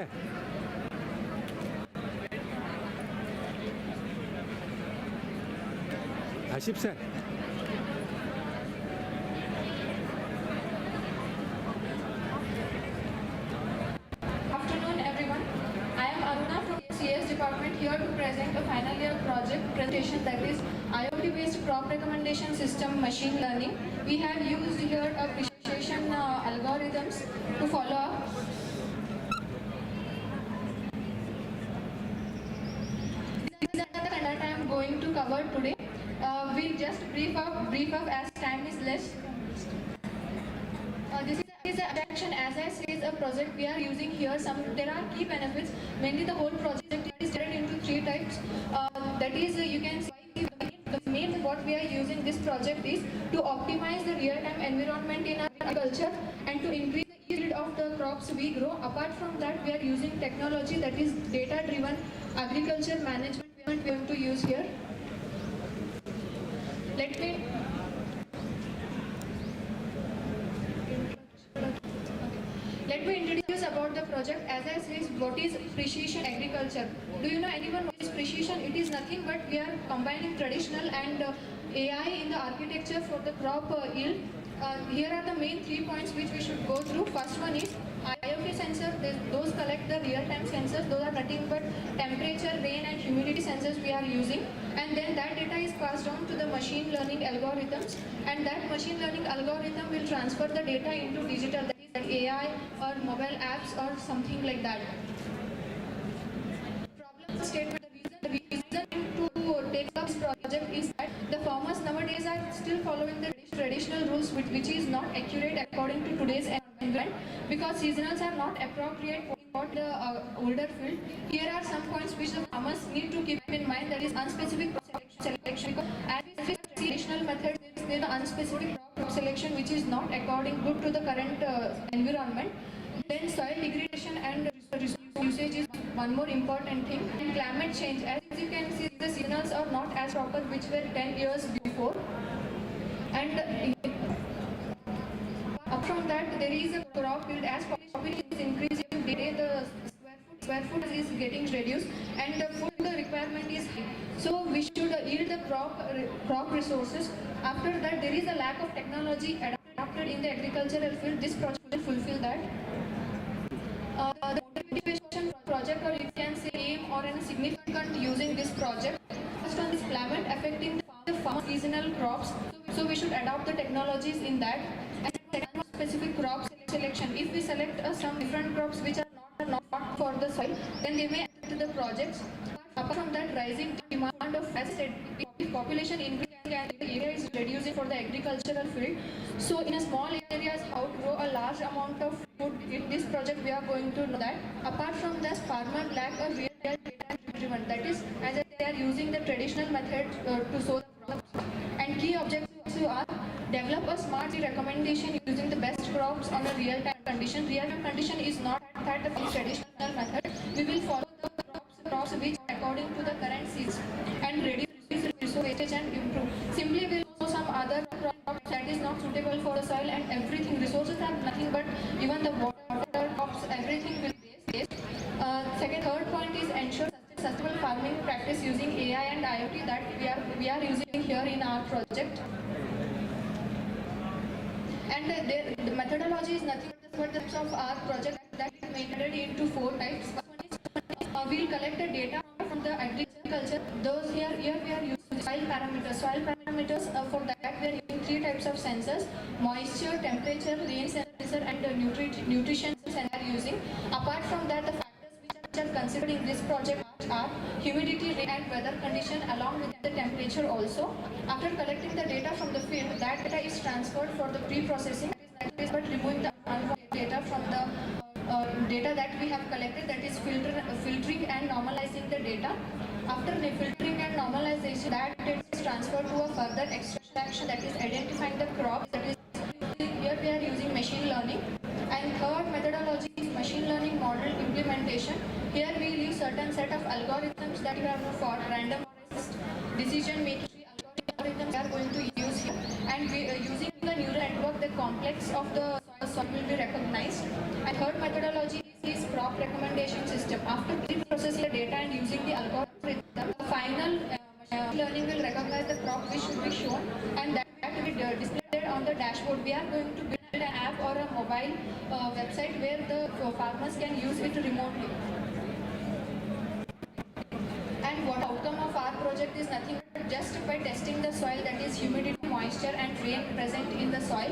Asif sir here to present a final year project presentation, that is IoT based crop recommendation system machine learning. We have used here a precision algorithms to follow up. These are the content that I am going to cover today. We'll just brief up as time is less. This is a action, as I say, is a project we are using here. There are key benefits. Mainly the whole project is divided into 3 types. That is, you can see the main what we are using this project is to optimize the real-time environment in our agriculture and to increase the yield of the crops we grow. Apart from that, we are using technology, that is data-driven agriculture management we are going to use here. Let me introduce about the project. As I said, what is precision agriculture? Do you know anyone what is precision? It is nothing but we are combining traditional and AI in the architecture for the crop yield. Here are the main 3 points which we should go through. First one is IoT sensor. Those collect the real-time sensors. Those are nothing but temperature, rain and humidity sensors we are using. And then that data is passed on to the machine learning algorithms. And that machine learning algorithm will transfer the data into digital, that is AI or mobile apps or something like that. Problem statement. The reason to take up this project is that the farmers nowadays are still following the traditional rules which is not accurate according to today's environment, because seasonals are not appropriate for the older field. Here are some points which the farmers need to keep in mind, that is unspecific selection. Because as we see traditional methods, there is unspecific crop selection which is not according good to the current environment. Then soil degradation and resource usage is one more important thing. And climate change, as you can see, the seasonals are not as proper which were 10 years before. And apart from that, there is a crop yield. As population is increasing day, the square foot is getting reduced and the food requirement is high. So we should yield the crop resources. After that, there is a lack of technology adapted in the agricultural field. This project will fulfill that. The motivation project, or you can say aim or a significant using this project, first one is climate affecting the farm seasonal crops. So we should adopt the technologies in that. And second, specific crop selection. If we select some different crops which are not for the soil, then they may add to the projects. Apart from that, rising demand of, as I said, if population increase and the area is reducing for the agricultural field. So in a small areas, how to grow a large amount of food. In this project, we are going to know that. Apart from this, farmer lack a real data driven. That is, as they are using the traditional method to sow the crops. And key objectives are develop a smart recommendation using the best crops on a real-time condition. Real-time condition is not that the traditional method. We will follow the crops which according to the current seasons and reduce resource wastage and improve. Simply we will some other crops that is not suitable for the soil and everything. Resources are nothing but even the water crops, everything will be waste. Third point is ensure sustainable farming practice using AI and IoT that we are using here in our project. And the methodology is nothing but the types of our project that is made into 4 types. One is we will collect the data from the agriculture. Those here we are using soil parameters. Soil parameters for that we are using 3 types of sensors: moisture, temperature, rain sensor, and nutrition sensor are using. Apart from that, the factors which are considered in this project are humidity, rain, and weather condition along with the temperature also. After collecting the data from the field, that data is transferred for the pre-processing. That is but removing the unwanted data from the data that we have collected, that is filtering and normalizing the data. After the filtering and normalization, that data is transferred to a further extraction, that is identifying the crop. That is, here we are using machine learning. And third methodology is machine learning model implementation. Here we will use certain set of algorithms that we have for random decision making algorithms we are going to use here. And we using the neural network, the complex of the soil will be recognized. And third methodology is crop recommendation system. After processing the data and using the algorithm, the final machine learning will recognize the crop which should be shown, and that will be displayed on the dashboard. We are going to build an app or a mobile website where the farmers can use it remotely. is nothing but just by testing the soil, that is humidity, moisture and rain present in the soil,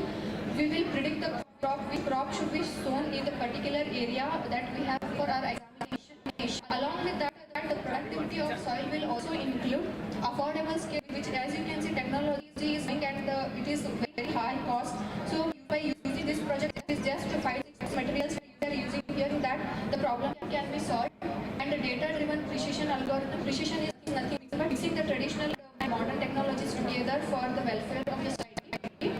we will predict the crop, which crop should be sown in the particular area that we have for our examination. Along with that, the productivity of soil will also include affordable scale, which as you can see technology is being at it is very high cost. So by using this project, it is just 5-6 materials we are using here, that the problem can be solved. And the data-driven precision algorithm, precision is nothing but mixing the traditional and modern technologies together for the welfare of the society.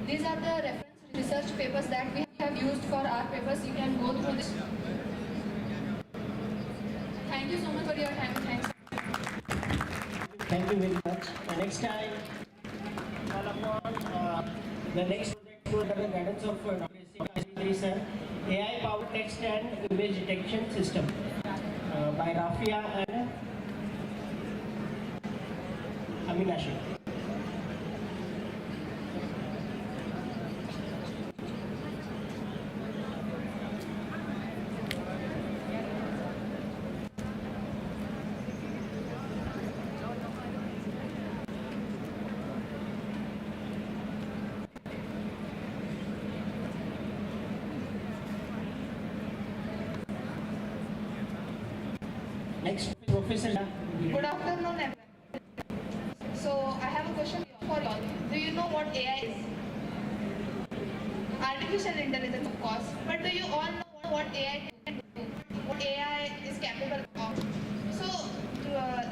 These are the reference research papers that we have used for our papers. You can go through this. Thank you so much for your time. Thanks. Thank you very much. Next time, call upon the next project under the guidance of Dr. Sir, AI powered text and image detection system by Rafia and Aminashi. Next, Professor. Good afternoon, everyone. So, I have a question for you all. Do you know what AI is? Artificial intelligence, of course. But do you all know what AI can do? What AI is capable of? So,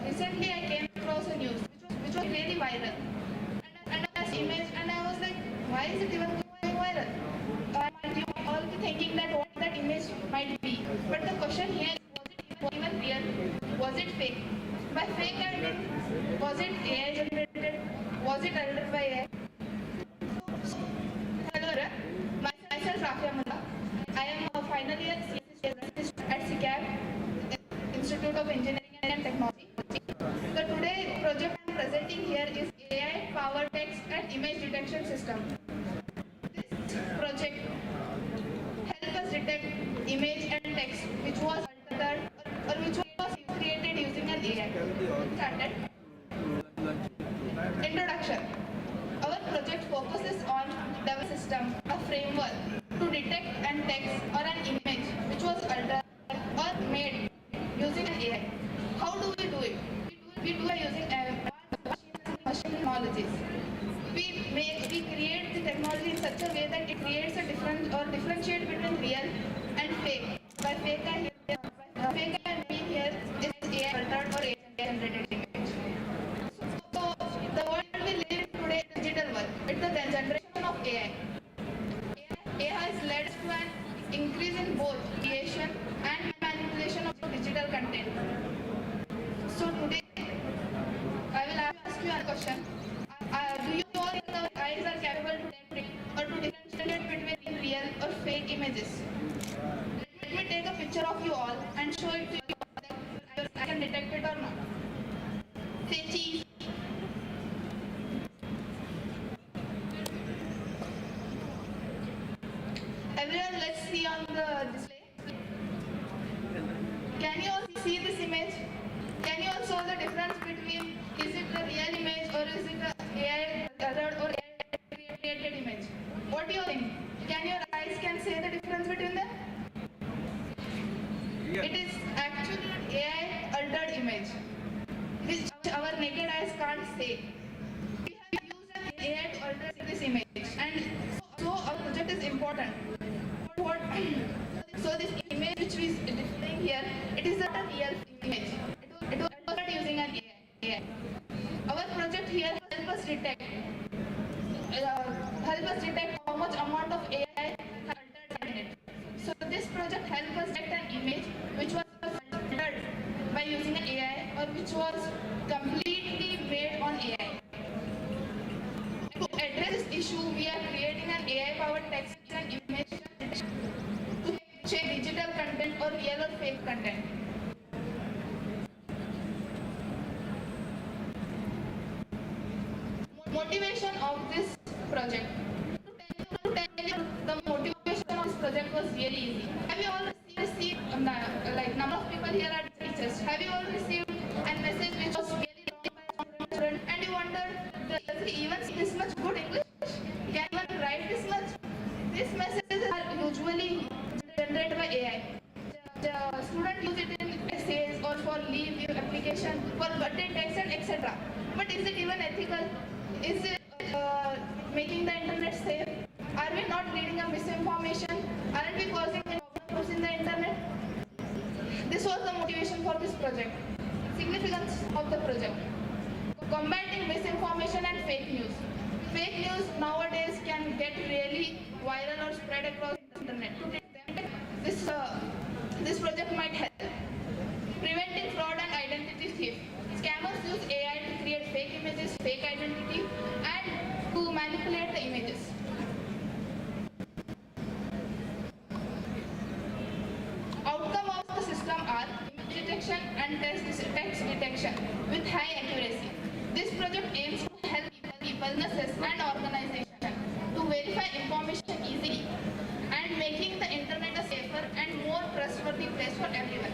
recently I came across a news which was really viral. And I saw this image and I was like, why is it even going viral? Might you all be thinking that what that image might be. But the question here is, was it even real? Was it fake? By fake I mean, was it AI generated? Was it altered by AI? Hello, myself Rafia. I am a final year at SECAB, Institute of Engineering and Technology. The today project I am presenting here is AI powered text and image detection system. This project helps us detect image and text which was altered or which was created using an AI. Started. Introduction. Our project focuses on developing a system, a framework to detect an text or an image which was altered or made using an AI. How do we do it? We do it using machine technologies. We create the technology in such a way that it creates a different or differentiate between real and fake. By fake I mean here is AI altered or AI generated image. So the world we live in today is digital world. It's the generation of AI. AI has led to an increase in both creation and manipulation of digital content. So today I will ask you a question. Do you all think our eyes are capable to detect or to differentiate between real or fake images? Let me take a picture of you all and show it to you whether I can detect it or not. Say cheese. Everyone, let's see on the display. Can you all see this image? Can you all show the difference between is it a real image or is it a AI altered or AI created image? What do you think? Can your eyes say the difference between them? It is actually an AI altered image, which our naked eyes can't say. We have used an AI to alter this image, and so our project is important. So this image which we are displaying here, it is not a real image. It was altered using an AI. Our project here helps us detect how much amount of AI has altered in it. So this project helps us detect an image which was altered by using an AI or which was completely made on AI. To address this issue, we are creating an AI-powered text and image to check digital content or real or fake content. Motivation of this project. To tell you the motivation of this project was really easy. Have you all received like number of people here are teachers? Have you all received generated by AI. The student use it in essays or for leave application, for birthday text and etc. But is it even ethical? Is it making the internet safe? Are we not reading a misinformation? Aren't we causing problems in the internet? This was the motivation for this project. Significance of the project. Combating misinformation and fake news. Fake news nowadays can get really viral or spread across the internet. To detect them, this project might help. Preventing fraud and identity theft. Scammers use AI to create fake images, fake identity, and to manipulate the images. Outcome of the system are image detection and text detection with high accuracy. This project aims to help people, businesses and organizations to verify information easily and making the internet a safer and more trustworthy place for everyone.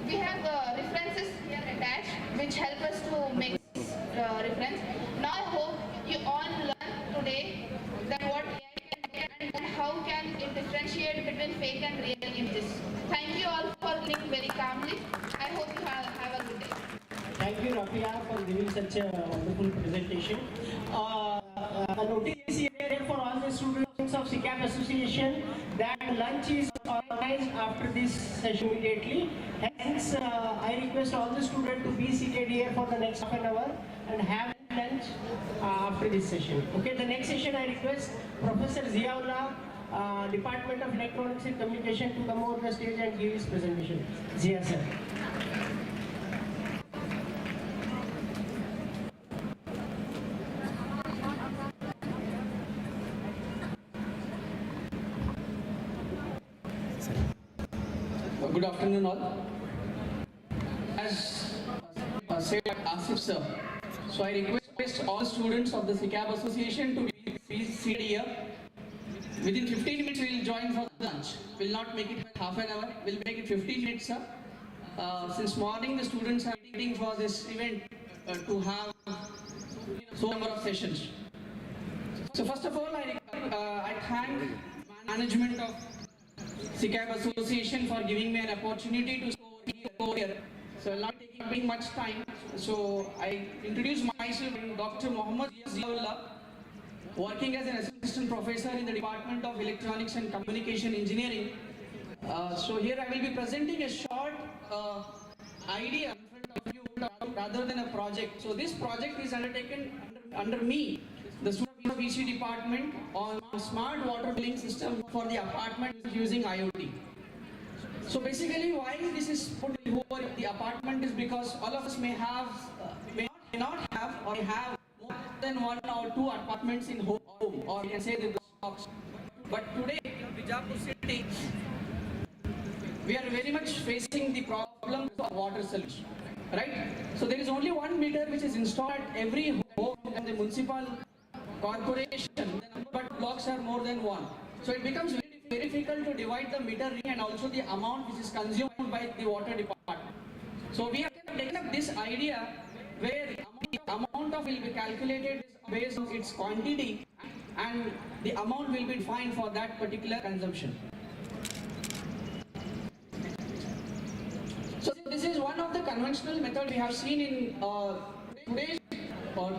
We have references here attached which help us to make this reference. Now I hope you all learn today that what AI can do and how can it differentiate between fake and real images. Thank you all for listening very calmly. I hope you have a good day. Thank you, Rafia, for giving such a wonderful presentation. A notice is here for all the students of SECAB Association that lunch is organized after this session immediately. Hence, I request all the students to be seated here for the next half an hour and have lunch after this session. Okay, the next session I request Professor Ziaullah, Department of Electronics and Communication, to come over the stage and give his presentation. Zia sir. Good afternoon all. As said by Asif sir, so I request all students of the SECAB Association to be seated here. Within 15 minutes we will join for lunch. We will not make it half an hour, we will make it 15 minutes sir. Since morning the students are waiting for this event to have so number of sessions. So first of all I thank management of SECAB Association for giving me an opportunity to go here. So I'm not taking much time. So I introduce myself, Dr. Muhammad Ziaullah, working as an assistant professor in the Department of Electronics and Communication Engineering. So here I will be presenting a short idea in front of you rather than a project. So this project is undertaken under me, the student of EC department, on smart water billing system for the apartment using IoT. So basically why this is put over the apartment is because all of us may not have or have more than 1 or 2 apartments in home, or you can say the blocks. But today in Vijayapur city we are very much facing the problem of water solution, right? So there is only 1 meter which is installed at every home in the municipal corporation, but blocks are more than 1. So it becomes very difficult to divide the meter reading and also the amount which is consumed by the water department. So we have taken up this idea where the amount of will be calculated based on its quantity and the amount will be defined for that particular consumption. So this is one of the conventional methods we have seen in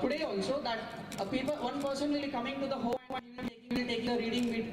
today also, that one person will be coming to the home and he will take the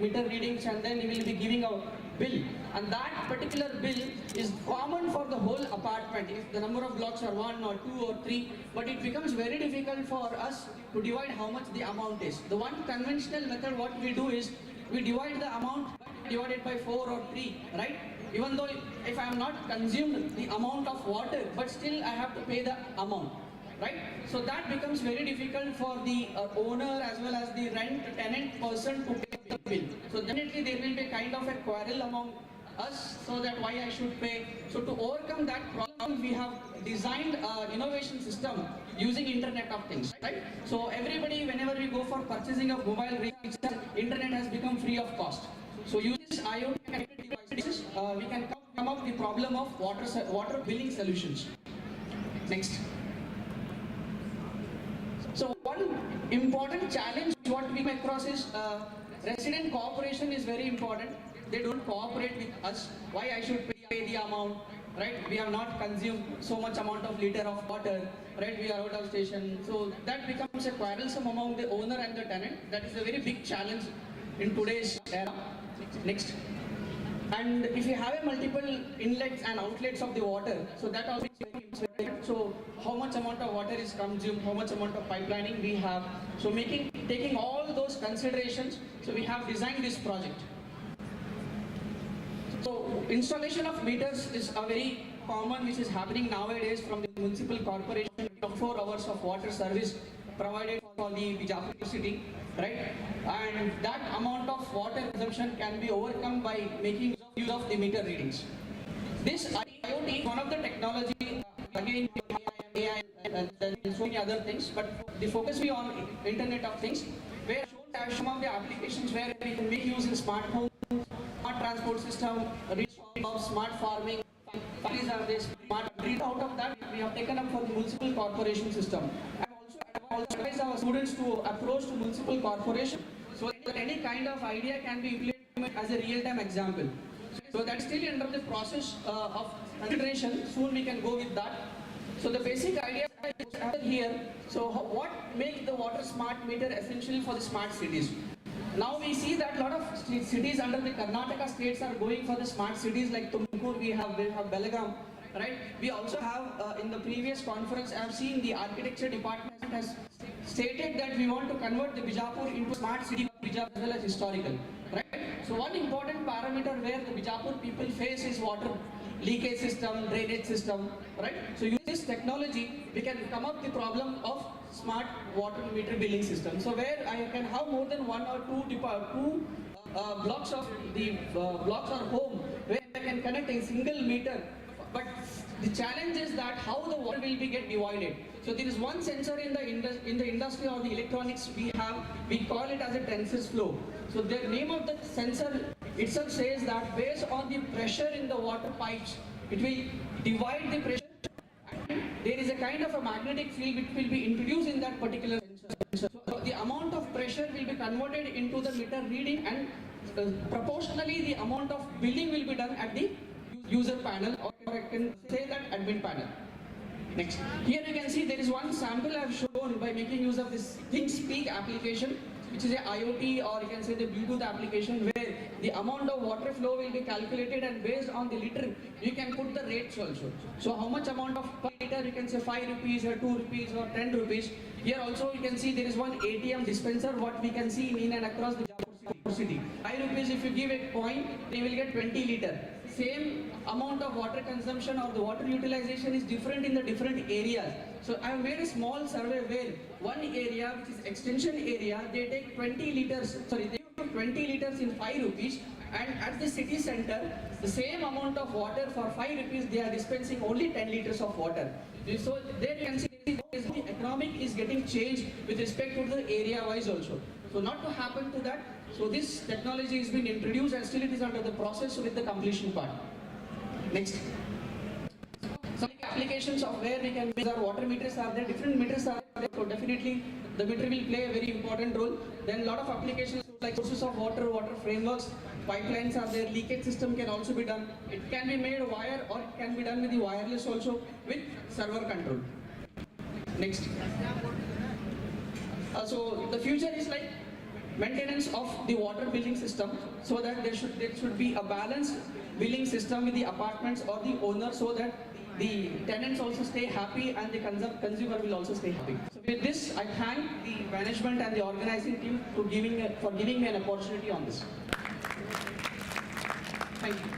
meter readings, and then he will be giving a bill, and that particular bill is common for the whole apartment if the number of blocks are 1 or 2 or 3, but it becomes very difficult for us to divide how much the amount is. The one conventional method what we do is we divide the amount divided by 4 or 3, right? Even though if I am not consumed the amount of water, but still I have to pay the amount, right? So that becomes very difficult for the owner as well as the tenant person to pay the bill. So definitely there will be kind of a quarrel among us, so that why I should pay. So to overcome that problem, we have designed an innovation system using Internet of Things, right? So everybody, whenever we go for purchasing of mobile reach, Internet has become free of cost. So using this IoT connected devices, we can come up with the problem of water billing solutions. Next. one important challenge what we come across is resident cooperation is very important. They don't cooperate with us. Why I should pay the amount, right? We have not consumed so much amount of liter of water, right? We are out of station. So that becomes a quarrelsome among the owner and the tenant. That is a very big challenge in today's era. Next. And if you have a multiple inlets and outlets of the water, so that also is very important. So how much amount of water is consumed, how much amount of pipelining we have. So taking all those considerations, so we have designed this project. So installation of meters is a very common which is happening nowadays from the municipal corporation. 4 hours of water service provided for the Vijayapur city, right? And that amount of water consumption can be overcome by making use of the meter readings. This IoT is one of the technology, again AI and so many other things, but the focus will be on Internet of Things, where I have some of the applications where we can make use in smart home, smart transport system, smart farming, factories are this smart grid. Out of that, we have taken up for the municipal corporation system. Also advise our students to approach to municipal corporation so that any kind of idea can be implemented as a real-time example. So that's still under the process of consideration. Soon we can go with that. So the basic idea is here. So what makes the water smart meter essential for the smart cities? Now we see that a lot of cities under the Karnataka states are going for the smart cities like Tumkur, we have Belagaum, right? We also have in the previous conference I have seen the architecture department has stated that we want to convert the Vijayapur into smart city Vijayapur as well as historical, right? So one important parameter where the Vijayapur people face is water leakage system, drainage system, right? So using this technology, we can come up with the problem of smart water meter billing system. So where I can have more than 1 or 2 blocks of the blocks or home where I can connect a single meter. But the challenge is that how the water will be get divided. So there is one sensor in the industry or the electronics we call it as a tensor flow. So the name of the sensor itself says that based on the pressure in the water pipes, it will divide the pressure. And there is a kind of a magnetic field which will be introduced in that particular sensor. So the amount of pressure will be converted into the meter reading, and proportionally the amount of billing will be done at the user panel, or I can say that admin panel. Next. Here you can see there is one sample I have shown by making use of this ThinkSpeak application, which is a IoT or you can say the Bluetooth application where the amount of water flow will be calculated, and based on the liter you can put the rates also. So how much amount of per liter, you can say 5 rupees or 2 rupees or 10 rupees. Here also you can see there is one ATM dispenser what we can see in and across the city. 5 rupees if you give a coin, they will get 20 liter. Same amount of water consumption or the water utilization is different in the different areas. So I have made a small survey where one area, which is extension area, they take 20 liters, sorry, they put 20 liters in 5 rupees, and at the city center, the same amount of water for 5 rupees, they are dispensing only 10 liters of water. So there you can see the economic is getting changed with respect to the area wise also. So not to happen to that, so this technology has been introduced and still it is under the process with the completion part. Next. Some applications of where we can use our water meters are there, different meters are there, so definitely the meter will play a very important role. Then a lot of applications like sources of water, water frameworks, pipelines are there, leakage system can also be done. It can be made wire or it can be done with the wireless also with server control. Next. So the future is like maintenance of the water billing system, so that there should be a balanced billing system with the apartments or the owner, so that the tenants also stay happy and the consumer will also stay happy. So with this, I thank the management and the organizing team for giving me an opportunity on this. Thank you.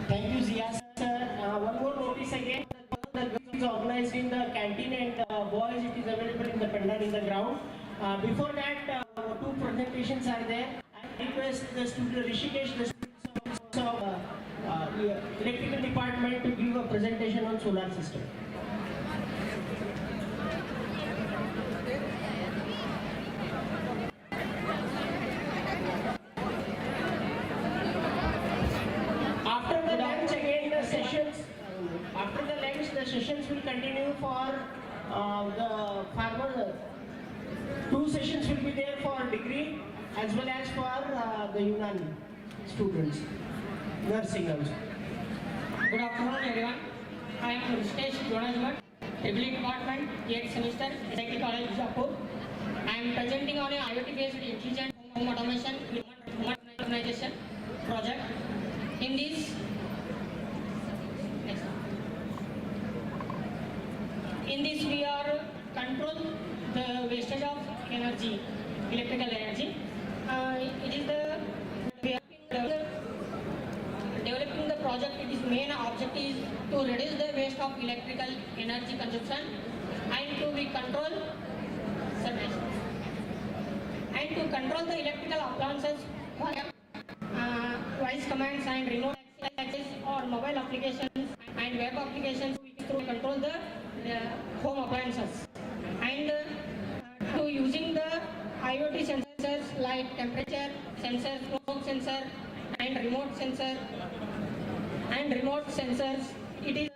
Thank you, Zia sir. One more notice again. The girls is organized in the canteen, and boys it is available in the pendant in the ground. Before that, 2 presentations are there. I request the student Rishikesh, the students of electrical department, to give a presentation on solar system. After the lunch, again the sessions. After the lunch, the sessions will continue for the farmer, 2 sessions will be there for degree as well as for the Unani students, nursing also. Good afternoon everyone. I am Felicitation, Triple Department, 8th semester, SIT College, VIJAYAPUR. I am presenting on a IoT-based intelligent home automation reorganization project. In this we are control the wastage of energy, electrical energy. It is developing the project. Its main objective is to reduce the waste of electrical energy consumption and to control the electrical appliances via voice commands and remote access or mobile applications and web applications to control the home appliances, and to using the IoT sensors like temperature sensor, smoke sensor and remote sensors. It is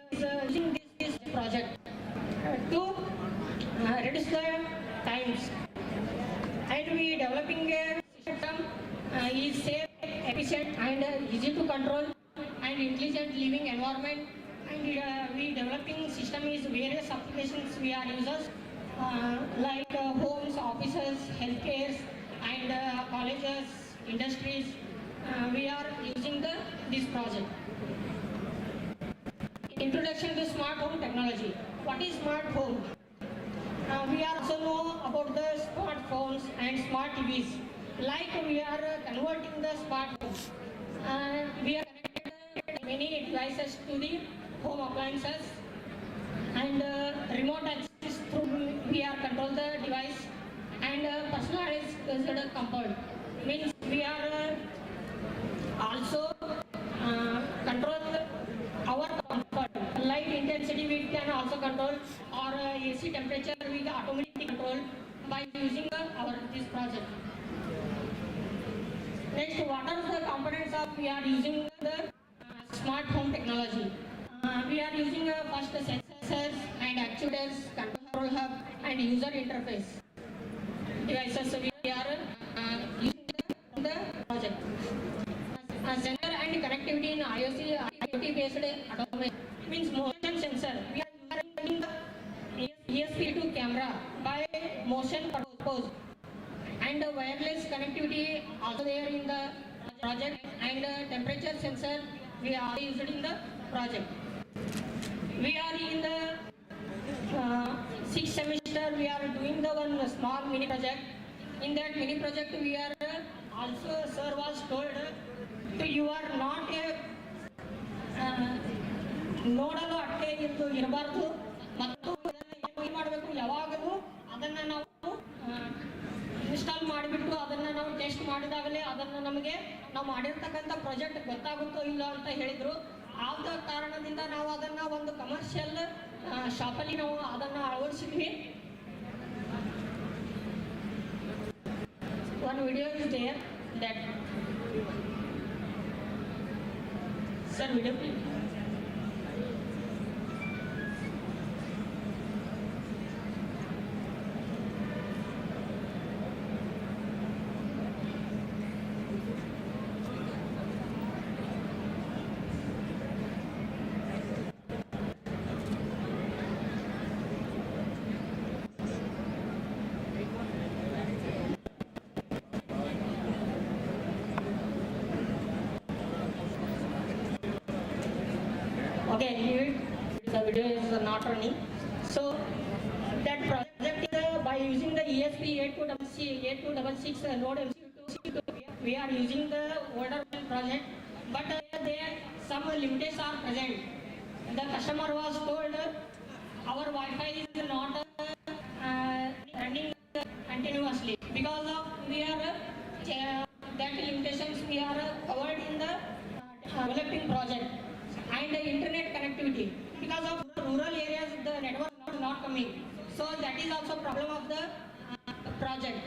using this project to reduce the times, and we developing a system is safe, efficient and easy to control and intelligent living environment. And we developing system is various applications we are users like homes, offices, healthcare and colleges, industries. We are using this project. Introduction to smart home technology. What is smart home? We also know about the smartphones and smart TVs. Like we are converting the smart homes. We are connected many devices to the home appliances and remote access through we are control the device and personalized comfort. Means we are also control our comfort. Light intensity we can also control, or AC temperature we can automatically control by using this project. Next, what are the components of we are using the smart home technology? We are using first sensors and actuators, control hub and user interface devices. We are using the project. Sensor and connectivity in IoT based automation means motion sensor. We are using the ESP2 camera by motion pose, and wireless connectivity also there in the project, and temperature sensor we are using in the project. We are in the 6th semester. We are doing the one small mini project. In that mini project we are also, sir was told, you are not a ನೋಡಲು ಅಟ್ಟೆ ಎಂದು ಇರಬಾರ್ದು ಮತ್ತು ಏನು ಮಾಡಬೇಕು, ಯಾವಾಗಲೂ ಅದನ್ನು ನಾವು ಇನ್ಸ್ಟಾಲ್ ಮಾಡಿಬಿಟ್ಟು ಅದನ್ನು ನಾವು ಟೆಸ್ಟ್ ಮಾಡಿದಾಗಲೇ ಅದನ್ನು ನಮಗೆ ನಾವು ಮಾಡಿರ್ತಕ್ಕಂಥ ಪ್ರಾಜೆಕ್ಟ್ ಗೊತ್ತಾಗುತ್ತೋ ಇಲ್ಲ ಅಂತ ಹೇಳಿದರು. ಆದ ಕಾರಣದಿಂದ ನಾವು ಅದನ್ನು ಒಂದು ಕಮರ್ಷಿಯಲ್ ಶಾಪಲ್ಲಿ ನಾವು ಅದನ್ನು ಅಳವಡಿಸಿದ್ವಿ. One video is there that sir video please. Okay, leave it. The video is not running. So that project is by using the ESP8266 node MCU2. We are using the older project, but there some limitations are present. The customer was told our Wi-Fi is not running continuously because of we are that limitations we are covered in the developing project. And the internet connectivity, because of rural areas the network is not coming, so that is also problem of the project.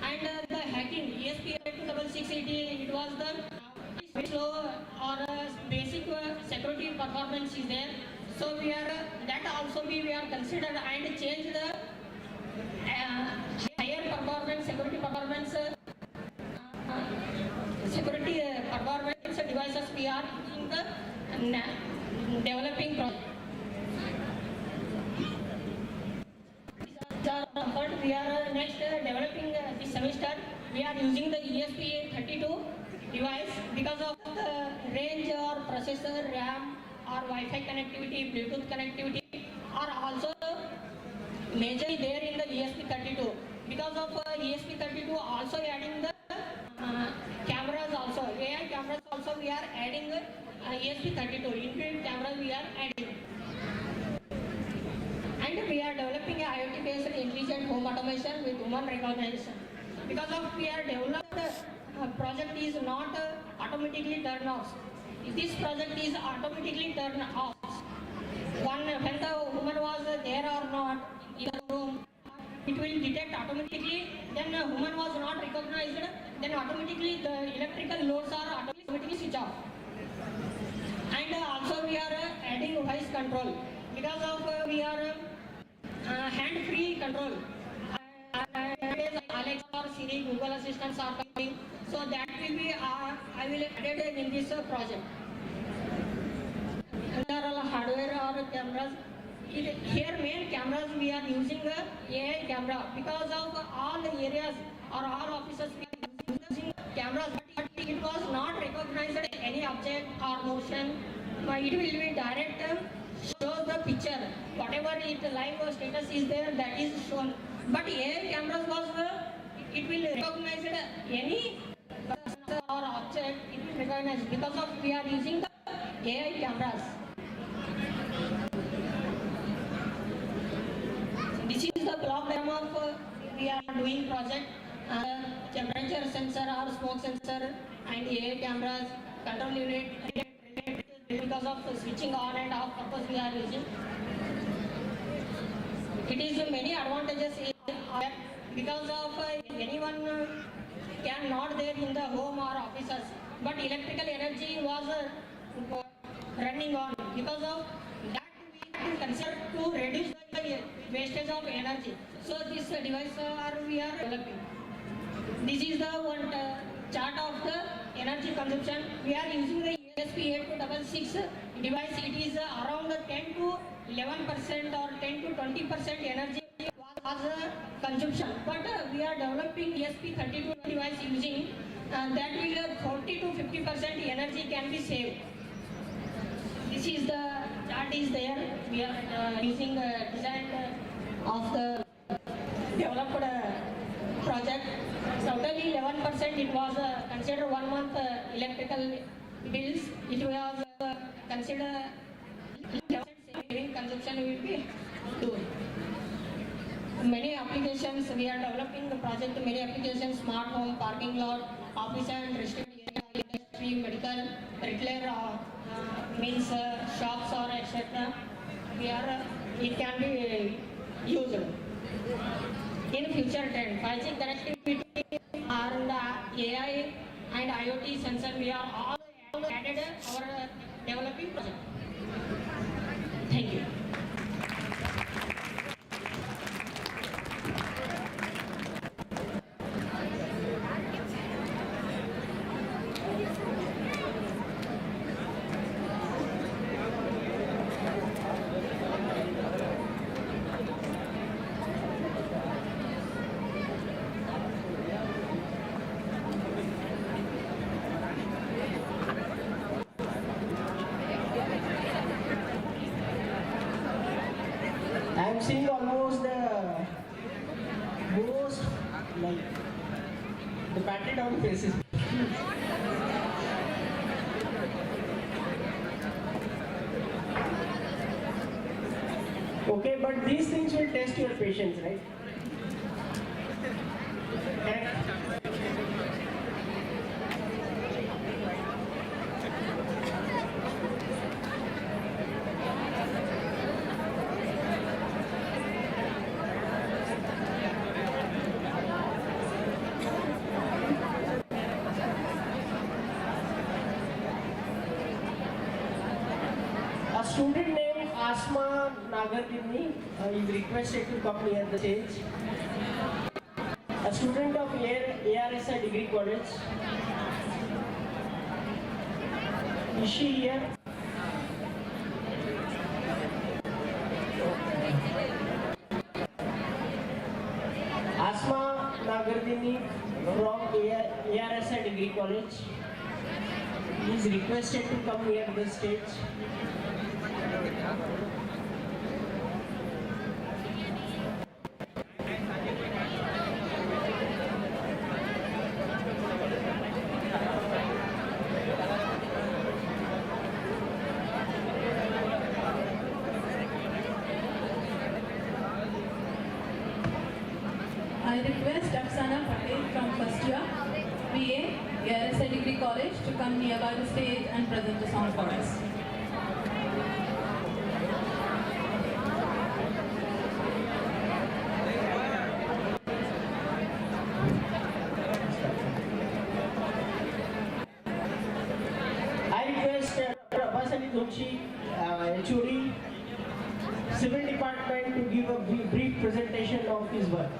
And the hacking ESP8266 it was the slow or basic security performance is there, So we are that also we are considered and change the higher performance, security performance devices we are in the developing project. We are next developing this semester. We are using the ESP32 device because of the range or processor, RAM or Wi-Fi connectivity, Bluetooth connectivity are also majorly there in the ESP32. Because of ESP32 also adding the cameras also, AI cameras also we are adding ESP32, inbuilt cameras we are adding. And we are developing a IoT based intelligent home automation with woman recognition. Because of we are developed project is not automatically turned off. This project is automatically turned off. When the woman was there or not in the room, it will detect automatically. Then the woman was not recognized. Then automatically the electrical loads are automatically switched off. And also we are adding voice control. Because of we are hand-free control. Alexa or Siri, Google assistants are coming. So that will be I will add it in this project. Hardware or cameras. Here main cameras we are using AI camera because of all the areas or all offices we are using cameras, but it was not recognized any object or motion. It will be direct shows the picture. Whatever it live status is there, that is shown. But AI cameras was it will recognize any person or object. It will recognize because of we are using the AI cameras. This is the block diagram of we are doing project. Temperature sensor or smoke sensor and AI cameras, control unit because of switching on and off purpose we are using. It is many advantages because of anyone can not there in the home or offices, but electrical energy was running on. Because of that we consider to reduce the wastage of energy. So this device we are developing. This is the one chart of the energy consumption. We are using the ESP8266 device. It is around 10 to 11% or 10 to 20% energy was consumption. But we are developing ESP32 device using that will 40 to 50% energy can be saved. This is the chart is there. We are using design of the developed project. Totally 11% it was considered 1 month electrical bills. It was considered 11% saving consumption will be done. Many applications we are developing the project. Many applications: smart home, parking lot, office and restricted area, industry, medical, retailer, means shops or etc. We are it can be used. In future trend, 5G connectivity and AI and IoT sensor, we are all added our developing project. Thank you. I am seeing almost the most like the battery down faces. Okay, but these things will test your patience, right? Student name Asma Nagardini is requested to come near the stage. A student of ARSI Degree College. Is she here? Asma Nagardini from ARSI Degree College is requested to come near the stage. I request Afsana Patel from first year, BA, ARSI Degree College to come nearby the stage and present the song for us. I request Dr. Abasani Doshi, HOD, Civil Department to give a brief presentation of his work.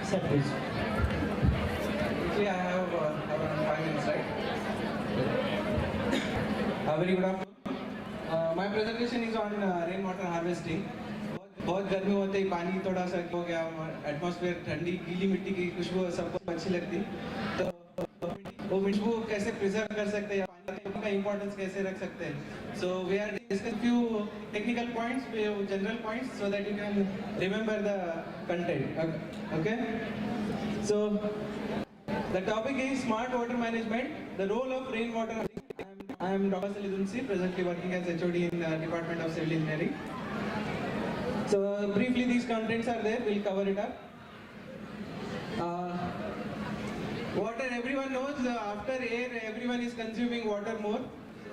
Sir, please. Actually, I have around 5 minutes, right? Very good afternoon. My presentation is on rainwater harvesting. बहुत गर्मी होते ही पानी थोड़ा सा हो गया, atmosphere ठंडी गीली मिट्टी की खुशबू सबको अच्छी लगती, तो वो खुशबू कैसे प्रिजर्व कर सकते हैं या पानी का इम्पोर्टेंस कैसे रख सकते हैं. So we are discussing few technical points, few general points, so that you can remember the content. Okay. So the topic is smart water management, the role of rainwater. I am Dr. Felicitation, presently working as HOD in the Department of Civil Engineering. So briefly these contents are there, we'll cover it up. Water, everyone knows, after air everyone is consuming water more.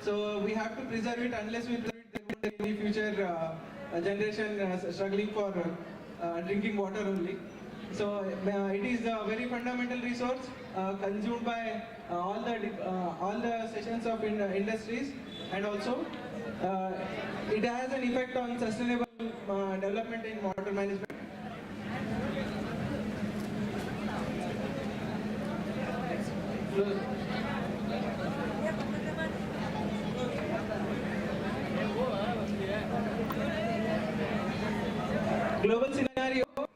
So we have to preserve it. Unless we preserve it, there won't be any future generation struggling for drinking water only. So it is a very fundamental resource consumed by all the sessions of industries, and also it has an effect on sustainable development in water management. Global scenario,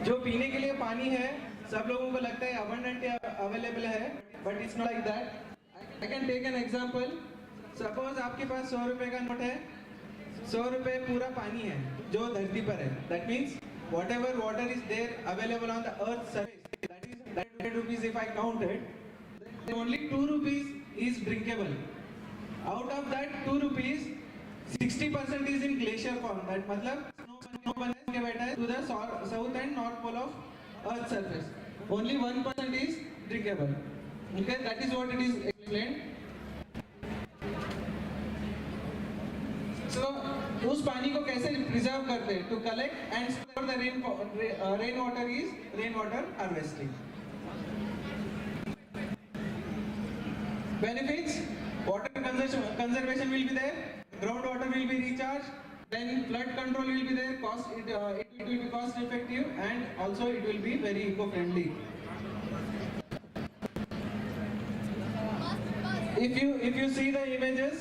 जो पीने के लिए पानी है सब लोगों को लगता है अबंडेंट या अवेलेबल है, but it's not like that. I can take an example. Suppose आपके पास 100 रुपए का नोट है, 100 रुपए पूरा पानी है जो धरती पर है. That means whatever water is there available on the earth's surface, that is 100 rupees if I counted, then only 2 rupees is drinkable. Out of that 2 rupees, 60% is in glacier form. That मतलब snow बन के बैठा है to the south and north pole of earth's surface. Only 1% is drinkable. Okay, that is what it is explained. So उस पानी को कैसे preserve करते हैं? To collect and store the rainwater is rainwater harvesting. Benefits: water conservation will be there, groundwater will be recharged, then flood control will be there, it will be cost effective, and also it will be very eco-friendly. If you see the images,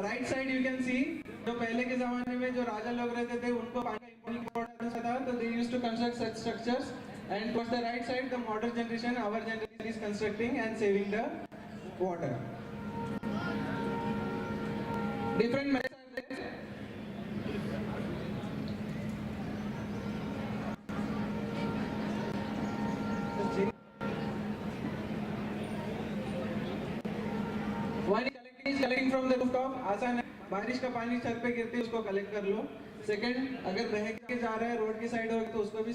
right side you can see, जो पहले के ज़माने में जो राजा लोग रहते थे उनको पानी का इम्पोर्टेंस था, तो they used to construct such structures, and towards the right side the modern generation, our generation is constructing and saving the water. Different methods are there. One is collecting from the rooftop. आसान है, बारिश का पानी छत पे गिरते है उसको कलेक्ट कर लो. सेकंड, अगर बह के जा रहा है रोड की साइड होगी तो उसको भी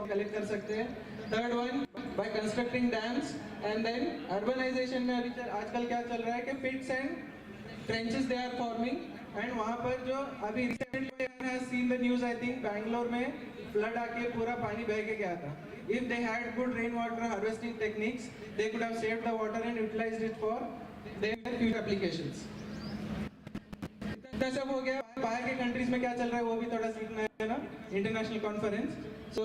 कलेक्ट कर सकते हैं. Third one, by constructing dams. And then urbanisation में अभी आजकल क्या चल रहा है कि pits and trenches they are forming, and वहाँ पर जो अभी recently has seen the news, I think Bangalore में फ्लड आके पूरा पानी बह के गया था. If they had good rainwater harvesting techniques, they could have saved the water and utilized it for their future applications. इतना सब हो गया. बाहर के कंट्रीज में क्या चल रहा है वो भी थोड़ा सीखना है ना, international conference. So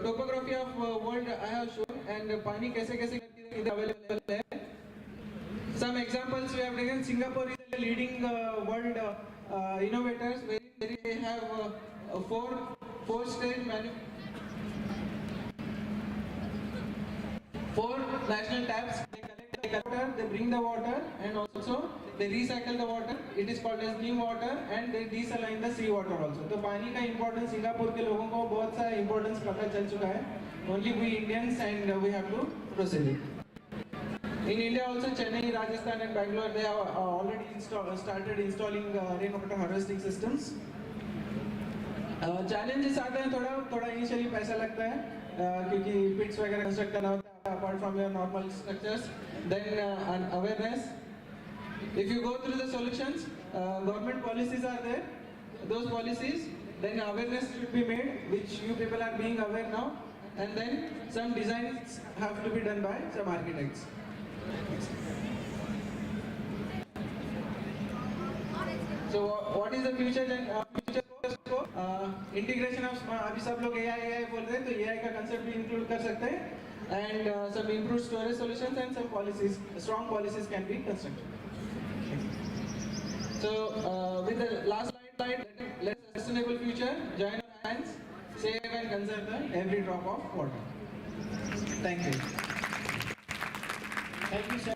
topography of world I have shown and पानी कैसे कैसे अवेलेबल है. Some examples we have taken. Singapore is the leading world innovators where they have four national taps. They collect the water, they bring the water, and also they recycle the water. It is called as clean water, and they desaline the sea water also. तो पानी का importance Singapore के लोगों को बहुत सा importance पता चल चुका है. Only we Indians and we have to proceed it. In India also, Chennai, Rajasthan and Bangalore, they have already started installing rainwater harvesting systems. Challenges आते हैं थोड़ा initially पैसा लगता है क्योंकि pits वगैरह construct करना होता है apart from your normal structures. Then awareness. If you go through the solutions, government policies are there. Those policies, then awareness should be made, which you people are being aware now. And then some designs have to be done by some architects. So what is the future scope? Integration of अभी सब लोग AI बोल रहे हैं तो AI का concept भी include कर सकते हैं and some improved storage solutions and some policies, strong policies can be constructed. So with the last slide, let's sustainable future, join our hands, save and conserve every drop of water. Thank you. Thank you, sir.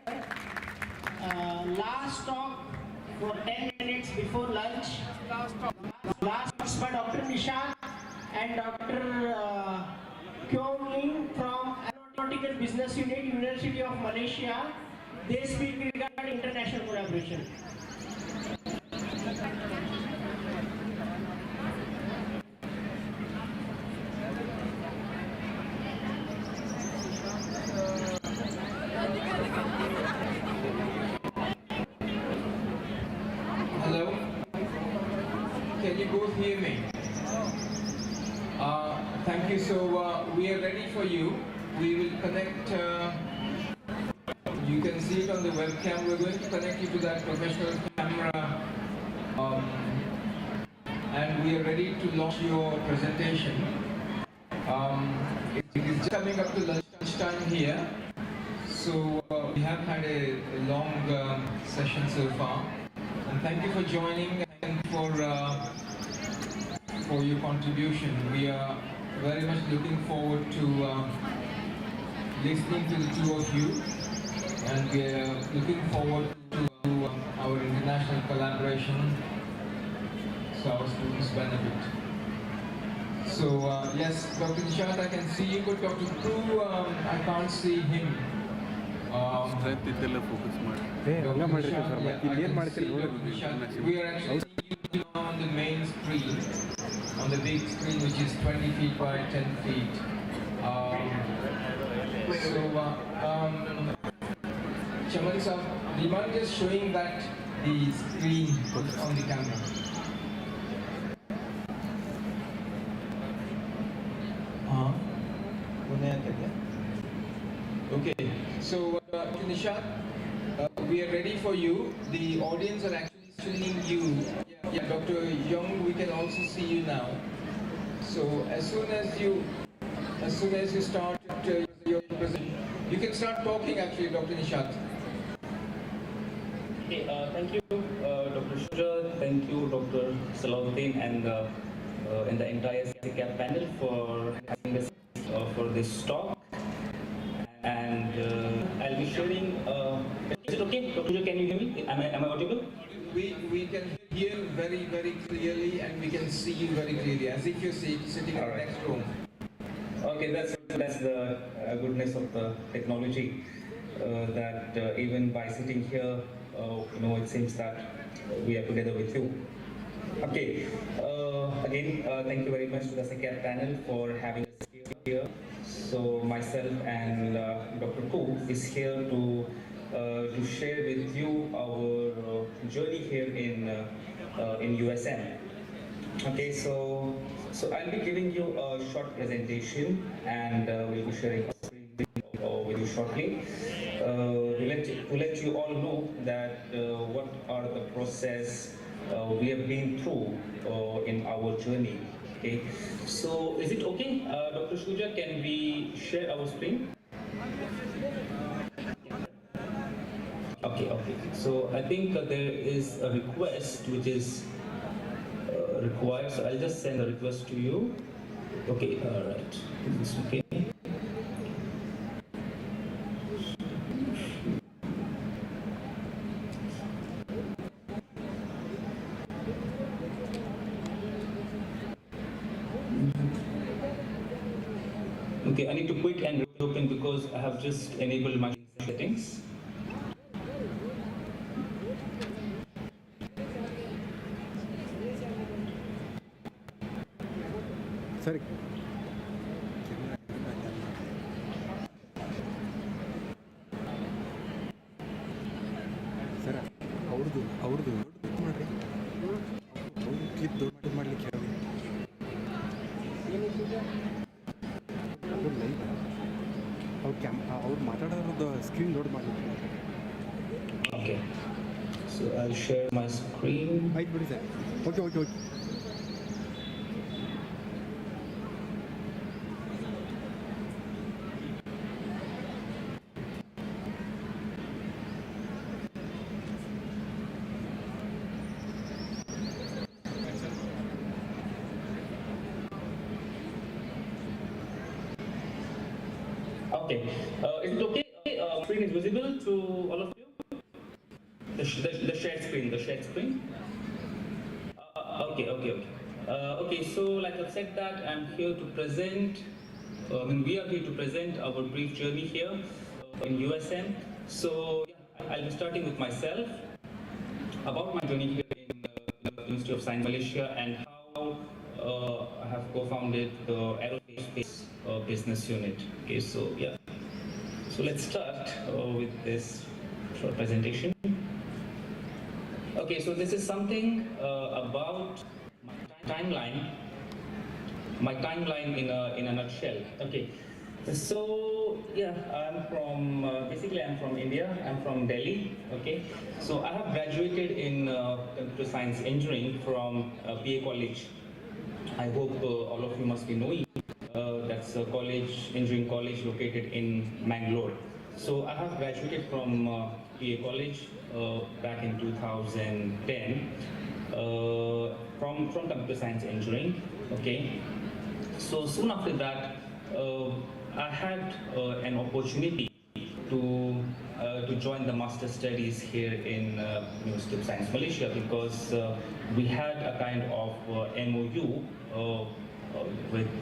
Last talk for 10 minutes before lunch. Last by Dr. Nishan and Dr. Kyong Ling from Aeronautical Business Unit, University of Malaysia. They speak regarding international collaboration. Hello? Can you both hear me? Thank you. So we are ready for you. We will connect, you can see it on the webcam. We're going to connect you to that professional camera. And we are ready to launch your presentation. It is coming up to lunchtime here. So we have had a long session so far. And thank you for joining and for your contribution. We are very much looking forward to listening to the two of you, and we are looking forward to our international collaboration so our students benefit. So yes, Dr. Nishant, I can see you, but Dr. Prue, I can't see him. We are actually seeing on the main screen, on the big screen, which is 20 feet by 10 feet. Chaman sir, do you mind just showing that the screen on the camera? Okay, so Nishant, we are ready for you. The audience are actually streaming you. Yeah, Dr. Young, we can also see you now. So as soon as you start your presentation, you can start talking actually, Dr. Nishant. Okay, thank you, Dr. Shuja. Thank you, Dr. Salahuddin, and the entire SECAB panel for having this for this talk. And I'll be sharing. Is it okay, Dr. Shuja? Can you hear me? Am I audible? We can hear very clearly, and we can see you very clearly, as if you're sitting in the next room. Okay, that's the goodness of the technology. That even by sitting here, it seems that we are together with you. Okay. Again, thank you very much to the SECAB panel for having us here. So myself and Dr. Ku is here to share with you our journey here in USM. Okay, so I'll be giving you a short presentation, and we'll be sharing a screen with you shortly to let you all know that what are the process we have been through in our journey. Okay, so is it okay, Dr. Shuja, can we share our screen? Okay, so I think there is a request which is required, so I'll just send a request to you. Okay, alright, this is okay. Okay, I need to quit and reopen because I have just enabled my settings. Sorry. Sir, ಅವ್ರದ್ದು ಮಾಡ್ರಿ clip ದೊಡ್ಡ ಮಾಡ್ಲಿಕ್ಕೆ ಹೇಳಿ ಅವ್ರು ಮಾತಾಡೋದು screen load ಮಾಡಲಿಕ್ಕೆ. Okay, so I'll share my screen. ಆಯ್ತು ಬಿಡಿ sir. Okay. Okay, is it okay? Screen is visible to all of you? The shared screen. Okay. Okay, so like I've said that I'm here to present, we are here to present our brief journey here in USM. So yeah, I'll be starting with myself, about my journey here in the University of Science Malaysia and how I have co-founded the Aerospace business unit. Okay, so yeah. So let's start with this short presentation. Okay, so this is something about my timeline in a nutshell. Okay, so yeah, I'm from India. I'm from Delhi. Okay, so I have graduated in computer science engineering from PA College. I hope all of you must be knowing. That's a engineering college located in Mangalore. So I have graduated from PA College back in 2010 from computer science engineering. Okay, so soon after that I had an opportunity to join the master studies here in University of Science Malaysia because we had a kind of MOU with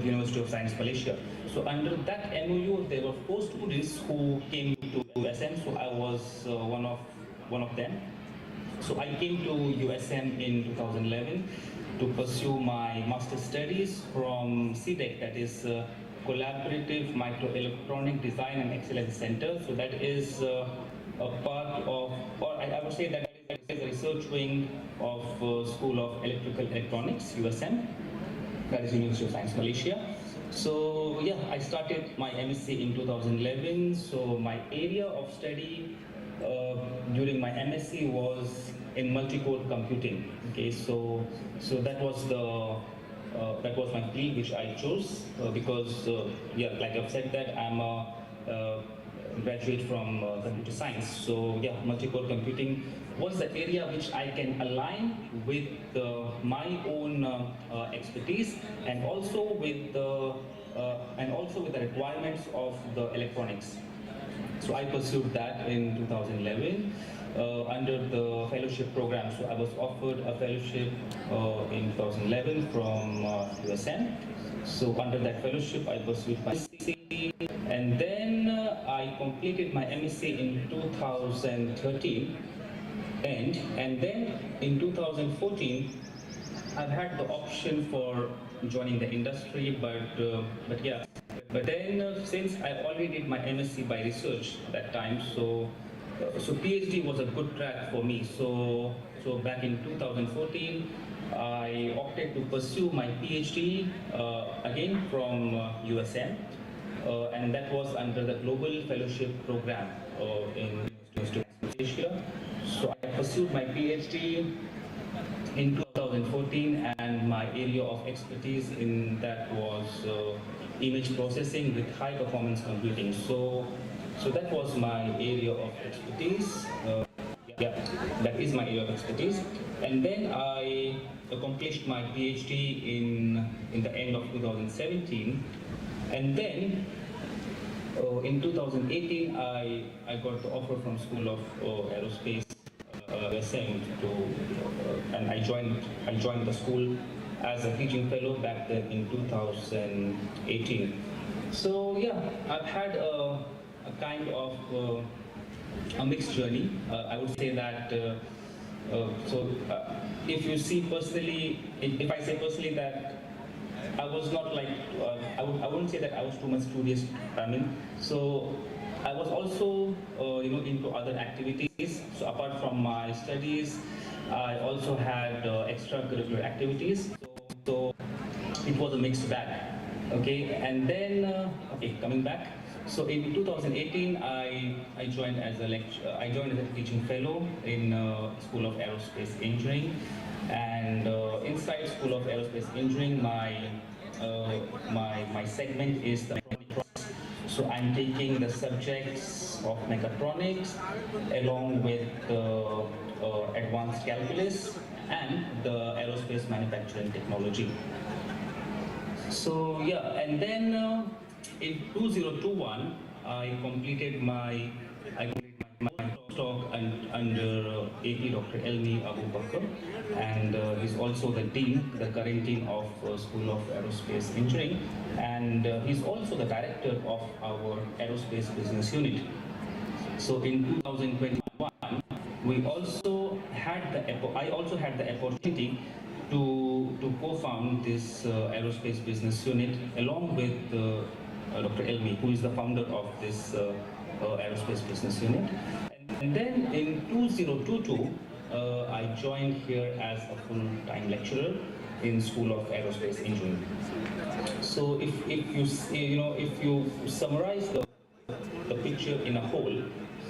University of Science Malaysia. So under that MOU, there were 4 students who came to USM. So I was one of them. So I came to USM in 2011 to pursue my master's studies from CDEC, that is Collaborative Microelectronic Design and Excellence Center. So that is a part of, or I would say that is a research wing of School of Electrical Electronics, USM. That is University of Science Malaysia. So yeah, I started my MSc in 2011. So my area of study during my MSc was in multi-core computing. Okay, so that was my field which I chose because yeah, like I've said that I'm a graduate from computer science. So yeah, multi-core computing was the area which I can align with my own expertise and also with the requirements of the electronics. So I pursued that in 2011 under the fellowship program. So I was offered a fellowship in 2011 from USM. So under that fellowship, I pursued my MSc, and then I completed my MSc in 2013. And then in 2014, I've had the option for joining the industry, but then since I already did my MSc by research that time, so PhD was a good track for me. So back in 2014, I opted to pursue my PhD again from USM, and that was under the Global Fellowship Program in University of Malaysia. So I pursued my PhD in 2014, and my area of expertise in that was image processing with high performance computing. So that was my area of expertise. Yeah, that is my area of expertise. And then I accomplished my PhD in the end of 2017, and then in 2018 I got the offer from School of Aerospace and I joined the school as a teaching fellow back then in 2018. So yeah, I've had a kind of a mixed journey. I would say that if you see personally, if I say personally that I was not like, I wouldn't say that I was too much studious. I mean, so I was also into other activities. So apart from my studies, I also had extracurricular activities. So it was a mixed bag. Okay, and then coming back. So in 2018, I joined as a teaching fellow in School of Aerospace Engineering, and inside School of Aerospace Engineering, my segment is the mechatronics. So I'm taking the subjects of mechatronics along with advanced calculus and the aerospace manufacturing technology. So yeah, and then in 2021, I completed my talk under AP Dr. Elmi Abu Bakr, and he's also the current dean of School of Aerospace Engineering, and he's also the director of our aerospace business unit. So in 2021, I also had the opportunity to co-found this aerospace business unit along with Dr. Elmi, who is the founder of this aerospace business unit. And then in 2022, I joined here as a full-time lecturer in School of Aerospace Engineering. So if you summarize the picture in a whole,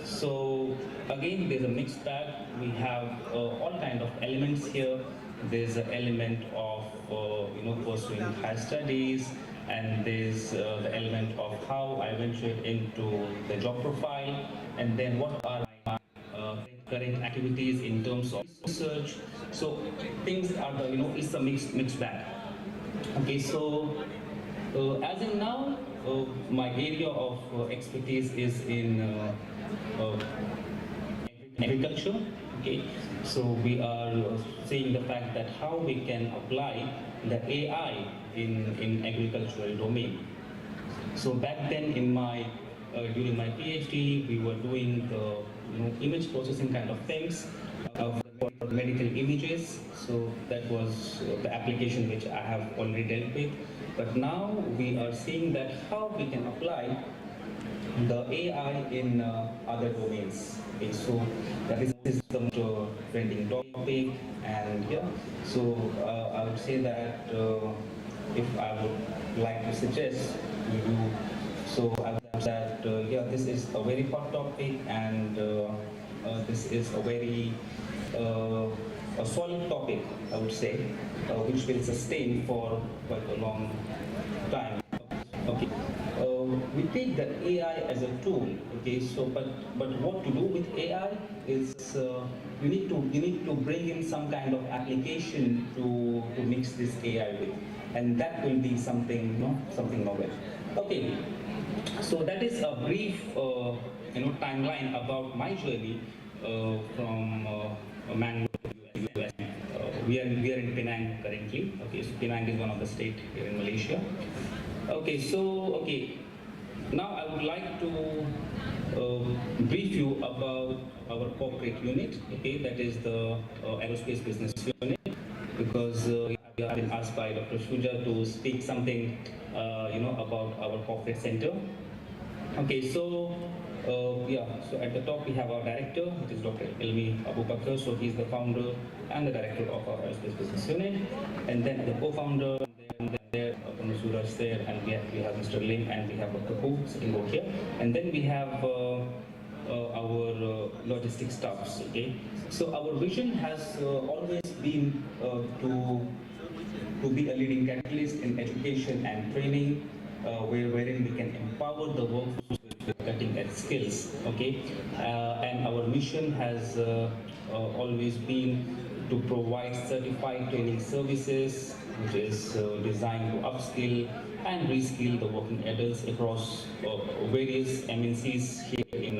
so again there's a mixed bag. We have all kind of elements here. There's an element of pursuing higher studies, and there's the element of how I ventured into the job profile, and then what are my current activities in terms of research. So things are it's a mixed bag. Okay, so as in now, my area of expertise is in agriculture. Okay, so we are seeing the fact that how we can apply the AI in agricultural domain. So back then in my during my PhD, we were doing the image processing kind of things of medical images. So that was the application which I have already dealt with. But now we are seeing that how we can apply the AI in other domains. Okay, so that is the trending topic, and yeah. So I would say that if I would like to suggest to you, so I would say that this is a very hot topic, and this is a very a solid topic, I would say, which will sustain for quite a long time. Okay. We take the AI as a tool. Okay, so but what to do with AI is you need to bring in some kind of application to mix this AI with, and that will be something something novel. Okay, so that is a brief timeline about my journey from Mangalore to US. We are in Penang currently. Okay, so Penang is one of the states here in Malaysia. Okay, so now I would like to brief you about our corporate unit. Okay, that is the aerospace business unit, because I have been asked by Dr. Shuja to speak something about our corporate center. Okay, so so at the top we have our director, which is Dr. Elmi Abu Bakr. So he's the founder and the director of our aerospace business unit, and then the co-founder. There, Suraj there, and we have Mr. Lim, and we have Dr. Hu sitting over here, and then we have our logistic staffs. Okay, so our vision has always been to be a leading catalyst in education and training, wherein we can empower the workforce with cutting-edge skills. Okay, and our mission has always been to provide certified training services, which is designed to upskill and reskill the working adults across various MNCs here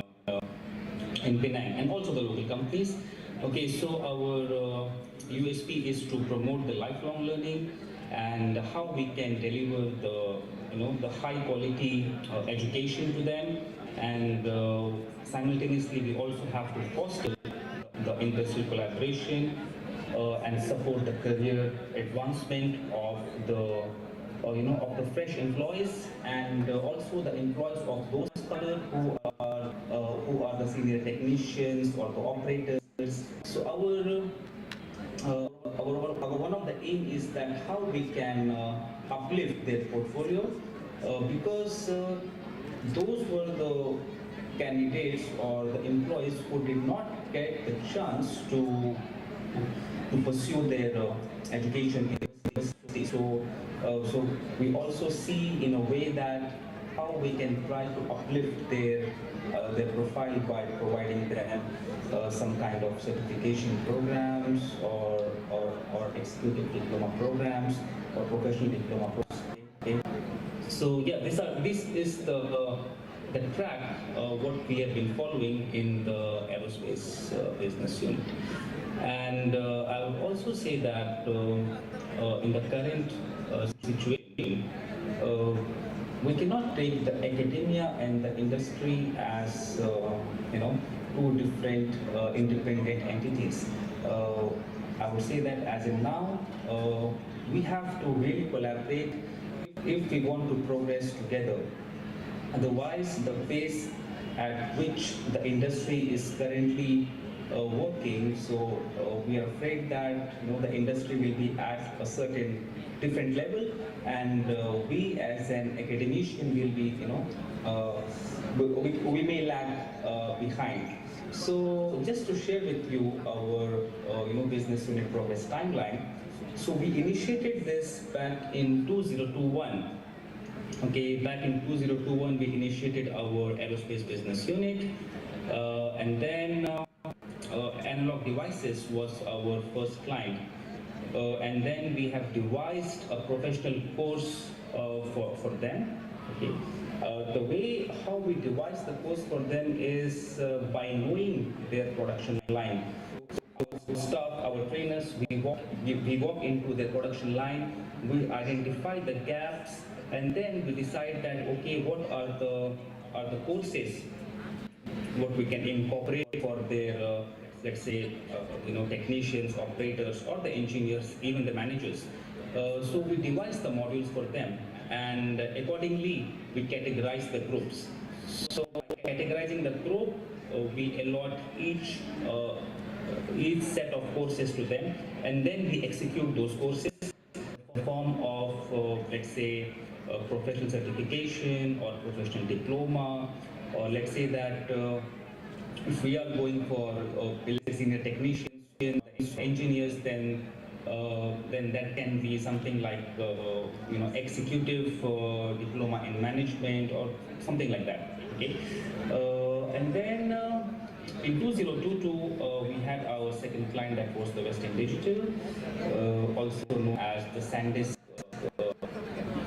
in Penang and also the local companies. Okay, so our USP is to promote the lifelong learning and how we can deliver the high quality education to them, and simultaneously we also have to foster the industrial collaboration and support the career advancement of the of the fresh employees and also the employees of those who are the senior technicians or the operators. So our one of the aim is that how we can uplift their portfolio because those were the candidates or the employees who did not get the chance to pursue their education in university. So we also see in a way that how we can try to uplift their profile by providing them some kind of certification programs or executive diploma programs or professional diploma programs. Okay. So yeah, this is the track what we have been following in the aerospace business unit. And I would also say that in the current situation, we cannot take the academia and the industry as two different independent entities. I would say that as in now, we have to really collaborate if we want to progress together. Otherwise, the pace at which the industry is currently working, so we are afraid that the industry will be at a certain different level, and we as an academician will be we may lag behind. So just to share with you our business unit progress timeline. So we initiated this back in 2021. Okay, back in 2021 we initiated our aerospace business unit, and then analog devices was our first client, and then we have devised a professional course for them. Okay. The way how we devise the course for them is by knowing their production line. Staff, our trainers, we walk into their production line, we identify the gaps, and then we decide that okay, what are the courses what we can incorporate for their let's say technicians, operators, or the engineers, even the managers. So we devise the modules for them, and accordingly we categorize the groups. So by categorizing the group, we allot each set of courses to them, and then we execute those courses in the form of let's say professional certification or professional diploma, or let's say that if we are going for senior technicians, engineers, then that can be something like executive diploma in management or something like that. Okay, and then in 2022 we had our second client, that was the Western Digital, also known as the SanDisk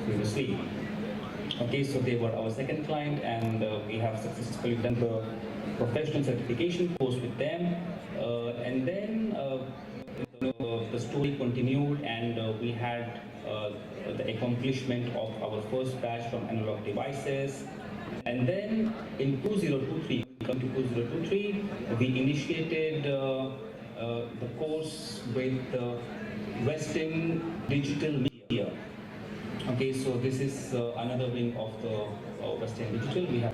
previously. Okay, so they were our second client, and we have successfully done the professional certification course with them, and then the story continued, and we had the accomplishment of our first batch from analog devices, and then in 2023 we initiated the course with Western Digital Media. Okay, so this is another wing of the Western Digital. We have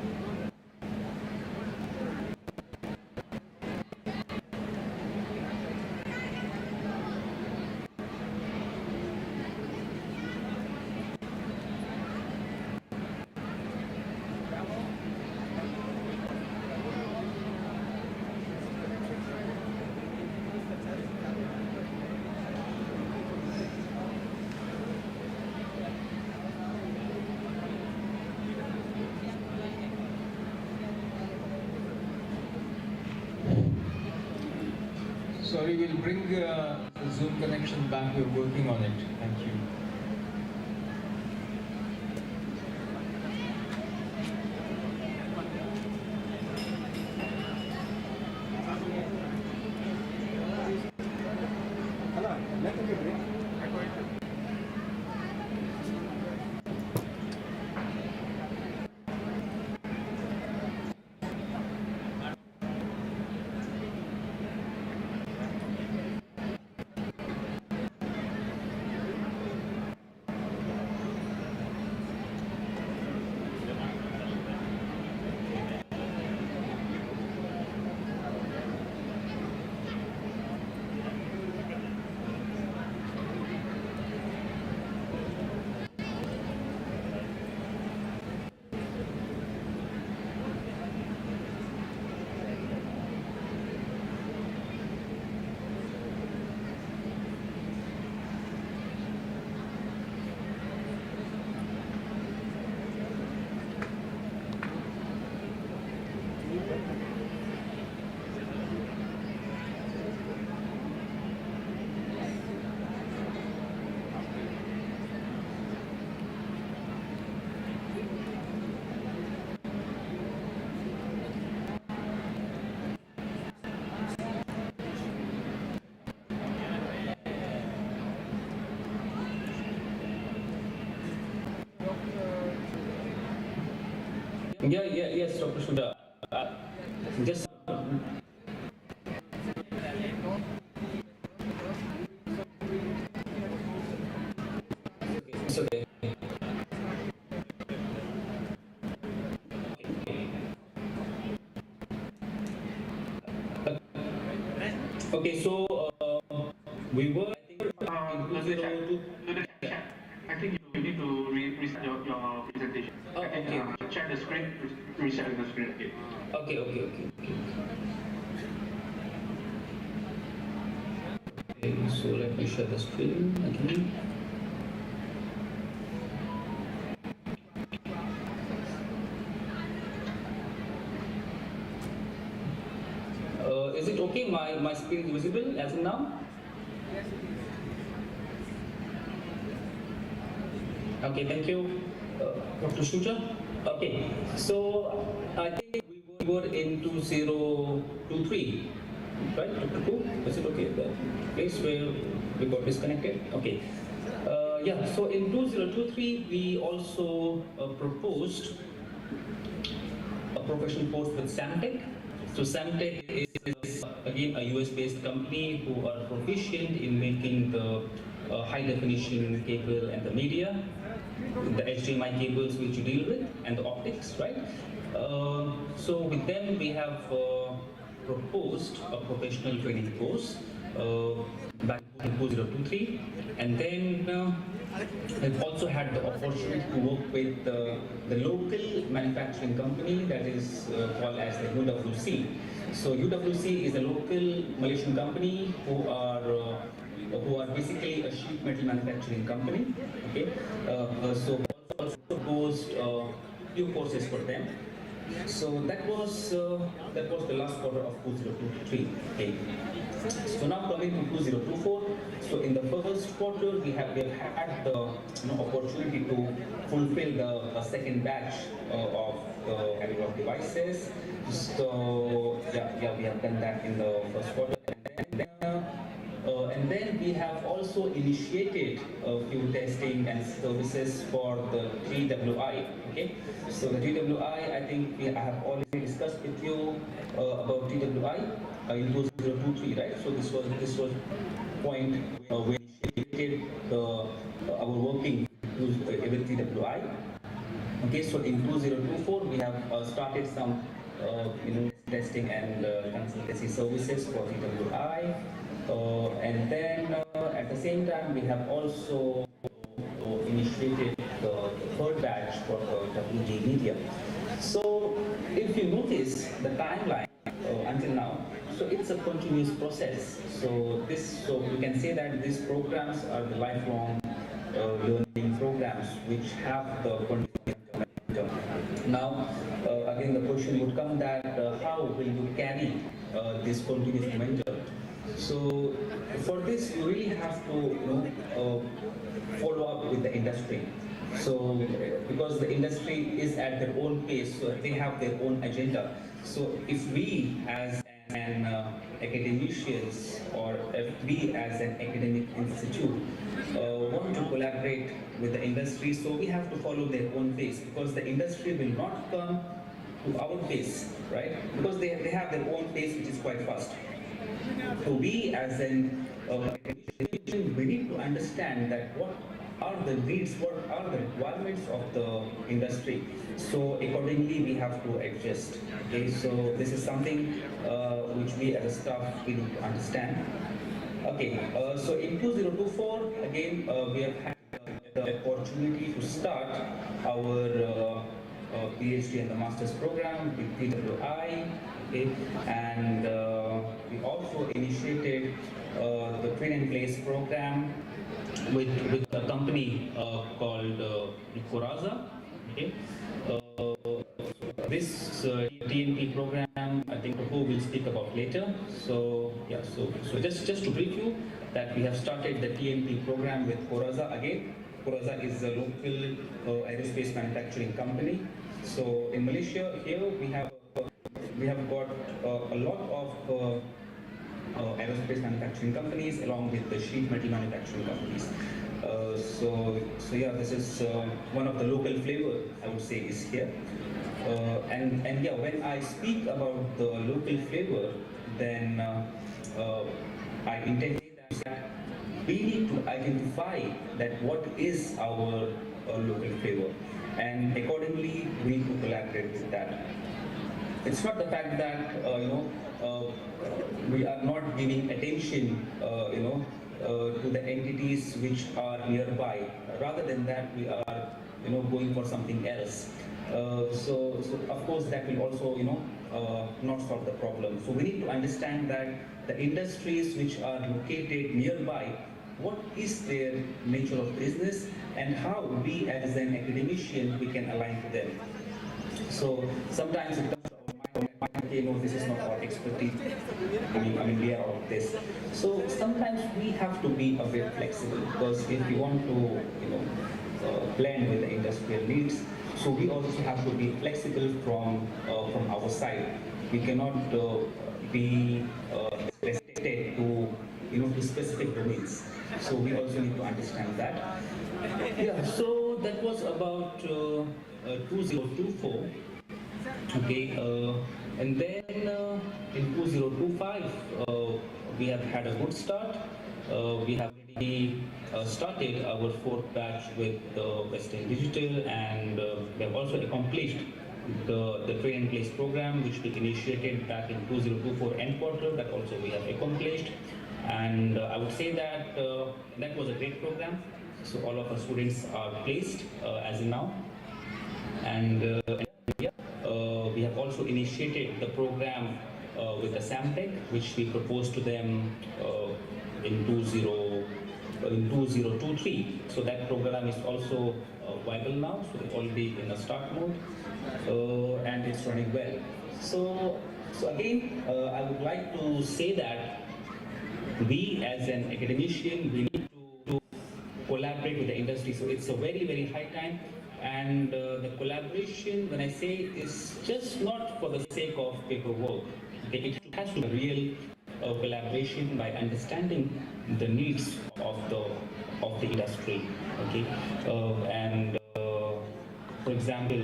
Sorry, we'll bring the Zoom connection back. We're working on it. Thank you. Yes, Dr. Sudha. Just it's okay. Okay, so we were. I think you need to reset your presentation. Oh, okay. Check the screen, reset the screen again. Okay. Okay, so let me share the screen again. Is it okay? My screen is visible as of now? Okay, thank you, Dr. Shuja. Okay, so I think we were in 2023, right, Dr. Ku? Is it okay? The place where we got disconnected? Okay. Yeah, so in 2023, we also proposed a professional course with Samtech. So Samtech is again a US-based company who are proficient in making the high definition cable and the media, the HDMI cables which you deal with, and the optics, right? So with them we have proposed a professional training course back in 2023, and then we've also had the opportunity to work with the local manufacturing company that is called as the UWC. So UWC is a local Malaysian company who are basically a sheet metal manufacturing company. Okay, so also proposed few courses for them. So that was the last quarter of 2023. Okay. So now coming to 2024. So in the first quarter we have had the opportunity to fulfill the second batch of the analog devices. So yeah, we have done that in the first quarter, and then we have also initiated a few testing and services for the GWI. Okay, so the GWI, I think I have already discussed with you about GWI in 2023, right? So this was point where we initiated our working with GWI. Okay, so in 2024 we have started some testing and consultancy services for GWI. And then at the same time we have also initiated the third batch for the WG media. So if you notice the timeline until now, so it's a continuous process. So you can say that these programs are the lifelong learning programs which have the continuous momentum. Now again the question would come that how will you carry this continuous momentum? So for this, you really have to follow up with the industry. So because the industry is at their own pace, so they have their own agenda. So if we as an academicians or if we as an academic institute want to collaborate with the industry, so we have to follow their own pace, because the industry will not come to our pace, right? Because they have their own pace, which is quite fast. So we as an academician, we need to understand that what are the needs, what are the requirements of the industry. So accordingly, we have to adjust. Okay, so this is something which we as a staff we need to understand. Okay, so in 2024, again, we have had the opportunity to start our PhD and the master's program with PWI, okay, and we also initiated the train and place program with a company called Coraza. Okay. This TNP program, I think Prabhu will speak about later. So yeah, so just to brief you that we have started the TNP program with Coraza again. Coraza is a local aerospace manufacturing company. So in Malaysia here we have got a lot of aerospace manufacturing companies along with the sheet metal manufacturing companies. So yeah, this is one of the local flavor I would say is here. And yeah, when I speak about the local flavor, then I intend to say that we need to identify that what is our local flavor, and accordingly we need to collaborate with that. It's not the fact that we are not giving attention to the entities which are nearby. Rather than that, we are going for something else. So of course that will also not solve the problem. So we need to understand that the industries which are located nearby, what is their nature of business and how we as an academician we can align to them. So sometimes it comes to our mind, okay, no, this is not our expertise. I mean, we are out of this. So sometimes we have to be a bit flexible, because if we want to, blend with the industrial needs, so we also have to be flexible from our side. We cannot be restricted to specific domains. So we also need to understand that. Yeah. So that was about 2024. Okay, and then in 2025, we have had a good start. We have already started our 4th batch with Western Digital, and we have also accomplished the train and place program, which we initiated back in 2024 end quarter. That also we have accomplished, and I would say that that was a great program. So all of our students are placed as in now, and we have also initiated the program with the SAMTech, which we proposed to them in 2023. So that program is also viable now, so it's already in a start mode, and it's running well. So again, I would like to say that we as an academician, we need to collaborate with the industry. So it's a very, very high time. And the collaboration, when I say, is just not for the sake of paperwork. Okay? It has to be real collaboration by understanding the needs of the industry. Okay, and for example,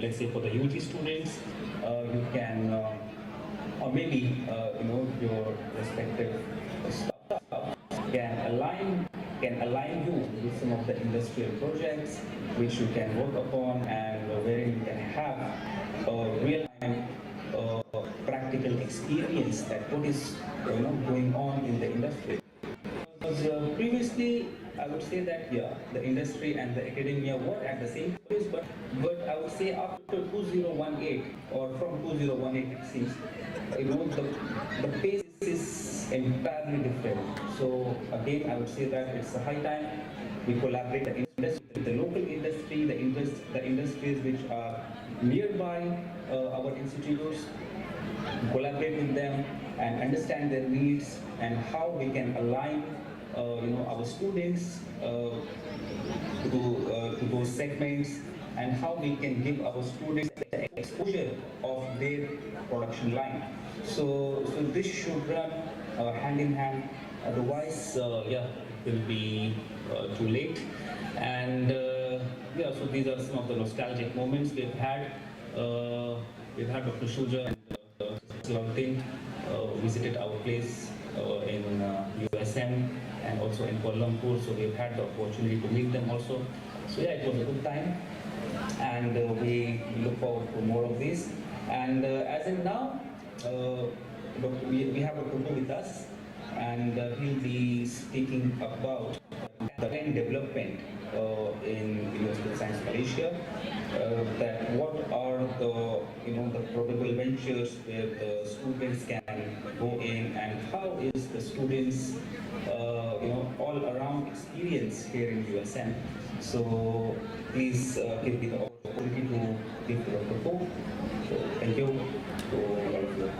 let's say for the UG students, you can, or maybe your respective staff can align you with some of the industrial projects which you can work upon, and wherein you can have real-time practical experience that what is going on in the industry. Because previously, I would say that the industry and the academia were at the same place, but I would say after 2018 or from 2018, it seems the pace is entirely different. So again, I would say that it's a high time we collaborate the industry, the local industry, the industries which are nearby our institutes, collaborate with them and understand their needs and how we can align our students to those segments, and how we can give our students the exposure of their production line. So this should run hand in hand. Otherwise, it will be too late. And so these are some of the nostalgic moments we've had. We've had Dr. Shuja and Chancellor visited our place in USM and also in Kuala Lumpur, so we've had the opportunity to meet them also. So it was a good time, and we look forward to more of this. And as in now, we have Dr. with us, and he'll be speaking about the development in University of Science Malaysia. That what are the probable ventures where the students can go in, and how is the students all around experience here in USM. So please give me the opportunity to give to Dr. Ko. So thank you to all of you.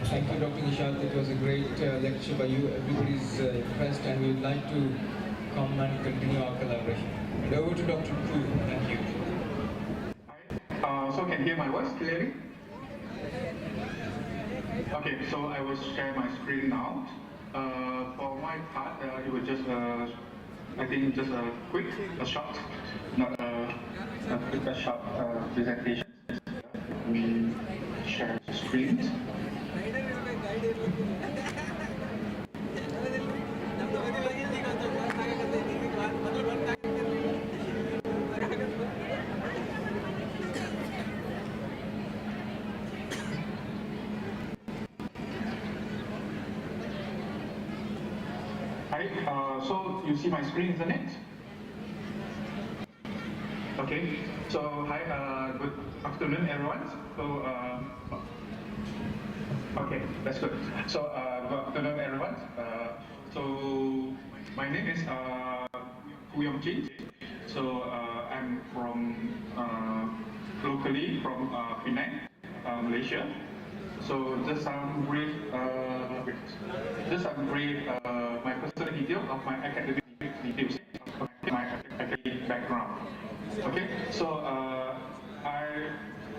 Thank you, Dr. Nishant. It was a great lecture by you. Everybody's impressed, and we would like to come and continue our collaboration. And over to Dr. Ku. Thank you. So can you hear my voice clearly? Okay, so I will share my screen now. For my part, it was just I think just a quick, short, not a short presentation. We share the screen. So you see my screen, isn't it? Okay. So hi, good afternoon, everyone. So okay, that's good. So good afternoon, everyone. So my name is Hu Yong Chin. So I'm from locally from Penang, Malaysia. So just some brief, my personal detail of my academic details, my academic background. Okay, so I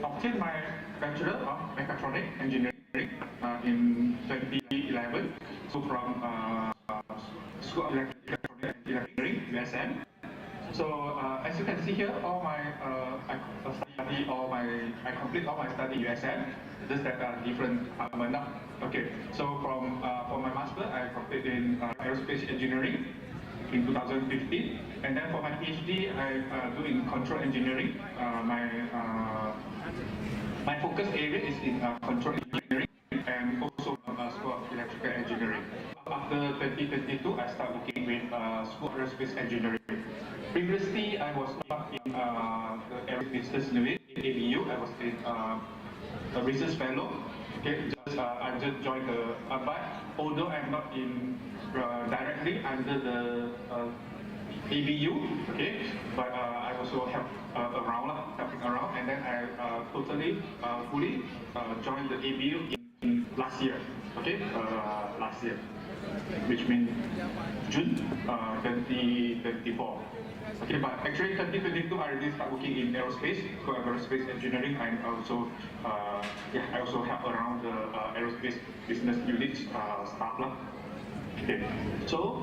obtained my Bachelor of Mechatronic Engineering in 2011. So from School of Electronic Engineering, USM. So as you can see here, all my I complete all my study USM. Just that different okay. So from for my master, I completed in Aerospace Engineering in 2015, and then for my PhD, I do in Control Engineering. My focus area is in Control Engineering and also School of Electrical Engineering. After 2022, I started working with School of Aerospace Engineering. Previously, I was not in the Aerospace Business Unit in ABU. I was in a research fellow. Okay, I just joined the but although I'm not in directly under the ABU, okay, but I also help helping around, and then I totally fully joined the ABU in last year. Okay, last year, which means June 2024. Okay, but actually 2022 I already started working in aerospace, so aerospace engineering, and also I also help around the aerospace business unit staff lah. Okay, so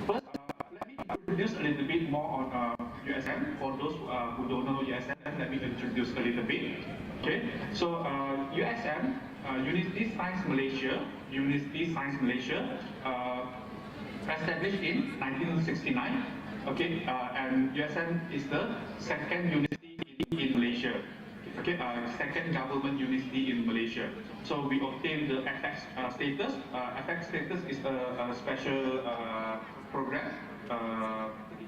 first let me introduce a little bit more on USM. For those who don't know USM, let me introduce a little bit. Okay, so USM, University Science Malaysia, established in 1969. Okay, and USM is the second university in Malaysia. Okay, second government university in Malaysia. So we obtained the FX status. FX status is a special program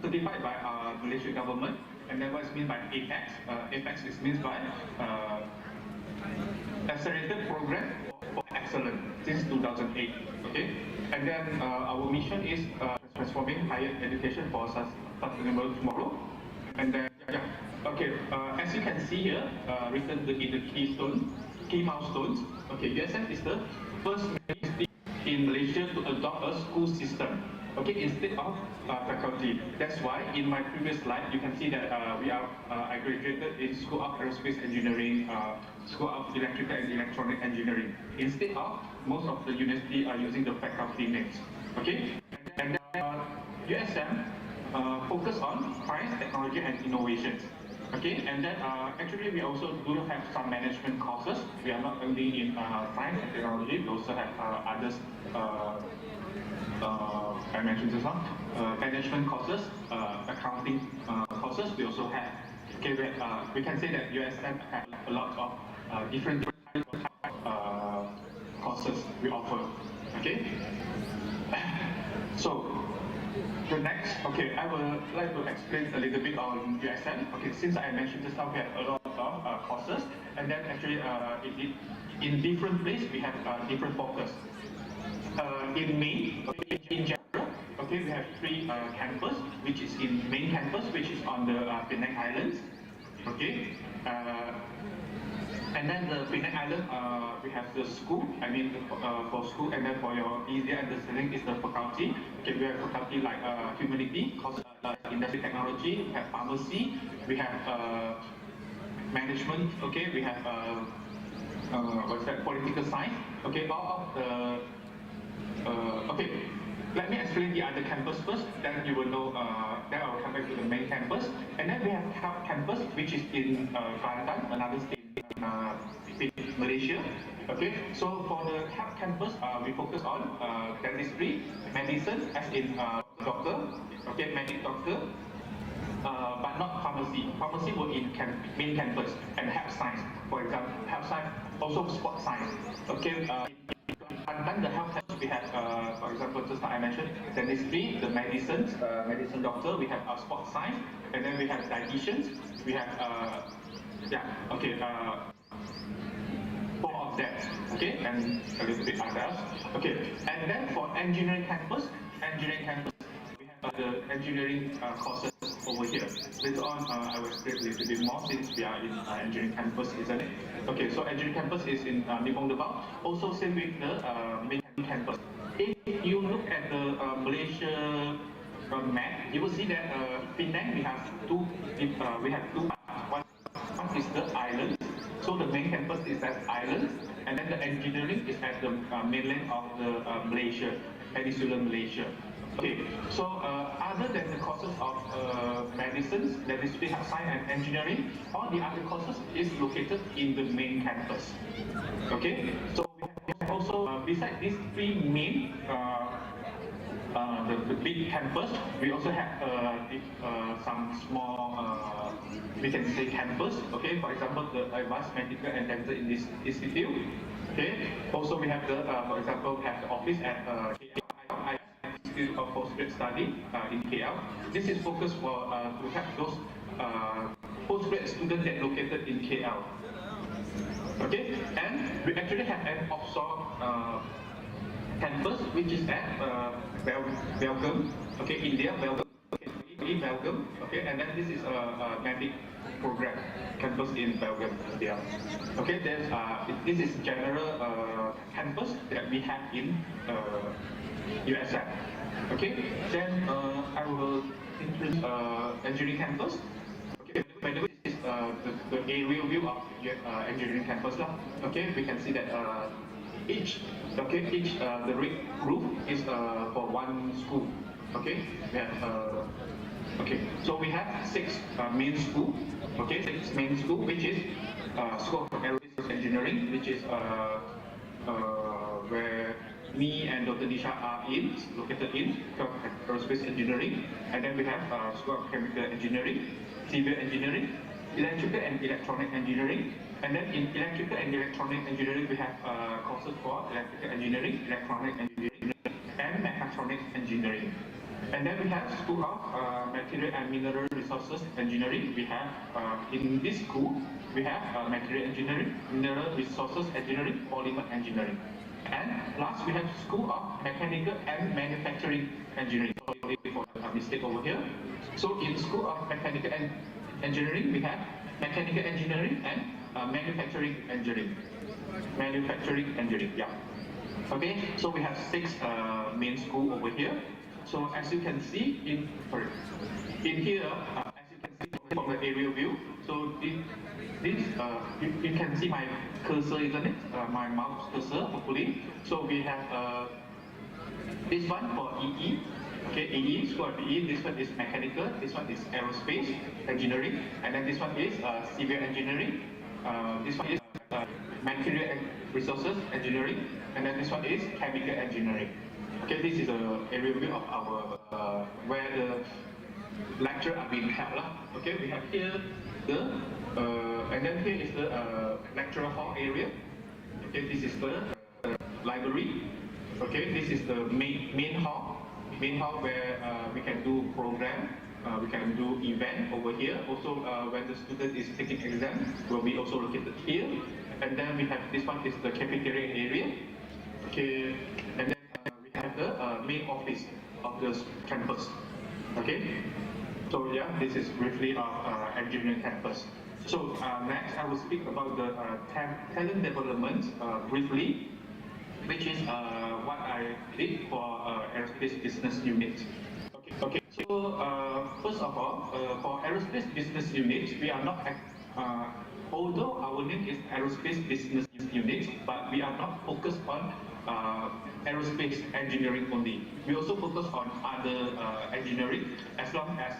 certified by Malaysian government. And then what is meant by APEX? APEX is means by Accelerated Program for Excellence since 2008. Okay, and then our mission is transforming higher education for sustainable tomorrow. And then Okay, as you can see here, written in the key milestones. Okay, USM is the first university in Malaysia to adopt a school system. Okay, instead of faculty. That's why in my previous slide you can see that I graduated in School of Aerospace Engineering, School of Electrical and Electronic Engineering. Instead of most of the university are using the faculty names. Okay, and then USM focus on science, technology, and innovations. Okay, and then actually we also do have some management courses. We are not only in science and technology, we also have others. I mentioned this one, management courses, accounting courses. We also have. Okay, we can say that USM have a lot of different courses we offer. Okay, so. The next, okay, I would like to explain a little bit on USM. Okay, since I mentioned just now, we have a lot of courses, and then actually in different places we have different focus. In main, okay, in general, okay, we have 3 campus, which is in main campus, which is on the Penang Islands. Okay, and then the Penang Island, we have the school, I mean for school, and then for your easier understanding is the faculty. Okay, we have faculty like humanity, industry technology, we have pharmacy, we have management, okay, we have what's that, political science, okay, all of the, okay, let me explain the other campus first, then you will know, then I will come back to the main campus, and then we have Hub campus, which is in Kelantan, another state in Malaysia. Okay, so for the Hub campus, we focus on dentistry, medicine, as in doctor, okay, medic doctor, but not pharmacy. Pharmacy were in main campus, and health science, for example, health science, also sport science. Okay, and then the health campus, we have, for example, just like I mentioned, dentistry, the medicine doctor, we have sport science, and then we have dietitians, we have, yeah, okay, 4 of that, okay, and a little bit others. Okay, and then for engineering campus, we have the engineering courses over here. Later on, I will explain a little bit more since we are in engineering campus, isn't it? Okay, so engineering campus is in Nibong Devang. Also same with the main campus. If you look at the Malaysia map, you will see that Penang we have two parts. One is the island. So the main campus is at island, and then the engineering is at the mainland of the Malaysia, peninsular Malaysia. Okay, so other than the courses of medicine, dentistry, health science, and engineering, all the other courses is located in the main campus. Okay, so we have also, besides these 3 main, the big campus, we also have some small, we can say campus, okay, for example, the Advanced Medical and Dental Institute, okay, also we have the, for example, we have the office at KL, Institute of Postgraduate Study in KL. This is focused for, to help those postgraduate students that are located in KL, okay, and we actually have an offshore campus, which is at Belgium, okay, India, Belgium, okay, Belgium, okay, and then this is a medic program campus in Belgium, India. Okay, there's this is general campus that we have in USM. Okay, then I will introduce engineering campus. Okay, by the way, this is the aerial view of engineering campus lah. Okay, we can see that each the roof is for one school. Okay, we have okay, so we have 6 main school. Okay, 6 main school, which is School of Aerospace Engineering, which is where me and Dr. Nisha are located in Aerospace Engineering, and then we have School of Chemical Engineering, Civil Engineering, Electrical and Electronic Engineering, and then in Electrical and Electronic Engineering we have courses for Electrical Engineering, Electronic Engineering, and Mechatronics Engineering. And then we have School of Material and Mineral Resources Engineering. We have, in this school, we have Material Engineering, Mineral Resources Engineering, Polymer Engineering. And last, we have School of Mechanical and Manufacturing Engineering. Sorry for a mistake over here. So in School of Mechanical and engineering, we have mechanical engineering and manufacturing engineering. Manufacturing engineering, yeah. Okay, so we have 6 main schools over here. So as you can see in here, as you can see from the aerial view, so you can see my cursor, isn't it? My mouse cursor, hopefully. So we have this one for EE. Okay, EE, school of EE. This one is mechanical. This one is aerospace engineering, and then this one is civil engineering. This one is material and resources engineering, and then this one is chemical engineering. Okay, this is an aerial view of our where the lecture are being held. Okay, we have here the and then here is the lecture hall area. Okay, this is the library. Okay, this is the main hall where we can do program, we can do event over here. Also, when the student is taking exam, will be also located here. And then we have this one is the cafeteria area. Okay, and then we have the main office of the campus. Okay, so yeah, this is briefly of engineering campus. So next, I will speak about the talent development briefly, which is what I did for Aerospace Business Unit. Okay. So first of all, for Aerospace Business Unit, we are not, although our name is Aerospace Business Unit, but we are not focused on aerospace engineering only. We also focus on other engineering, as long as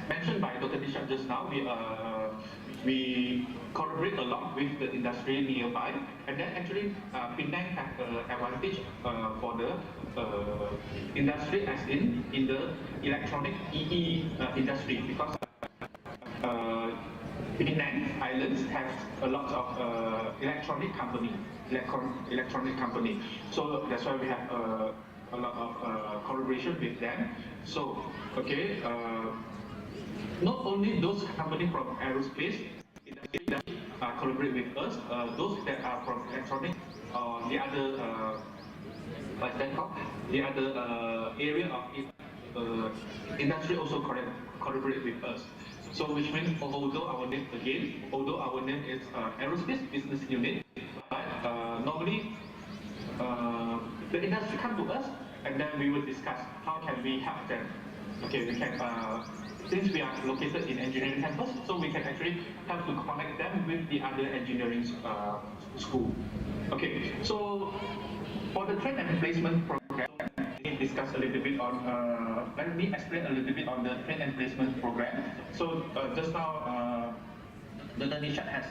mentioned by Dr. Dishan just now, we collaborate a lot with the industry nearby, and then actually Penang has an advantage for the industry, as in the electronic EE industry, because Penang Islands has a lot of electronic company. So that's why we have a lot of collaboration with them. So okay, not only those companies from aerospace industry that collaborate with us, those that are from electronic, the other what's that called? The other area of industry also collaborate with us. So which means although our name is Aerospace Business Unit, but normally the industry come to us, and then we will discuss how can we help them. Okay, we can since we are located in engineering campus, so we can actually help to connect them with the other engineering school. Okay, so for the train and placement program, let me discuss a little bit on. Let me explain a little bit on the train and placement program. So just now, Dr. Nishat has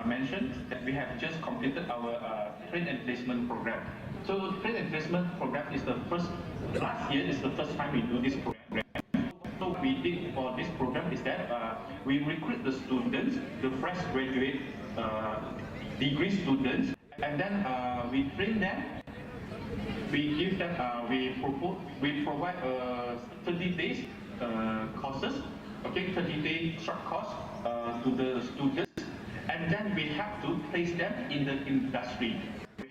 mentioned that we have just completed our train and placement program. So train and placement program is last year is the first time we do this program. So what we did for this program is that we recruit the students, the fresh graduate degree students, and then we train them. We give them, we provide 30 days courses, okay, 30-day short course to the students, and then we have to place them in the industry. We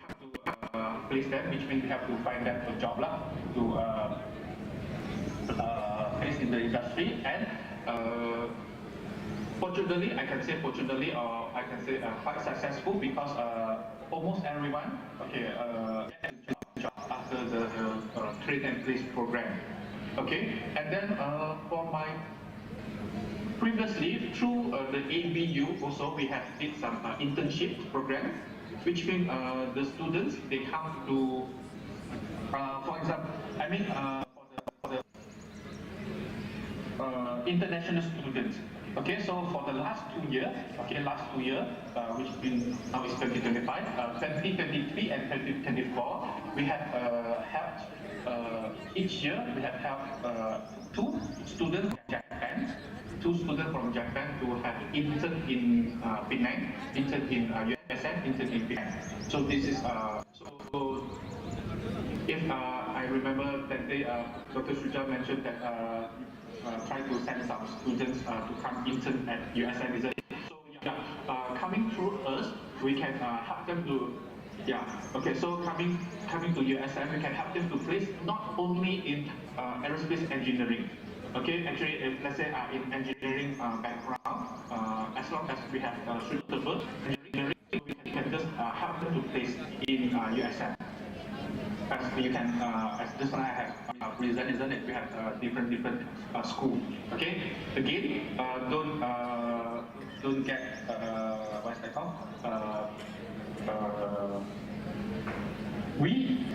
have to place them, which means we have to find them a job to place in the industry. And fortunately, I can say fortunately, or I can say quite successful, because almost everyone, okay, job after the train and place program. Okay, and then for my previously through the ABU also we have did some internship program, which means the students, they come to for example, I mean for the international students. Okay, so for the last 2 years, which been now is 2025, 2023 and 2024, we have helped each year we have helped 2 students from Japan, to have intern in Penang, intern in USM, intern in Penang. So this is so if I remember that day, Dr. Shuja mentioned that. Try to send some students to come intern at USM, isn't it? So yeah, coming through us, we can help them to, okay, so coming to USM, we can help them to place not only in aerospace engineering, Okay, actually, if let's say in engineering background, as long as we have suitable engineering, we can just help them to place in USM. As you can, as this one I have present, isn't it? We have different school. Okay, again, don't get what's that called? We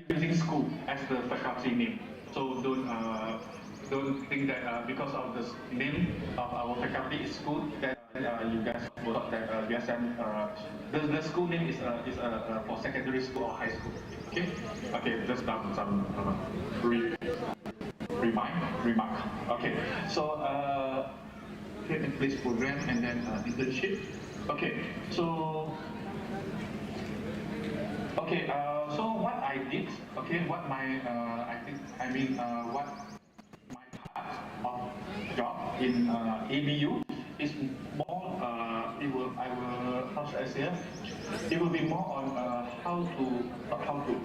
using school as the faculty name, so don't think that because of the name of our faculty is school that you guys will thought that the school name is for secondary school or high school. Okay, just some remark. Okay, so here in place program and then internship. Okay, so so what I did, what my what my part of job in ABU is more, how should I say? It will be more on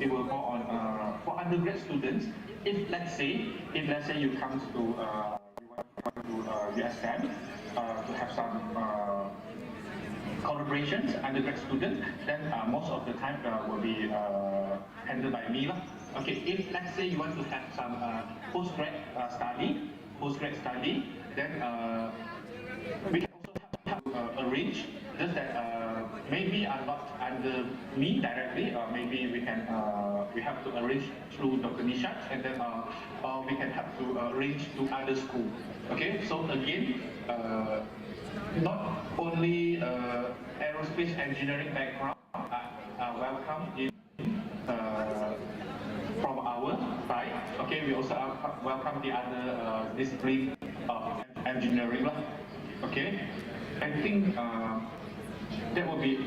it will more on for undergrad students. If let's say you come to USM to have some collaborations, undergrad students, then most of the time will be handled by me. Okay, if let's say you want to have some postgrad study, then we can also have to arrange, just that maybe not under me directly, or maybe we have to arrange through Dr. Nishat, and then we can have to arrange to other school. Okay, so again, not only aerospace engineering background welcome in from our side. Okay, we also welcome the other discipline of engineering. Okay, I think that will be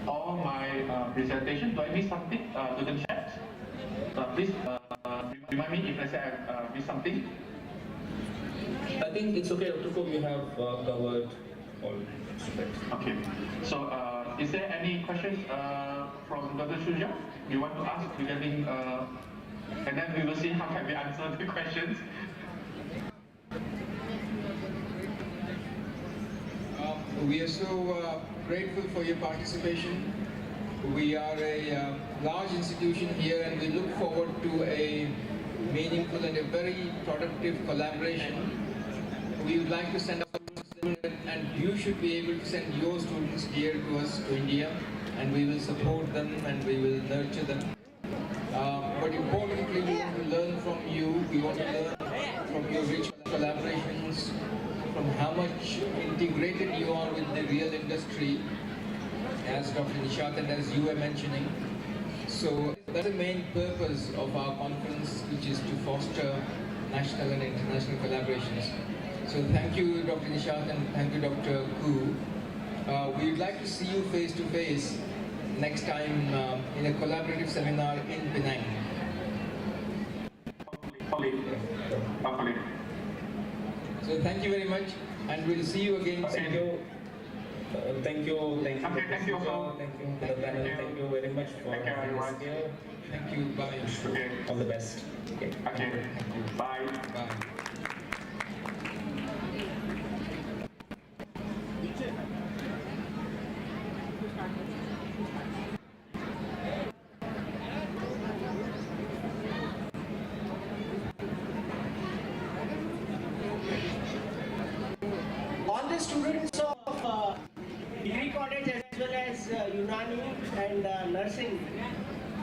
all my presentation. Do I miss something to the chat? Please remind me if let's say I miss something. I think it's okay, Dr. Ko, you have covered all aspects. Okay, so is there any questions from Dr. Shuja you want to ask regarding, and then we will see how can we answer the questions. We are so grateful for your participation. We are a large institution here, and we look forward to a meaningful and a very productive collaboration. We would like to send our students, and you should be able to send your students here to us, to India, and we will support them and we will nurture them. But importantly, we want to learn from you. We want to learn from your rich collaborations, from how much integrated you are with the real industry, as Dr. Nishat and as you were mentioning. So that's the main purpose of our conference, which is to foster national and international collaborations. So thank you, Dr. Nishat, and thank you, Dr. Koo. We would like to see you face to face next time in a collaborative seminar in Penang. So thank you very much, and we'll see you again. Thank you. Thank you to the panel. Thank you very much for having us here. Thank you. Bye. Okay. All the best. Okay. Okay. Bye. Bye. All the students of degree college as well as Unani and nursing,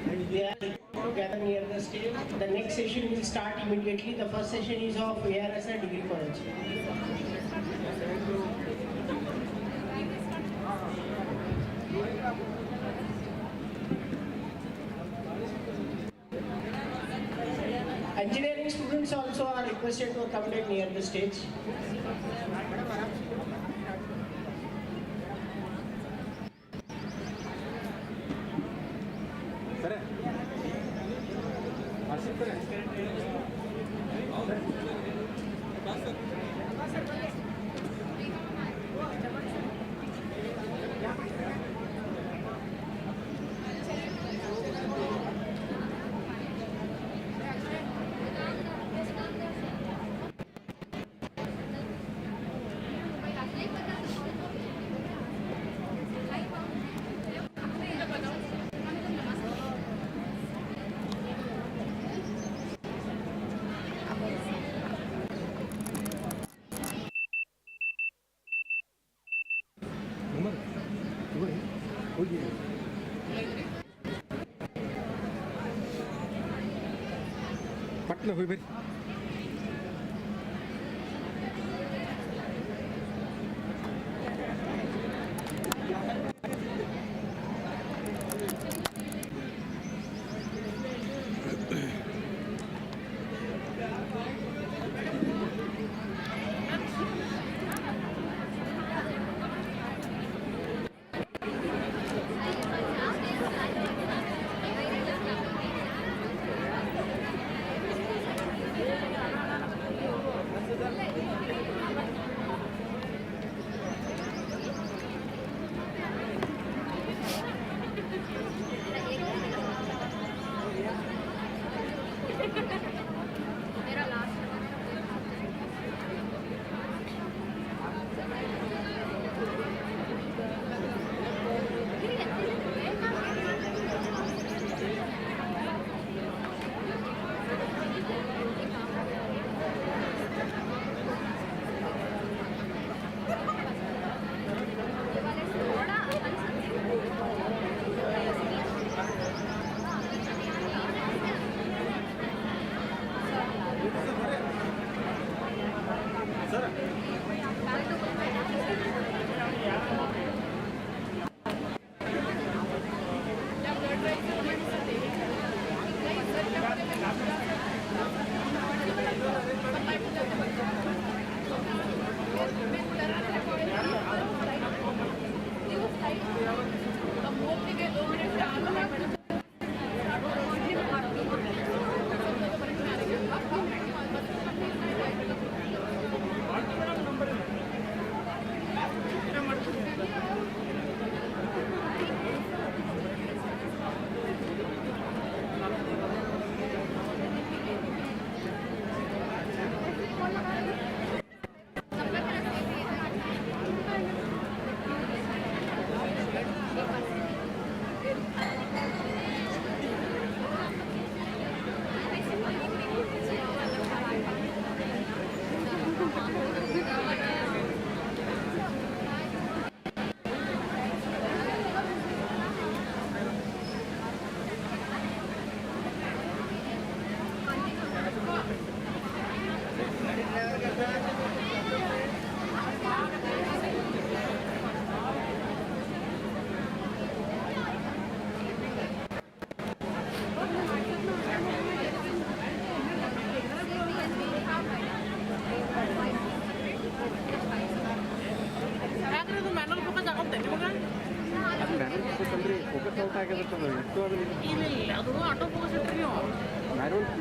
and they are together near the stage. The next session will start immediately. The first session is of ARS and degree college. Engineering students also are requested to accommodate near the stage. ಹೋಗಿ ಪಟ್ನ ಹೋಗಿ ಬರ್ರಿ.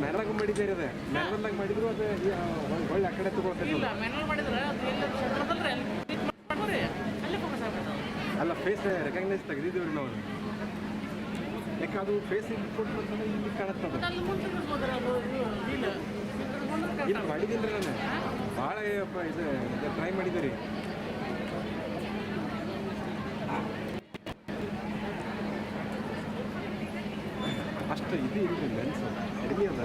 Manual ಮಾಡಿದ್ದೀರಿ ಅದೇ ಮ್ಯಾನುವಲ್ದಾಗ ಮಾಡಿದ್ರು ಅದು ಒಳ್ಳೆ ಆ ಕಡೆ ತಗೊಳ್ತೈತಿ. ಅಲ್ಲ ಫೇಸ್ ರೆಕಗ್ನೈಸ್ ತೆಗೆದಿದ್ದೀವಿ ನಾವು. ಯಾಕೆ ಅದು ಫೇಸ್ ಕೊಟ್ಟು ಇಲ್ಲಿ ಕಾಣುತ್ತದೆ. ಇಲ್ಲಿ ಮಾಡಿದ್ದೀನಿ ನಾನು ಭಾಳ ಇದು ಟ್ರೈ ಮಾಡಿದ್ದೀರಿ. ಅಷ್ಟು ಇದು ಇರುತ್ತೆ ಲೆನ್ಸ್ ಕಡಿಮೆ ಅದ.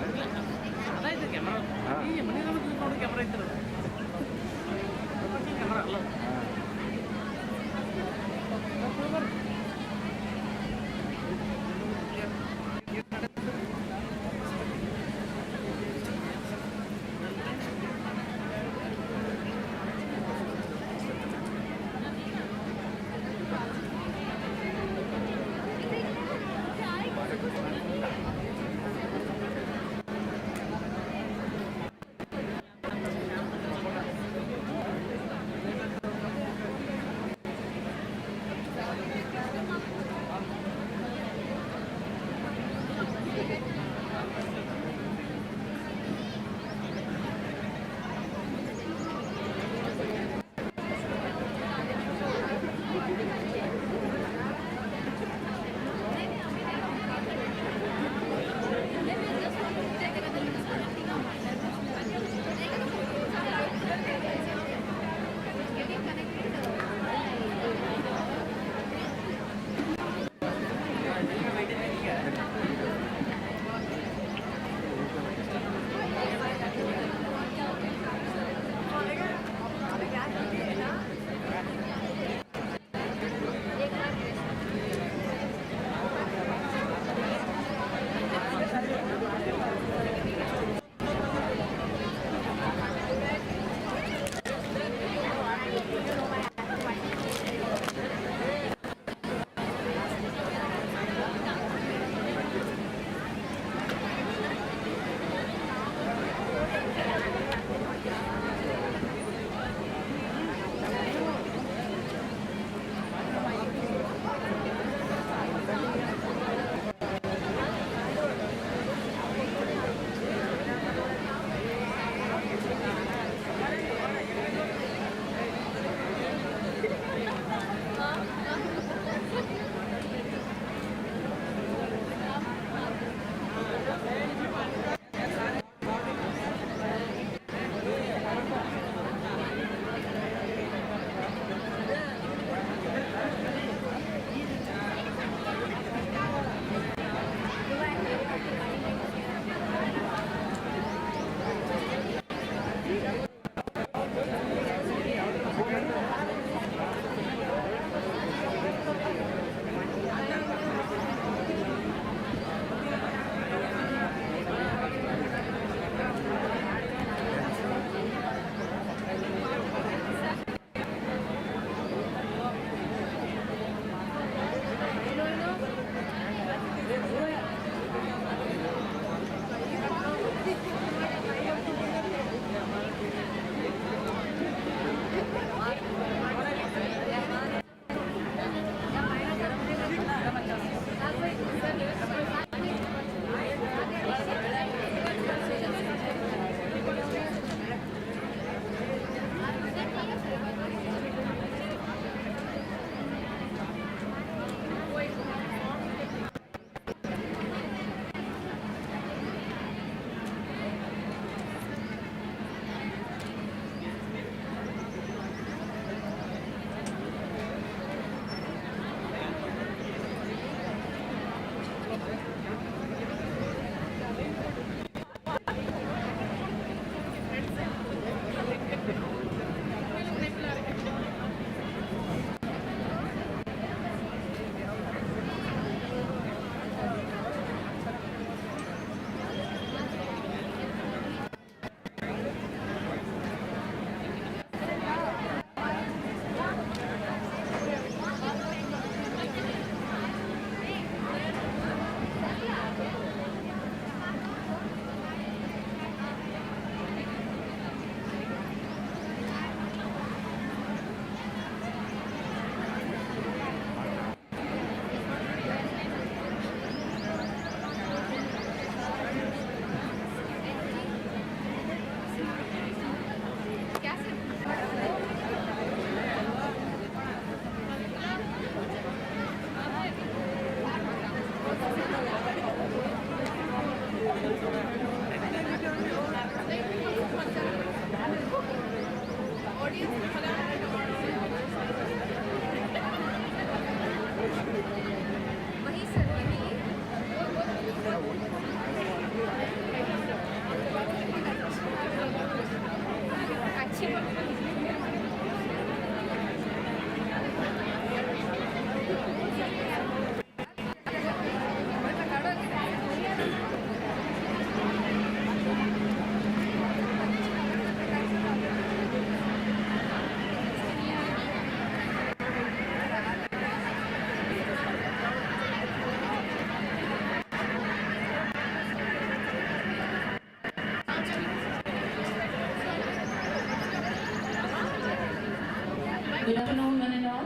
Good afternoon, one and all.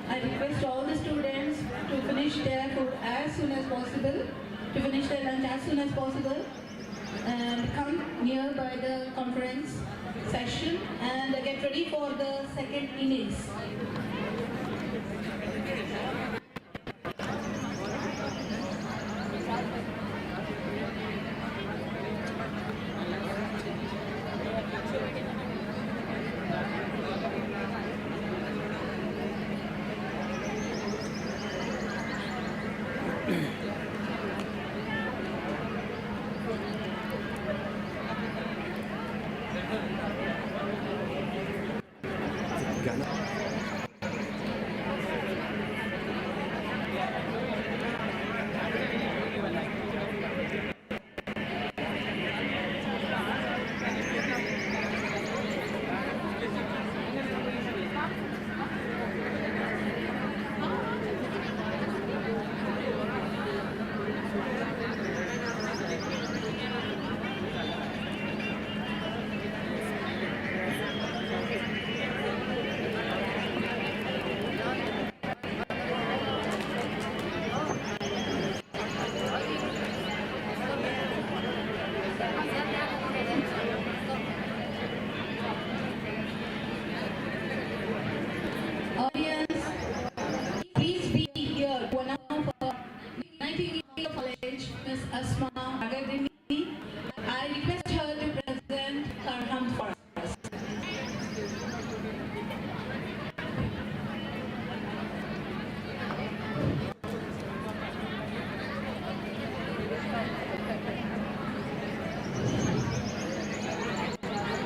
I request all the students to finish their food as soon as possible, to finish their lunch as soon as possible, and come near by the conference session and get ready for the second innings.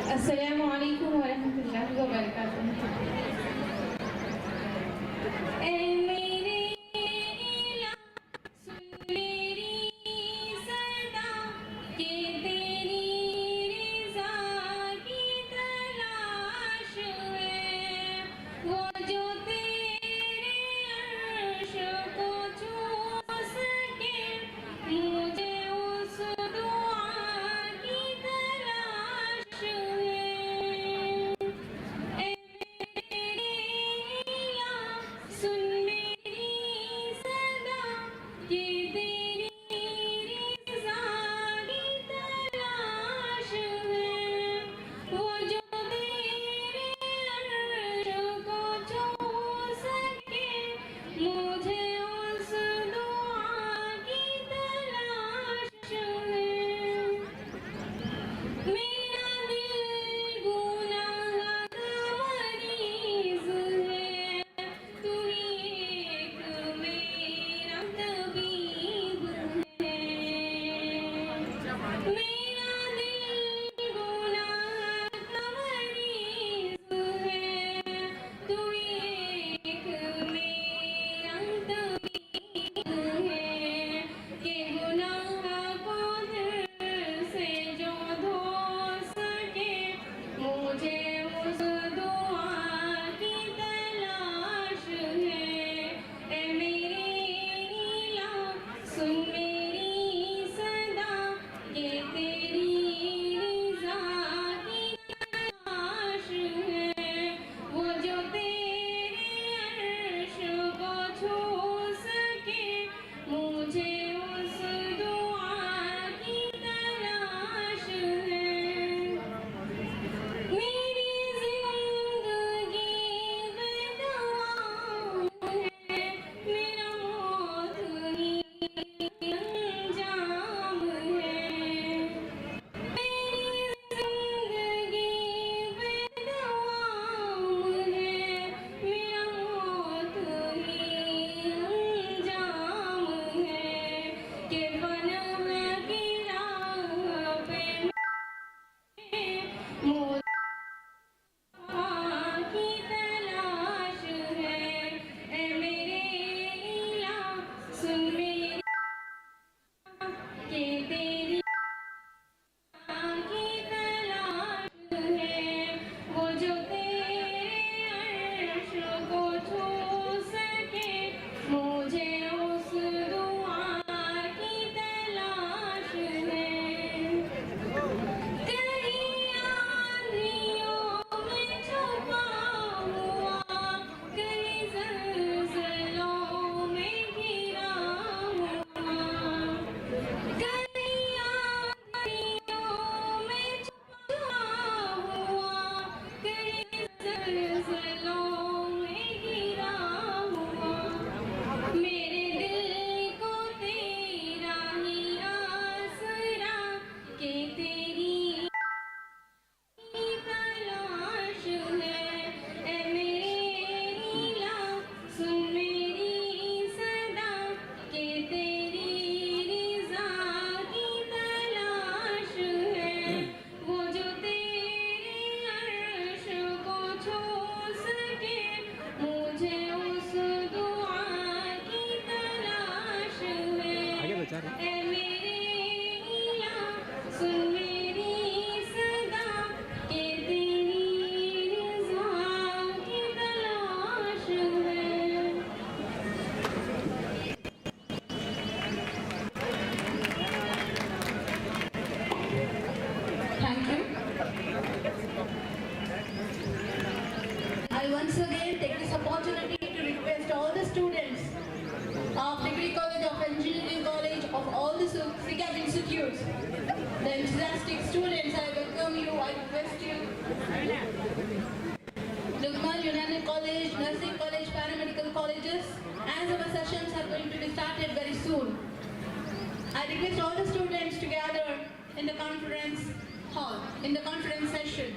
Assalamualaikum warahmatullahi wabarakatuh. I once again take this opportunity to request all the students of Degree College, of Engineering College, of all the SECAB institutes, the enthusiastic students, I welcome you, I request you. Lukman Union College, Nursing College, Paramedical Colleges, as our sessions are going to be started very soon. I request all the students to gather in the conference hall, in the conference session.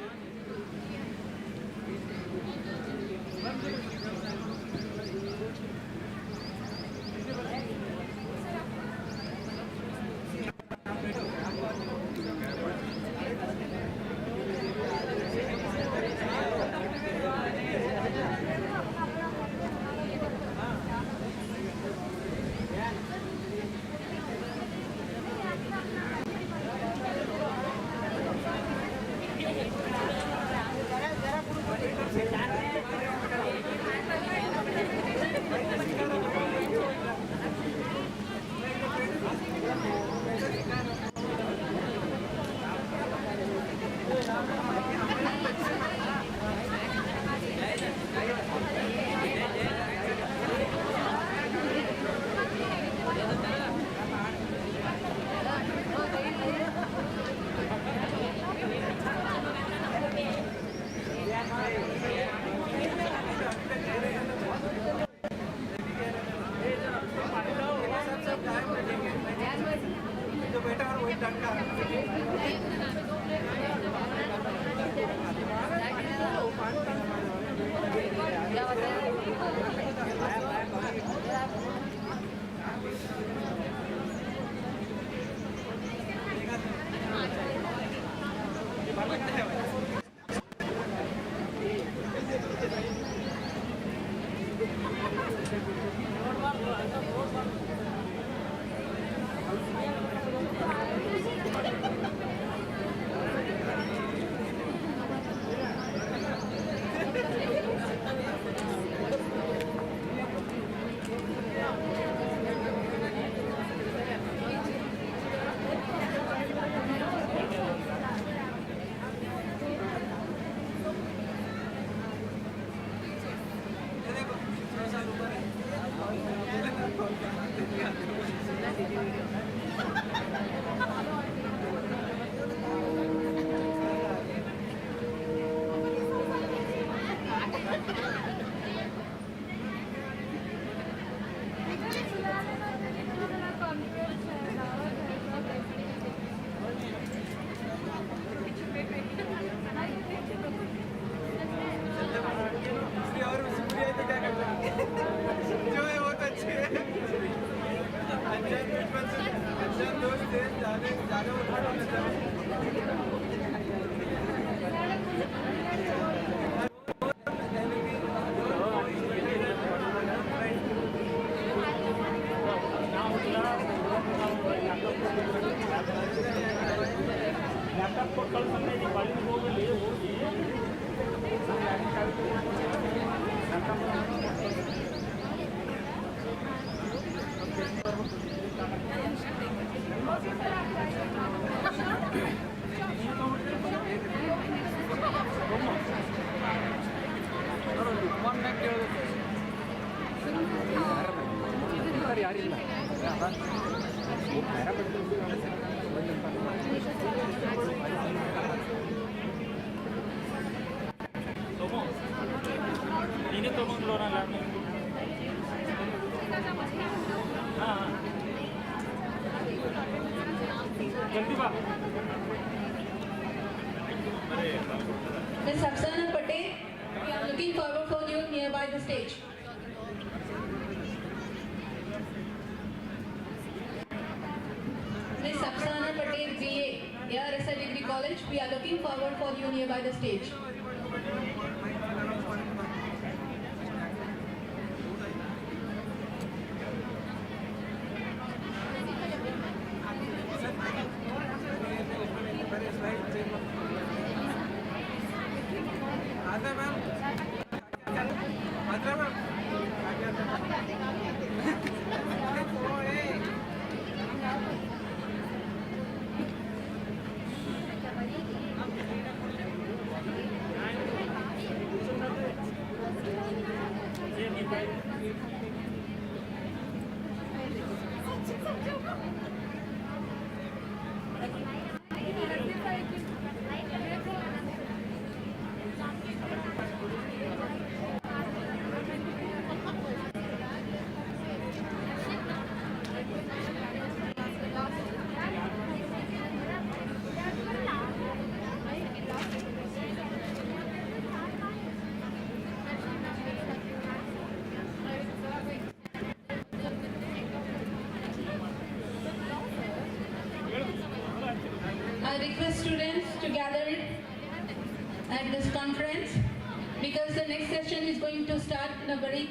Ms. Afsana Patel, we are looking forward for you nearby the stage. Ms. Afsana Patel, BA, Aerospace Degree College, we are looking forward for you nearby the stage. at this conference because the next session is going to start in a very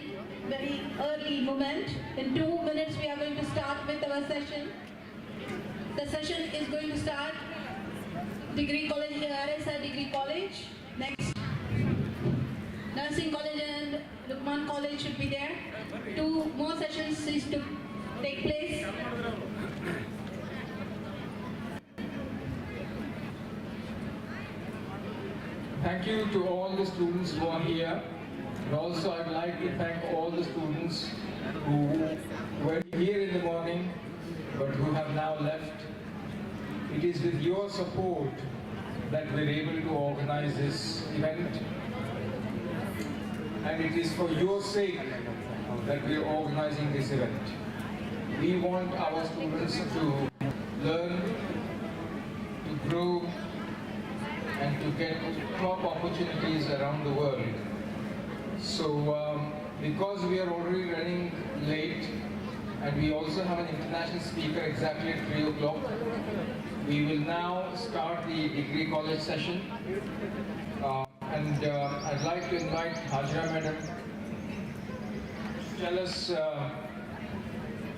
early moment. In 2 minutes we are going to start with our session. The session is going to start Degree College, RSI Degree College. Next, Nursing College and Lukman College should be there. 2 more sessions is to take place. Thank you to all the students who are here. And also I'd like to thank all the students who were here in the morning but who have now left. It is with your support that we're able to organize this event. And it is for your sake that we're organizing this event. We want our students to learn, to grow, and to get top opportunities around the world. So because we are already running late and we also have an international speaker exactly at 3 o'clock, we will now start the degree college session. I'd like to invite Hajra Madam to tell us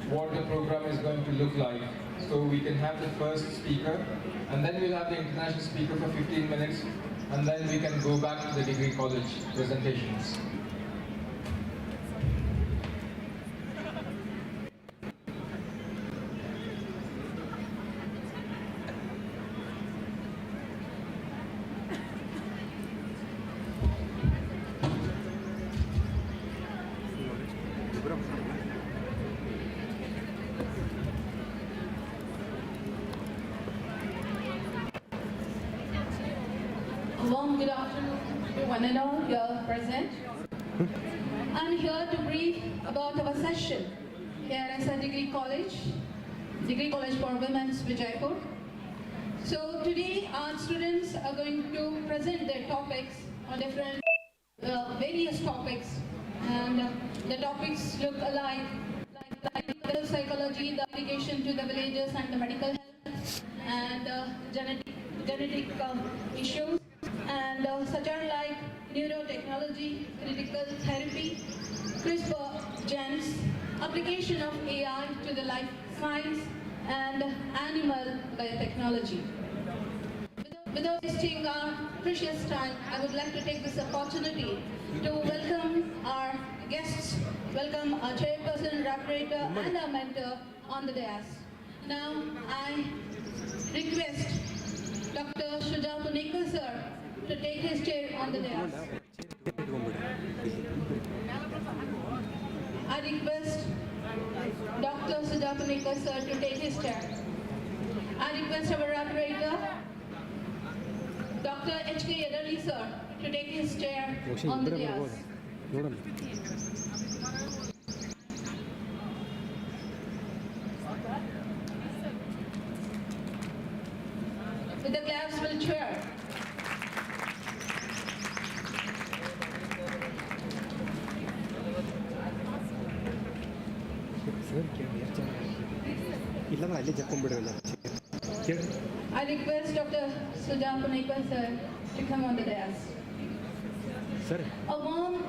what the program is going to look like. So we can have the first speaker, and then we'll have the international speaker for 15 minutes, and then we can go back to the degree college presentations. Good afternoon to one and all here present. I'm here to brief about our session here at Degree College for Women's Vijayapur. So today our students are going to present their topics on different various topics, and the topics look alike, like psychology, the application to the villages and the medical health, and genetic issues, and such are like neurotechnology, critical therapy, CRISPR genes, application of AI to the life science, and animal biotechnology. Without wasting our precious time, I would like to take this opportunity to welcome our guests, welcome our chairperson, operator, and our mentor on the dais. Now I request Dr. Shuja Punekar sir to take his chair on the dais. I request Dr. Shuja Punekar sir to take his chair. I request our operator, Dr. H.K. Yadali sir, to take his chair on the dais. With the claps will cheer. I request Dr. Shuja Punekar sir to come on the dais. A warm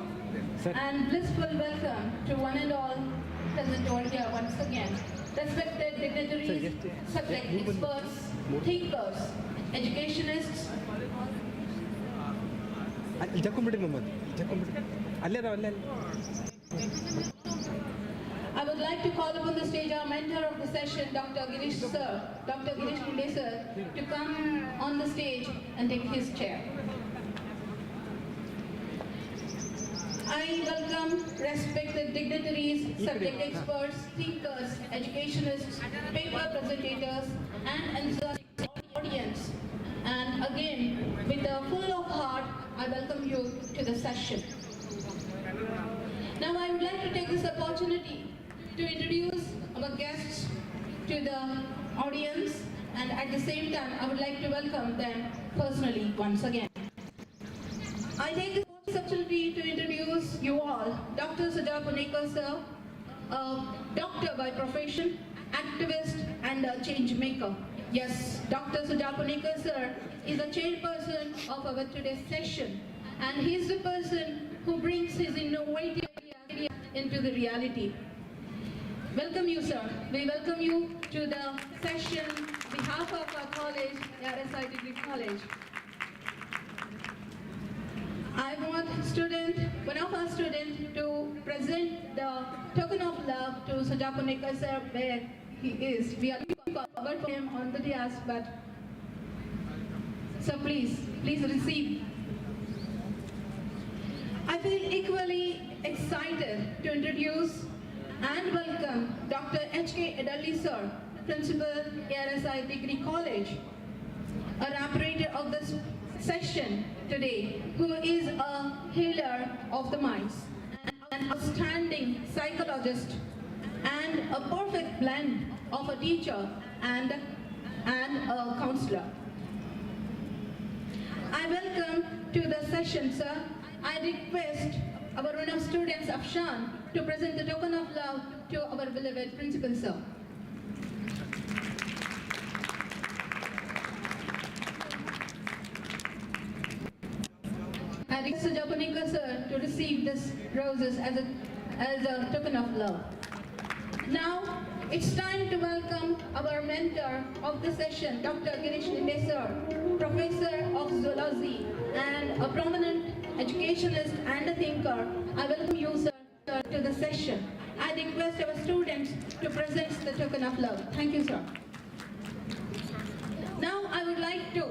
and blissful welcome to one and all present over here once again. Respected dignitaries, subject experts, thinkers, educationists. I would like to call upon the stage our mentor of the session, Dr. Girish Kunde sir, to come on the stage and take his chair. I welcome respected dignitaries, subject experts, thinkers, educationists, paper presentators, and enthusiastic audience. And again, with a full of heart, I welcome you to the session. Now I would like to take this opportunity to introduce our guests to the audience, and at the same time I would like to welcome them personally once again. I take this opportunity to introduce you all Dr. Shuja Punekar sir, a doctor by profession, activist and a change maker. Yes, Dr. Sujapunika sir is the chairperson of our today's session, and he is the person who brings his innovative ideas into the reality. Welcome you, sir. We welcome you to the session on behalf of our college, RSI Degree College. I want one of our students to present the token of love to Sujapunika sir where he is. We are looking forward for him on the dais, but so please receive. I feel equally excited to introduce and welcome Dr. H.K. Edalli sir, Principal, ARSI Degree College, an operator of this session today, who is a healer of the minds, an outstanding psychologist, and a perfect blend of a teacher and a counselor. I welcome to the session, sir. I request our one of students, Afshan, to present the token of love to our beloved principal, sir. I request Sujapunika sir to receive this roses as a token of love. Now, it's time to welcome our mentor of the session, Dr. Girish Linde sir, Professor of Zoology and a prominent educationalist and a thinker. I welcome you, sir, to the session. I request our students to present the token of love. Thank you, sir. Now, I would like to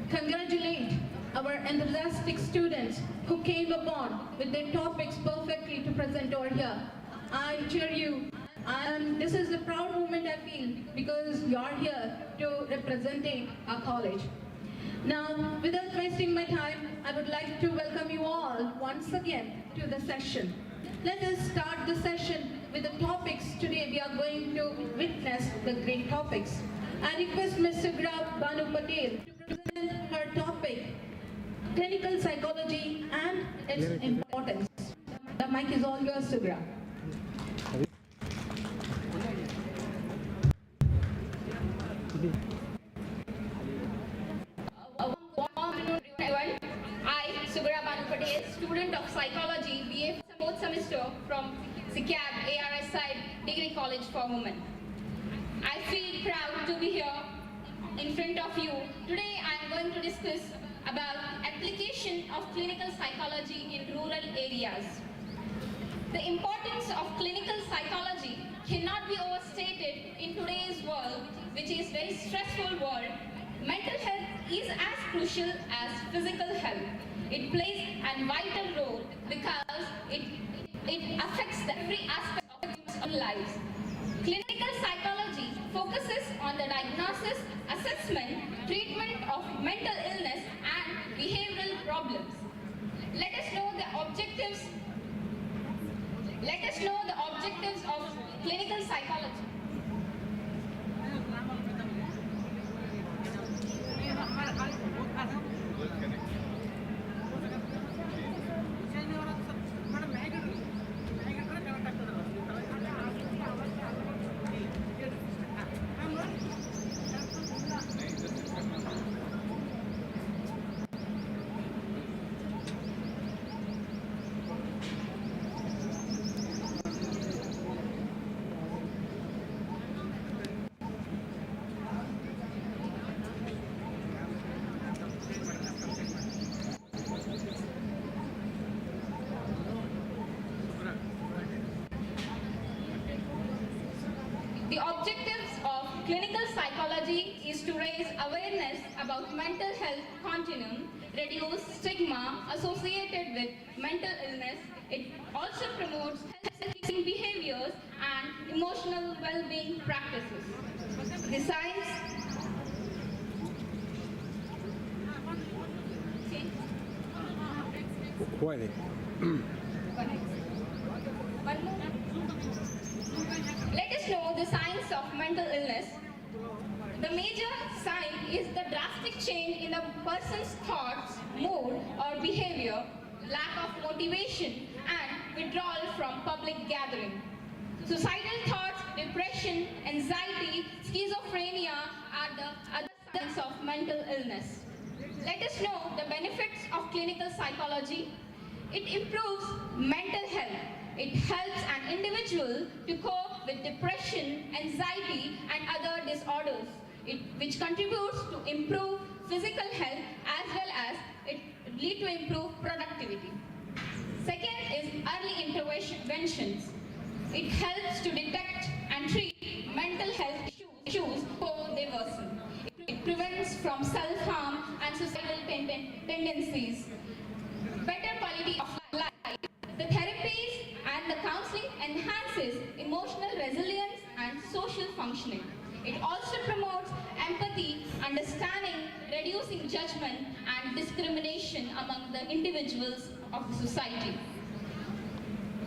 congratulate our enthusiastic students who came upon with their topics perfectly to present over here. I cheer you, and this is a proud moment I feel because you are here to representing our college. Now, without wasting my time, I would like to welcome you all once again to the session. Let us start the session with the topics. Today we are going to witness the great topics. I request Ms. Sugra Banu Patel to present her topic, clinical psychology and its importance. The mic is all yours, Sugra. I, Sugra Banu Patel, student of psychology, BA 4th semester from SECAB, ARSI Degree College for Women. I feel proud to be here in front of you. Today I am going to discuss about application of clinical psychology in rural areas. The importance of clinical psychology cannot be overstated in today's world, which is a very stressful world. Mental health is as crucial as physical health. It plays a vital role because it affects every aspect of our lives. Clinical psychology focuses on the diagnosis, assessment, treatment of mental illness and behavioral problems. Let us know the objectives of clinical psychology. The objectives of clinical psychology is to raise awareness about mental health continuum, reduce stigma associated with mental illness. It also promotes health-seeking behaviors and emotional well-being practices. The science Let us know the signs of mental illness. The major sign is the drastic change in a person's thoughts, mood or behavior, lack of motivation and withdrawal from public gathering. Suicidal thoughts depression, anxiety, schizophrenia are the other signs of mental illness. Let us know the benefits of clinical psychology. It improves mental health. It helps an individual to cope with depression, anxiety, and other disorders, which contributes to improve physical health as well as it lead to improve productivity. Second is early interventions. It helps to detect and treat mental health issues before they worsen. It prevents from self-harm and suicidal tendencies. Better quality of life. The therapies and the counseling enhances emotional resilience and social functioning. It also promotes empathy, understanding, reducing judgment and discrimination among the individuals of the society.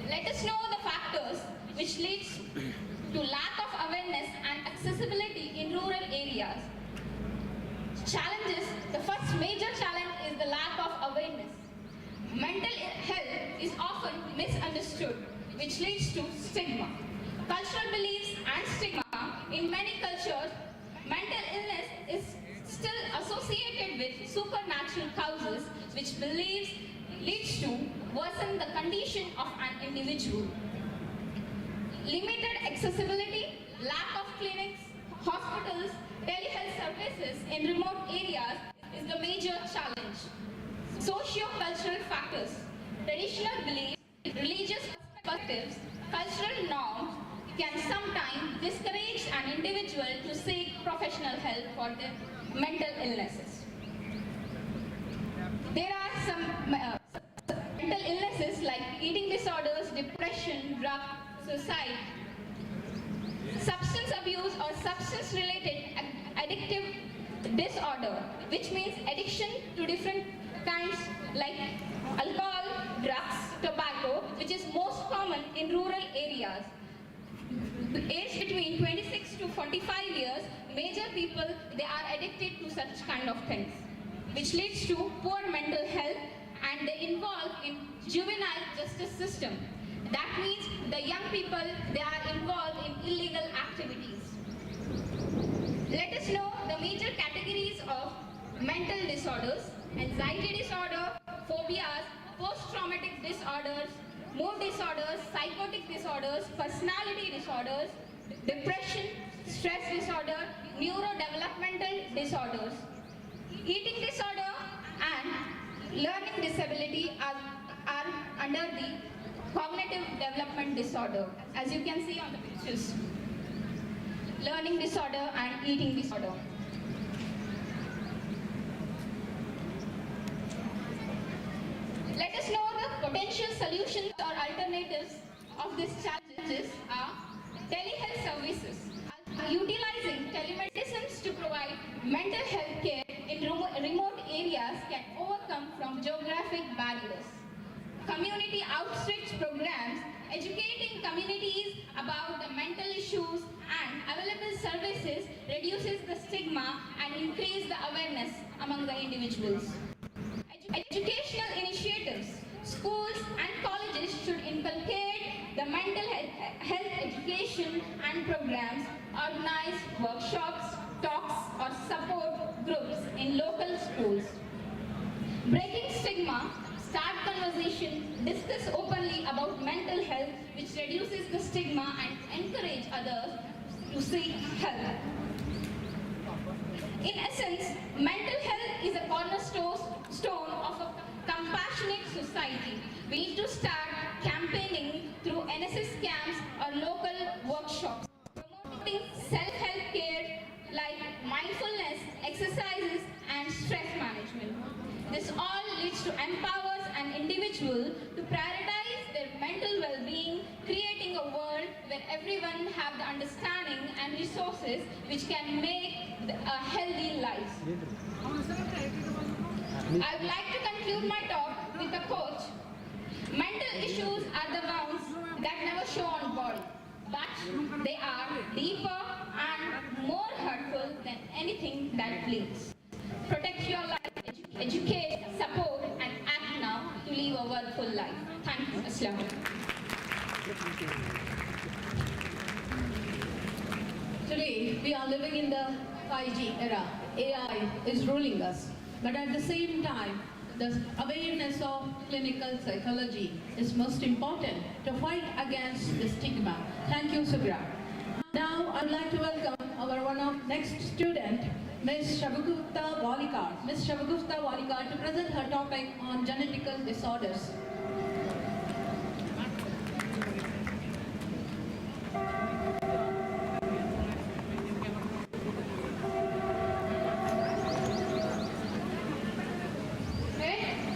Let us know the factors which leads to lack of awareness and accessibility in rural areas. Challenges, the first major challenge is the lack of awareness. Mental health is often misunderstood, which leads to stigma. Cultural beliefs and stigma. In many cultures, mental illness is still associated with supernatural causes, which leads to worsen the condition of an individual. Limited accessibility, lack of clinics, hospitals, telehealth services in remote areas is the major challenge. Socio-cultural factors, traditional beliefs, religious perspectives, cultural norms can sometimes discourage an individual to seek professional help for their mental illnesses. There are some mental illnesses like eating disorders, depression, drug, suicide, substance abuse or substance-related addictive disorder, which means addiction to different kinds like alcohol, drugs, tobacco, which is most common in rural areas. Aged between 26 to 45 years, major people, they are addicted to such kind of things, which leads to poor mental health and they involve in juvenile justice system. That means the young people, they are involved in illegal activities. Let us know the major categories of mental disorders: anxiety disorder, phobias, post-traumatic disorders, mood disorders, psychotic disorders, personality disorders, depression, stress disorder, neurodevelopmental disorders. Eating disorder and learning disability are under the cognitive development disorder, as you can see on the pictures. Learning disorder and eating disorder. Let us know the potential solutions or alternatives of these challenges are telehealth services. Utilizing telemedicine to provide mental health care in remote areas can overcome from geographic barriers. Community outreach programs, educating communities about the mental issues and available services reduces the stigma and increase the awareness among the individuals. Educational initiatives. Schools and colleges should inculcate the mental health education and programs, organize workshops, talks or support groups in local schools. Breaking stigma, start conversation, discuss openly about mental health, which reduces the stigma and encourage others to seek help. In essence, mental health is a cornerstone of a compassionate society. We need to start campaigning through NSS camps or local workshops, promoting self-help care like mindfulness, exercises and stress management. This all leads to empowers an individual to prioritize their mental well-being, creating a world where everyone have the understanding and resources which can make a healthy life. I would like to conclude my talk with a quote. Mental issues are the ones that never show on body, but they are deeper and more hurtful than anything that bleeds. Protect your life, educate, support and act now to live a worthful life. Thank you. Assalamu alaikum. we are living in the 5G era. AI is ruling us. But at the same time, the awareness of clinical psychology is most important to fight against the stigma. Thank you, Subra. Now, I would like to welcome our one of next student, Ms. Shagufta Walikar. Ms. Shagufta Walikar to present her topic on genetical disorders.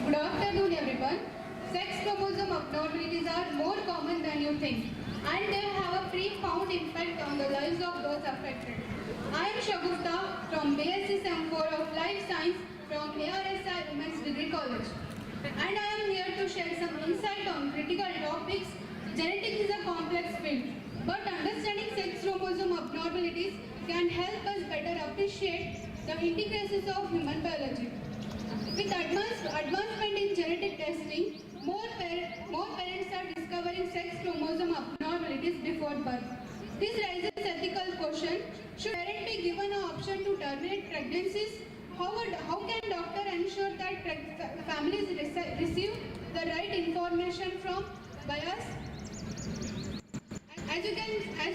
Good afternoon, everyone. Sex chromosome abnormalities are more common than you think, and they have a profound impact on the lives of those affected. I am Shagufta from BSc Sem 4 of Life Science from ARSI Women's Degree College, and I am here to share some insight on critical topics. Genetics is a complex field, but understanding sex chromosome abnormalities can help us better appreciate the intricacies of human biology. With advancement in genetic testing, more parents are discovering sex chromosome abnormalities before birth. This raises ethical question: should parents be given an option to terminate pregnancies? How can doctor ensure that families receive the right information from bias? As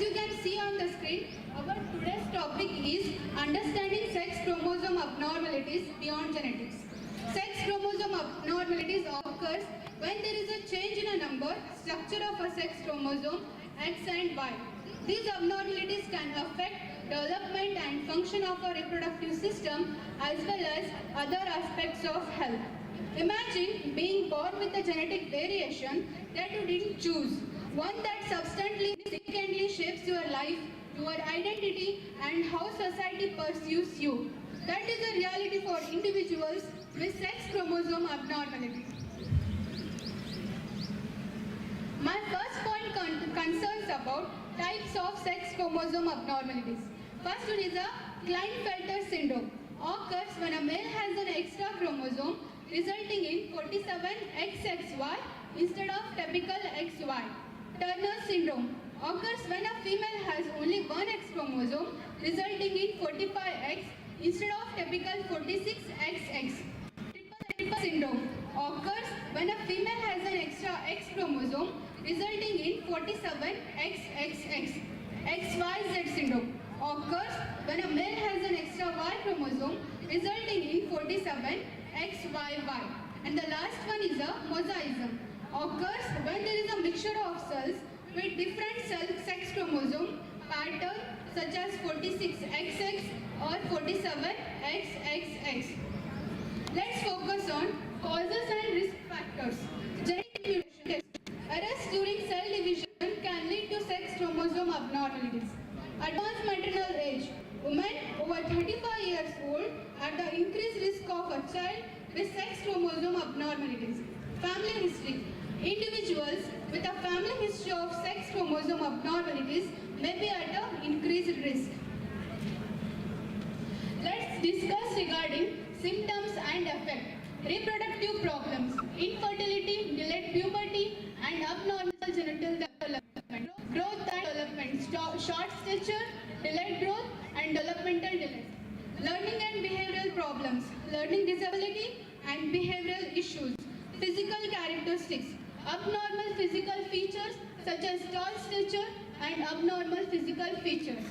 you can see on the screen, our today's topic is understanding sex chromosome abnormalities beyond genetics. Sex chromosome abnormalities occurs when there is a change in a number, structure of a sex chromosome, X and Y. These abnormalities can affect development and function of a reproductive system as well as other aspects of health. Imagine being born with a genetic variation that you didn't choose, one that significantly shapes your life, your identity, and how society perceives you. That is a reality for individuals with sex chromosome abnormalities. My first point concerns about types of sex chromosome abnormalities. First one is a Klinefelter syndrome. Occurs when a male has an extra chromosome resulting in 47XXY instead of typical XY. Turner syndrome occurs when a female has only one X chromosome resulting in 45X instead of typical 46XX. Triple syndrome occurs when a female has an extra X chromosome resulting in 47XXX. XYZ syndrome occurs when a male has an extra Y chromosome resulting in 47XYY. And the last one is a mosaicism. Occurs when there is a mixture of cells with different sex chromosome pattern such as 46XX or 47XXX. Let's focus on causes and risk factors. Genetic mutation. Errors during cell division can lead to sex chromosome abnormalities. Advanced maternal age. Women over 35 years old are the increased risk of a child with sex chromosome abnormalities. Family history. Individuals with a family history of sex chromosome abnormalities may be at an increased risk. Let's discuss regarding symptoms and effect. Reproductive problems, infertility, delayed puberty, and abnormal genital development. Growth and development, short stature, delayed growth, and developmental delays. Learning and behavioral problems, learning disability, and behavioral issues. Physical characteristics, abnormal physical features such as tall stature and abnormal physical features.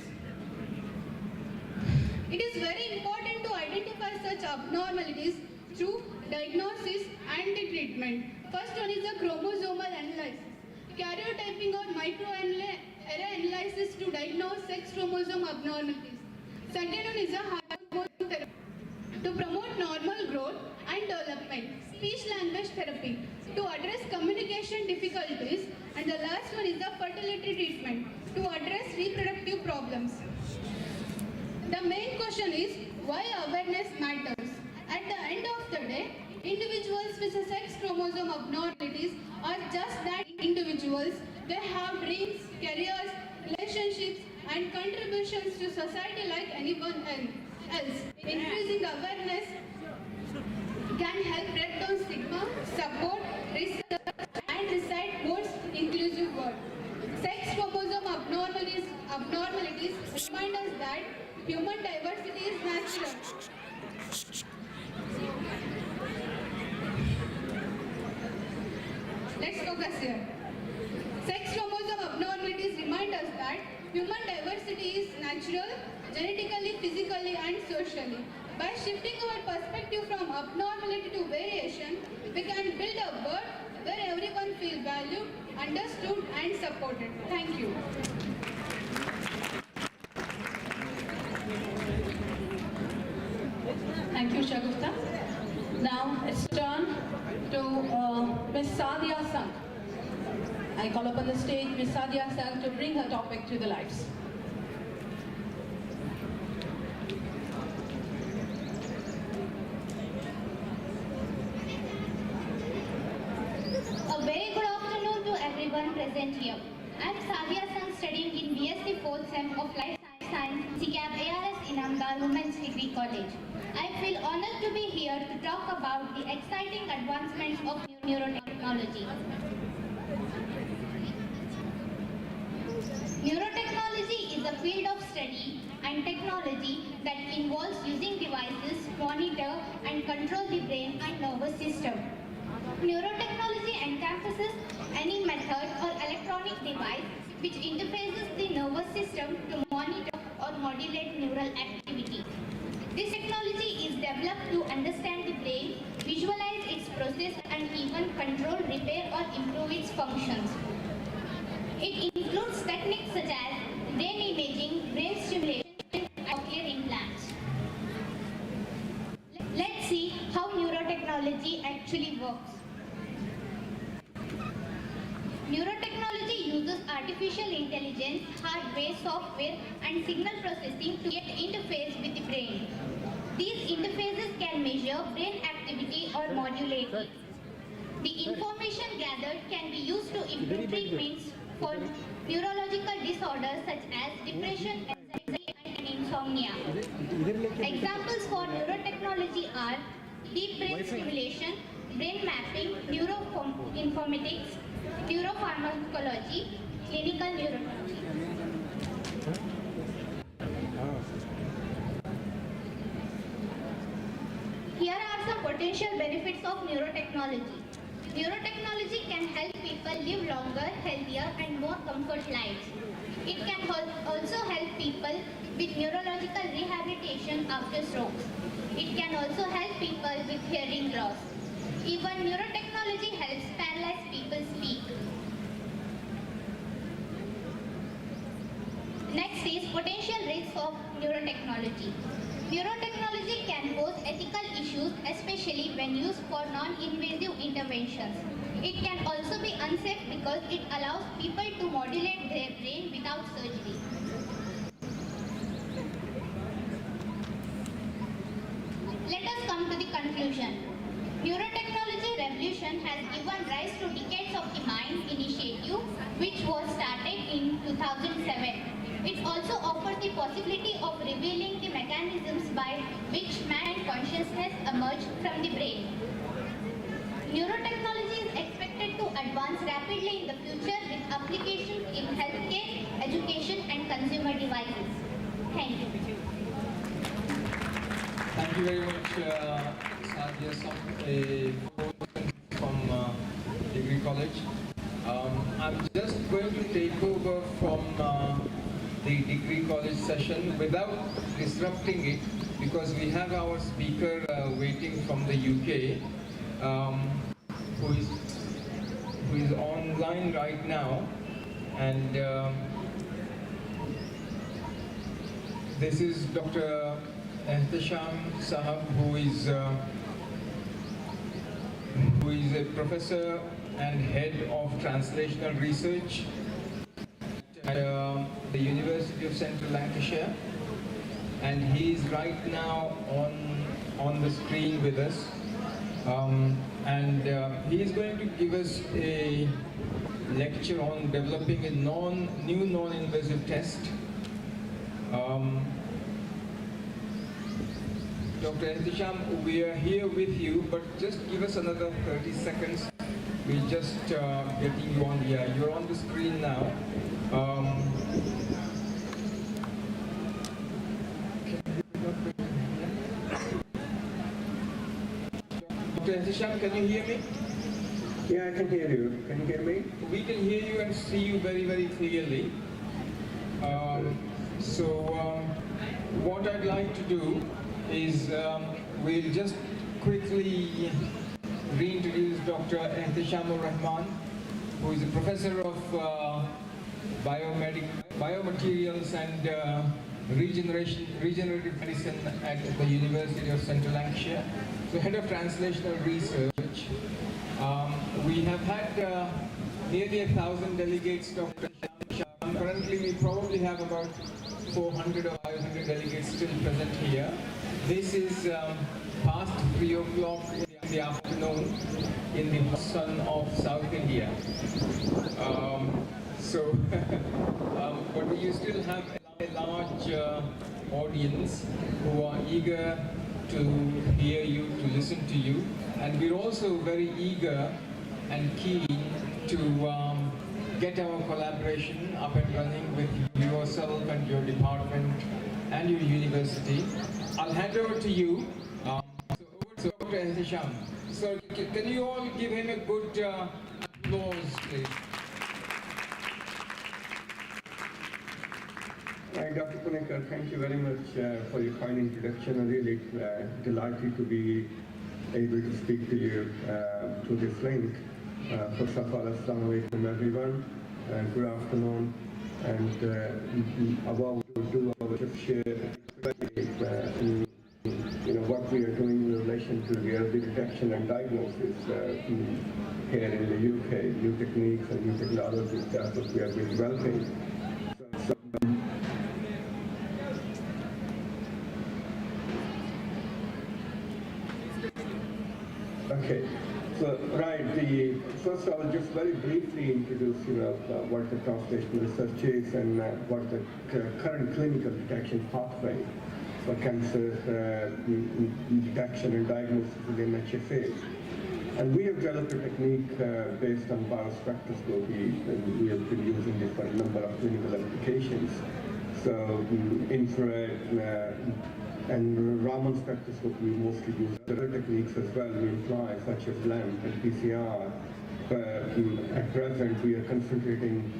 It is very important to identify such abnormalities through diagnosis and treatment. First one is a chromosomal analysis. Karyotyping or microarray analysis to diagnose sex chromosome abnormalities. Second one is a hormone therapy to promote normal growth and development. Speech-language therapy to address communication difficulties. And the last one is the fertility treatment to address reproductive problems. The main question is why awareness matters. At the end of the day, individuals with sex chromosome abnormalities are just that individuals. They have dreams, careers, relationships, and contributions to society like anyone else. Increasing awareness can help break down stigma, support research, and recite more inclusive world. Sex chromosome abnormalities remind us that focus here. Sex chromosome abnormalities remind us that human diversity is natural, genetically, physically, and socially. By shifting our perspective from abnormality to variation, we can build a world where everyone feels valued, understood, and supported. Thank you. Thank you, Shagufta. Now it's turn to Ms. Sadia Sang. I call upon the stage Ms. Sadia Sang to bring her topic to the lights. A very good afternoon to everyone present here. I am Sadia Sang, studying in BSc 4th Sem of Life Science, SECAB ARS Inaugural Women's Degree College. I feel honored to be here to talk about the exciting advancements of neurotechnology. Neurotechnology is a field of study and technology that involves using devices, monitor and control the brain and nervous system. Neurotechnology encompasses any method or electronic device which interfaces the nervous system to monitor or modulate neural activity. This technology is developed to understand the brain, visualize its process and even control, repair or improve its functions. It includes techniques such as brain imaging, brain stimulation and cochlear implants. Let's see how neurotechnology actually works. Neurotechnology uses artificial intelligence, hardware, software and signal processing to get interface with the brain. These interfaces can measure brain activity or modulate it. The information gathered can be used to improve treatments for neurological disorders such as depression, anxiety and insomnia. Examples for neurotechnology are deep brain stimulation, brain mapping, neuroinformatics, neuropharmacology, clinical neurology. Here are some potential benefits of neurotechnology. Neurotechnology can help people live longer, healthier and more comfort lives. It can also help people with neurological rehabilitation after strokes. It can also help people with hearing loss. Even neurotechnology helps paralyzed people speak. Next is potential risks of neurotechnology. Neurotechnology can pose ethical issues, especially when used for non-invasive interventions. It can also be unsafe because it allows people to modulate their brain without surgery. Let us come to the conclusion. Neurotechnology revolution has given rise to Decades of the Mind initiative, which was started in 2007. It also offers the possibility of revealing the mechanisms by which man consciousness emerge from the brain. Neurotechnology is expected to advance rapidly in the future with applications in healthcare, education and consumer devices. Thank you. Thank you very much, Sadia Sang, from Degree College. I'm just going to take over from the Degree College session without disrupting it, because we have our speaker waiting from the UK, who is online right now, and this is Dr. Felicitation Sahab, who is a professor and head of translational research at the University of Central Lancashire, and he is right now on the screen with us, and he is going to give us a lecture on developing a new non-invasive test. Dr. Felicitation, we are here with you, but just give us another 30 seconds. We're just getting you on. Yeah, you're on the screen now. Dr. Felicitation, can you hear me? Yeah, I can hear you. Can you hear me? We can hear you and see you very, very clearly. What I'd like to do is we'll just quickly reintroduce Dr. Ehtishamur Rahman, who is a professor of biomaterials and regenerative medicine at the University of Central Lancashire. So head of translational research. We have had nearly 1,000 delegates, Dr. Sham. Currently we probably have about 400 or 500 delegates still present here. This is past 3 o'clock in the afternoon in the hot sun of South India. But you still have a large audience who are eager to hear you, to listen to you, and we're also very eager and keen to get our collaboration up and running with yourself and your department and your university. I'll hand over to you. So Dr. Ehtishamur. So can you all give him a good applause, please? Hi, Dr. Punekar, thank you very much for your kind introduction. I'm really delighted to be able to speak to you through this link. First of all, assalamu alaikum everyone, good afternoon, and about to do our just share what we are doing in relation to the early detection and diagnosis here in the UK, new techniques and new technologies that we have been developing. Okay, so first I will just very briefly introduce what the translational research is and what the current clinical detection pathway for cancer detection and diagnosis in the NHS is. And we have developed a technique based on biospectroscopy, and we have been using it for a number of clinical applications. So infrared and Raman spectroscopy we mostly use. Other techniques as well we employ, such as LAMP and PCR. At present we are concentrating,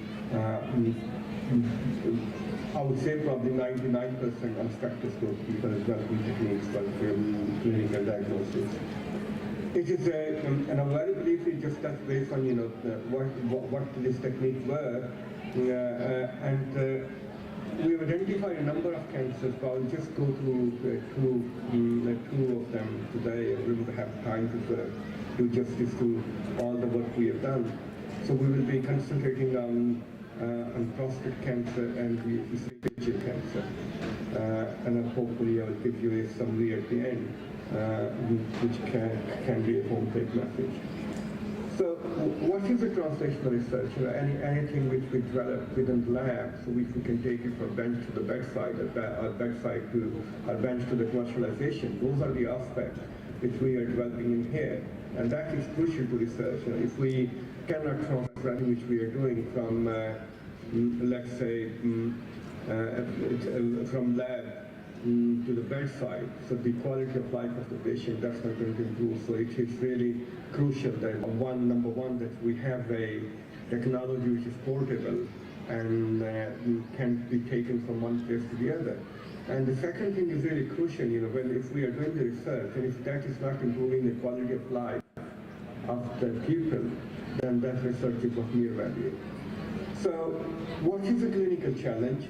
I would say probably 99% on spectroscopy for developing techniques for clinical diagnosis. It is and I'm very briefly just touch base on what this technique were, and we've identified a number of cancers, but I'll just go through two of them today. We will have time to do justice to all the work we have done. So we will be concentrating on prostate cancer and the esophageal cancer, and hopefully I will give you a summary at the end, which can be a home-take message. So what is the translational research? Anything which we develop within the lab, so we can take it from bench to the bedside, or bedside to our bench to the commercialization. Those are the aspects which we are developing in here, and that is crucial to research. If we cannot transfer anything which we are doing from, let's say, from lab to the bedside, so the quality of life of the patient, that's not going to improve. So it is really crucial that number one, that we have a technology which is portable and can be taken from one place to the other. And the second thing is really crucial, if we are doing the research, and if that is not improving the quality of life of the people, then that research is of mere value. So what is the clinical challenge?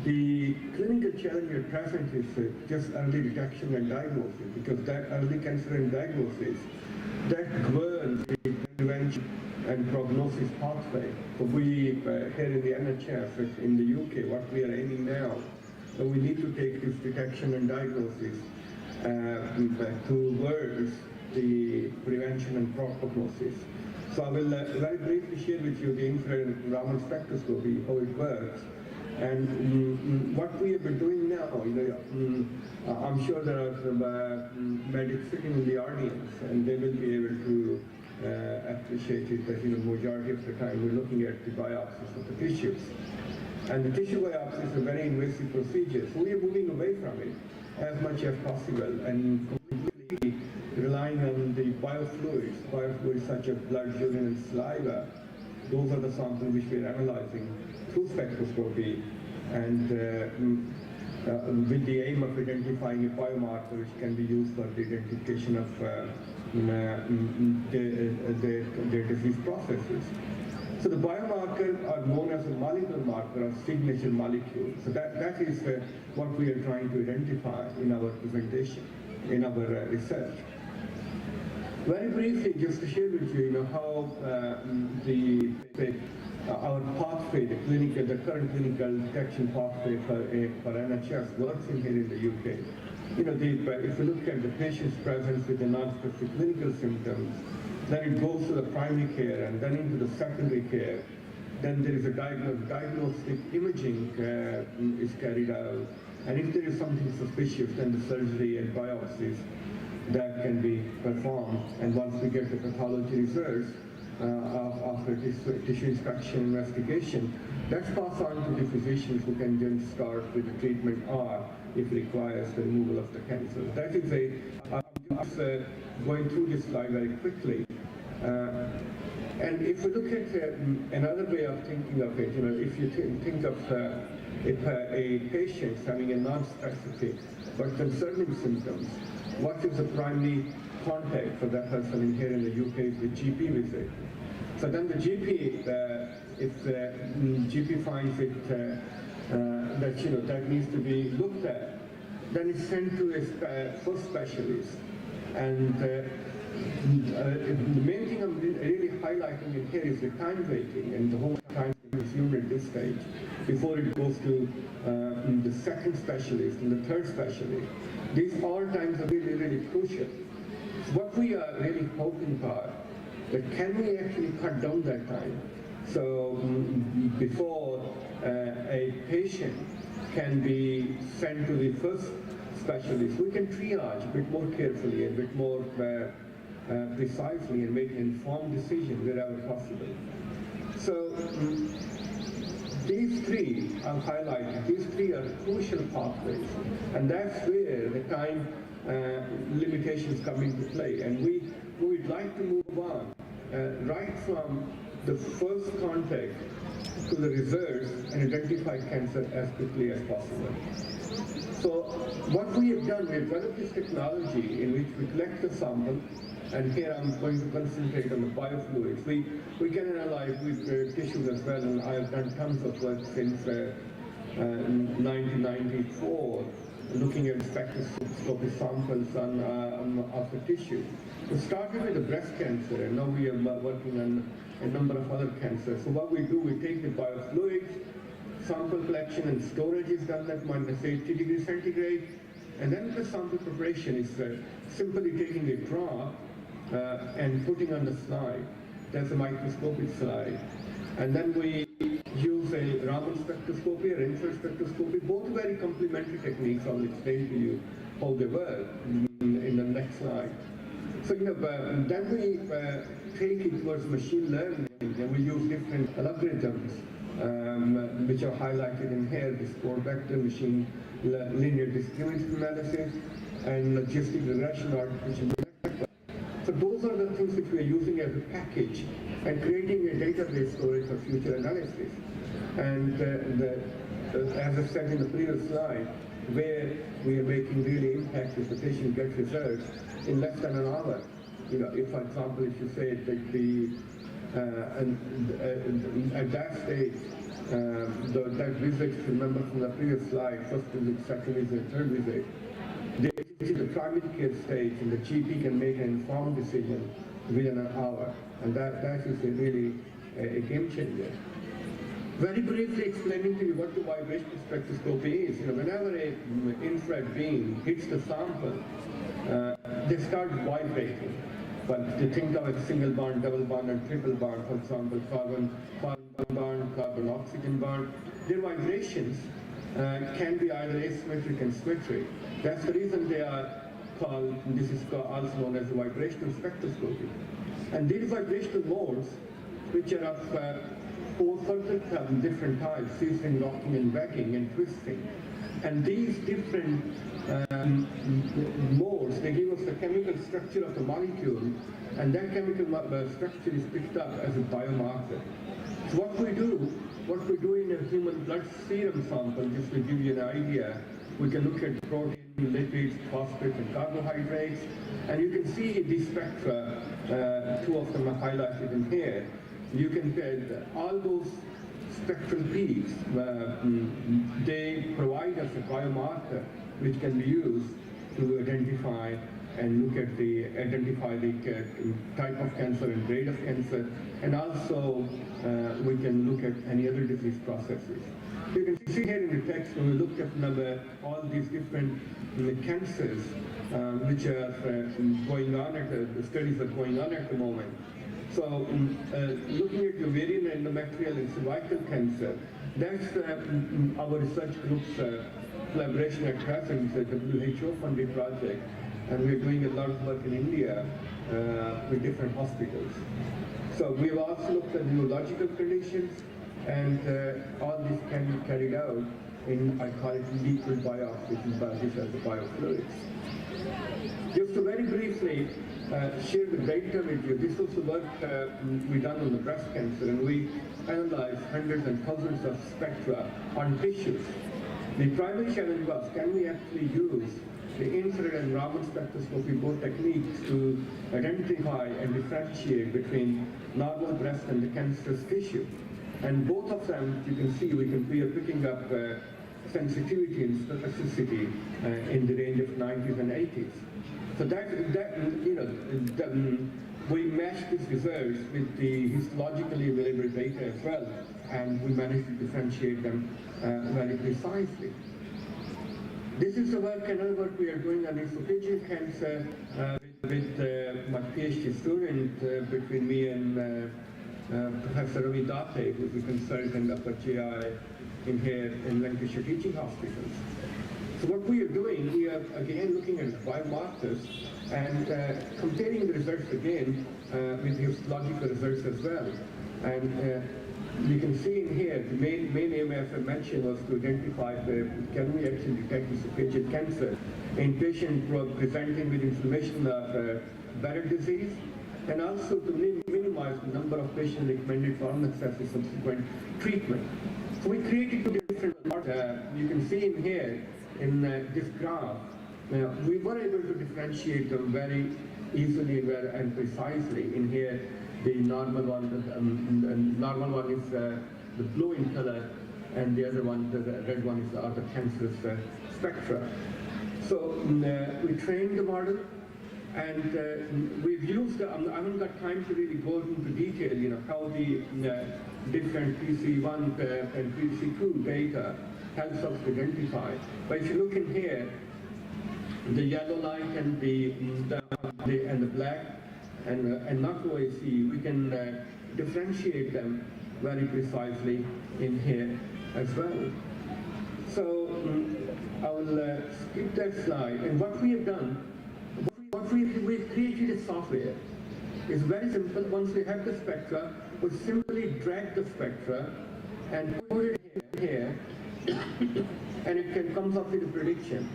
The clinical challenge at present is just early detection and diagnosis, because that early cancer and diagnosis, that governs the prevention and prognosis pathway. So we, here in the NHS, in the UK, what we are aiming now, so we need to take this detection and diagnosis towards the prevention and prognosis. So I will very briefly share with you the infrared Raman spectroscopy, how it works. And what we have been doing now, I'm sure there are some medics sitting in the audience, and they will be able to appreciate it that majority of the time we're looking at the biopsies of the tissues. And the tissue biopsy is a very invasive procedure, so we are moving away from it as much as possible and completely relying on the biofluids such as blood, urine, and saliva. Those are the samples which we are analyzing through spectroscopy, and with the aim of identifying a biomarker which can be used for the identification of the disease processes. So the biomarkers are known as a molecular marker of signature molecule. So that is what we are trying to identify in our presentation, in our research. Very briefly, just to share with you, how our pathway, the current clinical detection pathway for NHS works in here in the UK. If you look at the patient's presence with the non-specific clinical symptoms, then it goes to the primary care and then into the secondary care. Then there is a diagnostic imaging is carried out. And if there is something suspicious, then the surgery and biopsies that can be performed. And once we get the pathology results after tissue inspection investigation, that's passed on to the physicians who can then start with the treatment or, if requires, the removal of the cancer. That is going through this slide very quickly. And if we look at another way of thinking of it, if you think of if a patient having a non-specific but concerning symptoms, what is the primary contact for that person in here in the UK is the GP visit. So then the GP, if the GP finds it that needs to be looked at, then it's sent to a first specialist. And the main thing I'm really highlighting in here is the time waiting and the whole time consumed at this stage before it goes to the second specialist and the third specialist. These all times are really, really crucial. So what we are really hoping for, that can we actually cut down that time? So before a patient can be sent to the first specialist, we can triage a bit more carefully, a bit more precisely, and make an informed decision wherever possible. So these three, I've highlighted, these three are crucial pathways, and that's where the time limitations come into play. And we would like to move on right from the first contact to the results and identify cancer as quickly as possible. So what we have done, we have developed this technology in which we collect the sample, and here I'm going to concentrate on the biofluids. We can analyze with tissues as well, and I have done tons of work since 1994, looking at spectroscopy samples of the tissue. We started with the breast cancer, and now we are working on a number of other cancers. So what we do, we take the biofluids, sample collection and storage is done at -80 degrees centigrade, and then the sample preparation is simply taking a drop and putting on the slide. There's a microscopic slide. And then we use a Raman spectroscopy or infrared spectroscopy, both very complementary techniques. I'll explain to you how they work in the next slide. So then we take it towards machine learning, and we use different algorithms which are highlighted in here, this core vector machine, linear distributed analysis, and logistic regression artificial intelligence. So those are the things which we are using as a package and creating a database storage for future analysis. And as I said in the previous slide, where we are making really impact if the patient gets results in less than an hour. If, for example, if you say that at that stage, that visit, remember from the previous slide, first visit, second visit, third visit, this is the primary care stage, and the GP can make an informed decision within an hour, and that is really a game changer. Very briefly explaining to you what the vibration spectroscopy is. Whenever an infrared beam hits the sample, they start vibrating. But you think of a single bond, double bond, and triple bond, for example, carbon bond, carbon oxygen bond. Their vibrations can be either asymmetric and symmetric. That's the reason they are called, this is also known as vibrational spectroscopy. And these vibrational modes, which are of all sorts of different types, seizing, rocking, and wagging, and twisting. And these different modes, they give us the chemical structure of the molecule, and that chemical structure is picked up as a biomarker. So what we do in a human blood serum sample, just to give you an idea, we can look at protein, lipids, phosphates, and carbohydrates, and you can see the spectra, two of them are highlighted in here. You can get all those spectral peaks, they provide us a biomarker which can be used to identify and look at identify the type of cancer and grade of cancer, and also we can look at any other disease processes. You can see here in the text when we looked at all these different cancers which are going on the studies are going on at the moment. So looking at ovarian endometrial and cervical cancer, that's our research group's collaboration at present. It's a WHO funded project, and we're doing a lot of work in India with different hospitals. So we've also looked at neurological conditions, and all this can be carried out in, I call it liquid biopsy, which is biology as the biofluids. Just to very briefly share the data with you, this was the work we done on the breast cancer, and we analyzed hundreds and thousands of spectra on tissues. The primary challenge was, can we actually use the infrared and Raman spectroscopy, both techniques, to identify and differentiate between normal breast and the cancerous tissue. And both of them, you can see, we are picking up sensitivity and specificity in the range of 90s and 80s. So we matched these results with the histologically available data as well, and we managed to differentiate them very precisely. This is the work, another work we are doing on esophageal cancer with my PhD student between me and Professor Rainwater, who is a consultant of GI in here in Lancashire Teaching Hospitals. So what we are doing, we are again looking at biomarkers and comparing the results again with histological results as well. And you can see in here, the main aim, as I mentioned, was to identify can we actually detect esophageal cancer in patients presenting with inflammation of Barrett disease, and also to minimize the number of patients recommended for unnecessary subsequent treatment. So we created two different parts. You can see in here, in this graph, we were able to differentiate them very easily and precisely. In here, the normal one, is the blue in color, and the other one, the red one, is the cancerous spectra. So we trained the model, and we've used, I haven't got time to really go into detail, how the different PC1 and PC2 data helps us identify. But if you look in here, the yellow light and the black and not OAC, we can differentiate them very precisely in here as well. So I will skip that slide. And what we have done, we've created a software. It's very simple. Once we have the spectra, we simply drag the spectra and put it here, and it can come up with a prediction.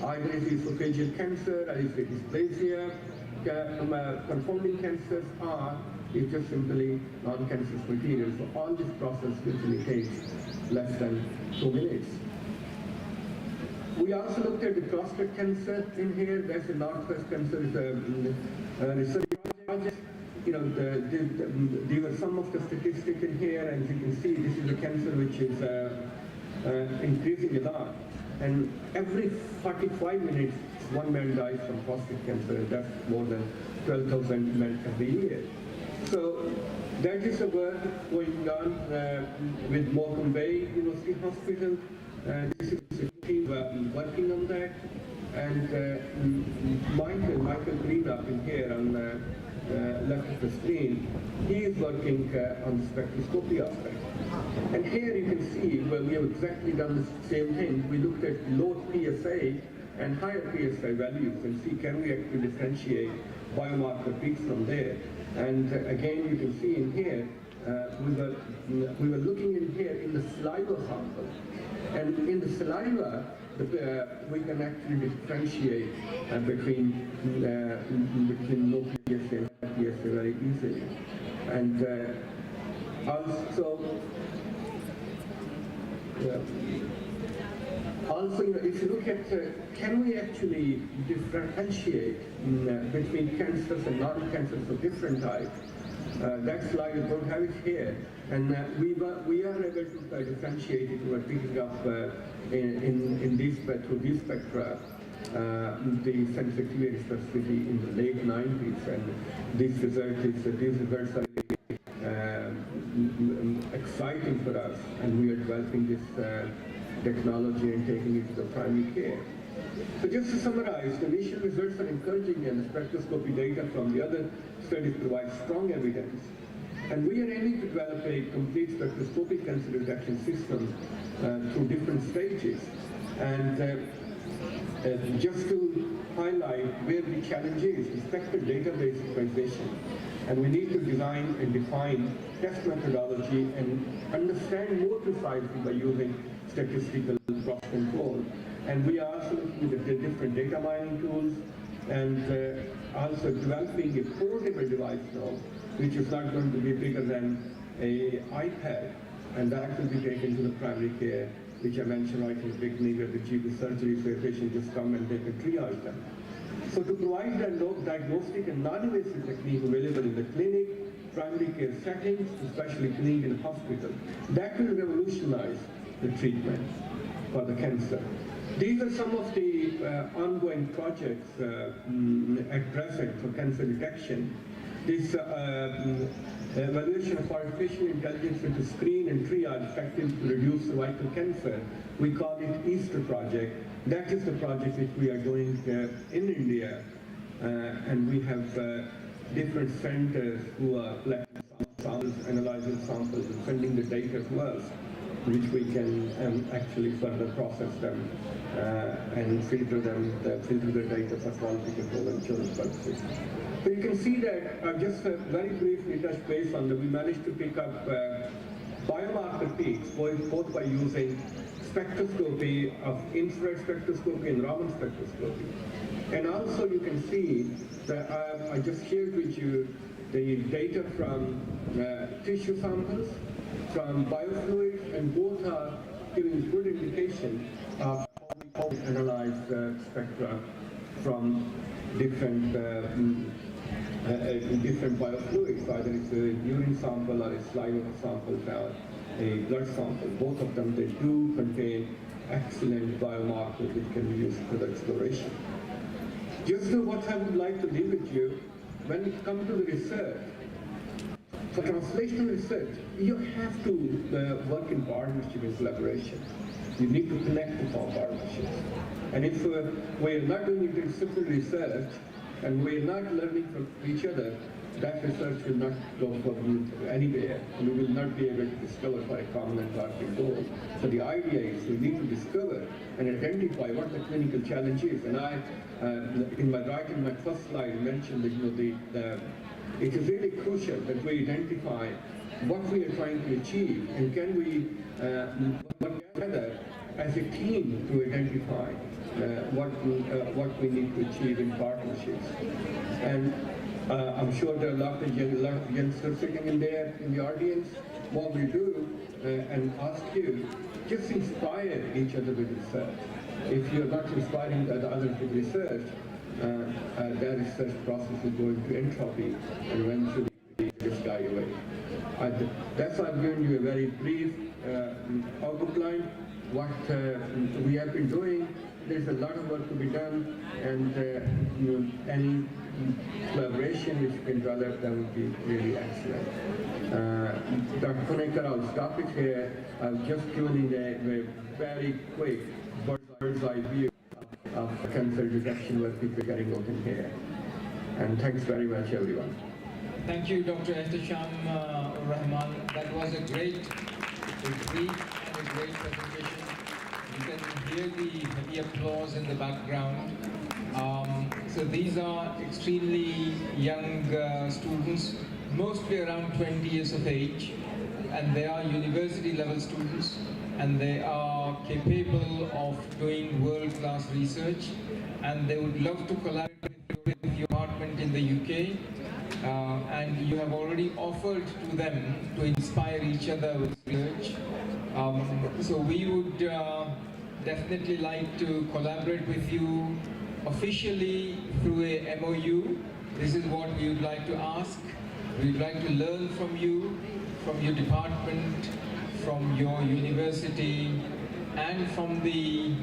Either it is esophageal cancer, or is it dysplasia, confounding cancers, or it's just simply non-cancerous material. So all this process usually takes less than 2 minutes. We also looked at the prostate cancer in here. That's the Northwest Cancer Research Project. There were some of the statistics in here, and you can see this is a cancer which is increasing a lot. And every 45 minutes, one man dies from prostate cancer, and that's more than 12,000 men every year. So that is the work going on with Morecambe Bay University Hospital. This is the team working on that. And Michael Green up in here on left of the screen, he is working on the spectroscopy aspect. And here you can see where we have exactly done the same thing. We looked at low PSA and higher PSA values and see can we actually differentiate biomarker peaks from there. And again, you can see in here we were looking in here in the saliva sample, and in the saliva we can actually differentiate between low PSA and high PSA very easily, and also, if you look at can we actually differentiate between cancers and non-cancers of different types? That slide, I don't have it here, and we are able to differentiate it. We're picking up in these spectra the sensitivity and specificity in the late 90s, and these results are exciting for us, and we are developing this technology and taking it to the primary care. So just to summarize, the initial results are encouraging, and the spectroscopy data from the other studies provide strong evidence. And we are aiming to develop a complete spectroscopic cancer detection system through different stages. And just to highlight where the challenge is, the spectral database sequencing. And we need to design and define test methodology and understand more precisely by using statistical cross control. And we are also looking at the different data mining tools, and also developing a portable device now, which is not going to be bigger than an iPad, and that will be taken to the primary care, which I mentioned right in the beginning, where the GP surgery, where patients just come and they can triage them. So to provide that diagnostic and non-invasive technique available in the clinic, primary care settings, especially clinic and hospital, that will revolutionize the treatment for the cancer. These are some of the ongoing projects at present for cancer detection. This evaluation of artificial intelligence to screen and triage effectively to reduce cervical cancer, we call it EASTER project. That is the project which we are doing in India, and we have different centers who are collecting samples, analyzing samples, and sending the data to us, which we can actually further process them and filter the data for quality control and insurance purposes. So you can see that I've just very briefly touched base on that. We managed to pick up biomarker peaks, both by using spectroscopy of infrared spectroscopy and Raman spectroscopy. And also you can see that I just shared with you the data from tissue samples, from biofluids, and both are giving good indication of how we analyze spectra from different biofluids, either it's a urine sample or a saliva sample or a blood sample. Both of them, they do contain excellent biomarkers which can be used for the exploration. Just what I would like to leave with you, when it comes to the research, for translational research, you have to work in partnership and collaboration. You need to connect to form partnerships. And if we're not doing interdisciplinary research and we're not learning from each other, that research will not go anywhere, and we will not be able to discover for a common and targeted goal. So the idea is we need to discover and identify what the clinical challenge is. And I, in my first slide, mentioned that it is really crucial that we identify what we are trying to achieve, and can we work together as a team to identify what we need to achieve in partnerships. And I'm sure there are a lot of youngsters sitting in there in the audience. What we do and ask you, just inspire each other with research. If you're not inspiring the others with research, their research process will go into entropy and eventually just die away. That's why I've given you a very brief outline. What we have been doing. There's a lot of work to be done, and any collaboration which can develop, that would be really excellent. Dr. Konekar, I'll stop it here. I've just given you a very quick bird's eye view of cancer detection work we're getting open here. And thanks very much, everyone. Thank you, Dr. Ehtisham Rahman. That was a great brief and a great presentation. You can hear the applause in the background. So these are extremely young students, mostly around 20 years of age, and they are university level students, and they are capable of doing world-class research, and they would love to collaborate with your department in the UK, and you have already offered to them to inspire each other with research. So we would definitely like to collaborate with you officially through a MOU. This is what we would like to ask. We would like to learn from you, from your department, from your university, and from the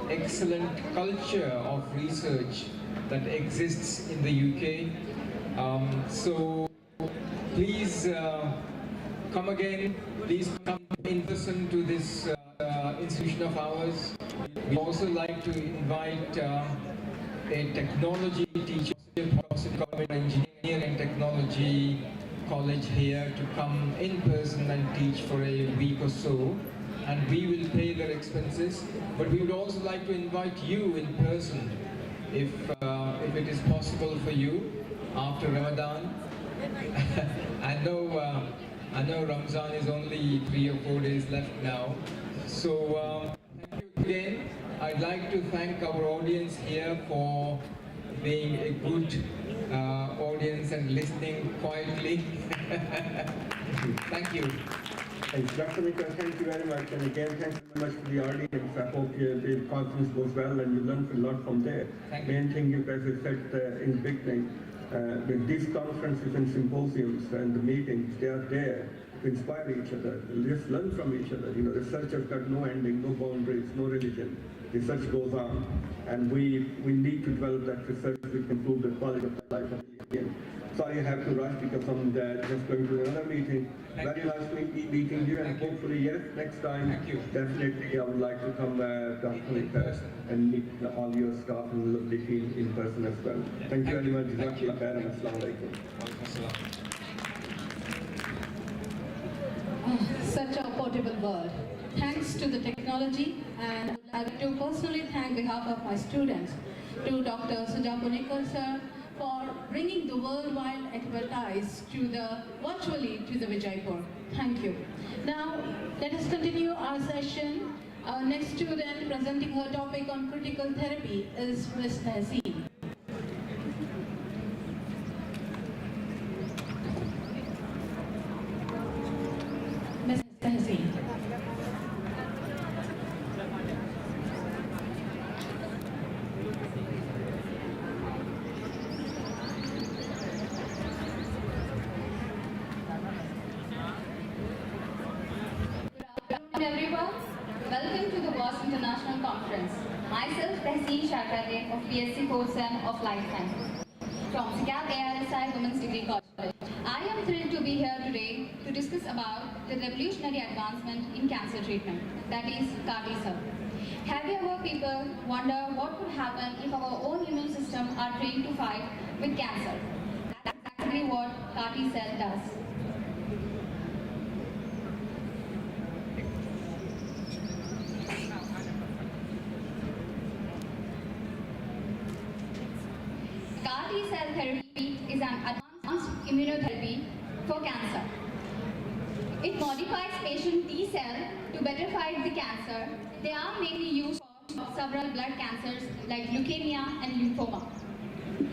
excellent culture of research that exists in the UK. So please come again, please come in person to this institution of ours. We also like to invite a technology teacher, engineering and technology college here to come in person and teach for a week or so, and we will pay their expenses. But we would also like to invite you in person, if it is possible for you, after Ramadan. I know Ramzan is only 3 or 4 days left now. So thank you again. I'd like to thank our audience here for being a good audience and listening quietly. Thank you. Thanks, Dr. Mika, thank you very much. And again, thanks very much to the audience. I hope the conference goes well and you learn a lot from there. Main thing you guys have said in the beginning, with these conferences and symposiums and the meetings, they are there to inspire each other, just learn from each other. You know, research has got no ending, no boundaries, no religion. Research goes on, and we need to develop that research to improve the quality of life of the Indian. Sorry I have to rush because I'm just going to another meeting. Very nice meeting you, and hopefully, yes, next time, definitely I would like to come Dr. Mika and meet all your staff and lovely team in person as well. Thank you very much. Jazakallah khair and Assalamu alaikum. Such a portable word. Thanks to the technology, and I would like to personally thank behalf of my students to Dr. Sujat Punikar sir for bringing the worldwide expertise to virtually to the Vijayapur. Thank you. Now, let us continue our session. Our next student presenting her topic on critical therapy is Ms. Tehseen. Ms. Tehseen. Everyone, welcome to the WAAST International Conference. Myself, Tehseen of BSc Course of Lifetime from SECAB Aerospace Women's Degree College. I am thrilled to be here today to discuss about the revolutionary advancement in cancer treatment, that is CAR T-cell. Have you ever people wonder what would happen if our own immune system are trained to fight with cancer? That's exactly what CAR T-cell does. CAR T-cell therapy is an advanced immunotherapy for cancer. It modifies patient T-cell to better fight the cancer. They are mainly used for several blood cancers like leukemia and lymphoma.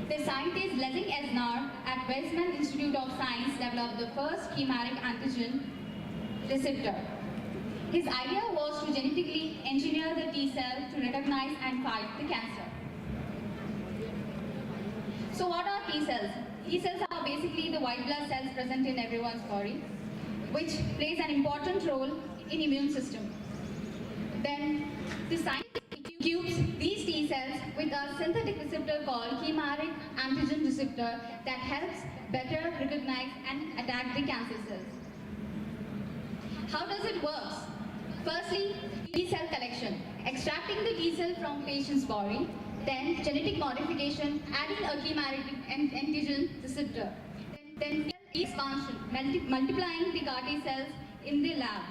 The scientist Lessing Esnar at Weizmann Institute of Science developed the first chimeric antigen receptor. His idea was to genetically engineer the T-cell to recognize and fight the cancer. So what are T-cells? T-cells are basically the white blood cells present in everyone's body, which plays an important role in immune system. Then the scientist equips these T-cells with a synthetic receptor called chimeric antigen receptor that helps better recognize and attack the cancer cells. How does it work? Firstly, T-cell collection, extracting the T-cell from patient's body. Then genetic modification, adding a chimeric antigen receptor. Then expansion, multiplying the CAR T cells in the lab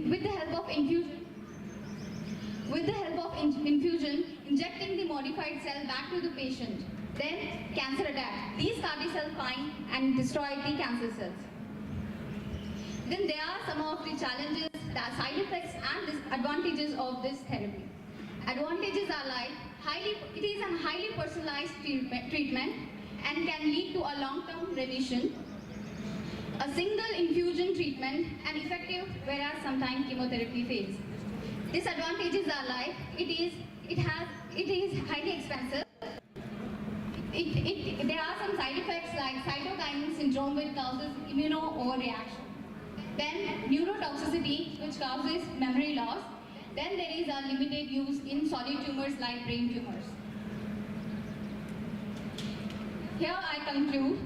with the help of infusion. with the help of infusion, injecting the modified cell back to the patient. Then cancer attack. These CAR T cells find and destroy the cancer cells. Then there are some of the challenges, the side effects and disadvantages of this therapy. Advantages are like it is a highly personalized treatment and can lead to a long-term remission. A single infusion treatment and effective, whereas sometimes chemotherapy fails. Disadvantages are like it is highly expensive. There are some side effects like cytokine syndrome, which causes immuno-overreaction. Then neurotoxicity, which causes memory loss. Then there is a limited use in solid tumors like brain tumors. Here I conclude.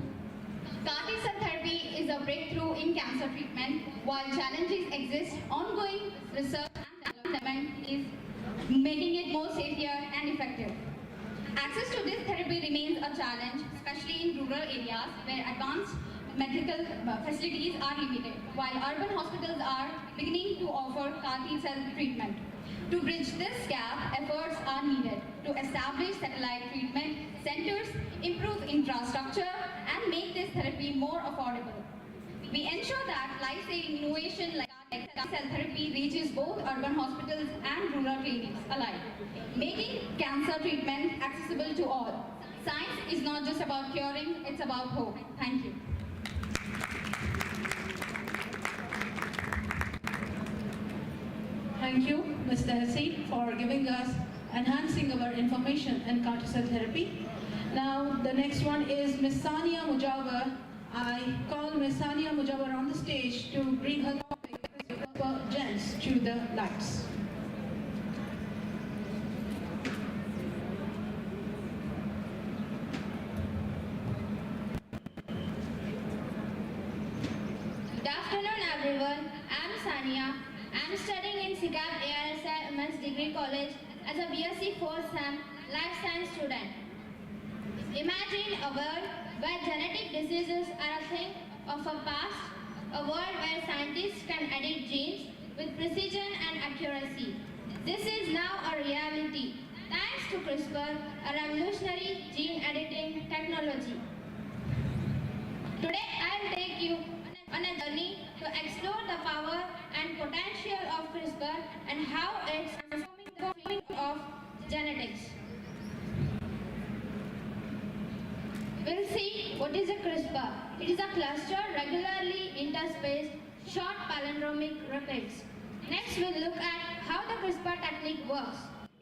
CAR T cell therapy is a breakthrough in cancer treatment. While challenges exist, ongoing research and development is making it more safer and effective. Access to this therapy remains a challenge, especially in rural areas where advanced medical facilities are limited, while urban hospitals are beginning to offer CAR T cell treatment. To bridge this gap, efforts are needed to establish satellite treatment centers, improve infrastructure, and make this therapy more affordable. We ensure that life-saving innovation like CAR T cell therapy reaches both urban hospitals and rural clinics alike, making cancer treatment accessible to all. Science is not just about curing, it's about hope. Thank you. Thank you, Mr. Haseeb, for giving us, enhancing our information in CAR T cell therapy. Now, the next one is Ms. Sania Mujawar. I call Ms. Sania Mujawar on the stage to bring her topic, gents, to the lights. Good afternoon, everyone. I'm Sania. I'm studying in SECAB ARSI Women's Degree College as a BSc 4th Sem Life Science student. Imagine a world where genetic diseases are a thing of a past, a world where scientists can edit genes with precision and accuracy. This is now a reality, thanks to CRISPR, a revolutionary gene editing technology. Today, I'll take you on a journey to explore the power and potential of CRISPR and how it's transforming the field of genetics. We'll see what is a CRISPR. It is a cluster regularly interspaced short palindromic repeats. Next, we'll look at how the CRISPR technique works.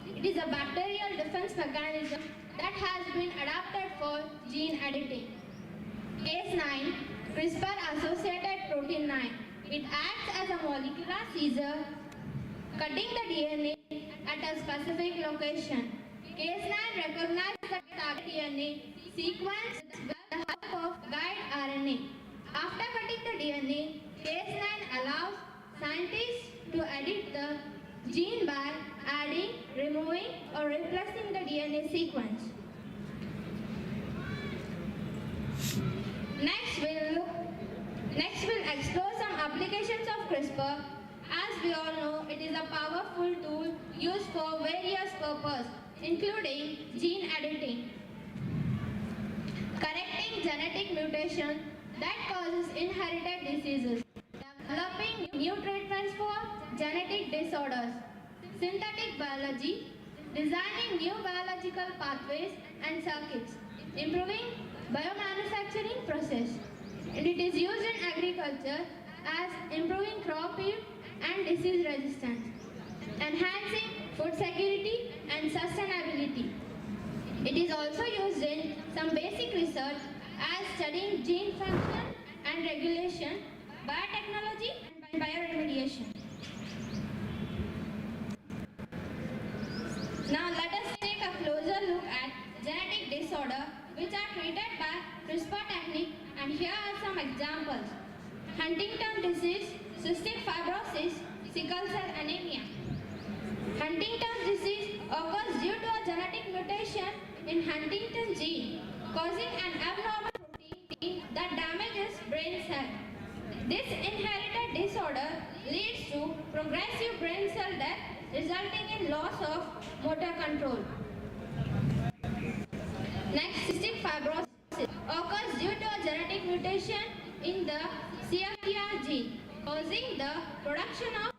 It is a bacterial defense mechanism that has been adapted for gene editing. Case 9, CRISPR-associated protein 9. It acts as a molecular scissor, cutting the DNA at a specific location. Case 9 recognizes the target DNA sequence with the help of guide RNA. After cutting the DNA, Case 9 allows scientists to edit the gene by adding, removing, or replacing the DNA sequence. Next, we'll explore some applications of CRISPR. As we all know, it is a powerful tool used for various purposes, including gene editing, correcting genetic mutation that causes inherited diseases, developing new treatments for genetic disorders, synthetic biology, designing new biological pathways and circuits, improving biomanufacturing process. And it is used in agriculture as improving crop yield and disease resistance, enhancing food security and sustainability. It is also used in some basic research as studying gene function and regulation, biotechnology and bioremediation. Now let us take a closer look at genetic disorder which are treated by CRISPR technique, and here are some examples. Huntington disease, cystic fibrosis, sickle cell anemia. Huntington's disease occurs due to a genetic mutation in Huntington gene, causing an abnormal protein that damages brain cells. This inherited disorder leads to progressive brain cell death resulting in loss of motor control. Next, cystic fibrosis occurs due to a genetic mutation in the CFTR gene, causing the production of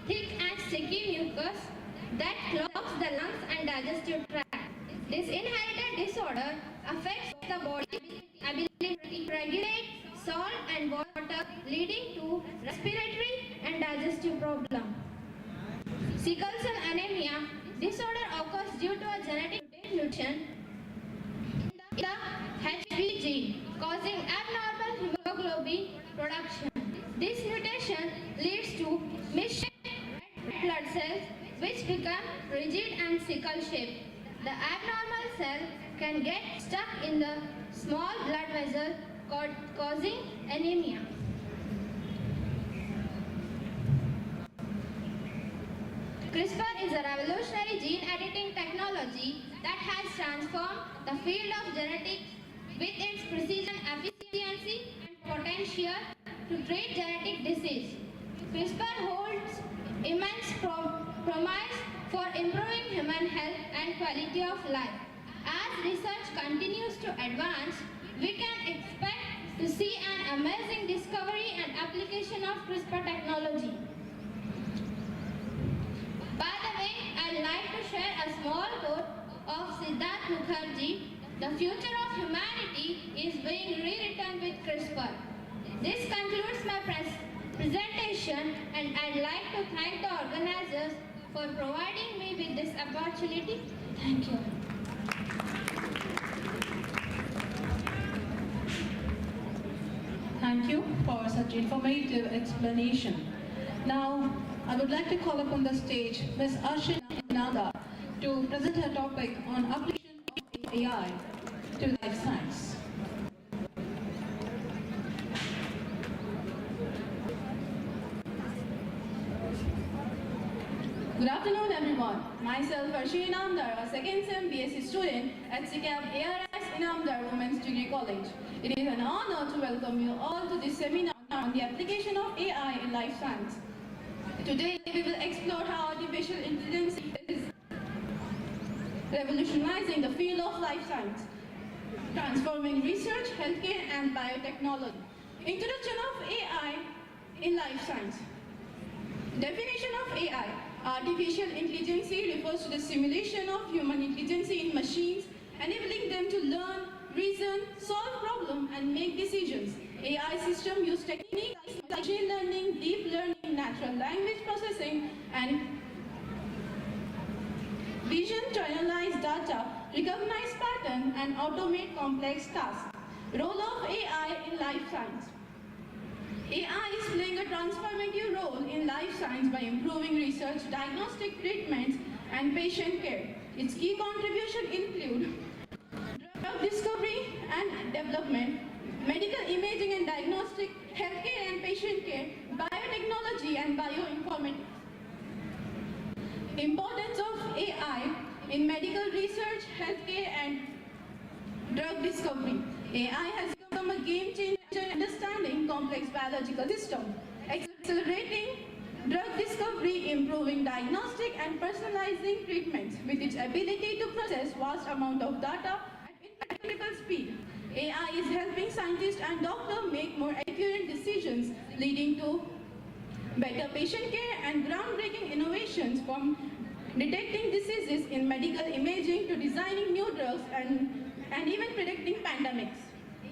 thick and sticky mucus that clogs the lungs and digestive tract. This inherited disorder affects the body's ability to regulate salt and water, leading to respiratory and digestive problems. Sickle cell anemia disorder occurs due to a genetic mutation in the HB gene, causing abnormal hemoglobin production. This mutation leads to misshaped red blood cells which become rigid and sickle-shaped. The abnormal cell can get stuck in the small blood vessel causing anemia. CRISPR is a revolutionary gene editing technology that has transformed the field of genetics with its precision, efficiency, and potential to treat genetic disease. CRISPR holds immense promise for improving human health and quality of life. As research continues to advance, we can expect to see an amazing discovery and application of CRISPR technology. By the way, I'd like to share a small quote of Siddharth Mukherjee. The future of humanity is being rewritten with CRISPR. This concludes my presentation, and I'd like to thank the organizers for providing me with this opportunity. Thank you. Thank you for such informative explanation. Now, I would like to call upon the stage Ms. Arshina to present her topic on application of AI to life science. Good afternoon, everyone. Myself, Arshina Namdar, a second SEM BSc student at SECAB ARS Inaugural Women's Degree College. It is an honor to welcome you all to this seminar on the application of AI in life science. Today, we will explore how artificial intelligence is revolutionizing the field of life science, transforming research, healthcare, and biotechnology. Introduction of AI in life science. Definition of AI. Artificial intelligence refers to the simulation of human intelligence in machines, enabling them to learn, reason, solve problems, and make decisions. AI systems use techniques like machine learning, deep learning, natural language processing, and vision to analyze data, recognize patterns, and automate complex tasks. Role of AI in life science. AI is playing a transformative role in life science by improving research, diagnostic treatments, and patient care. Its key contributions include drug discovery and development, medical imaging and diagnostic, healthcare and patient care, biotechnology, and bioinformatics. Importance of AI in medical research, healthcare, and drug discovery. AI has become a game changer in understanding complex biological systems, accelerating drug discovery, improving diagnostic, and personalizing treatments with its ability to process vast amounts of data at incredible speed. AI is helping scientists and doctors make more accurate decisions, leading to better patient care and groundbreaking innovations from detecting diseases in medical imaging to designing new drugs and even predicting pandemics.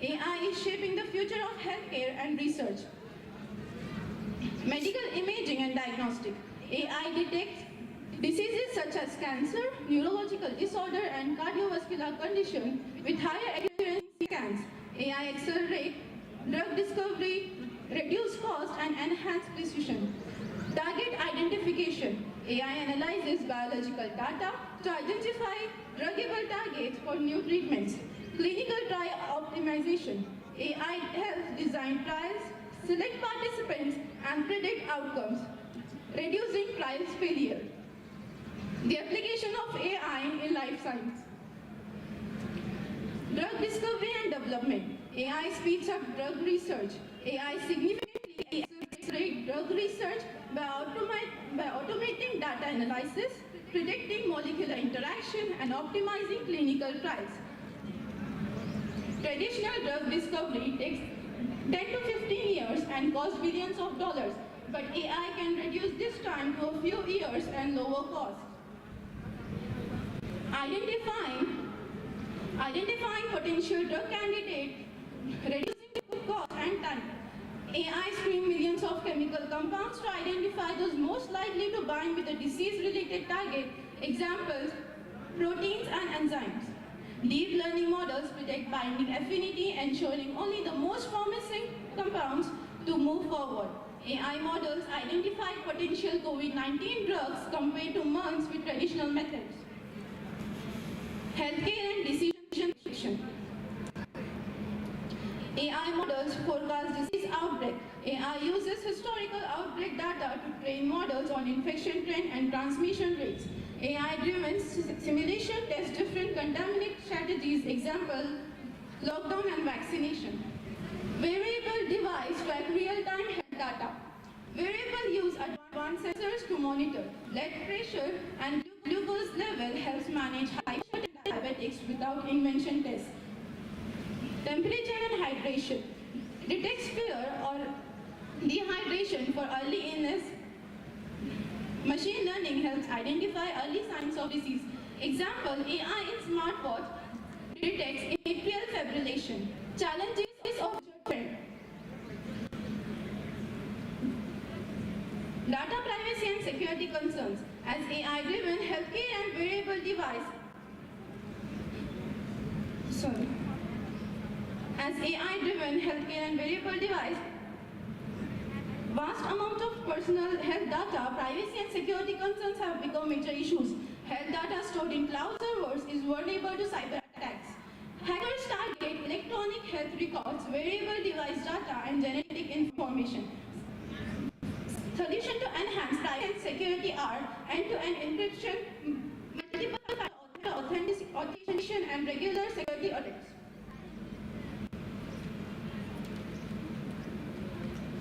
AI is shaping the future of healthcare and research. Medical imaging and diagnostic. AI detects diseases such as cancer, neurological disorder, and cardiovascular conditions with higher accuracy scans. AI accelerates drug discovery, reduce cost, and enhance precision. Target identification. AI analyzes biological data to identify druggable targets for new treatments. Clinical trial optimization. AI helps design trials, select participants, and predict outcomes, reducing trials failure. The application of AI in life science. Drug discovery and development. AI speeds up drug research. AI significantly accelerates accelerate drug research by automating data analysis, predicting molecular interaction, and optimizing clinical trials. Traditional drug discovery takes 10 to 15 years and costs billions of dollars, but AI can reduce this time to a few years and lower cost. Identifying potential drug candidates, reducing cost and time. AI screen millions of chemical compounds to identify those most likely to bind with a disease-related target. Examples, proteins and enzymes. Deep learning models predict binding affinity, ensuring only the most promising compounds to move forward. AI models identify potential COVID-19 drugs compared to months with traditional methods. Healthcare and decision making. AI models forecast disease outbreak. AI uses historical outbreak data to train models on infection trend and transmission rates. AI-driven simulation tests different contaminant strategies, example, lockdown and vaccination. Wearable device track real-time health data. Wearable use advanced sensors to monitor blood pressure and glucose level, helps manage high sugar diabetics without invention tests. Temperature and hydration. Detects fear or dehydration for early illness. Machine learning helps identify early signs of disease. Example, AI in smartwatch detects atrial fibrillation. Challenges of trend. Data privacy and security concerns. As AI-driven healthcare and wearable device. As AI-driven healthcare and wearable device, vast amount of personal health data, privacy and security concerns have become major issues. Health data stored in cloud servers is vulnerable to cyber attacks. Hackers target electronic health records, wearable device data, and genetic information. Solution to enhance privacy and security are end-to-end encryption, multiple authentication, and regular security audits.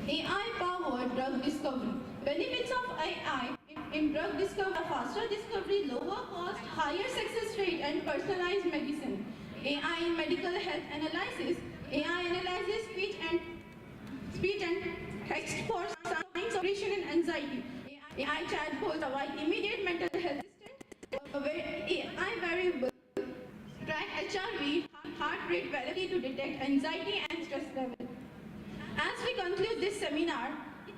AI-powered drug discovery. Benefits of AI in drug discovery are faster discovery, lower cost, higher success rate, and personalized medicine. AI in medical health analysis. AI analyzes speech and text for signs of depression and anxiety. AI chatbots provide immediate mental health assistance. AI variable track HRV, heart rate variability to detect anxiety and stress level. As we conclude this seminar,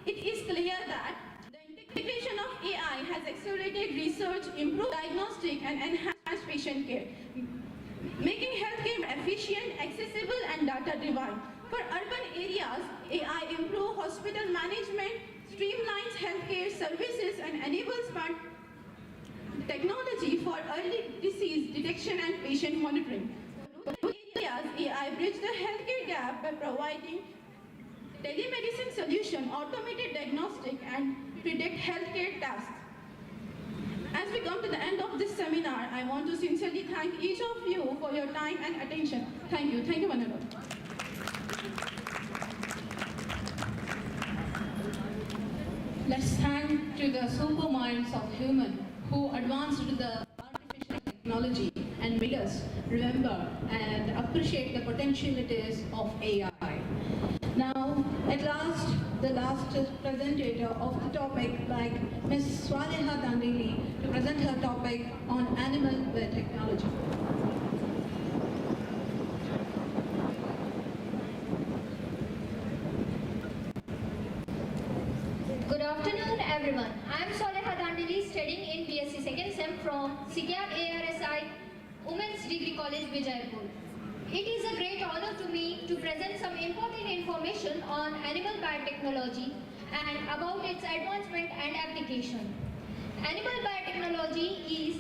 it is clear that the integration of AI has accelerated research, improved diagnostic, and enhanced patient care, making healthcare efficient, accessible, and data-driven. For urban areas, AI improves hospital management, streamlines healthcare services, and enables smart technology for early disease detection and patient monitoring. For rural areas, AI bridges the healthcare gap by providing telemedicine solution, automated diagnostic, and predict healthcare tasks. As we come to the end of this seminar, I want to sincerely thank each of you for your time and attention. Thank you. Thank you, Manolo. Let's thank to the super minds of human who advanced the artificial technology and made us remember and appreciate the potentialities of AI. Now, at last, the last presenter of the topic, like Ms. Swaleha Dandili, to present her topic on animal biotechnology. Good afternoon, everyone. I am Swaleha Dandili, studying in BSc Second Sem from SECAB ARSI Women's Degree College, Vijayapur. It is a great honor to me to present some important information on animal biotechnology and about its advancement and application. Animal biotechnology is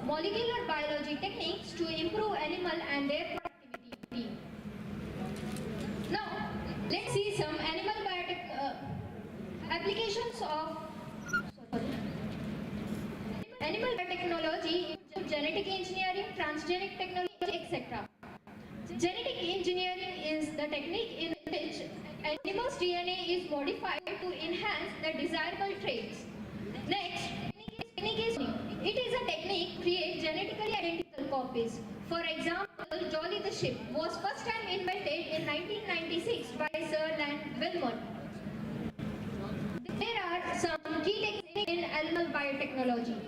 molecular biology techniques to improve animal and their productivity. Now, let's see some animal biotech applications of animal biotechnology, genetic engineering, transgenic technology, etc. Genetic engineering is the technique in which animal's DNA is modified to enhance the desirable traits. Next, it is a technique to create genetically identical copies. For example, Jolly the ship was first time invented in 1996 by Sir Wilmot. There are some key techniques in animal biotechnology.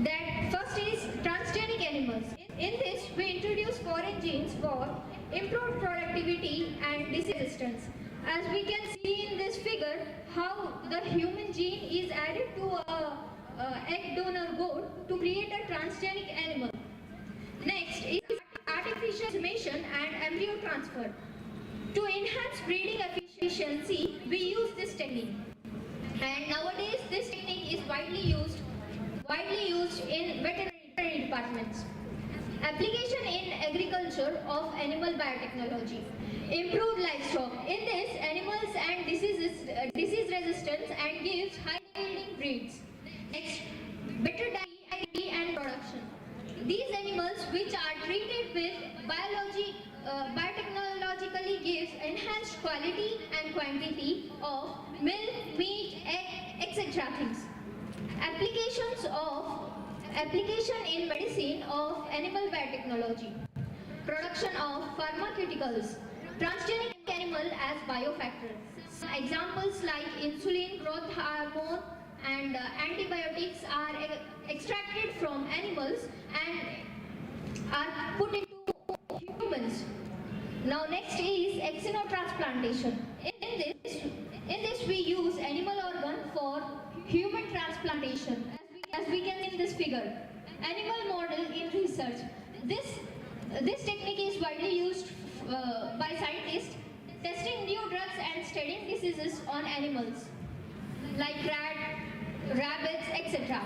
That first is transgenic animals. In this, we introduce foreign genes for improved productivity and disease resistance. As we can see in this figure, how the human gene is added to a egg donor goat to create a transgenic animal. Next is artificial insemination and embryo transfer. To enhance breeding efficiency, we use this technique. And nowadays, this technique is widely used in veterinary departments. Application in agriculture of animal biotechnology. Improved livestock. In this, animals and disease resistance and gives high yielding breeds. Next, better dairy and production. These animals which are treated with biotechnologically gives enhanced quality and quantity of milk, meat, egg, etc. things. Application in medicine of animal biotechnology. Production of pharmaceuticals. Transgenic animal as biofactor. Some examples like insulin, growth hormone and antibiotics are extracted from animals and are put into humans. Now next is xenotransplantation. In this we use animal organ for human transplantation. As we can see in this figure, animal model in research. This technique is widely used by scientists testing new drugs and studying diseases on animals like rabbits, etc.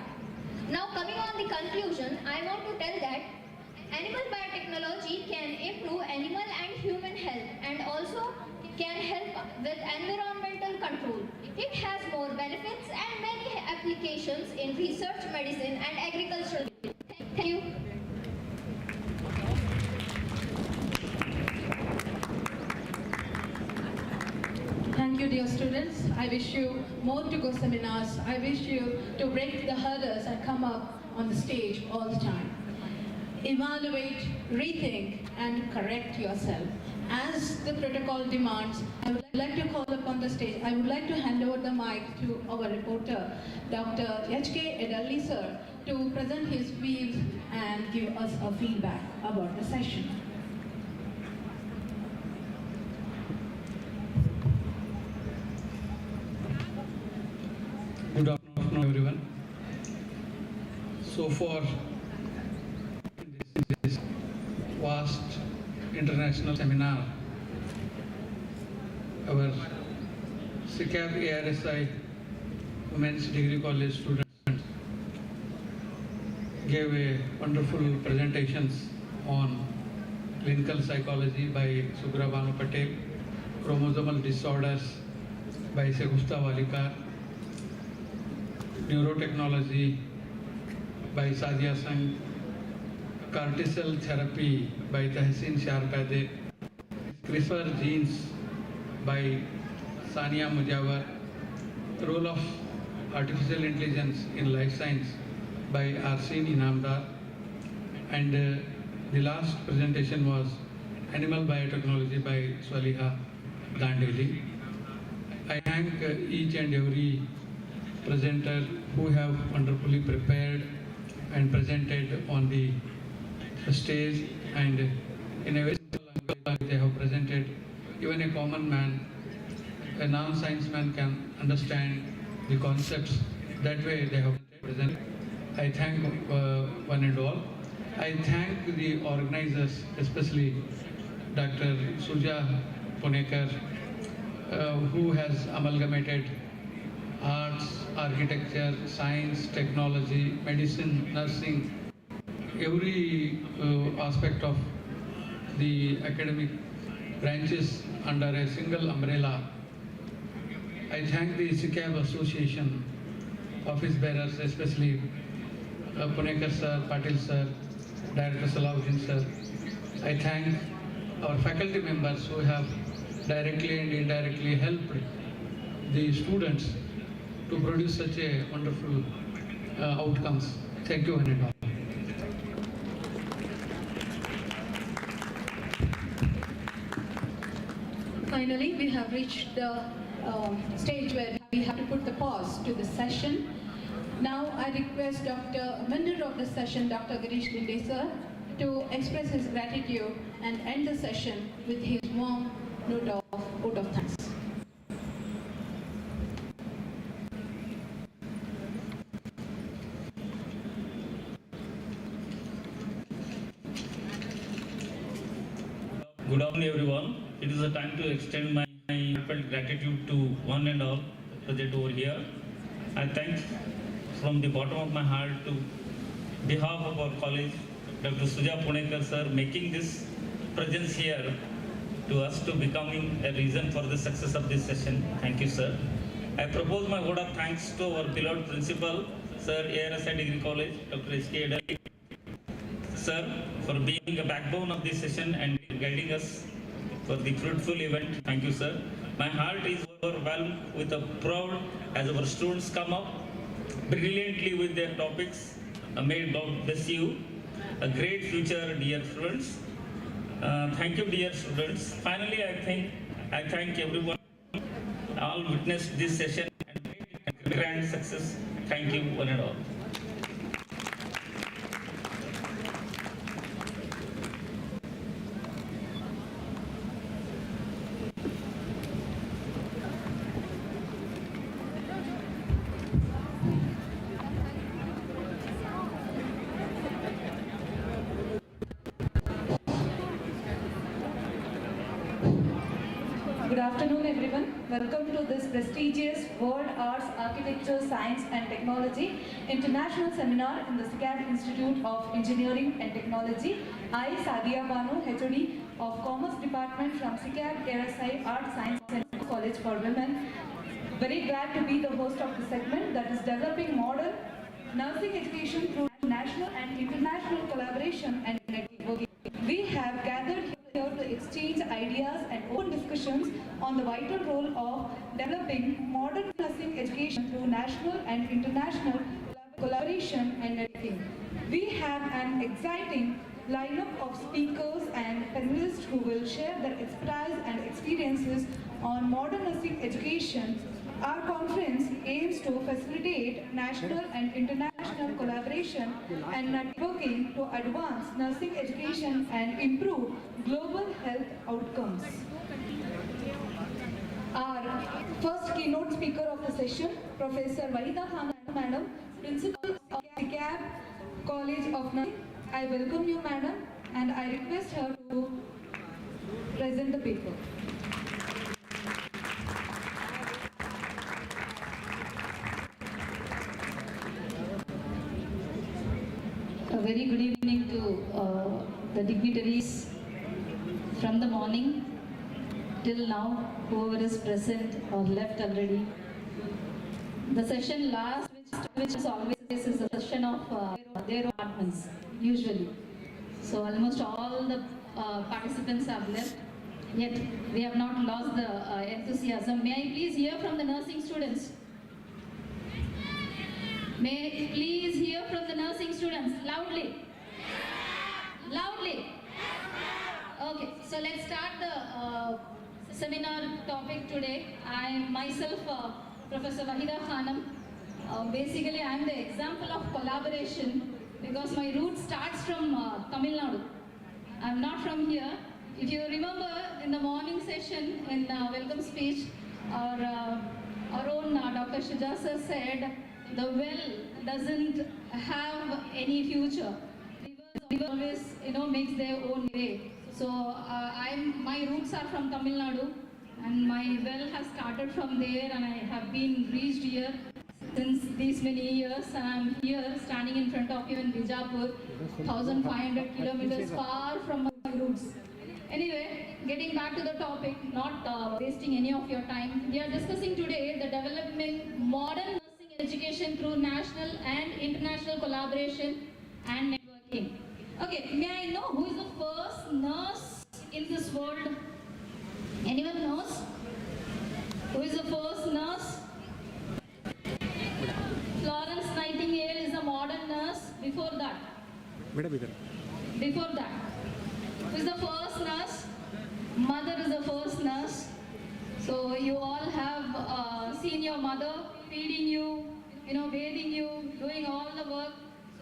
Now coming on the conclusion, I want to tell that animal biotechnology can improve animal and human health and also can help with environmental control. It has more benefits and many applications in research, medicine and agriculture. Thank you. Thank you, dear students. I wish you more to go seminars. I wish you to break the hurdles and come up on the stage all the time. Evaluate, rethink, and correct yourself. As the protocol demands, I would like to call upon the stage. I would like to hand over the mic to our reporter, Dr. H.K. Edalli sir, to present his views and give us a feedback about the session. Good afternoon, everyone. So for this WAAST international seminar, our SECAB ARSI Women's Degree College students gave a wonderful presentations on clinical psychology by Sugra Banu Patel, chromosomal disorders by Segusta Walikar, neurotechnology by Sadia Singh, cortisol therapy by Tahsin Sharpade, CRISPR genes by Sania Mujawar, role of artificial intelligence in life science by Arsin Inamdar, and the last presentation was animal biotechnology by Swaliha Dandeli. I thank each and every presenter who have wonderfully prepared and presented on the stage, and in a very simple language they have presented. Even a common man, a non-science man can understand the concepts. That way they have presented. I thank one and all. I thank the organizers, especially Dr. Suja Punekar, who has amalgamated arts, architecture, science, technology, medicine, nursing, every aspect of the academic branches under a single umbrella. I thank the SECAB Association office bearers, especially Punekar sir, Patil sir, Director Salahuddin sir. I thank our faculty members who have directly and indirectly helped the students to produce such a wonderful outcomes. Thank you, one and all. Finally, we have reached the stage where we have to put the pause to the session. Now, I request Dr. Member of the session, Dr. Girish Linde sir, to express his gratitude and end the session with his warm note of vote of thanks. Good afternoon, everyone. It is a time to extend my heartfelt gratitude to one and all present over here. I thank from the bottom of my heart to behalf of our college, Dr. Suja Punekar sir, making this presence here to us to becoming a reason for the success of this session. Thank you, sir. I propose my word of thanks to our beloved principal, sir, ARSI Degree College, Dr. SK sir, for being a backbone of this session and guiding us for the fruitful event. Thank you, sir. My heart is overwhelmed with a proud as our students come up brilliantly with their topics. May God bless you. A great future, dear students. Thank you, dear students. Finally, I thank everyone. All witnessed this session and grand success. Thank you, one and all. Good afternoon, everyone. Welcome to this prestigious World Arts, Architecture, Science and Technology International Seminar in the SECAB Institute of Engineering and Technology. I, Sadia Banu, HOD of Commerce Department from SECAB ARSI Art, Science and College for Women. Very glad to be the host of the segment that is developing modern nursing education through national and international collaboration and networking. We have gathered here to exchange ideas and open discussions on the vital role of developing modern nursing education through national and international collaboration and networking. We have an exciting lineup of speakers and panelists who will share their expertise and experiences on modern nursing education. Our conference aims to facilitate national and international collaboration and networking to advance nursing education and improve global health outcomes. Our first keynote speaker of the session, Professor Vahida Khanam, Madam, Principal of SECAB College of Nursing. I welcome you, Madam, and I request her to present the paper. A very good evening to the dignitaries from the morning till now, whoever is present or left already. The session last, which is always is a session of their departments, usually. So almost all the participants have left, yet we have not lost the enthusiasm. May I please hear from the nursing students? May I please hear from the nursing students loudly? Loudly? Okay, so let's start the seminar topic today. I am myself Professor Vahida Khanam. Basically, I am the example of collaboration because my root starts from Tamil Nadu. I am not from here. If you remember in the morning session in welcome speech, our own Dr. Shuja sir said, the well doesn't have any future. River always, makes their own way. So my roots are from Tamil Nadu, and my well has started from there, and I have been reached here since these many years, and I'm here standing in front of you in Vijayapur, 1,500 kilometers far from my roots. Anyway, getting back to the topic, not wasting any of your time, we are discussing today the developing modern nursing education through national and international collaboration and networking. Okay, may I know who is the first nurse in this world? Anyone knows? Madam, idhar. Before that, who is the first nurse? Mother is the first nurse. So you all have seen your mother feeding you, bathing you, doing all the work.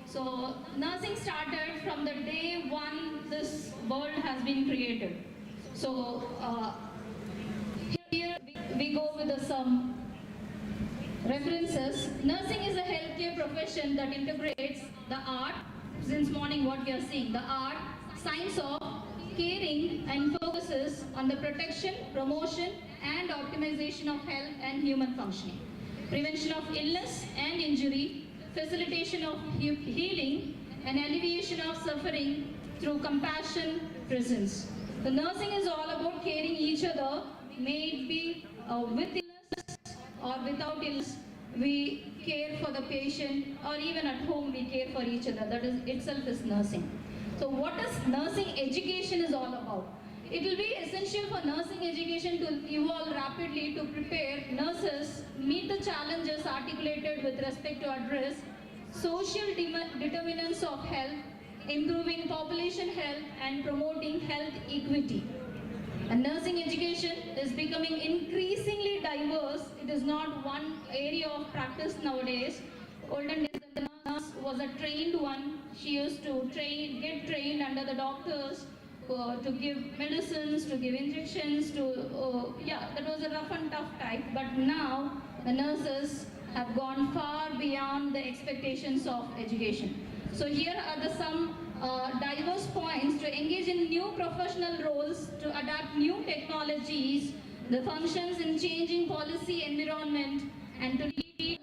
So nursing started from the day one this world has been created. So here we go with some references. Nursing is a healthcare profession that integrates the art, since morning what we are seeing, the art, science of caring, and focuses on the protection, promotion and optimization of health and human functioning, prevention of illness and injury, facilitation of healing and alleviation of suffering through compassion, presence. The nursing is all about caring each other, may it be with illness or without illness. We care for the patient, or even at home we care for each other. That is itself is nursing. So what is nursing education is all about? It will be essential for nursing education to evolve rapidly to prepare nurses meet the challenges articulated with respect to address social determinants of health, improving population health and promoting health equity. And nursing education is becoming increasingly diverse. It is not one area of practice nowadays. Olden days, the nurse was a trained one. She used to get trained under the doctors to give medicines, to give injections, that was a rough and tough type. But now the nurses have gone far beyond the expectations of education. So here are some diverse points to engage in new professional roles, to adapt new technologies, the functions in changing policy environment, and to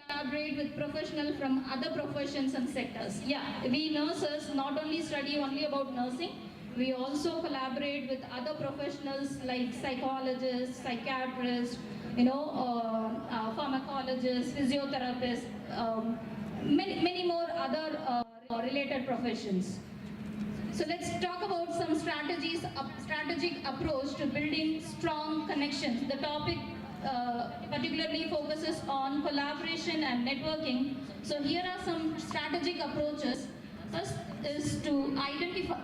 collaborate with professionals from other professions and sectors. We nurses not only study only about nursing, we also collaborate with other professionals like psychologists, psychiatrists, pharmacologists, physiotherapists, many more other related professions. So let's talk about some strategic approach to building strong connections. The topic particularly focuses on collaboration and networking. So here are some strategic approaches. First is to identify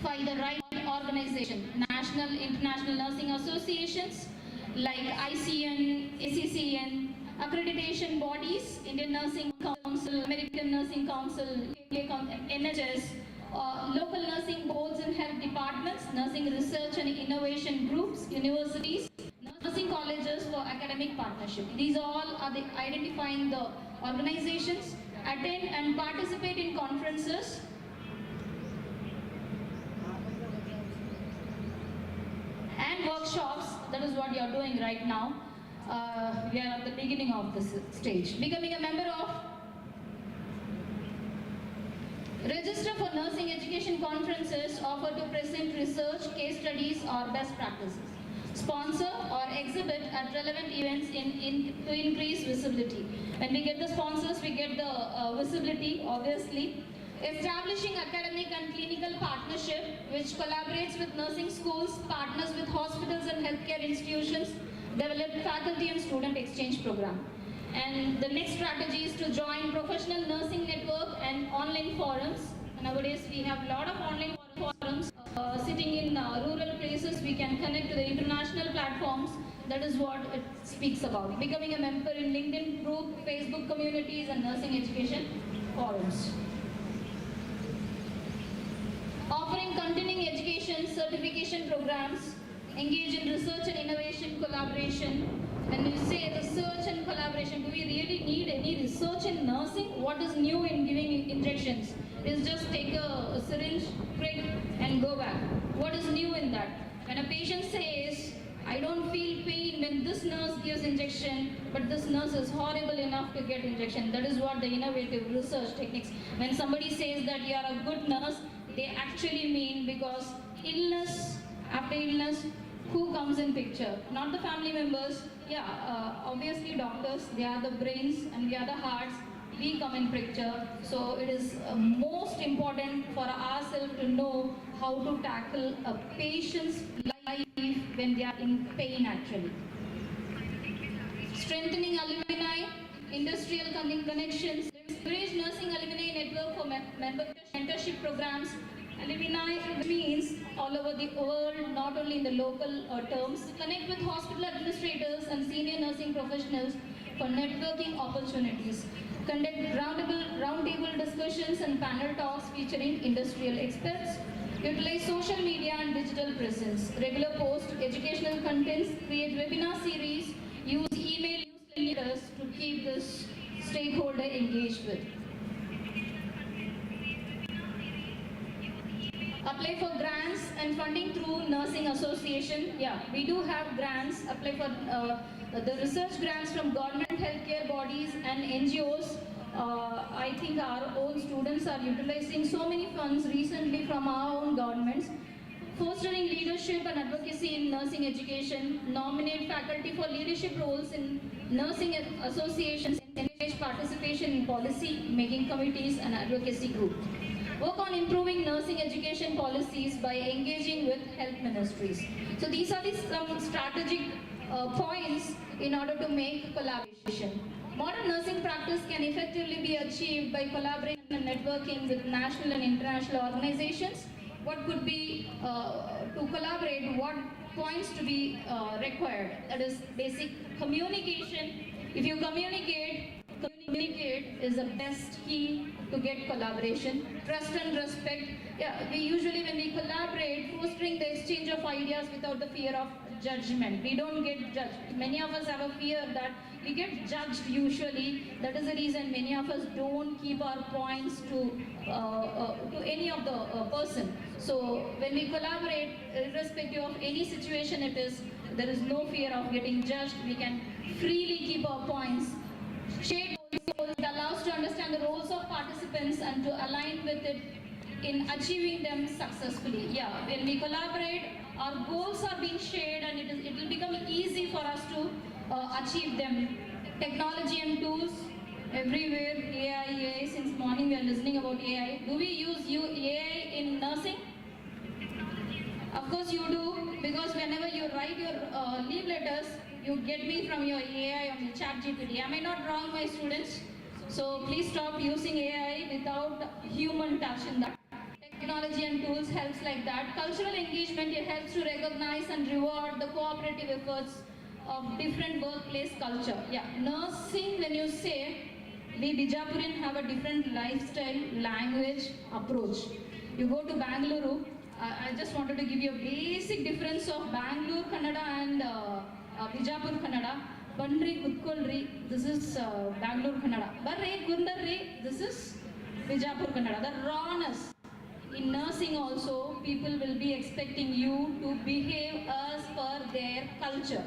the right organization, national, international nursing associations like ICN, ACCN, accreditation bodies, Indian Nursing Council, American Nursing Council, NHS, local nursing boards and health departments, nursing research and innovation groups, universities, nursing colleges for academic partnership. These all are identifying the organizations, attend and participate in conferences, and workshops. That is what you are doing right now. We are at the beginning of this stage. Becoming a member of Register for nursing education conferences offer to present research, case studies or best practices. Sponsor or exhibit at relevant events to increase visibility. When we get the sponsors, we get the visibility, obviously. Establishing academic and clinical partnership, which collaborates with nursing schools, partners with hospitals and healthcare institutions, develop faculty and student exchange program. And the next strategy is to join professional nursing network and online forums. Nowadays we have a lot of online forums. Sitting in rural places, we can connect to the international platforms. That is what it speaks about. Becoming a member in LinkedIn group, Facebook communities and nursing education forums. Offering continuing education certification programs, engage in research and innovation collaboration. When you say research and collaboration, do we really need any research in nursing? What is new in giving injections? Is just take a syringe, prick and go back. What is new in that? When a patient says, I don't feel pain when this nurse gives injection, but this nurse is horrible enough to get injection. That is what the innovative research techniques. When somebody says that you are a good nurse, they actually mean because illness, after illness, who comes in picture? Not the family members. Obviously doctors, they are the brains and we are the hearts. We come in picture. So it is most important for ourselves to know how to tackle a patient's life when they are in pain actually. Strengthening alumni, industrial connections, encourage nursing alumni network for mentorship programs. Alumni means all over the world, not only in the local terms. Connect with hospital administrators and senior nursing professionals for networking opportunities. Conduct roundtable discussions and panel talks featuring industrial experts. Utilize social media and digital presence. Regular post educational contents. Create webinar series. Use email newsletters to keep this stakeholder engaged with. Apply for grants and funding through Nursing Association. Yeah, we do have grants. Apply for the research grants from government healthcare bodies and NGOs. I think our own students are utilizing so many funds recently from our own governments. Fostering leadership and advocacy in nursing education. Nominate faculty for leadership roles in nursing associations. Encourage participation in policy making committees and advocacy groups. Work on improving nursing education policies by engaging with health ministries. So these are some strategic points in order to make collaboration. Modern nursing practice can effectively be achieved by collaborating and networking with national and international organizations. What could be to collaborate, what points to be required? That is basic communication. If you communicate is the best key to get collaboration. Trust and respect. Yeah, we usually when we collaborate, fostering the exchange of ideas without the fear of judgment. We don't get judged. Many of us have a fear that we get judged usually. That is the reason many of us don't keep our points to any of the person. So when we collaborate, irrespective of any situation it is, there is no fear of getting judged. We can freely keep our points. Shared goals, it allows to understand the roles of participants and to align with it in achieving them successfully. Yeah, when we collaborate, our goals are being shared and it will become easy for us to achieve them. Technology and tools, everywhere, AI, since morning we are listening about AI. Do we use AI in nursing? Of course you do, because whenever you write your leave letters, you get me from your AI on the ChatGPT. Am I not wrong, my students? So please stop using AI without human touch in that. Technology and tools helps like that. Cultural engagement, it helps to recognize and reward the cooperative efforts of different workplace culture. Yeah, nursing, when you say, we Vijayapurian have a different lifestyle, language, approach. You go to Bangalore, I just wanted to give you a basic difference of Bangalore Kannada and Vijayapur Kannada. Bandri Kutkolri, this is Bangalore Kannada. Barre Gundarri, this is Vijayapur Kannada. The rawness. In nursing also, people will be expecting you to behave as per their culture.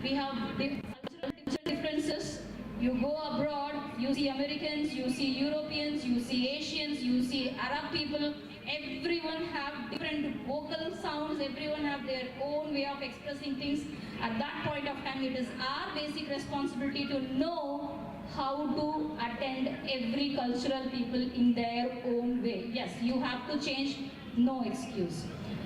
We have cultural differences. You go abroad, you see Americans, you see Europeans, you see Asians, you see Arab people. Everyone have different vocal sounds, everyone have their own way of expressing things. At that point of time, it is our basic responsibility to know how to attend every cultural people in their own way. Yes, you have to change, no excuse.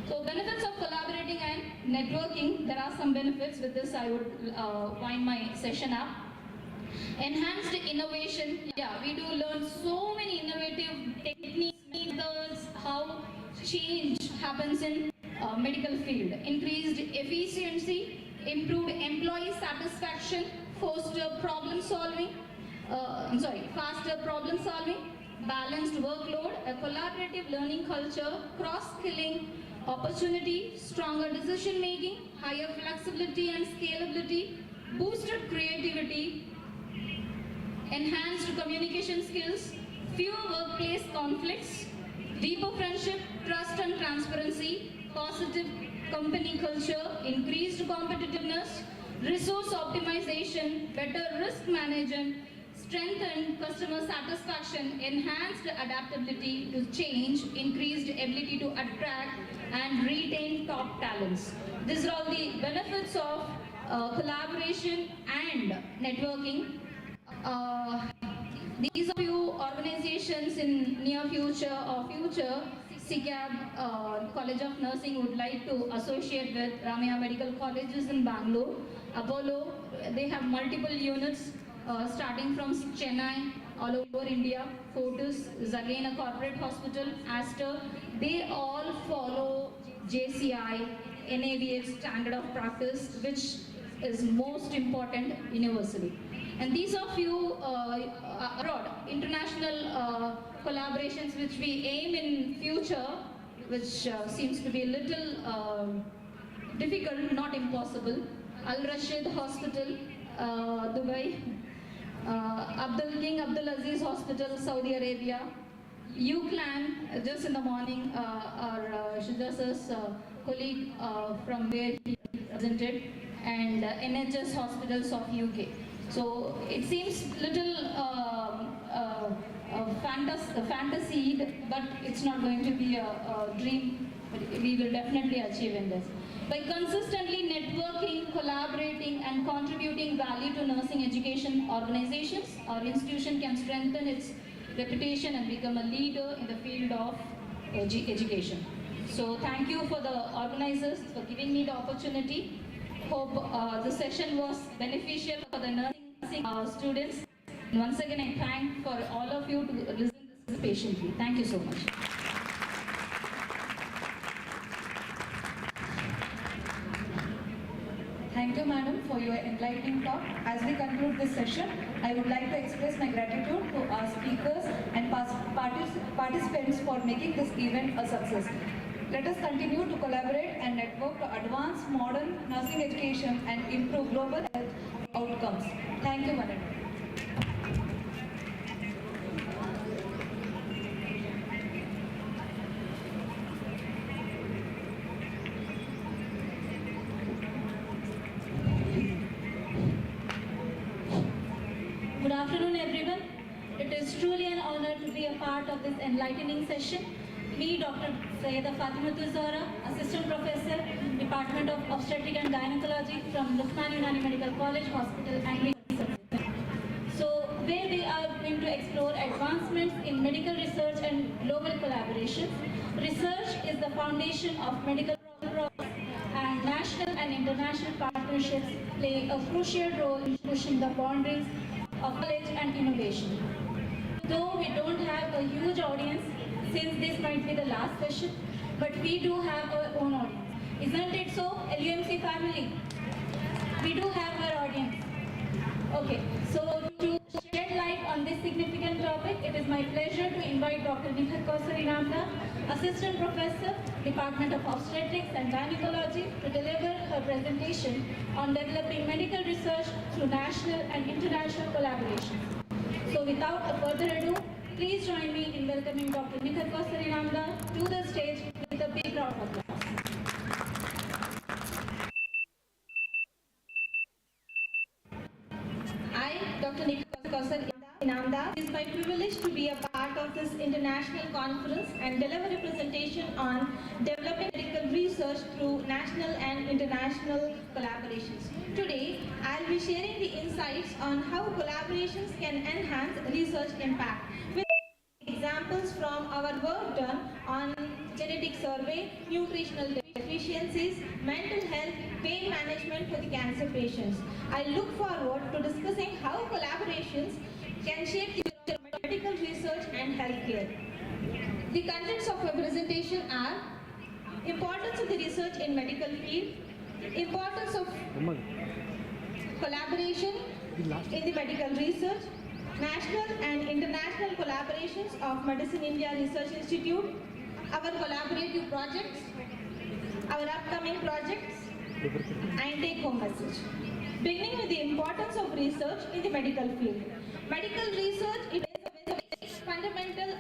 So benefits of collaborating and networking, there are some benefits. With this I would wind my session up. Enhanced innovation, yeah, we do learn so many innovative techniques, methods, how change happens in medical field. Increased efficiency, improved employee satisfaction, faster problem solving, faster problem solving, balanced workload, a collaborative learning culture, cross-skilling, opportunity, stronger decision making, higher flexibility and scalability, boosted creativity, enhanced communication skills, fewer workplace conflicts, deeper friendship, trust and transparency, positive company culture, increased competitiveness, resource optimization, better risk management, strengthened customer satisfaction, enhanced adaptability to change, increased ability to attract and retain top talents. These are all the benefits of collaboration and networking. These are few organizations in near future or future SECAB College of Nursing would like to associate with. Ramaiah Medical Colleges in Bangalore, Apollo, they have multiple units starting from Chennai, all over India. Fortis is again a corporate hospital. Aster, they all follow JCI, NABH standard of practice, which is most important universally. And these are few abroad international collaborations which we aim in future, which seems to be a little difficult, not impossible. Al Rashid Hospital, Dubai, King Abdulaziz Hospital, Saudi Arabia, UCLAN, just in the morning, our Shidasa's colleague from where he presented, and NHS Hospitals of UK. So it seems little fantasy, but it's not going to be a dream, but we will definitely achieve in this. By consistently networking, collaborating and contributing value to nursing education organizations, our institution can strengthen its reputation and become a leader in the field of education. So thank you for the organizers for giving me the opportunity. Hope the session was beneficial for the nursing students. And once again, I thank for all of you to listen to this patiently. Thank you so much. Thank you, madam, for your enlightening talk. As we conclude this session, I would like to express my gratitude to our speakers and participants for making this event a success. Let us continue to collaborate and network to advance modern nursing education and improve global health outcomes. Thank you, madam. Good afternoon, everyone. It is truly an honor to be a part of this enlightening session. Me, Dr. Sayyida Fatimatu Zahra, Assistant Professor, Department of Obstetric and Gynecology from Luqman Unani Medical College Hospital and So, where we are going to explore advancements in medical research and global collaboration. Research is the foundation of medical progress, and national and international partnerships play a crucial role in pushing the boundaries of knowledge and innovation. Though we don't have a huge audience, since this might be the last session, but we do have our own audience. Isn't it so, LUMC family? We do have our audience. Okay, so to shed light on this significant topic, it is my pleasure to invite Dr. Nikhat Kausar Inamdar, Assistant Professor, Department of Obstetrics and Gynecology, to deliver her presentation on developing medical research through national and international collaboration. So without further ado, please join me in welcoming Dr. Nikhat Kausar Inamdar to the stage with a big round of applause. I, Dr. Nikhat Kausar Inamdar, it is my privilege to be a part of this international conference and deliver a presentation on developing medical research through national and international collaborations. Today, I'll be sharing the insights on how collaborations can enhance research impact, with examples from our work done on genetic survey, nutritional deficiencies, mental health, pain management for the cancer patients. I look forward to discussing how collaborations can shape the future of medical research and healthcare. The contents of my presentation are importance of the research in medical field, importance of collaboration in the medical research, national and international collaborations of Medicine India Research Institute, our collaborative projects, our upcoming projects, and take-home message. Beginning with the importance of research in the medical field. Medical research is a fundamental,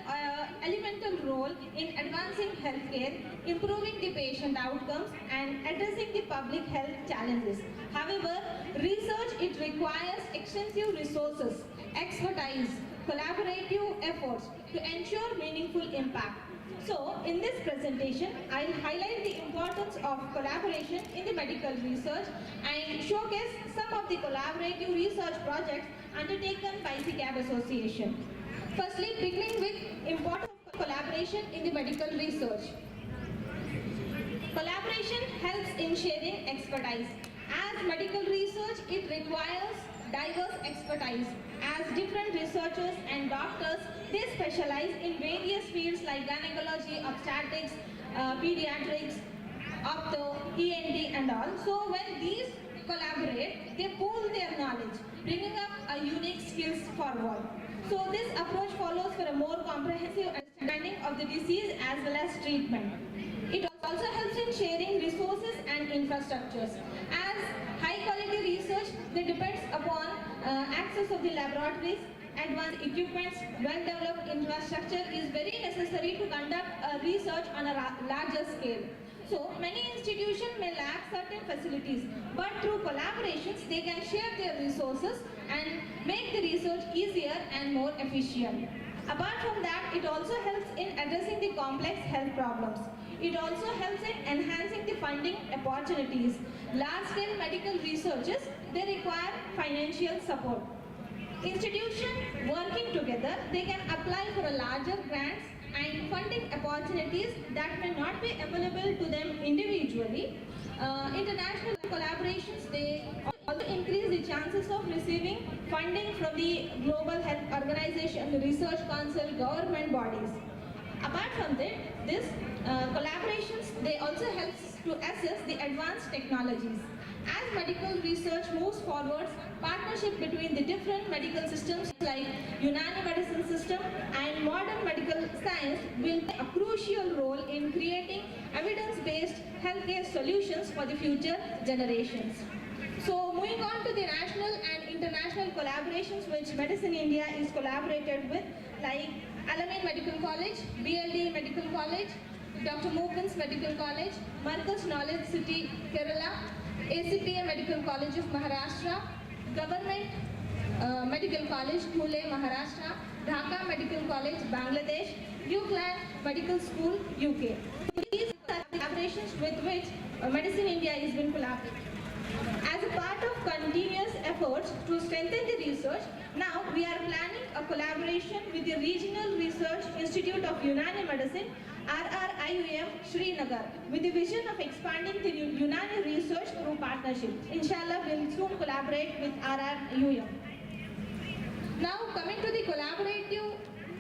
elemental role in advancing healthcare, improving the patient outcomes, and addressing the public health challenges. However, research, it requires extensive resources, expertise, collaborative efforts to ensure meaningful impact. So, in this presentation, I'll highlight the importance of collaboration in the medical research and showcase some of the collaborative research projects undertaken by SECAB Association. Firstly, beginning with importance of collaboration in the medical research. Collaboration helps in sharing expertise. As medical research, it requires diverse expertise, as different researchers and doctors, they specialize in various fields like gynecology, obstetrics, pediatrics, opto, ENT and all. So when these collaborate, they pool their knowledge, bringing up a unique skills forward. So this approach follows for a more comprehensive understanding of the disease as well as treatment. It also helps in sharing resources and infrastructures. As high quality research, they depends upon access of the laboratories, advanced equipments, well-developed infrastructure is very necessary to conduct research on a larger scale. So many institutions may lack certain facilities, but through collaborations they can share their resources and make the research easier and more efficient. Apart from that, it also helps in addressing the complex health problems. It also helps in enhancing the funding opportunities. Large-scale medical researches, they require financial support. Institutions working together, they can apply for a larger grants and funding opportunities that may not be available to them individually. International collaborations, they also increase the chances of receiving funding from the Global Health Organization, the Research Council, government bodies. Apart from that, this collaborations, they also help to assess the advanced technologies. As medical research moves forward, partnership between the different medical systems like Unani medicine system and modern medical science will play a crucial role in creating evidence-based healthcare solutions for the future generations. So moving on to the national and international collaborations which Medicine India is collaborated with, like Alamein Medical College, BLD Medical College, Dr. Mupin's Medical College, Marcus Knowledge City, Kerala, ACPA Medical College of Maharashtra, Government Medical College, Dhule, Maharashtra, Dhaka Medical College, Bangladesh, UCLan Medical School, UK. These are collaborations with which Medicine India has been collaborating. As a part of continuous efforts to strengthen the research, now we are planning a collaboration with the Regional Research Institute of Unani Medicine, RRIUM Srinagar, with the vision of expanding the Unani research through partnerships. Inshallah, we will soon collaborate with RRIUM. Now coming to the collaborative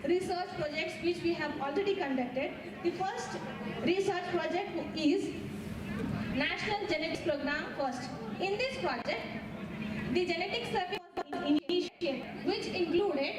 research projects which we have already conducted, the first research project is National Genetics Program First. In this project, the genetic survey was initiated, which included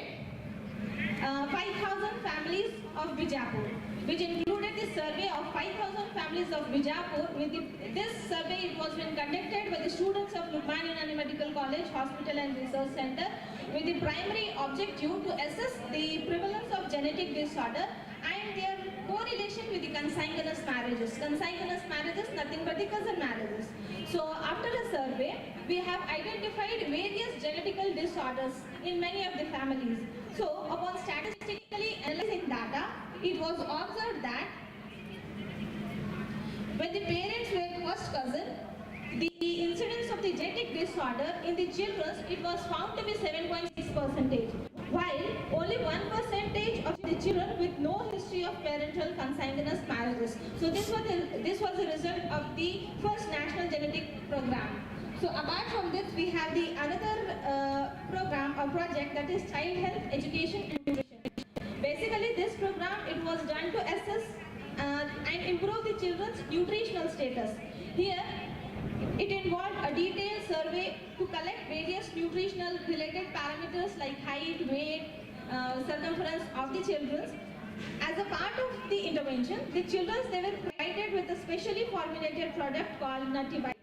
5,000 families of Vijayapur, which included the survey of 5,000 families of Vijayapur. This survey was been conducted by the students of Lukman Unani Medical College, Hospital and Research Center, with the primary objective to assess the prevalence of genetic disorder and their correlation with the consanguineous marriages. Consanguineous marriages, nothing but the cousin marriages. So after a survey, we have identified various genetical disorders in many of the families. So upon statistically analyzing data, it was observed that when the parents were first cousin, the incidence of the genetic disorder in the children, it was found to be 7.6%, while only 1% of the children with no history of parental consanguineous marriages. So this was the result of the first national genetic program. So apart from this, we have the another program or project, that is Child Health, Education and Nutrition. Basically, this program, it was done to assess and improve the children's nutritional status. Here, it involved a detailed survey to collect various nutritional related parameters like height, weight, circumference of the children. As a part of the intervention, the children, they were provided with a specially formulated product called Nutty Bite.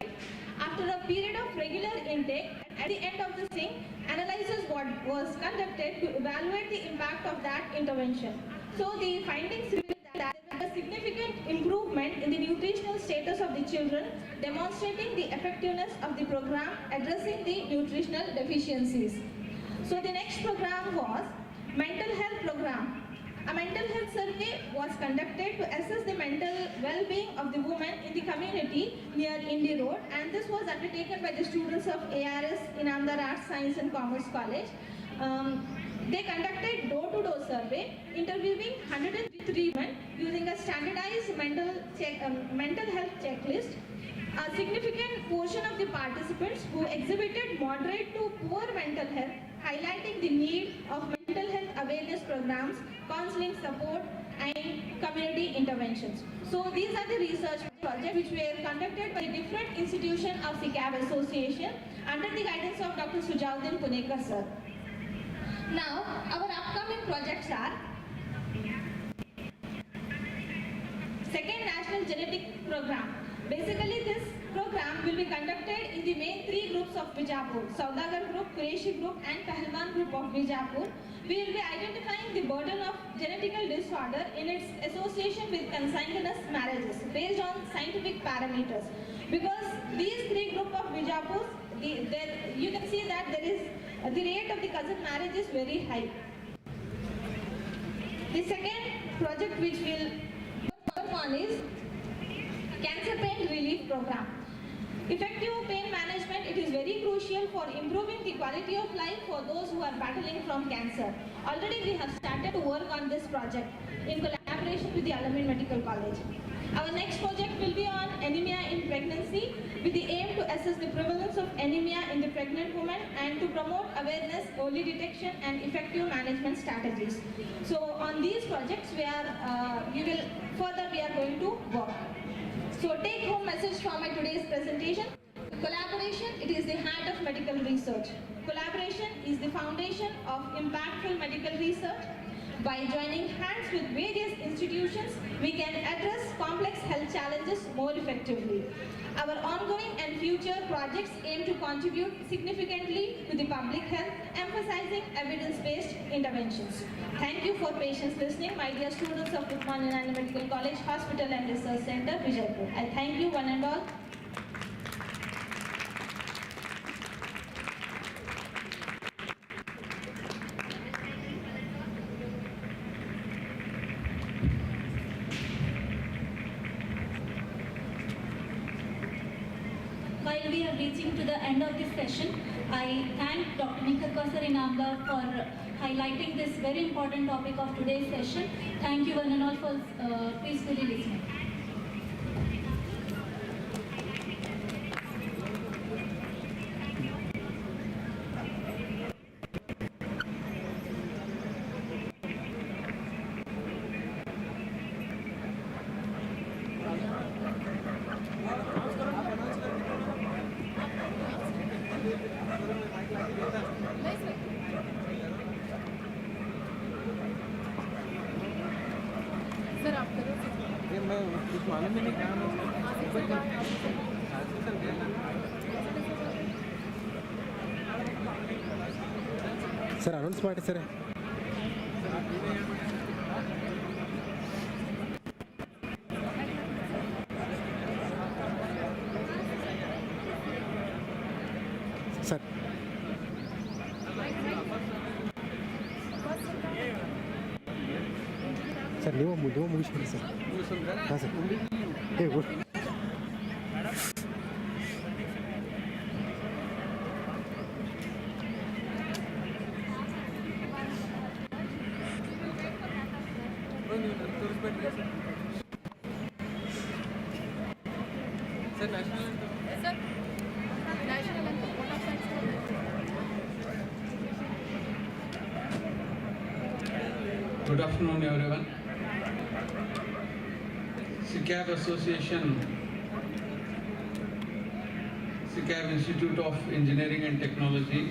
After a period of regular intake, at the end of the thing, analysis was conducted to evaluate the impact of that intervention. So the findings revealed that there was a significant improvement in the nutritional status of the children, demonstrating the effectiveness of the program addressing the nutritional deficiencies. So the next program was Mental Health Program. A mental health survey was conducted to assess the mental well-being of the women in the community near Indy Road, and this was undertaken by the students of ARS Inaugural Arts, Science and Commerce College. They conducted door-to-door survey, interviewing 103 women using a standardized mental health checklist. A significant portion of the participants who exhibited moderate to poor mental health, highlighting the need of mental health awareness programs, counseling support, and community interventions. So these are the research projects which were conducted by different institutions of SECAB Association under the guidance of Dr. Sujaudin Punekar sir. Now, our upcoming projects are Second National Genetic Program. Basically, this program will be conducted in the main three groups of Vijayapur, Saudagar group, Qureshi group and Pahalwan group of Vijayapur. We will be identifying the burden of genetical disorder in its association with consanguineous marriages based on scientific parameters. Because these three groups of Vijayapur, you can see that there is the rate of the cousin marriage is very high. The second project which will work on is Cancer Pain Relief Program. Effective pain management, it is very crucial for improving the quality of life for those who are battling from cancer. Already we have started to work on this project in collaboration with the Al-Amin Medical College. Our next project will be on anemia in pregnancy with the aim to assess the prevalence of anemia in the pregnant woman and to promote awareness, early detection and effective management strategies. So on these projects we are going to work. So take home message from my today's presentation. Collaboration, it is the heart of medical research. Collaboration is the foundation of impactful medical research. By joining hands with various institutions, we can address complex health challenges more effectively. Our ongoing and future projects aim to contribute significantly to the public health, emphasizing evidence-based interventions. Thank you for patience listening, my dear students of Uthman Inani Medical College, Hospital and Research Center, Vijayapur. I thank you one and all. While we are reaching to the end of this session, I thank Dr. Nikhat Sir Inaugural for highlighting this very important topic of today's session. Thank you one and all for peacefully listening. Sir announce ಮಾಡಿ sir. Sir sir ನೀವು ಮುಗಿಸ್ಬಿಡಿ sir. ಹಾಂ sir. Good afternoon, everyone. SECAB Association, SECAB Institute of Engineering and Technology,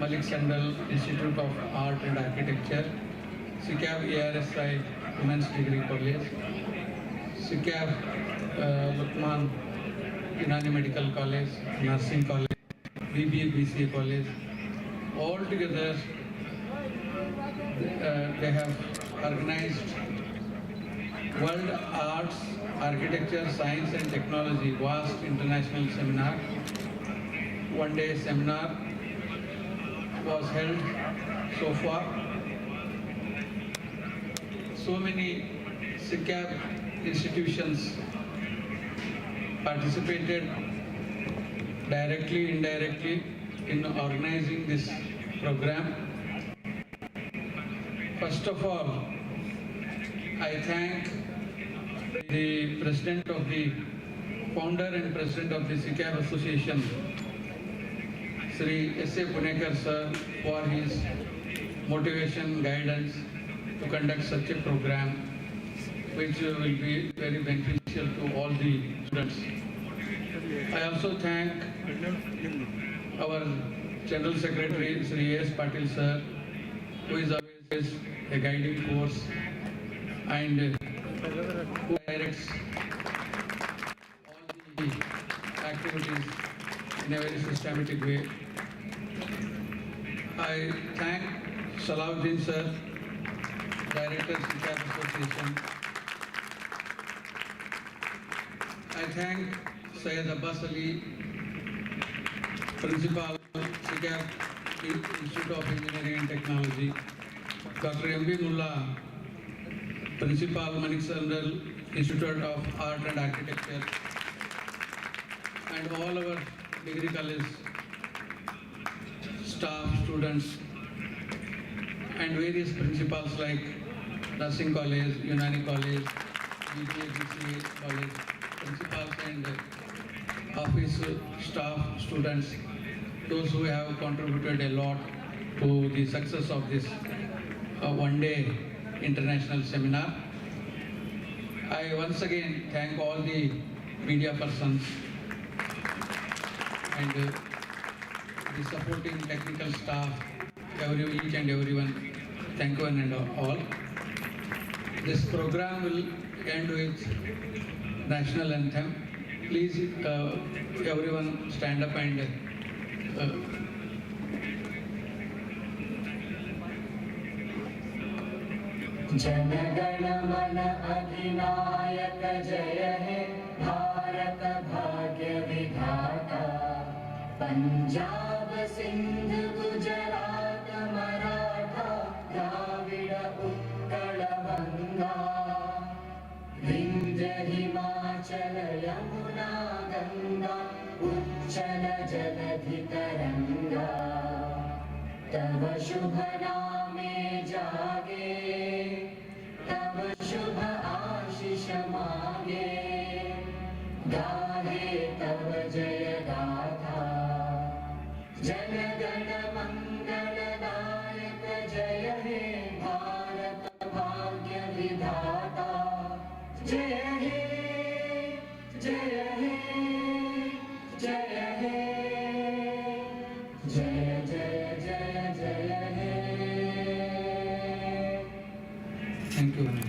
Malik Sandal Institute of Art and Architecture, SECAB ARSI Women's Degree College, SECAB Uthman Inani Medical College, Nursing College, BBA BCA College, all together they have organized World Arts, Architecture, Science and Technology WAAST International Seminar. One-day seminar was held so far. So many SECAB institutions participated directly, indirectly in organizing this program. First of all, I thank the President of the founder and president of the SECAB Association, Sri S.A. Punekar sir, for his motivation, guidance to conduct such a program, which will be very beneficial to all the students. I also thank our General Secretary, Sri A.S. Patil sir, who is always a guiding force and who directs all the activities in a very systematic way. I thank Salahuddin sir, Director SECAB Association. I thank Syed Abbas Ali, Principal SECAB Institute of Engineering and Technology, Dr. M.B. Mullah, Principal Manik Sandal Institute of Art and Architecture, and all our degree college staff, students, and various principals like Nursing College, Unani College, BGA College, principals and office staff, students, those who have contributed a lot to the success of this one-day international seminar. I once again thank all the media persons and the supporting technical staff, each and everyone. Thank you and all. This program will end with national anthem. Please, everyone stand up and जनगण मन अधिनायक जय हे भारत भाग्य विधाता पंजाब सिंध गुजरात मराठा द्राविड़ उत्कल गंगा विंध्य हिमाचल यमुना गंगा उच्चल जलधि तरंगा तव शुभ नामे जागे तब शुभ आशीष मांगे गाहे तब जय गाथा जनगण मंगल दायक जय हे भारत भाग्य विधाता जय हे जय हे जय हे जय जय जय जय हे। Thank you.